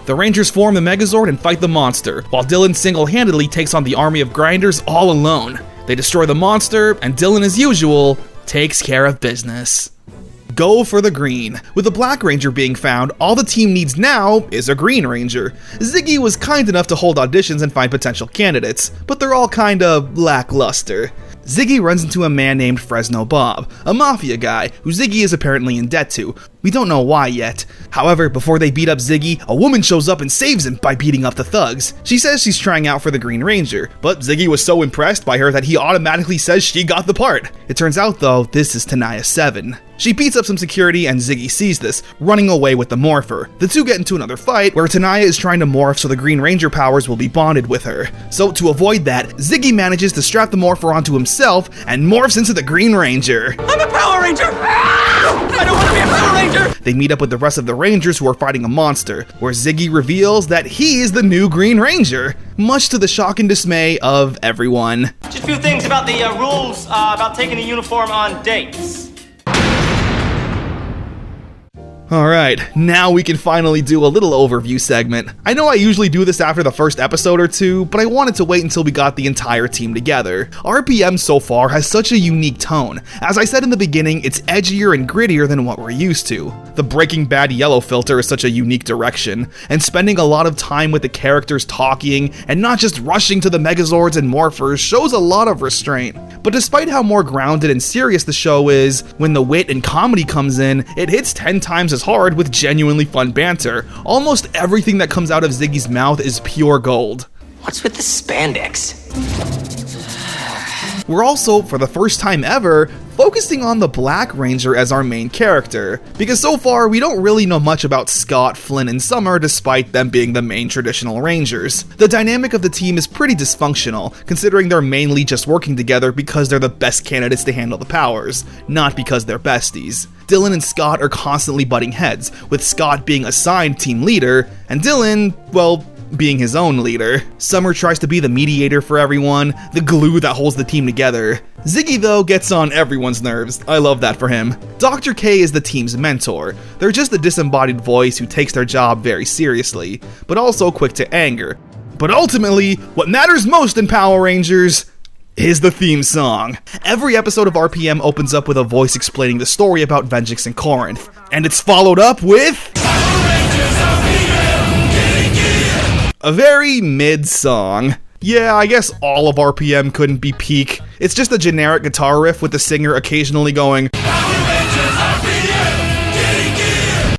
Speaker 1: The Rangers form the Megazord and fight the monster, while Dylan single-handedly takes on the army of grinders all alone. They destroy the monster, and Dylan, as usual, takes care of business. Go for the green. With the Black Ranger being found, all the team needs now is a Green Ranger. Ziggy was kind enough to hold auditions and find potential candidates, but they're all kinda lackluster. Ziggy runs into a man named Fresno Bob, a mafia guy who Ziggy is apparently in debt to. We don't know why yet. However, before they beat up Ziggy, a woman shows up and saves him by beating up the thugs. She says she's trying out for the Green Ranger, but Ziggy was so impressed by her that he automatically says she got the part. It turns out though, this is Tenaya 7. She beats up some security and Ziggy sees this, running away with the Morpher. The two get into another fight where Tenaya is trying to morph so the Green Ranger powers will be bonded with her. So to avoid that, Ziggy manages to strap the Morpher onto himself and morphs into the Green Ranger.
Speaker 6: I'm a Power Ranger! I don't want to be a Power Ranger!
Speaker 1: They meet up with the rest of the Rangers who are fighting a monster, where Ziggy reveals that he is the new Green Ranger, much to the shock and dismay of everyone.
Speaker 11: Just a few things about the rules about taking a uniform on dates.
Speaker 1: Alright, now we can finally do a little overview segment. I know I usually do this after the first episode or two, but I wanted to wait until we got the entire team together. RPM so far has such a unique tone. As I said in the beginning, it's edgier and grittier than what we're used to. The Breaking Bad yellow filter is such a unique direction, and spending a lot of time with the characters talking and not just rushing to the Megazords and Morphers shows a lot of restraint. But despite how more grounded and serious the show is, when the wit and comedy comes in, it hits 10 times as hard with genuinely fun banter. Almost everything that comes out of Ziggy's mouth is pure gold.
Speaker 20: What's with the spandex?
Speaker 1: We're also, for the first time ever, focusing on the Black Ranger as our main character, because so far we don't really know much about Scott, Flynn, and Summer despite them being the main traditional Rangers. The dynamic of the team is pretty dysfunctional, considering they're mainly just working together because they're the best candidates to handle the powers, not because they're besties. Dylan and Scott are constantly butting heads, with Scott being assigned team leader, and Dylan, well, being his own leader. Summer tries to be the mediator for everyone, the glue that holds the team together. Ziggy, though, gets on everyone's nerves. I love that for him. Dr. K is the team's mentor. They're just a disembodied voice who takes their job very seriously, but also quick to anger. But ultimately, what matters most in Power Rangers is the theme song. Every episode of RPM opens up with a voice explaining the story about Venjix and Corinth, and it's followed up with a very mid song. Yeah, I guess all of RPM couldn't be peak. It's just a generic guitar riff with the singer occasionally going.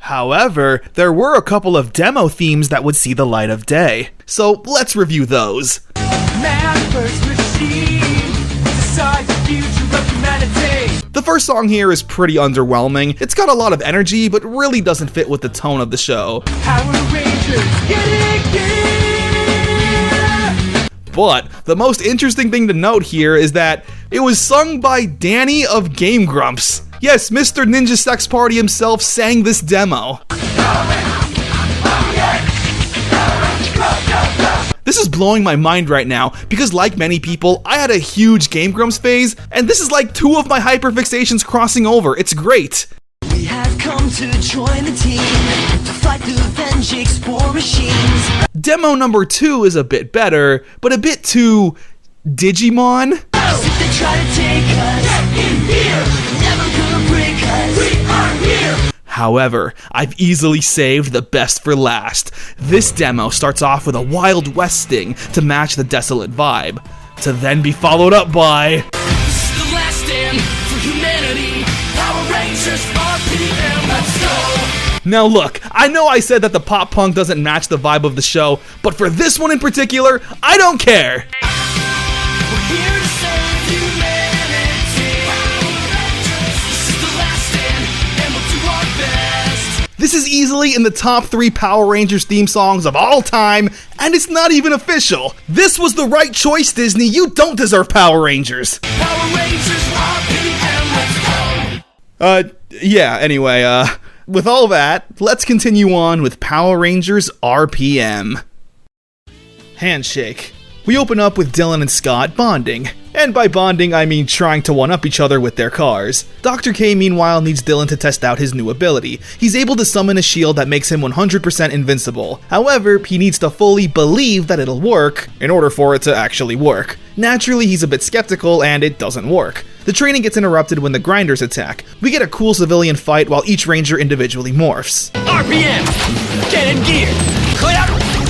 Speaker 1: However, there were a couple of demo themes that would see the light of day. So let's review those. The first song here is pretty underwhelming. It's got a lot of energy, but really doesn't fit with the tone of the show.
Speaker 6: Power Rangers, get it.
Speaker 1: But the most interesting thing to note here is that it was sung by Danny of Game Grumps. Yes, Mr. Ninja Sex Party himself sang this demo. This is blowing my mind right now, because like many people, I had a huge Game Grumps phase, and this is like two of my hyperfixations crossing over. It's great.
Speaker 6: We have come to join the team to fight the Venjix war machines.
Speaker 1: Demo number 2 is a bit better, but a bit too Digimon.
Speaker 6: If they try to take us, get in here. Never gonna break us. We are here.
Speaker 1: However, I've easily saved the best for last. This demo starts off with a Wild West sting to match the desolate vibe, to then be followed up by
Speaker 6: This is the last stand for humanity. Power Rangers RPM, let's go.
Speaker 1: Now look, I know I said that the pop punk doesn't match the vibe of the show, but for this one in particular, I don't care.
Speaker 6: We're here to save humanity. This is the last stand, and we'll do our best.
Speaker 1: This This is easily in the top 3 Power Rangers theme songs of all time, and it's not even official. This was the right choice, Disney. You don't deserve Power Rangers.
Speaker 6: Power Rangers RPM, let's go!
Speaker 1: Yeah, anyway, with all that, let's continue on with Power Rangers RPM. Handshake. We open up with Dylan and Scott bonding. And by bonding, I mean trying to one-up each other with their cars. Dr. K, meanwhile, needs Dylan to test out his new ability. He's able to summon a shield that makes him 100% invincible. However, he needs to fully believe that it'll work in order for it to actually work. Naturally, he's a bit skeptical, and it doesn't work. The training gets interrupted when the Grinders attack. We get a cool civilian fight while each Ranger individually morphs.
Speaker 6: RPM! Get in gear! Clear!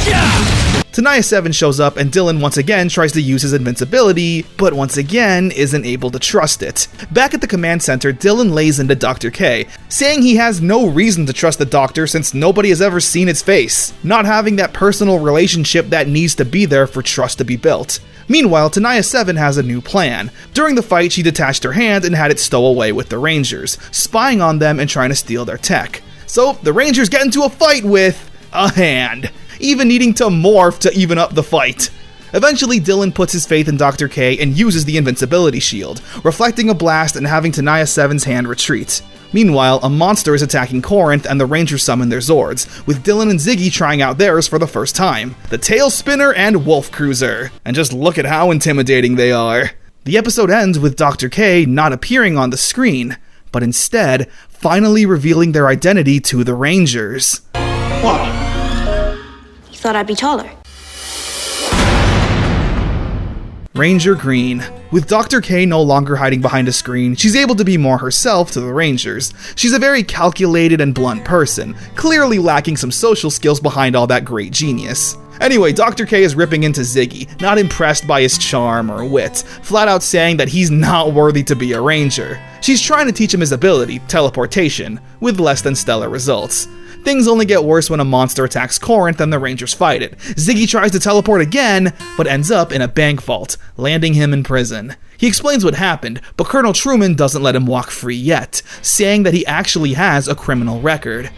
Speaker 6: Yeah!
Speaker 1: Tenaya 7 shows up and Dylan once again tries to use his invincibility, but once again isn't able to trust it. Back at the command center, Dylan lays into Dr. K, saying he has no reason to trust the doctor since nobody has ever seen its face, not having that personal relationship that needs to be there for trust to be built. Meanwhile, Tenaya 7 has a new plan. During the fight, she detached her hand and had it stow away with the Rangers, spying on them and trying to steal their tech. So, the Rangers get into a fight with a hand, even needing to morph to even up the fight. Eventually, Dylan puts his faith in Dr. K and uses the invincibility shield, reflecting a blast and having Tenaya 7's hand retreat. Meanwhile, a monster is attacking Corinth and the Rangers summon their Zords, with Dylan and Ziggy trying out theirs for the first time, the Tail Spinner and Wolf Cruiser. And just look at how intimidating they are. The episode ends with Dr. K not appearing on the screen, but instead finally revealing their identity to the Rangers.
Speaker 17: What? You thought I'd be taller.
Speaker 1: Ranger Green. With Dr. K no longer hiding behind a screen, she's able to be more herself to the Rangers. She's a very calculated and blunt person, clearly lacking some social skills behind all that great genius. Anyway, Dr. K is ripping into Ziggy, not impressed by his charm or wit, flat out saying that he's not worthy to be a Ranger. She's trying to teach him his ability, teleportation, with less than stellar results. Things only get worse when a monster attacks Corinth and the Rangers fight it. Ziggy tries to teleport again, but ends up in a bank vault, landing him in prison. He explains what happened, but Colonel Truman doesn't let him walk free yet, saying that he actually has a criminal record.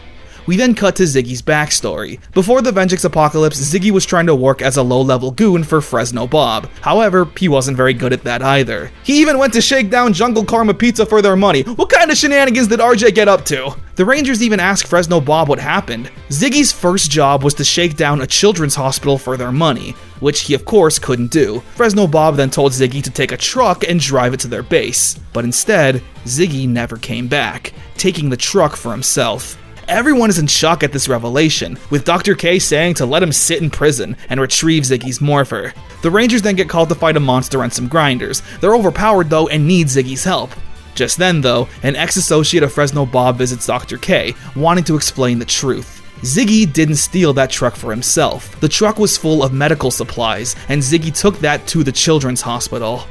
Speaker 1: We then cut to Ziggy's backstory. Before the Vengeance Apocalypse, Ziggy was trying to work as a low-level goon for Fresno Bob. However, he wasn't very good at that either. He even went to shake down Jungle Karma Pizza for their money. What kind of shenanigans did RJ get up to? The Rangers even ask Fresno Bob what happened. Ziggy's first job was to shake down a children's hospital for their money, which he of course couldn't do. Fresno Bob then told Ziggy to take a truck and drive it to their base. But instead, Ziggy never came back, taking the truck for himself. Everyone is in shock at this revelation, with Dr. K saying to let him sit in prison and retrieve Ziggy's morpher. The Rangers then get called to fight a monster and some grinders. They're overpowered though and need Ziggy's help. Just then though, an ex-associate of Fresno Bob visits Dr. K, wanting to explain the truth. Ziggy didn't steal that truck for himself. The truck was full of medical supplies, and Ziggy took that to the children's hospital.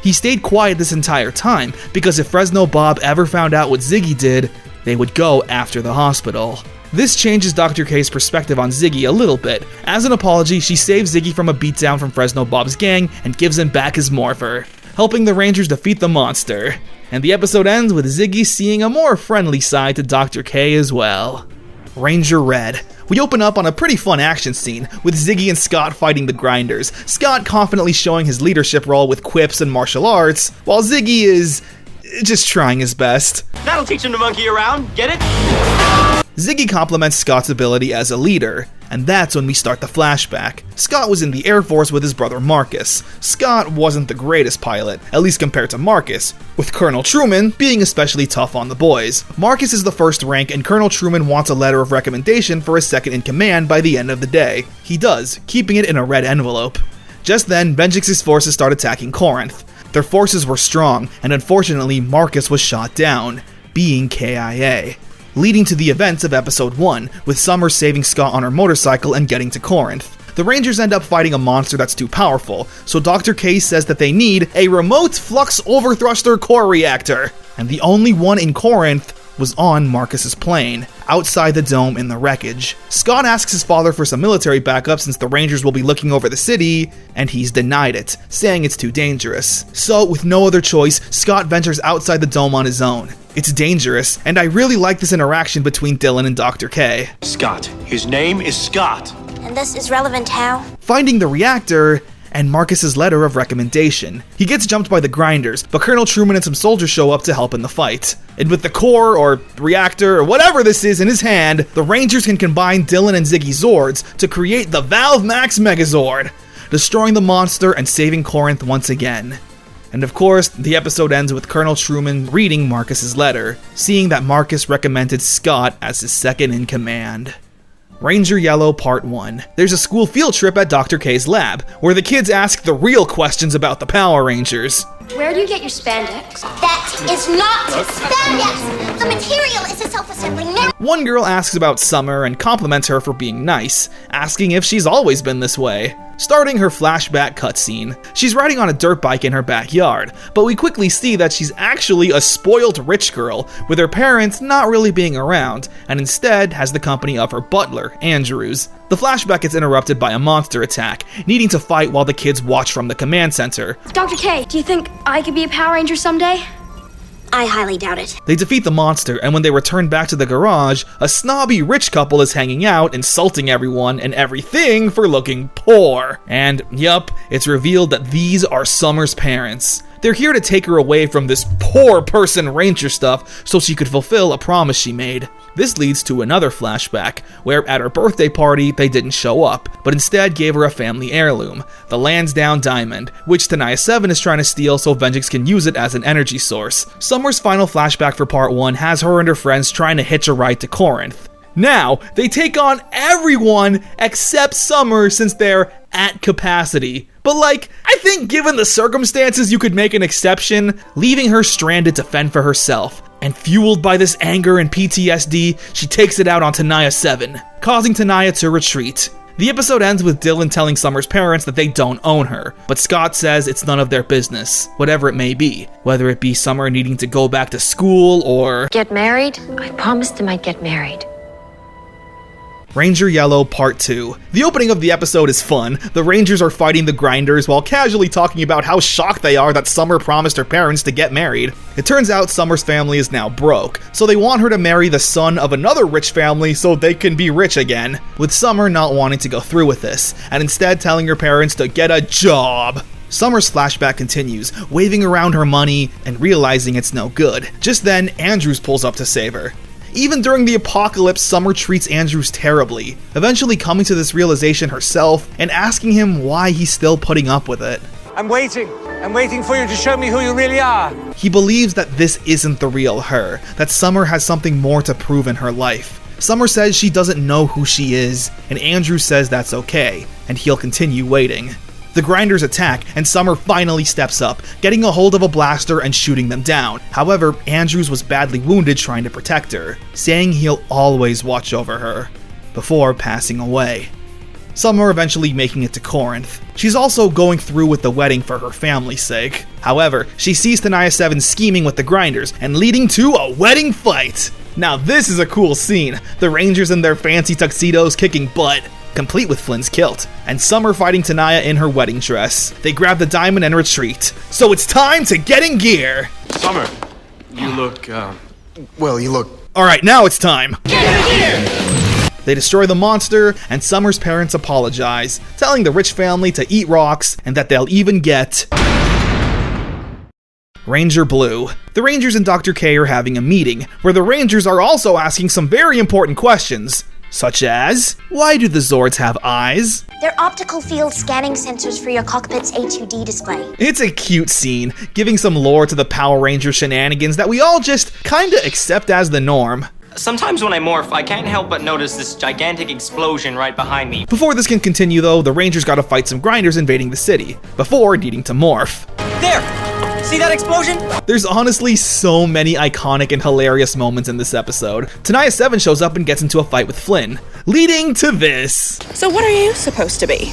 Speaker 1: He stayed quiet this entire time, because if Fresno Bob ever found out what Ziggy did, they would go after the hospital. This changes Dr. K's perspective on Ziggy a little bit. As an apology, she saves Ziggy from a beatdown from Fresno Bob's gang and gives him back his morpher, helping the Rangers defeat the monster. And the episode ends with Ziggy seeing a more friendly side to Dr. K as well. Ranger Red. We open up on a pretty fun action scene, with Ziggy and Scott fighting the Grinders, Scott confidently showing his leadership role with quips and martial arts, while Ziggy is just trying his best.
Speaker 11: That'll teach him to monkey around, get it?
Speaker 1: Ziggy compliments Scott's ability as a leader, and that's when we start the flashback. Scott was in the Air Force with his brother Marcus. Scott wasn't the greatest pilot, at least compared to Marcus, with Colonel Truman being especially tough on the boys. Marcus is the first rank, and Colonel Truman wants a letter of recommendation for his second in command by the end of the day. He does, keeping it in a red envelope. Just then, Vengeance's forces start attacking Corinth. Their forces were strong, and unfortunately Marcus was shot down, being KIA. Leading to the events of Episode 1, with Summer saving Scott on her motorcycle and getting to Corinth. The Rangers end up fighting a monster that's too powerful, so Dr. K says that they need a remote flux overthruster core reactor. And the only one in Corinth was on Marcus's plane, outside the dome in the wreckage. Scott asks his father for some military backup since the Rangers will be looking over the city, and he's denied it, saying it's too dangerous. So, with no other choice, Scott ventures outside the dome on his own. It's dangerous, and I really like this interaction between Dylan and Dr. K.
Speaker 6: Scott. His name is Scott.
Speaker 17: And this is relevant how?
Speaker 1: Finding the reactor, and Marcus's letter of recommendation. He gets jumped by the grinders, but Colonel Truman and some soldiers show up to help in the fight. And with the core, or reactor, or whatever this is in his hand, the Rangers can combine Dylan and Ziggy Zords to create the Valve Max Megazord, destroying the monster and saving Corinth once again. And of course, the episode ends with Colonel Truman reading Marcus's letter, seeing that Marcus recommended Scott as his second in command. Ranger Yellow Part 1. There's a school field trip at Dr. K's lab, where the kids ask the real questions about the Power Rangers.
Speaker 10: Where do you get your spandex?
Speaker 5: That is not spandex! The material is a self-assembling membrane.
Speaker 1: One girl asks about Summer and compliments her for being nice, asking if she's always been this way. Starting her flashback cutscene. She's riding on a dirt bike in her backyard, but we quickly see that she's actually a spoiled rich girl, with her parents not really being around, and instead has the company of her butler, Andrews. The flashback gets interrupted by a monster attack, needing to fight while the kids watch from the command center.
Speaker 17: Dr. K, do you think I could be a Power Ranger someday? I highly doubt it.
Speaker 1: They defeat the monster, and when they return back to the garage, a snobby rich couple is hanging out, insulting everyone and everything for looking poor. And yup, it's revealed that these are Summer's parents. They're here to take her away from this poor person Ranger stuff so she could fulfill a promise she made. This leads to another flashback, where at her birthday party they didn't show up, but instead gave her a family heirloom, the Lansdowne Diamond, which Tenaya 7 is trying to steal so Vengeance can use it as an energy source. Summer's final flashback for Part 1 has her and her friends trying to hitch a ride to Corinth. Now, they take on everyone except Summer since they're at capacity. But I think given the circumstances you could make an exception, leaving her stranded to fend for herself. And fueled by this anger and PTSD, she takes it out on Tenaya 7, causing Tenaya to retreat. The episode ends with Dylan telling Summer's parents that they don't own her, but Scott says it's none of their business, whatever it may be, whether it be Summer needing to go back to school or
Speaker 10: Get married? I promised him I'd get married.
Speaker 1: Ranger Yellow Part 2. The opening of the episode is fun. The Rangers are fighting the grinders while casually talking about how shocked they are that Summer promised her parents to get married. It turns out Summer's family is now broke, so they want her to marry the son of another rich family so they can be rich again, with Summer not wanting to go through with this, and instead telling her parents to get a job. Summer's flashback continues, waving around her money and realizing it's no good. Just then, Andrews pulls up to save her. Even during the apocalypse, Summer treats Andrews terribly, eventually coming to this realization herself and asking him why he's still putting up with it.
Speaker 8: I'm waiting for you to show me who you really are.
Speaker 1: He believes that this isn't the real her, that Summer has something more to prove in her life. Summer says she doesn't know who she is, and Andrews says that's okay, and he'll continue waiting. The grinders attack, and Summer finally steps up, getting a hold of a blaster and shooting them down. However, Andrews was badly wounded trying to protect her, saying he'll always watch over her, before passing away. Summer eventually making it to Corinth. She's also going through with the wedding for her family's sake. However, she sees Tenaya 7 scheming with the grinders and leading to a wedding fight. Now this is a cool scene, the Rangers in their fancy tuxedos kicking butt, complete with Flynn's kilt, and Summer fighting Tenaya in her wedding dress. They grab the diamond and retreat. So it's time to get in gear!
Speaker 14: Summer, you look,
Speaker 1: Alright, now it's time! Get in gear! They destroy the monster, and Summer's parents apologize, telling the rich family to eat rocks, and that they'll even get Ranger Blue. The Rangers and Dr. K are having a meeting, where the Rangers are also asking some very important questions. Such as, why do the Zords have eyes?
Speaker 17: They're optical field scanning sensors for your cockpit's A2D display.
Speaker 1: It's a cute scene, giving some lore to the Power Ranger shenanigans that we all just kinda accept as the norm.
Speaker 7: Sometimes when I morph, I can't help but notice this gigantic explosion right behind me.
Speaker 1: Before this can continue though, the Rangers gotta fight some grinders invading the city, before needing to morph.
Speaker 7: There! See that explosion?
Speaker 1: There's honestly so many iconic and hilarious moments in this episode. Tenaya 7 shows up and gets into a fight with Flynn, leading to this.
Speaker 22: So what are you supposed to be?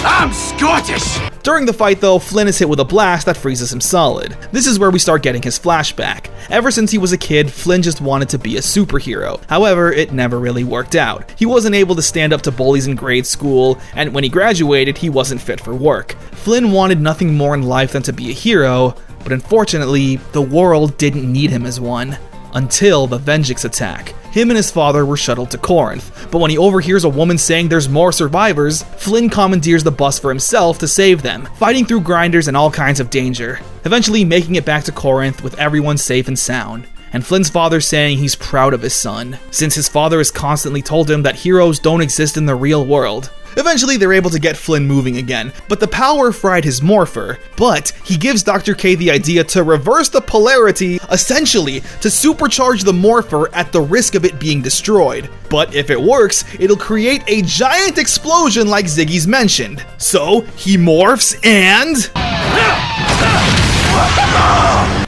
Speaker 6: I'm Scottish!
Speaker 1: During the fight though, Flynn is hit with a blast that freezes him solid. This is where we start getting his flashback. Ever since he was a kid, Flynn just wanted to be a superhero. However, it never really worked out. He wasn't able to stand up to bullies in grade school, and when he graduated, he wasn't fit for work. Flynn wanted nothing more in life than to be a hero, but unfortunately, the world didn't need him as one. Until the Venjix attack. Him and his father were shuttled to Corinth, but when he overhears a woman saying there's more survivors, Flynn commandeers the bus for himself to save them, fighting through grinders and all kinds of danger, eventually making it back to Corinth with everyone safe and sound. And Flynn's father saying he's proud of his son, since his father has constantly told him that heroes don't exist in the real world. Eventually, they're able to get Flynn moving again, but the power fried his morpher. But he gives Dr. K the idea to reverse the polarity, essentially to supercharge the morpher at the risk of it being destroyed. But if it works, it'll create a giant explosion like Ziggy's mentioned. So he morphs and...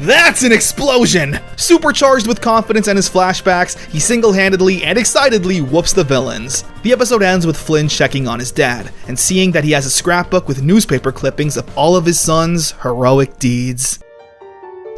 Speaker 1: That's an explosion! Supercharged with confidence and his flashbacks, he single-handedly and excitedly whoops the villains. The episode ends with Flynn checking on his dad, and seeing that he has a scrapbook with newspaper clippings of all of his son's heroic deeds.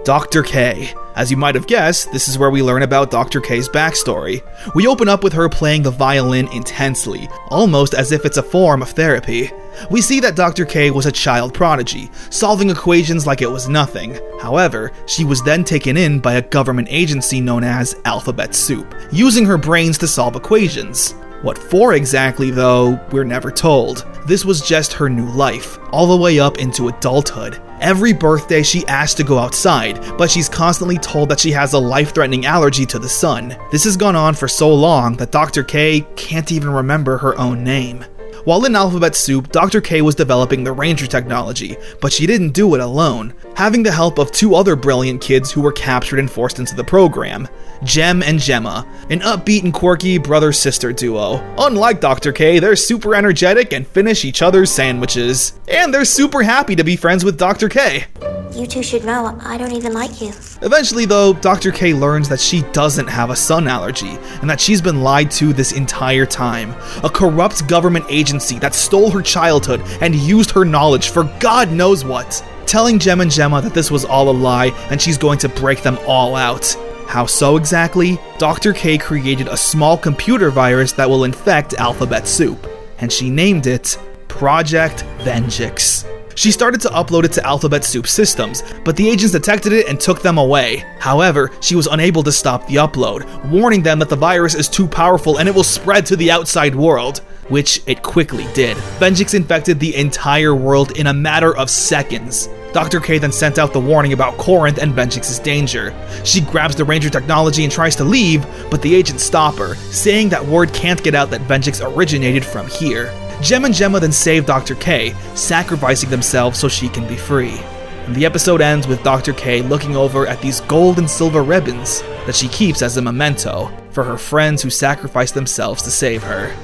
Speaker 1: Dr. K. As you might have guessed, this is where we learn about Dr. K's backstory. We open up with her playing the violin intensely, almost as if it's a form of therapy. We see that Dr. K was a child prodigy, solving equations like it was nothing. However, she was then taken in by a government agency known as Alphabet Soup, using her brains to solve equations. What for exactly, though, we're never told. This was just her new life, all the way up into adulthood. Every birthday she asks to go outside, but she's constantly told that she has a life-threatening allergy to the sun. This has gone on for so long that Dr. K can't even remember her own name. While in Alphabet Soup, Dr. K was developing the Ranger technology, but she didn't do it alone, having the help of two other brilliant kids who were captured and forced into the program, Jem and Gemma, an upbeat and quirky brother-sister duo. Unlike Dr. K, they're super energetic and finish each other's sandwiches. And they're super happy to be friends with Dr. K.
Speaker 5: You two should know I don't even like you.
Speaker 1: Eventually though, Dr. K learns that she doesn't have a sun allergy, and that she's been lied to this entire time. A corrupt government agency that stole her childhood and used her knowledge for God knows what. Telling Jem and Gemma that this was all a lie and she's going to break them all out. How so exactly? Dr. K created a small computer virus that will infect Alphabet Soup, and she named it Project Venjix. She started to upload it to Alphabet Soup systems, but the agents detected it and took them away. However, she was unable to stop the upload, warning them that the virus is too powerful and it will spread to the outside world. Which it quickly did. Venjix infected the entire world in a matter of seconds. Dr. K then sent out the warning about Corinth and Venjix's danger. She grabs the Ranger technology and tries to leave, but the agents stop her, saying that word can't get out that Venjix originated from here. Jem and Gemma then save Dr. K, sacrificing themselves so she can be free. And the episode ends with Dr. K looking over at these gold and silver ribbons that she keeps as a memento for her friends who sacrificed themselves to save her.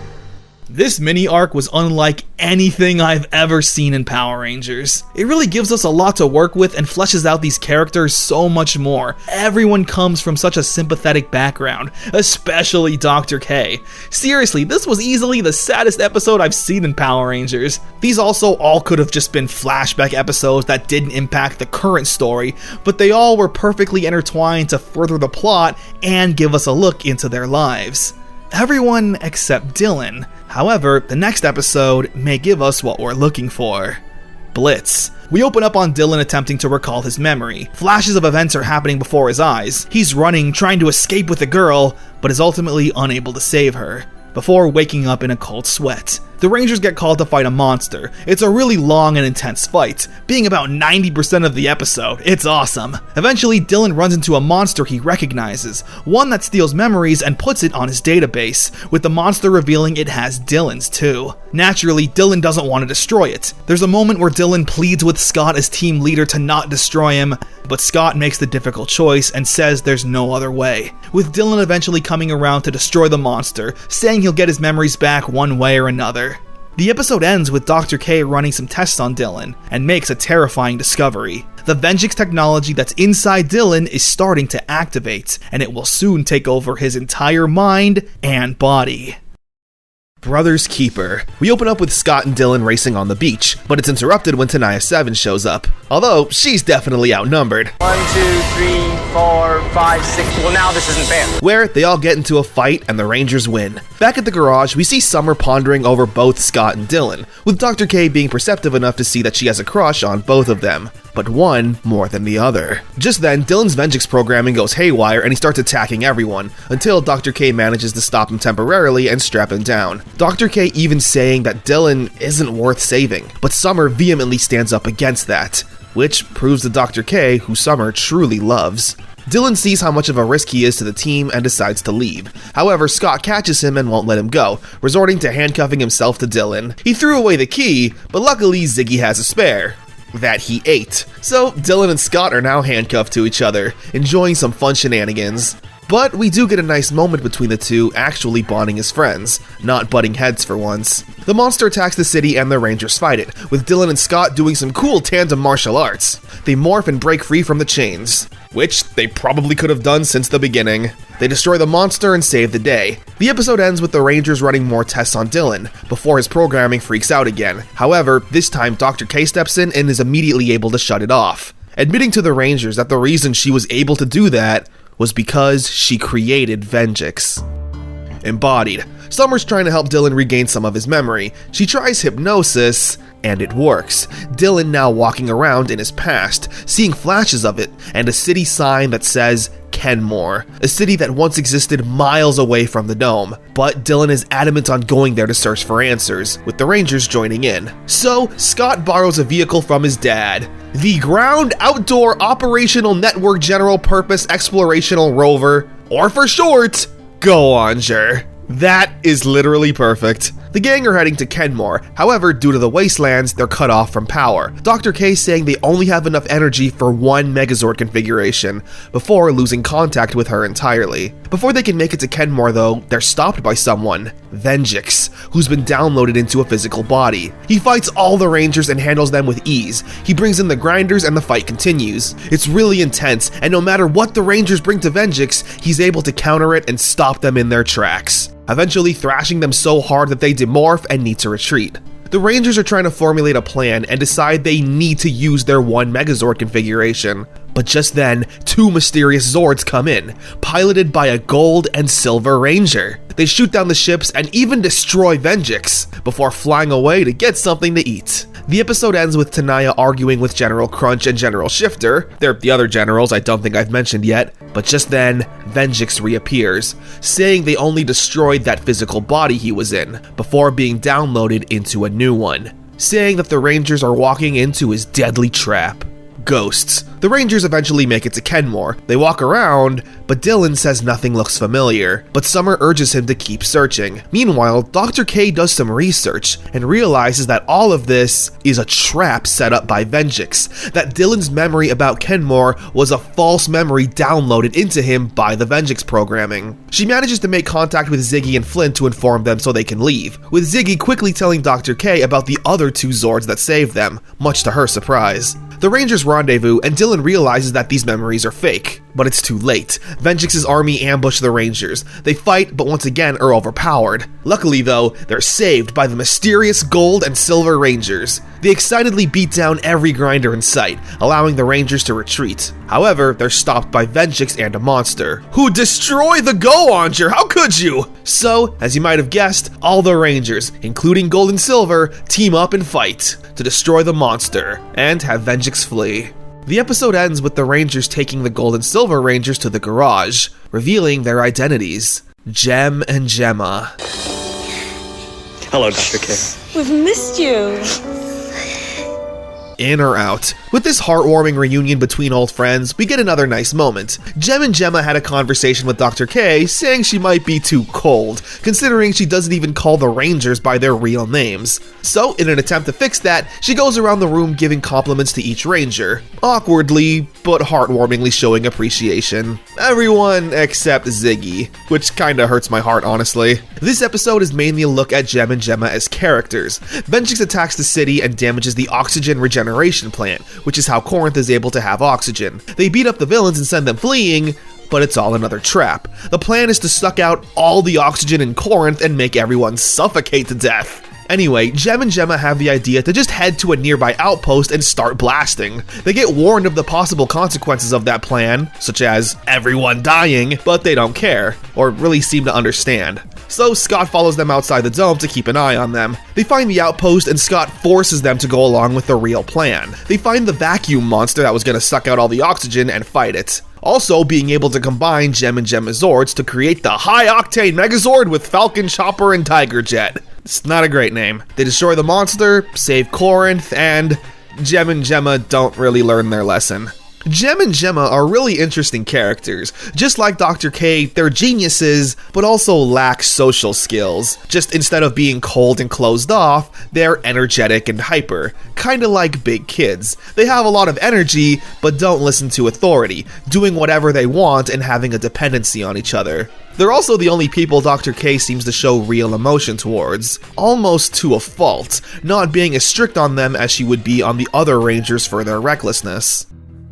Speaker 1: This mini-arc was unlike anything I've ever seen in Power Rangers. It really gives us a lot to work with and fleshes out these characters so much more. Everyone comes from such a sympathetic background, especially Dr. K. Seriously, this was easily the saddest episode I've seen in Power Rangers. These also all could have just been flashback episodes that didn't impact the current story, but they all were perfectly intertwined to further the plot and give us a look into their lives. Everyone except Dylan. However, the next episode may give us what we're looking for. Blitz. We open up on Dylan attempting to recall his memory. Flashes of events are happening before his eyes. He's running, trying to escape with a girl, but is ultimately unable to save her, before waking up in a cold sweat. The Rangers get called to fight a monster. It's a really long and intense fight, being about 90% of the episode. It's awesome. Eventually, Dylan runs into a monster he recognizes, one that steals memories and puts it on his database, with the monster revealing it has Dylan's too. Naturally, Dylan doesn't want to destroy it. There's a moment where Dylan pleads with Scott as team leader to not destroy him, but Scott makes the difficult choice and says there's no other way, with Dylan eventually coming around to destroy the monster, saying he'll get his memories back one way or another. The episode ends with Dr. K running some tests on Dylan, and makes a terrifying discovery. The Venjix technology that's inside Dylan is starting to activate, and it will soon take over his entire mind and body. Brother's Keeper. We open up with Scott and Dylan racing on the beach, but it's interrupted when Tenaya 7 shows up. Although, she's definitely outnumbered.
Speaker 16: 1, 2, 3, 4, 5, 6. Well, now this isn't fair.
Speaker 1: Where they all get into a fight and the Rangers win. Back at the garage, we see Summer pondering over both Scott and Dylan, with Dr. K being perceptive enough to see that she has a crush on both of them, but one more than the other. Just then, Dylan's Vengeance programming goes haywire and he starts attacking everyone, until Dr. K manages to stop him temporarily and strap him down. Dr. K even saying that Dylan isn't worth saving, but Summer vehemently stands up against that, which proves to Dr. K who Summer truly loves. Dylan sees how much of a risk he is to the team and decides to leave. However, Scott catches him and won't let him go, resorting to handcuffing himself to Dylan. He threw away the key, but luckily Ziggy has a spare that he ate. So Dylan and Scott are now handcuffed to each other, enjoying some fun shenanigans. But we do get a nice moment between the two actually bonding as friends, not butting heads for once. The monster attacks the city and the Rangers fight it, with Dylan and Scott doing some cool tandem martial arts. They morph and break free from the chains, which they probably could have done since the beginning. They destroy the monster and save the day. The episode ends with the Rangers running more tests on Dylan, before his programming freaks out again. However, this time Dr. K steps in and is immediately able to shut it off, admitting to the Rangers that the reason she was able to do that was because she created Vengeance. Embodied. Summer's trying to help Dylan regain some of his memory. She tries hypnosis, and it works. Dylan now walking around in his past, seeing flashes of it, and a city sign that says Kenmore, a city that once existed miles away from the dome. But Dylan is adamant on going there to search for answers, with the Rangers joining in. So, Scott borrows a vehicle from his dad, the Ground Outdoor Operational Network General Purpose Explorational Rover, or for short, Go-Onger. That is literally perfect. The gang are heading to Kenmore, however, due to the wastelands, they're cut off from power. Dr. K saying they only have enough energy for one Megazord configuration, before losing contact with her entirely. Before they can make it to Kenmore though, they're stopped by someone, Vengeance, who's been downloaded into a physical body. He fights all the Rangers and handles them with ease. He brings in the grinders and the fight continues. It's really intense, and no matter what the Rangers bring to Vengeance, he's able to counter it and stop them in their tracks, eventually thrashing them so hard that they demorph and need to retreat. The Rangers are trying to formulate a plan and decide they need to use their one Megazord configuration. But just then, two mysterious Zords come in, piloted by a gold and silver Ranger. They shoot down the ships and even destroy Vengeance, before flying away to get something to eat. The episode ends with Tenaya arguing with General Crunch and General Shifter. They're the other generals I don't think I've mentioned yet, but just then, Vengeance reappears, saying they only destroyed that physical body he was in, before being downloaded into a new one, saying that the Rangers are walking into his deadly trap. Ghosts. The Rangers eventually make it to Kenmore. They walk around, but Dylan says nothing looks familiar, but Summer urges him to keep searching. Meanwhile, Dr. K does some research and realizes that all of this is a trap set up by Vengeance, that Dylan's memory about Kenmore was a false memory downloaded into him by the Vengeance programming. She manages to make contact with Ziggy and Flint to inform them so they can leave, with Ziggy quickly telling Dr. K about the other two Zords that saved them, much to her surprise. The Rangers rendezvous, and Dylan realizes that these memories are fake, but it's too late. Vengeance's army ambush the Rangers. They fight, but once again are overpowered. Luckily though, they're saved by the mysterious gold and silver Rangers. They excitedly beat down every grinder in sight, allowing the Rangers to retreat. However, they're stopped by Vengeance and a monster, who destroy the Go-Onger. How could you? So, as you might have guessed, all the Rangers, including Gold and Silver, team up and fight to destroy the monster and have Vengeance flee. The episode ends with the Rangers taking the Gold and Silver Rangers to the garage, revealing their identities, Gem and Gemma.
Speaker 11: Hello, Dr. K.
Speaker 15: We've missed you.
Speaker 1: In or out. With this heartwarming reunion between old friends, we get another nice moment. Gem and Gemma had a conversation with Dr. K, saying she might be too cold, considering she doesn't even call the Rangers by their real names. So, in an attempt to fix that, she goes around the room giving compliments to each Ranger, awkwardly, but heartwarmingly showing appreciation. Everyone except Ziggy, which kinda hurts my heart, honestly. This episode is mainly a look at Gem and Gemma as characters. Vengeance attacks the city and damages the oxygen regeneration plant, which is how Corinth is able to have oxygen. They beat up the villains and send them fleeing, but it's all another trap. The plan is to suck out all the oxygen in Corinth and make everyone suffocate to death. Anyway, Jem and Gemma have the idea to just head to a nearby outpost and start blasting. They get warned of the possible consequences of that plan, such as everyone dying, but they don't care, or really seem to understand. So Scott follows them outside the dome to keep an eye on them. They find the outpost and Scott forces them to go along with the real plan. They find the vacuum monster that was going to suck out all the oxygen and fight it. Also being able to combine Jem and Gemma Zords to create the high-octane Megazord with Falcon, Chopper, and Tiger Jet. It's not a great name. They destroy the monster, save Corinth, and Jem and Gemma don't really learn their lesson. Jem and Gemma are really interesting characters. Just like Dr. K, they're geniuses, but also lack social skills. Just instead of being cold and closed off, they're energetic and hyper. Kinda like big kids. They have a lot of energy, but don't listen to authority, doing whatever they want and having a dependency on each other. They're also the only people Dr. K seems to show real emotion towards, almost to a fault, not being as strict on them as she would be on the other Rangers for their recklessness.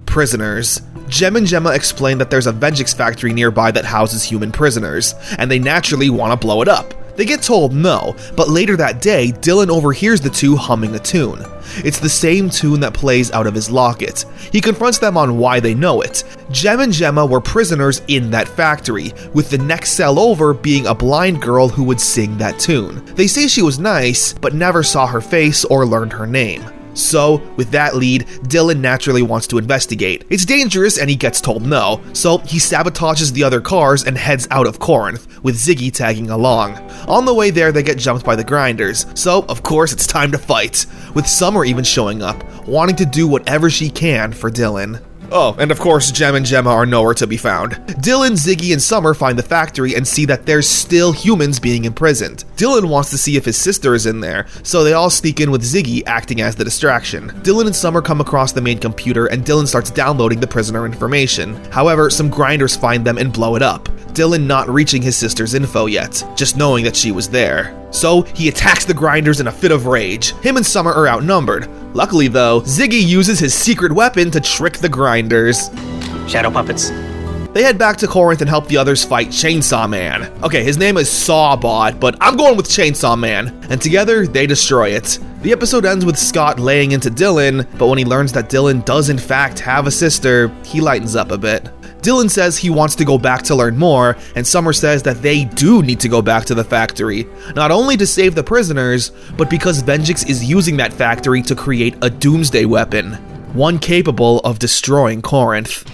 Speaker 1: Prisoners. Jem and Gemma explain that there's a Vengeance factory nearby that houses human prisoners, and they naturally want to blow it up. They get told no, but later that day, Dylan overhears the two humming a tune. It's the same tune that plays out of his locket. He confronts them on why they know it. Jem and Gemma were prisoners in that factory, with the next cell over being a blind girl who would sing that tune. They say she was nice, but never saw her face or learned her name. So, with that lead, Dylan naturally wants to investigate. It's dangerous and he gets told no, so he sabotages the other cars and heads out of Corinth, with Ziggy tagging along. On the way there, they get jumped by the grinders, so of course it's time to fight, with Summer even showing up, wanting to do whatever she can for Dylan. Oh, and of course, Jem and Gemma are nowhere to be found. Dylan, Ziggy, and Summer find the factory and see that there's still humans being imprisoned. Dylan wants to see if his sister is in there, so they all sneak in with Ziggy acting as the distraction. Dylan and Summer come across the main computer and Dylan starts downloading the prisoner information. However, some grinders find them and blow it up. Dylan not reaching his sister's info yet, just knowing that she was there. So he attacks the grinders in a fit of rage. Him and Summer are outnumbered. Luckily though, Ziggy uses his secret weapon to trick the grinders.
Speaker 11: Shadow puppets.
Speaker 1: They head back to Corinth and help the others fight Chainsaw Man. Okay, his name is Sawbot, but I'm going with Chainsaw Man. And together, they destroy it. The episode ends with Scott laying into Dylan, but when he learns that Dylan does in fact have a sister, he lightens up a bit. Dylan says he wants to go back to learn more, and Summer says that they do need to go back to the factory, not only to save the prisoners, but because Vengeance is using that factory to create a doomsday weapon, one capable of destroying Corinth.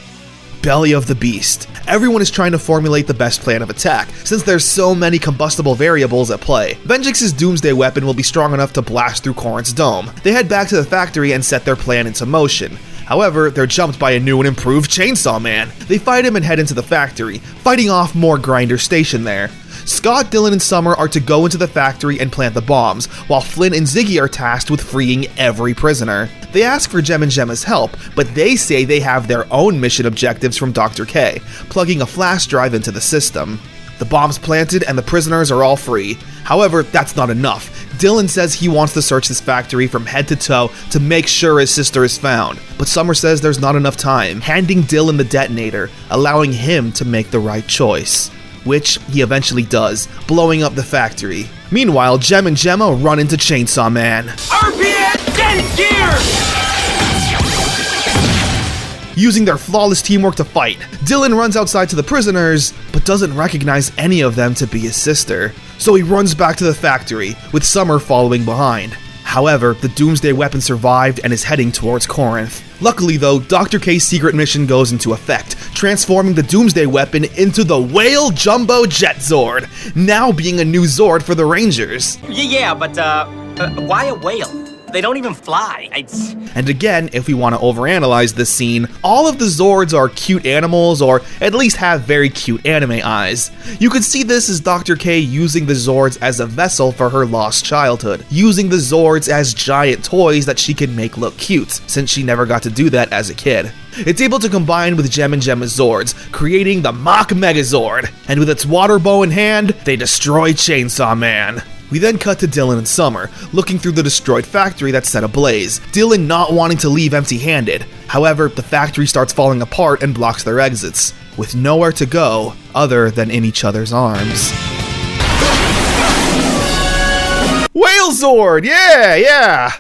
Speaker 1: Belly of the Beast. Everyone is trying to formulate the best plan of attack, since there's so many combustible variables at play. Vengeance's doomsday weapon will be strong enough to blast through Corinth's dome. They head back to the factory and set their plan into motion. However, they're jumped by a new and improved Chainsaw Man. They fight him and head into the factory, fighting off more grinders stationed there. Scott, Dylan, and Summer are to go into the factory and plant the bombs, while Flynn and Ziggy are tasked with freeing every prisoner. They ask for Jem and Gemma's help, but they say they have their own mission objectives from Dr. K, plugging a flash drive into the system. The bomb's planted and the prisoners are all free. However, that's not enough. Dylan says he wants to search this factory from head to toe to make sure his sister is found, but Summer says there's not enough time, handing Dylan the detonator, allowing him to make the right choice. Which he eventually does, blowing up the factory. Meanwhile, Jem and Gemma run into Chainsaw Man.
Speaker 6: RPS, get gear!
Speaker 1: Using their flawless teamwork to fight, Dylan runs outside to the prisoners, but doesn't recognize any of them to be his sister. So he runs back to the factory, with Summer following behind. However, the doomsday weapon survived and is heading towards Corinth. Luckily though, Dr. K's secret mission goes into effect, transforming the doomsday weapon into the Whale Jumbo Jet Zord, now being a new Zord for the Rangers.
Speaker 11: Yeah, but why a whale? They don't even fly.
Speaker 1: And again, if we want to overanalyze this scene, all of the Zords are cute animals, or at least have very cute anime eyes. You could see this as Dr. K using the Zords as a vessel for her lost childhood, using the Zords as giant toys that she can make look cute, since she never got to do that as a kid. It's able to combine with Jem and Gemma's Zords, creating the Mach Megazord, and with its water bow in hand, they destroy Chainsaw Man. We then cut to Dylan and Summer, looking through the destroyed factory that's set ablaze, Dylan not wanting to leave empty-handed. However, the factory starts falling apart and blocks their exits. with nowhere to go other than in each other's arms. Whale Zord! Yeah!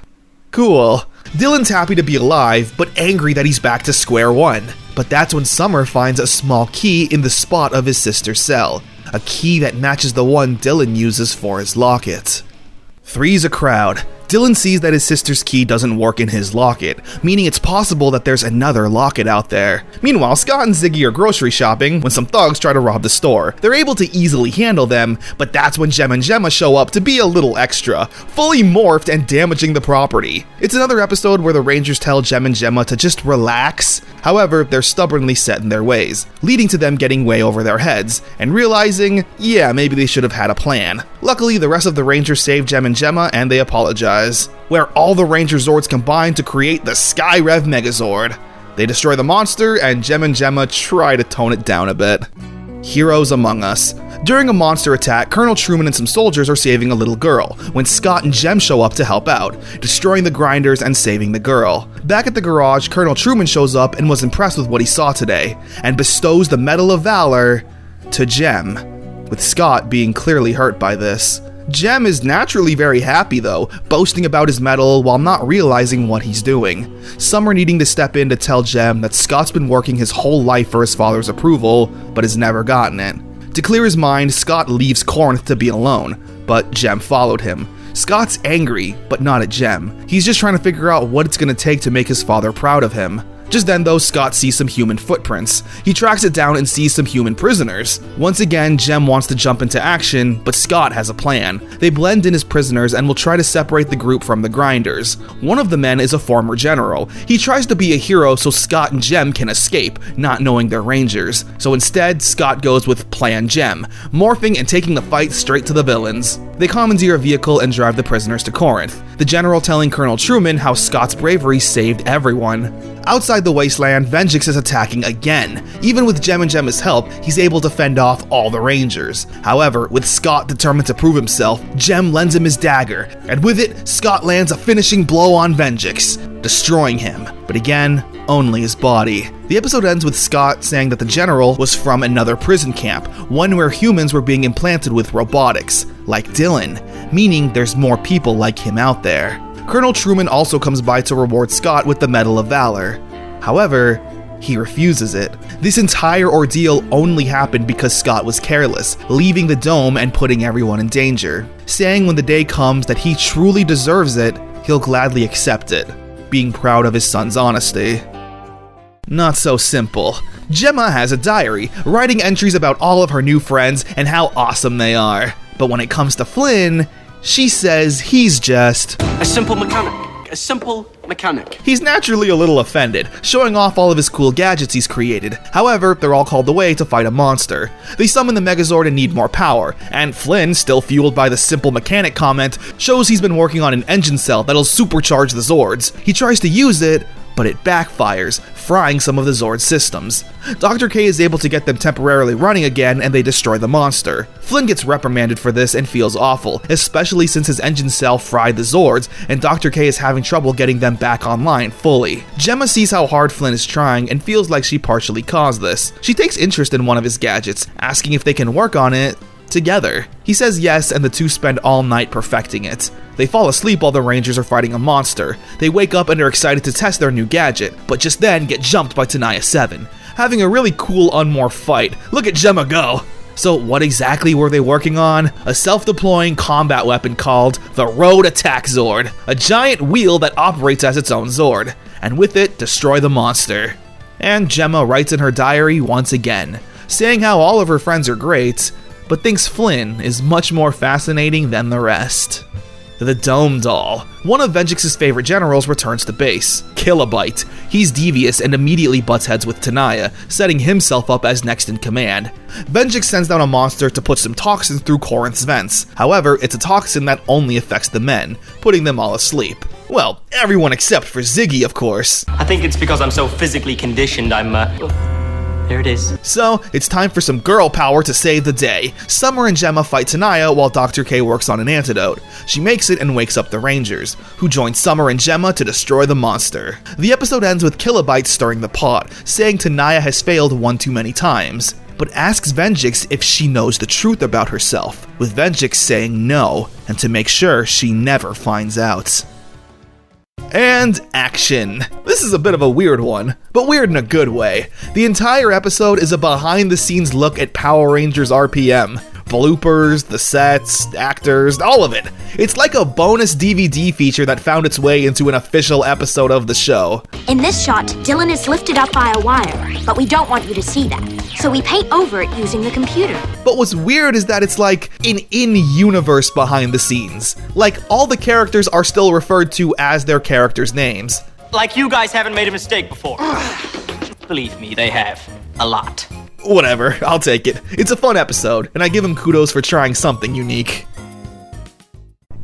Speaker 1: Cool. Dylan's happy to be alive, but angry that he's back to square one. But that's when Summer finds a small key in the spot of his sister's cell. A key that matches the one Dylan uses for his locket. Three's a crowd. Dylan sees that his sister's key doesn't work in his locket, meaning it's possible that there's another locket out there. Meanwhile, Scott and Ziggy are grocery shopping when some thugs try to rob the store. They're able to easily handle them, but that's when Jem and Gemma show up to be a little extra, fully morphed and damaging the property. It's another episode where the Rangers tell Jem and Gemma to just relax. However, they're stubbornly set in their ways, leading to them getting way over their heads, and realizing, yeah, maybe they should have had a plan. Luckily, the rest of the Rangers save Jem and Gemma, and they apologize. Where all the Ranger Zords combine to create the Skyrev Megazord. They destroy the monster, and Jem and Gemma try to tone it down a bit. Heroes among us. During a monster attack, Colonel Truman and some soldiers are saving a little girl, when Scott and Jem show up to help out, destroying the grinders and saving the girl. Back at the garage, Colonel Truman shows up and was impressed with what he saw today, and bestows the Medal of Valor to Jem, with Scott being clearly hurt by this. Jem is naturally very happy though, boasting about his medal while not realizing what he's doing. Summer needing to step in to tell Jem that Scott's been working his whole life for his father's approval, but has never gotten it. To clear his mind, Scott leaves Corinth to be alone, but Jem followed him. Scott's angry, but not at Jem. He's just trying to figure out what it's gonna take to make his father proud of him. Just then though, Scott sees some human footprints. He tracks it down and sees some human prisoners. Once again, Jem wants to jump into action, but Scott has a plan. They blend in as prisoners and will try to separate the group from the grinders. One of the men is a former general. He tries to be a hero so Scott and Jem can escape, not knowing they're Rangers. So instead, Scott goes with Plan Jem, morphing and taking the fight straight to the villains. They commandeer a vehicle and drive the prisoners to Corinth, the general telling Colonel Truman how Scott's bravery saved everyone. Outside the wasteland, Venjix is attacking again. Even with Jem and Gemma's help, he's able to fend off all the Rangers. However, with Scott determined to prove himself, Jem lends him his dagger, and with it, Scott lands a finishing blow on Venjix, destroying him, but again, only his body. The episode ends with Scott saying that the general was from another prison camp, one where humans were being implanted with robotics, like Dylan, meaning there's more people like him out there. Colonel Truman also comes by to reward Scott with the Medal of Valor. However, he refuses it. This entire ordeal only happened because Scott was careless, leaving the dome and putting everyone in danger. Saying when the day comes that he truly deserves it, he'll gladly accept it, being proud of his son's honesty. Not so simple. Gemma has a diary, writing entries about all of her new friends and how awesome they are. But when it comes to Flynn, she says he's just
Speaker 11: a simple mechanic. A simple mechanic.
Speaker 1: He's naturally a little offended, showing off all of his cool gadgets he's created. However, they're all called away to fight a monster. They summon the Megazord and need more power, and Flynn, still fueled by the simple mechanic comment, shows he's been working on an engine cell that'll supercharge the Zords. He tries to use it, but it backfires, frying some of the Zord systems. Dr. K is able to get them temporarily running again, and they destroy the monster. Flynn gets reprimanded for this and feels awful, especially since his engine cell fried the Zords, and Dr. K is having trouble getting them back online fully. Gemma sees how hard Flynn is trying and feels like she partially caused this. She takes interest in one of his gadgets, asking if they can work on it together. He says yes, and the two spend all night perfecting it. They fall asleep while the Rangers are fighting a monster. They wake up and are excited to test their new gadget, but just then get jumped by Tenaya 7, having a really cool unmorphed fight. Look at Gemma go! So what exactly were they working on? A self-deploying combat weapon called the Road Attack Zord, a giant wheel that operates as its own Zord, and with it, destroy the monster. And Gemma writes in her diary once again, saying how all of her friends are great, but thinks Flynn is much more fascinating than the rest. The Dome Doll. One of Venjix's favorite generals returns to base, Kilobyte. He's devious and immediately butts heads with Tenaya, setting himself up as next in command. Venjix sends down a monster to put some toxins through Corinth's vents. However, it's a toxin that only affects the men, putting them all asleep. Well, everyone except for Ziggy, of course.
Speaker 11: I think it's because I'm so physically conditioned,
Speaker 7: There it is.
Speaker 1: So, it's time for some girl power to save the day. Summer and Gemma fight Tanaya while Dr. K works on an antidote. She makes it and wakes up the Rangers, who join Summer and Gemma to destroy the monster. The episode ends with Kilobyte stirring the pot, saying Tanaya has failed one too many times, but asks Venjix if she knows the truth about herself, with Venjix saying no, and to make sure she never finds out. And action. This is a bit of a weird one, but weird in a good way. The entire episode is a behind-the-scenes look at Power Rangers RPM. Bloopers, the sets, actors, all of it. It's like a bonus DVD feature that found its way into an official episode of the show.
Speaker 17: In this shot, Dylan is lifted up by a wire, but we don't want you to see that. So we paint over it using the computer.
Speaker 1: But what's weird is that it's like an in-universe behind the scenes. Like, all the characters are still referred to as their characters' names.
Speaker 11: Like you guys haven't made a mistake before. Believe me, they have. A lot.
Speaker 1: Whatever, I'll take it. It's a fun episode, and I give him kudos for trying something unique.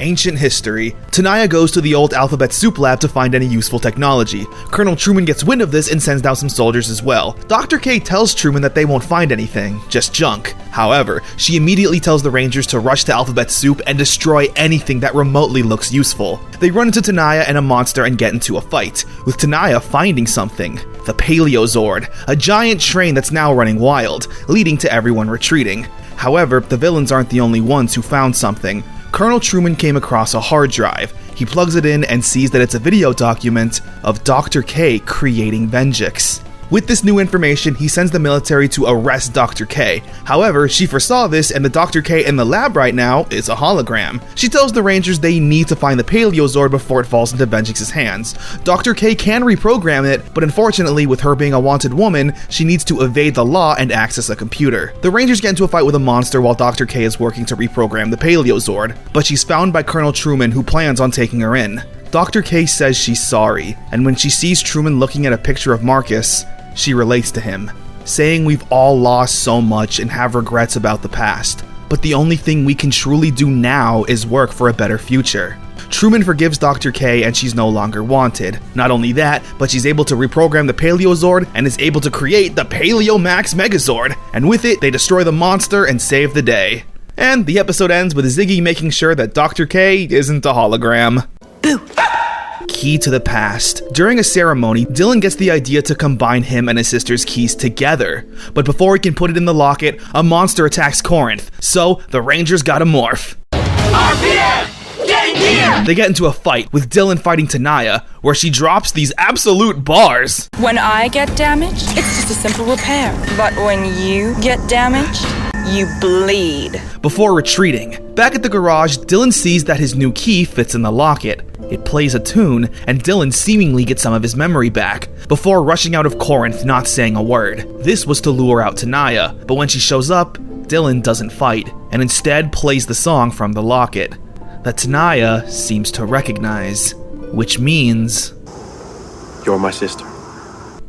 Speaker 1: Ancient history. Tanaya goes to the old Alphabet Soup Lab to find any useful technology. Colonel Truman gets wind of this and sends down some soldiers as well. Dr. K tells Truman that they won't find anything, just junk. However, she immediately tells the Rangers to rush to Alphabet Soup and destroy anything that remotely looks useful. They run into Tanaya and a monster and get into a fight, with Tanaya finding something. The Paleozord, a giant train that's now running wild, leading to everyone retreating. However, the villains aren't the only ones who found something. Colonel Truman came across a hard drive. He plugs it in and sees that it's a video document of Dr. K creating Venjix. With this new information, he sends the military to arrest Dr. K. However, she foresaw this, and the Dr. K in the lab right now is a hologram. She tells the Rangers they need to find the Paleozord before it falls into Venjix's hands. Dr. K can reprogram it, but unfortunately, with her being a wanted woman, she needs to evade the law and access a computer. The Rangers get into a fight with a monster while Dr. K is working to reprogram the Paleozord, but she's found by Colonel Truman, who plans on taking her in. Dr. K says she's sorry, and when she sees Truman looking at a picture of Marcus, she relates to him, saying we've all lost so much and have regrets about the past, but the only thing we can truly do now is work for a better future. Truman forgives Dr. K and she's no longer wanted. Not only that, but she's able to reprogram the Paleozord and is able to create the Paleo Max Megazord, and with it they destroy the monster and save the day. And the episode ends with Ziggy making sure that Dr. K isn't a hologram. Boo! Key to the past. During a ceremony, Dylan gets the idea to combine him and his sister's keys together. But before he can put it in the locket, a monster attacks Corinth, so the Rangers gotta morph.
Speaker 6: RPM! Get in gear!
Speaker 1: They get into a fight, with Dylan fighting Tanaya, where she drops these absolute bars.
Speaker 4: When I get damaged, it's just a simple repair. But when you get damaged, you bleed.
Speaker 1: Before retreating, back at the garage, Dylan sees that his new key fits in the locket. It plays a tune, and Dylan seemingly gets some of his memory back, before rushing out of Corinth not saying a word. This was to lure out Tanaya, but when she shows up, Dylan doesn't fight, and instead plays the song from the locket that Tanaya seems to recognize, which means...
Speaker 13: You're my sister.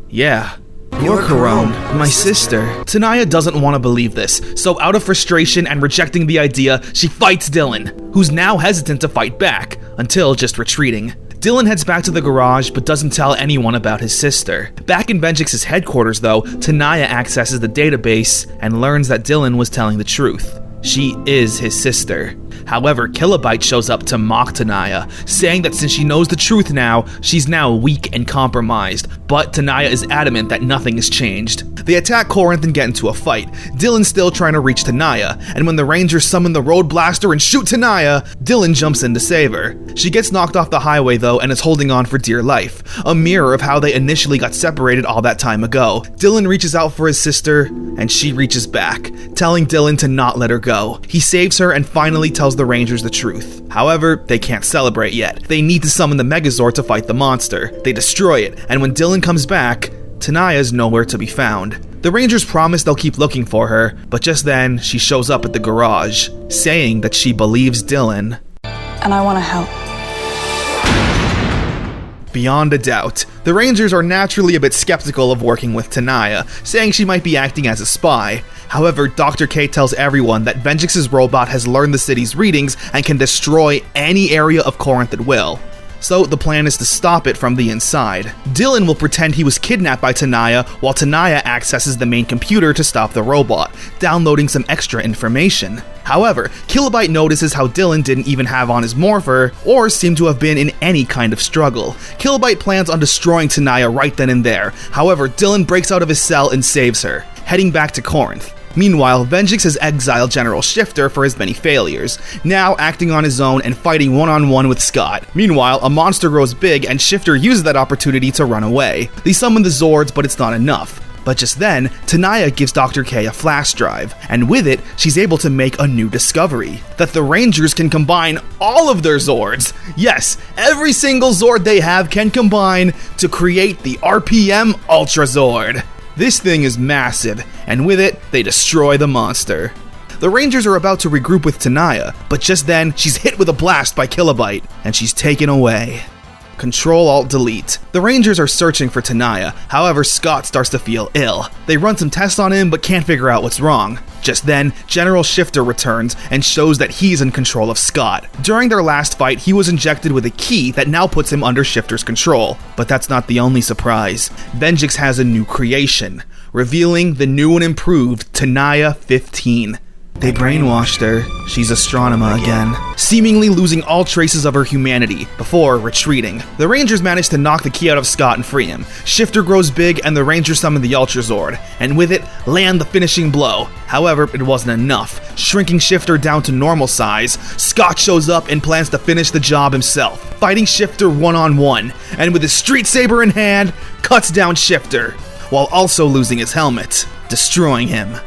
Speaker 1: Yeah. You're Corone, my sister. Tanaya doesn't want to believe this, so out of frustration and rejecting the idea, she fights Dylan, who's now hesitant to fight back, until just retreating. Dylan heads back to the garage, but doesn't tell anyone about his sister. Back in Venjix's headquarters, though, Tanaya accesses the database and learns that Dylan was telling the truth. She is his sister. However, Kilobyte shows up to mock Tanaya, saying that since she knows the truth now, she's now weak and compromised, but Tanaya is adamant that nothing has changed. They attack Corinth and get into a fight, Dylan still trying to reach Tanaya, and when the Rangers summon the Road Blaster and shoot Tanaya, Dylan jumps in to save her. She gets knocked off the highway though and is holding on for dear life, a mirror of how they initially got separated all that time ago. Dylan reaches out for his sister, and she reaches back, telling Dylan to not let her go. He saves her and finally tells the Rangers the truth. However, they can't celebrate yet. They need to summon the Megazord to fight the monster. They destroy it, and when Dylan comes back, Tanaya's nowhere to be found. The Rangers promise they'll keep looking for her, but just then, she shows up at the garage, saying that she believes Dylan.
Speaker 4: And I want to help.
Speaker 1: Beyond a doubt, the Rangers are naturally a bit skeptical of working with Tanaya, saying she might be acting as a spy. However, Dr. K tells everyone that Venjix's robot has learned the city's readings and can destroy any area of Corinth at will. so the plan is to stop it from the inside. Dylan will pretend he was kidnapped by Tenaya, while Tenaya accesses the main computer to stop the robot, downloading some extra information. However, Kilobyte notices how Dylan didn't even have on his morpher, or seem to have been in any kind of struggle. Kilobyte plans on destroying Tenaya right then and there. However, Dylan breaks out of his cell and saves her, heading back to Corinth. Meanwhile, Venjix has exiled General Shifter for his many failures, now acting on his own and fighting one-on-one with Scott. Meanwhile, a monster grows big and Shifter uses that opportunity to run away. They summon the Zords, but it's not enough. But just then, Tenaya gives Dr. K a flash drive, and with it, she's able to make a new discovery: that the Rangers can combine all of their Zords. Yes, every single Zord they have can combine to create the RPM Ultra Zord. This thing is massive, and with it, they destroy the monster. The Rangers are about to regroup with Tenaya, but just then, she's hit with a blast by Kilobyte, and she's taken away. Control-Alt-Delete. The Rangers are searching for Tenaya, however Scott starts to feel ill. They run some tests on him but can't figure out what's wrong. Just then, General Shifter returns and shows that he's in control of Scott. During their last fight, he was injected with a key that now puts him under Shifter's control. But that's not the only surprise. Venjix has a new creation, revealing the new and improved Tenaya 15. They brainwashed her. She's Astronema again, seemingly losing all traces of her humanity before retreating. The Rangers manage to knock the key out of Scott and free him. Shifter grows big and the Rangers summon the Ultra Zord, and with it, land the finishing blow. However, it wasn't enough. Shrinking Shifter down to normal size, Scott shows up and plans to finish the job himself, fighting Shifter one-on-one, and with his street saber in hand, cuts down Shifter, while also losing his helmet, destroying him.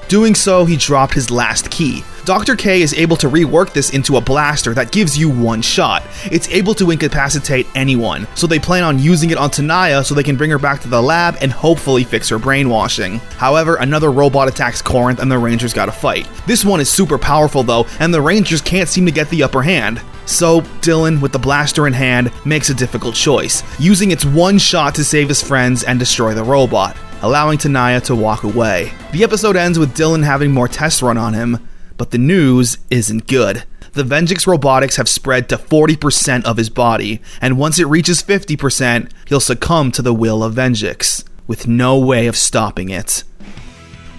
Speaker 1: Doing so, he dropped his last key. Dr. K is able to rework this into a blaster that gives you one shot. It's able to incapacitate anyone, so they plan on using it on Tenaya so they can bring her back to the lab and hopefully fix her brainwashing. However, another robot attacks Corinth and the Rangers gotta fight. This one is super powerful though, and the Rangers can't seem to get the upper hand. So, Dylan, with the blaster in hand, makes a difficult choice, using its one shot to save his friends and destroy the robot, allowing Tenaya to walk away. The episode ends with Dylan having more tests run on him, but the news isn't good. The Venjix robotics have spread to 40% of his body, and once it reaches 50%, he'll succumb to the will of Venjix, with no way of stopping it.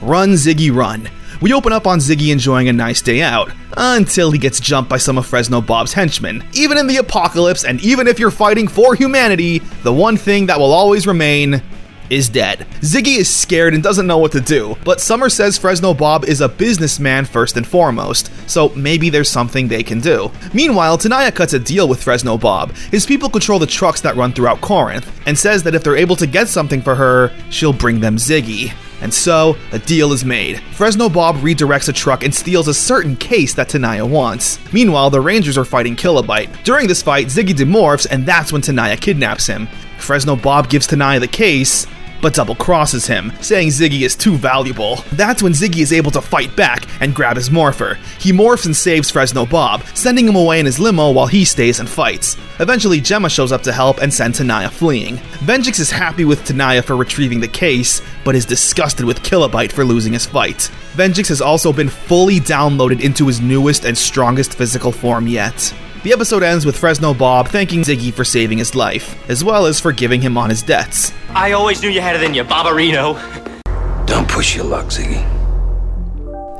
Speaker 1: Run, Ziggy, run. We open up on Ziggy enjoying a nice day out, until he gets jumped by some of Fresno Bob's henchmen. Even in the apocalypse, and even if you're fighting for humanity, the one thing that will always remain is dead. Ziggy is scared and doesn't know what to do, but Summer says Fresno Bob is a businessman first and foremost, so maybe there's something they can do. Meanwhile, Tenaya cuts a deal with Fresno Bob. His people control the trucks that run throughout Corinth, and says that if they're able to get something for her, she'll bring them Ziggy. And so, a deal is made. Fresno Bob redirects a truck and steals a certain case that Tenaya wants. Meanwhile, the Rangers are fighting Kilobyte. During this fight, Ziggy demorphs, and that's when Tenaya kidnaps him. Fresno Bob gives Tenaya the case, but double-crosses him, saying Ziggy is too valuable. That's when Ziggy is able to fight back and grab his morpher. He morphs and saves Fresno Bob, sending him away in his limo while he stays and fights. Eventually, Gemma shows up to help and sends Tenaya fleeing. Venjix is happy with Tenaya for retrieving the case, but is disgusted with Kilobyte for losing his fight. Venjix has also been fully downloaded into his newest and strongest physical form yet. The episode ends with Fresno Bob thanking Ziggy for saving his life, as well as forgiving him on his debts.
Speaker 11: I always knew you had it in you, Barbarino.
Speaker 9: Don't push your luck, Ziggy.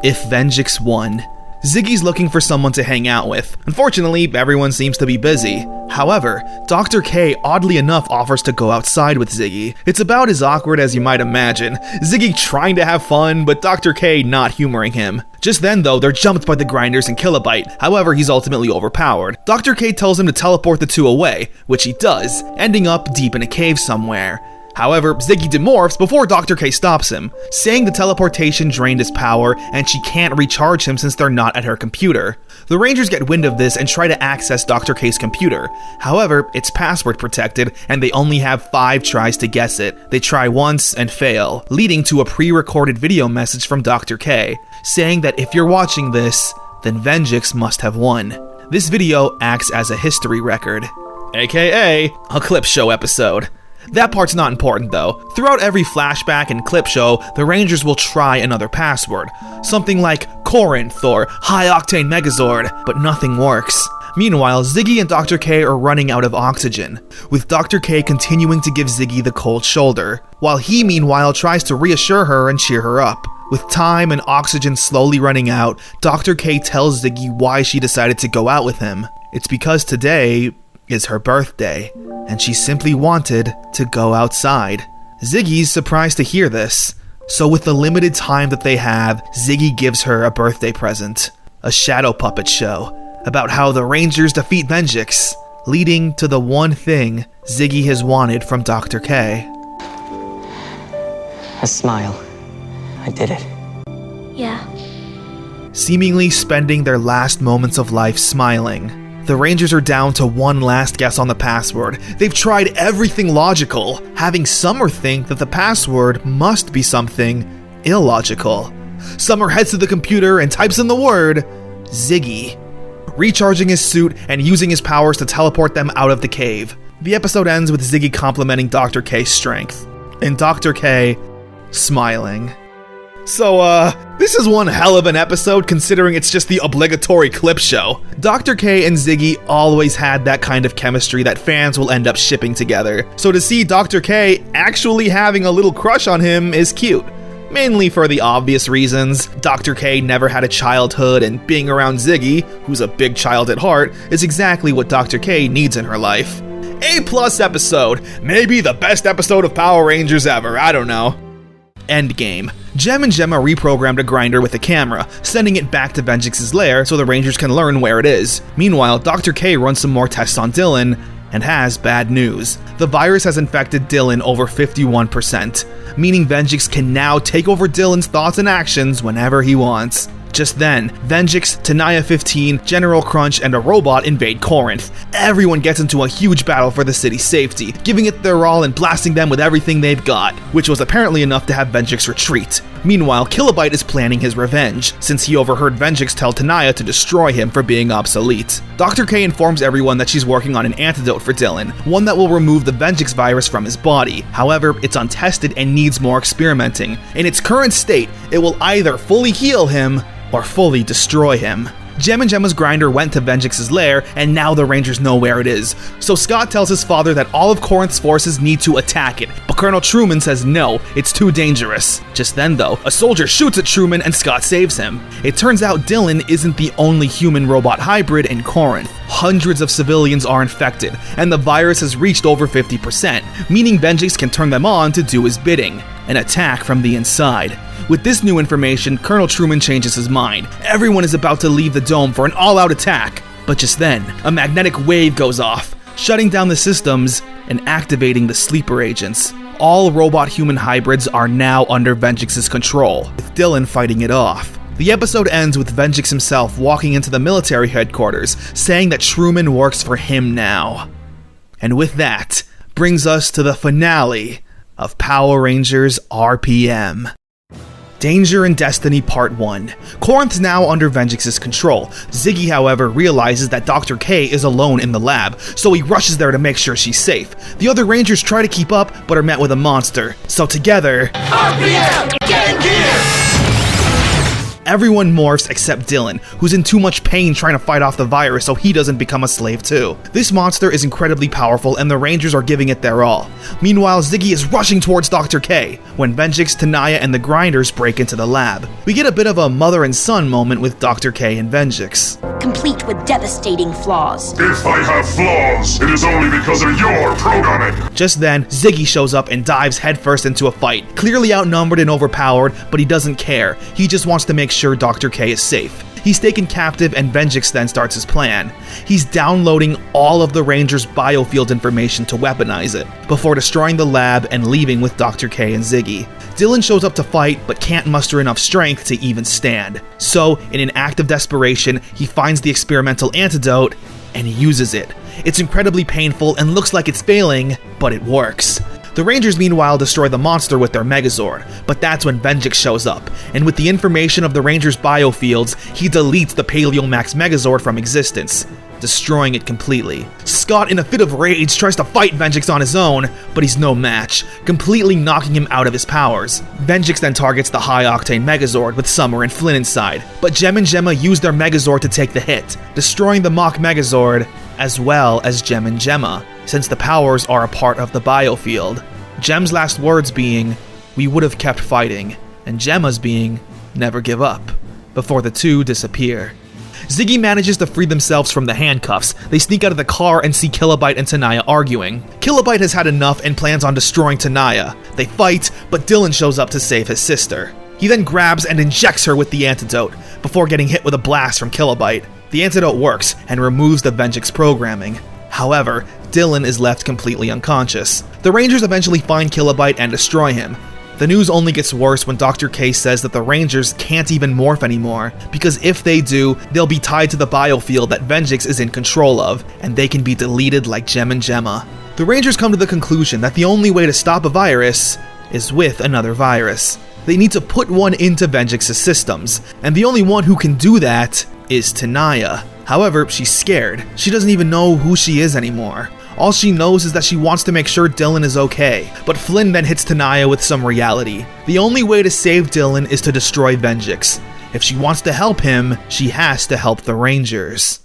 Speaker 1: If Venjix won, Ziggy's looking for someone to hang out with. Unfortunately, everyone seems to be busy. However, Dr. K oddly enough offers to go outside with Ziggy. It's about as awkward as you might imagine. Ziggy trying to have fun, but Dr. K not humoring him. Just then though, they're jumped by the Grinders and Kilobyte. However, he's ultimately overpowered. Dr. K tells him to teleport the two away, which he does, ending up deep in a cave somewhere. However, Ziggy demorphs before Dr. K stops him, saying the teleportation drained his power and she can't recharge him since they're not at her computer. The Rangers get wind of this and try to access Dr. K's computer. However, it's password protected and they only have 5 tries to guess it. They try once and fail, leading to a pre-recorded video message from Dr. K, saying that if you're watching this, then Venjix must have won. This video acts as a history record, aka a clip show episode. That part's not important though. Throughout every flashback and clip show, the Rangers will try another password. Something like Corinth or High Octane Megazord, but nothing works. Meanwhile, Ziggy and Dr. K are running out of oxygen, with Dr. K continuing to give Ziggy the cold shoulder, while he meanwhile tries to reassure her and cheer her up. With time and oxygen slowly running out, Dr. K tells Ziggy why she decided to go out with him. It's because today is her birthday, and she simply wanted to go outside. Ziggy's surprised to hear this, so with the limited time that they have, Ziggy gives her a birthday present, a shadow puppet show about how the Rangers defeat Venjix, leading to the one thing Ziggy has wanted from Dr. K.
Speaker 12: A smile. I did it.
Speaker 17: Yeah.
Speaker 1: Seemingly spending their last moments of life smiling, the Rangers are down to one last guess on the password. They've tried everything logical, having Summer think that the password must be something illogical. Summer heads to the computer and types in the word Ziggy, recharging his suit and using his powers to teleport them out of the cave. The episode ends with Ziggy complimenting Dr. K's strength, and Dr. K smiling. So, this is one hell of an episode considering it's just the obligatory clip show. Dr. K and Ziggy always had that kind of chemistry that fans will end up shipping together. So to see Dr. K actually having a little crush on him is cute. Mainly for the obvious reasons. Dr. K never had a childhood, and being around Ziggy, who's a big child at heart, is exactly what Dr. K needs in her life. A+ episode. Maybe the best episode of Power Rangers ever, I don't know. Endgame. Jem and Gemma reprogrammed a grinder with a camera, sending it back to Venjix's lair so the Rangers can learn where it is. Meanwhile, Dr. K runs some more tests on Dylan, and has bad news. The virus has infected Dylan over 51%, meaning Venjix can now take over Dylan's thoughts and actions whenever he wants. Just then, Venjix, Tenaya 15, General Crunch, and a robot invade Corinth. Everyone gets into a huge battle for the city's safety, giving it their all and blasting them with everything they've got, which was apparently enough to have Venjix retreat. Meanwhile, Kilobyte is planning his revenge, since he overheard Venjix tell Tenaya to destroy him for being obsolete. Dr. K informs everyone that she's working on an antidote for Dylan, one that will remove the Venjix virus from his body. However, it's untested and needs more experimenting. In its current state, it will either fully heal him or fully destroy him. Jem and Gemma's grinder went to Venjix's lair, and now the Rangers know where it is. So Scott tells his father that all of Corinth's forces need to attack it, but Colonel Truman says no, it's too dangerous. Just then though, a soldier shoots at Truman and Scott saves him. It turns out Dylan isn't the only human-robot hybrid in Corinth. Hundreds of civilians are infected, and the virus has reached over 50%, meaning Venjix can turn them on to do his bidding, an attack from the inside. With this new information, Colonel Truman changes his mind. Everyone is about to leave the dome for an all-out attack. But just then, a magnetic wave goes off, shutting down the systems and activating the sleeper agents. All robot-human hybrids are now under Venjix's control, with Dylan fighting it off. The episode ends with Venjix himself walking into the military headquarters, saying that Truman works for him now. And with that, brings us to the finale of Power Rangers RPM. Danger and Destiny Part 1. Corinth's now under Venjix's control. Ziggy, however, realizes that Dr. K is alone in the lab, so he rushes there to make sure she's safe. The other Rangers try to keep up, but are met with a monster. So together,
Speaker 6: RPM, get in gear!
Speaker 1: Everyone morphs except Dylan, who's in too much pain trying to fight off the virus so he doesn't become a slave too. This monster is incredibly powerful and the Rangers are giving it their all. Meanwhile, Ziggy is rushing towards Dr. K when Venjix, Tenaya, and the Grinders break into the lab. We get a bit of a mother and son moment with Dr. K and Venjix.
Speaker 17: Complete with devastating flaws.
Speaker 3: If I have flaws, it is only because of your programming.
Speaker 1: Just then, Ziggy shows up and dives headfirst into a fight. Clearly outnumbered and overpowered, but he doesn't care. He just wants to make sure Dr. K is safe. He's taken captive and Venjix then starts his plan. He's downloading all of the Rangers' biofield information to weaponize it, before destroying the lab and leaving with Dr. K and Ziggy. Dylan shows up to fight, but can't muster enough strength to even stand. So, in an act of desperation, he finds the experimental antidote and uses it. It's incredibly painful and looks like it's failing, but it works. The Rangers meanwhile destroy the monster with their Megazord, but that's when Venjix shows up, and with the information of the Rangers' biofields, he deletes the Paleomax Megazord from existence. destroying it completely. Scott, in a fit of rage, tries to fight Venjix on his own, but he's no match, completely knocking him out of his powers. Venjix then targets the high-octane Megazord with Summer and Flynn inside, but Gem and Gemma use their Megazord to take the hit, destroying the mock Megazord, as well as Gem and Gemma, since the powers are a part of the biofield. Gem's last words being, "We would have kept fighting," and Gemma's being, "Never give up," before the two disappear. Ziggy manages to free themselves from the handcuffs. They sneak out of the car and see Kilobyte and Tanaya arguing. Kilobyte has had enough and plans on destroying Tanaya. They fight, but Dylan shows up to save his sister. He then grabs and injects her with the antidote, before getting hit with a blast from Kilobyte. The antidote works and removes the Venjix programming. However, Dylan is left completely unconscious. The Rangers eventually find Kilobyte and destroy him. The news only gets worse when Dr. K says that the Rangers can't even morph anymore, because if they do, they'll be tied to the biofield that Venjix is in control of, and they can be deleted like Gem and Gemma. The Rangers come to the conclusion that the only way to stop a virus is with another virus. They need to put one into Venjix's systems, and the only one who can do that is Tanaya. However, she's scared. She doesn't even know who she is anymore. All she knows is that she wants to make sure Dylan is okay, but Flynn then hits Tanaya with some reality. The only way to save Dylan is to destroy Venjix. If she wants to help him, she has to help the Rangers.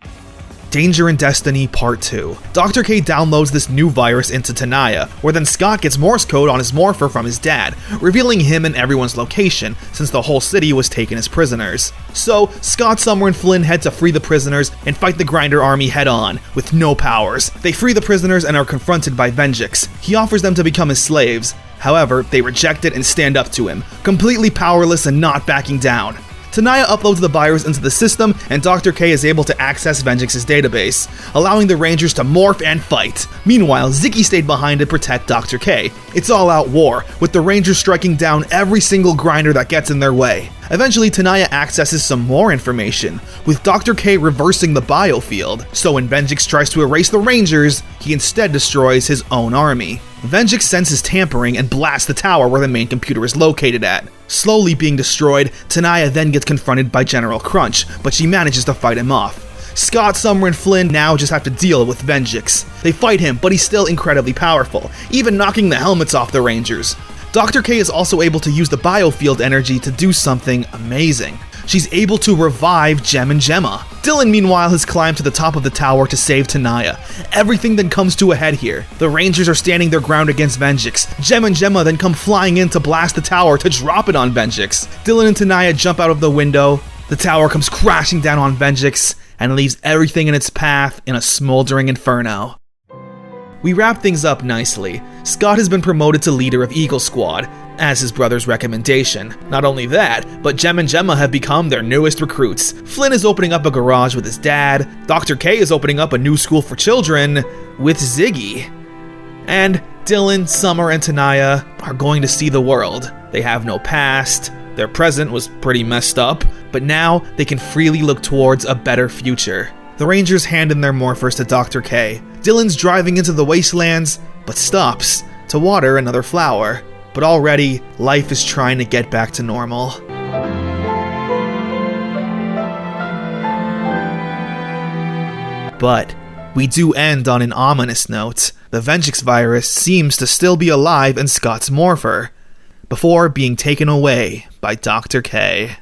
Speaker 1: Danger and Destiny Part 2. Dr. K downloads this new virus into Tanaya, where then Scott gets Morse code on his morpher from his dad, revealing him and everyone's location, since the whole city was taken as prisoners. So, Scott, Summer, and Flynn head to free the prisoners and fight the Grinder army head-on, with no powers. They free the prisoners and are confronted by Venjix. He offers them to become his slaves. However, they reject it and stand up to him, completely powerless and not backing down. Tanaya uploads the virus into the system, and Dr. K is able to access Venjix's database, allowing the Rangers to morph and fight. Meanwhile, Ziggy stayed behind to protect Dr. K. It's all-out war, with the Rangers striking down every single Grinder that gets in their way. Eventually, Tanaya accesses some more information, with Dr. K reversing the biofield, so when Venjix tries to erase the Rangers, he instead destroys his own army. Venjix senses tampering and blasts the tower where the main computer is located at. Slowly being destroyed, Tanaya then gets confronted by General Crunch, but she manages to fight him off. Scott, Summer, and Flynn now just have to deal with Venjix. They fight him, but he's still incredibly powerful, even knocking the helmets off the Rangers. Dr. K is also able to use the biofield energy to do something amazing. She's able to revive Gem and Gemma. Dylan, meanwhile, has climbed to the top of the tower to save Tanaya. Everything then comes to a head here. The Rangers are standing their ground against Venjix. Gem and Gemma then come flying in to blast the tower to drop it on Venjix. Dylan and Tanaya jump out of the window. The tower comes crashing down on Venjix and leaves everything in its path in a smoldering inferno. We wrap things up nicely. Scott has been promoted to leader of Eagle Squad, as his brother's recommendation. Not only that, but Gem and Gemma have become their newest recruits. Flynn is opening up a garage with his dad. Dr. K is opening up a new school for children with Ziggy. And Dylan, Summer, and Tanaya are going to see the world. They have no past. Their present was pretty messed up, but now they can freely look towards a better future. The Rangers hand in their morphers to Dr. K. Dylan's driving into the wastelands, but stops to water another flower. But already, life is trying to get back to normal. But we do end on an ominous note. The Venjix virus seems to still be alive in Scott's morpher, before being taken away by Dr. K.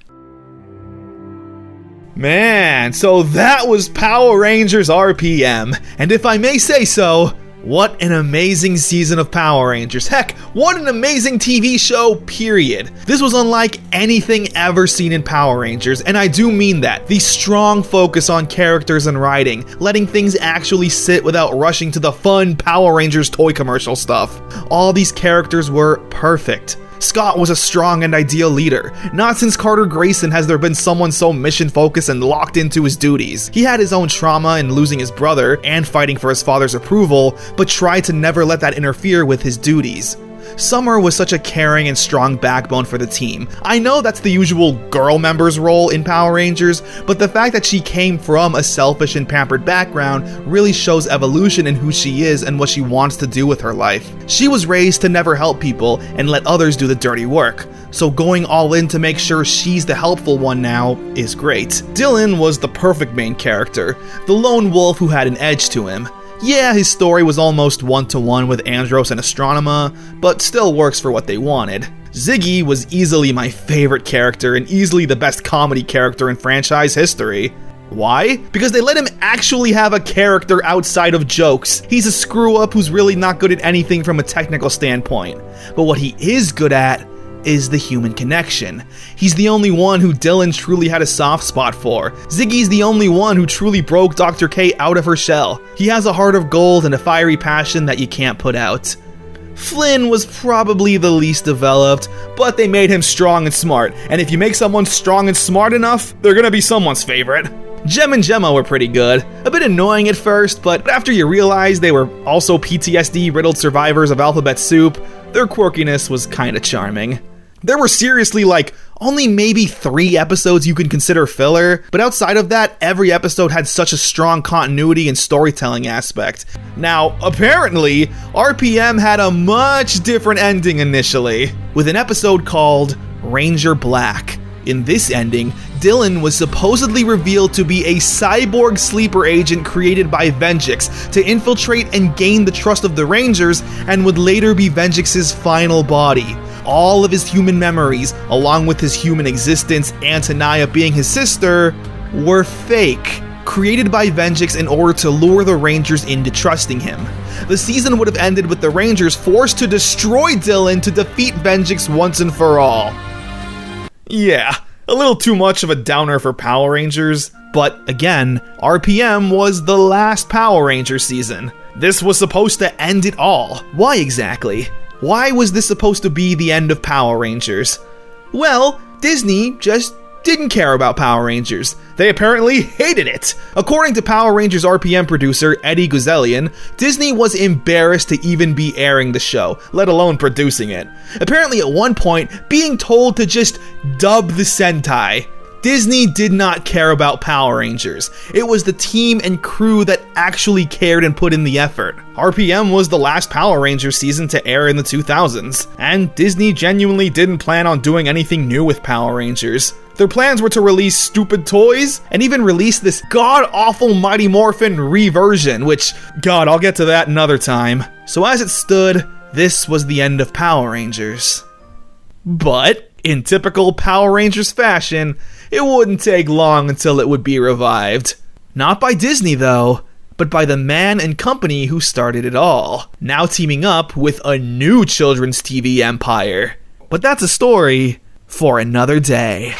Speaker 1: Man, so that was Power Rangers RPM, and if I may say so, what an amazing season of Power Rangers. Heck, what an amazing TV show, period. This was unlike anything ever seen in Power Rangers, and I do mean that. The strong focus on characters and writing, letting things actually sit without rushing to the fun Power Rangers toy commercial stuff. All these characters were perfect. Scott was a strong and ideal leader. Not since Carter Grayson has there been someone so mission-focused and locked into his duties. He had his own trauma in losing his brother and fighting for his father's approval, but tried to never let that interfere with his duties. Summer was such a caring and strong backbone for the team. I know that's the usual girl member's role in Power Rangers, but the fact that she came from a selfish and pampered background really shows evolution in who she is and what she wants to do with her life. She was raised to never help people and let others do the dirty work. so going all in to make sure she's the helpful one now is great. Dylan was the perfect main character, the lone wolf who had an edge to him. Yeah, his story was almost one-to-one with Andros and Astronema, but still works for what they wanted. Ziggy was easily my favorite character and easily the best comedy character in franchise history. Why? Because they let him actually have a character outside of jokes. He's a screw-up who's really not good at anything from a technical standpoint. But what he is good at is the human connection. He's the only one who Dylan truly had a soft spot for. Ziggy's the only one who truly broke Dr. K out of her shell. He has a heart of gold and a fiery passion that you can't put out. Flynn was probably the least developed, but they made him strong and smart, and if you make someone strong and smart enough, they're gonna be someone's favorite. Jem and Gemma were pretty good. A bit annoying at first, but after you realize they were also PTSD-riddled survivors of alphabet soup, their quirkiness was kinda charming. There were seriously only maybe 3 episodes you can consider filler, but outside of that, every episode had such a strong continuity and storytelling aspect. Now, apparently, RPM had a much different ending initially, with an episode called Ranger Black. In this ending, Dylan was supposedly revealed to be a cyborg sleeper agent created by Venjix to infiltrate and gain the trust of the Rangers, and would later be Venjix's final body. All of his human memories, along with his human existence and Tanaya being his sister, were fake, created by Venjix in order to lure the Rangers into trusting him. The season would have ended with the Rangers forced to destroy Dylan to defeat Venjix once and for all. Yeah, a little too much of a downer for Power Rangers, but again, RPM was the last Power Rangers season. This was supposed to end it all. Why exactly? Why was this supposed to be the end of Power Rangers? Well, Disney just didn't care about Power Rangers. They apparently hated it. According to Power Rangers RPM producer Eddie Guzelian, Disney was embarrassed to even be airing the show, let alone producing it. Apparently at one point, being told to just dub the Sentai. Disney did not care about Power Rangers. It was the team and crew that actually cared and put in the effort. RPM was the last Power Rangers season to air in the 2000s, and Disney genuinely didn't plan on doing anything new with Power Rangers. Their plans were to release stupid toys, and even release this god-awful Mighty Morphin reversion, which, God, I'll get to that another time. So as it stood, this was the end of Power Rangers. But, in typical Power Rangers fashion, it wouldn't take long until it would be revived. Not by Disney, though, but by the man and company who started it all, now teaming up with a new children's TV empire. But that's a story for another day.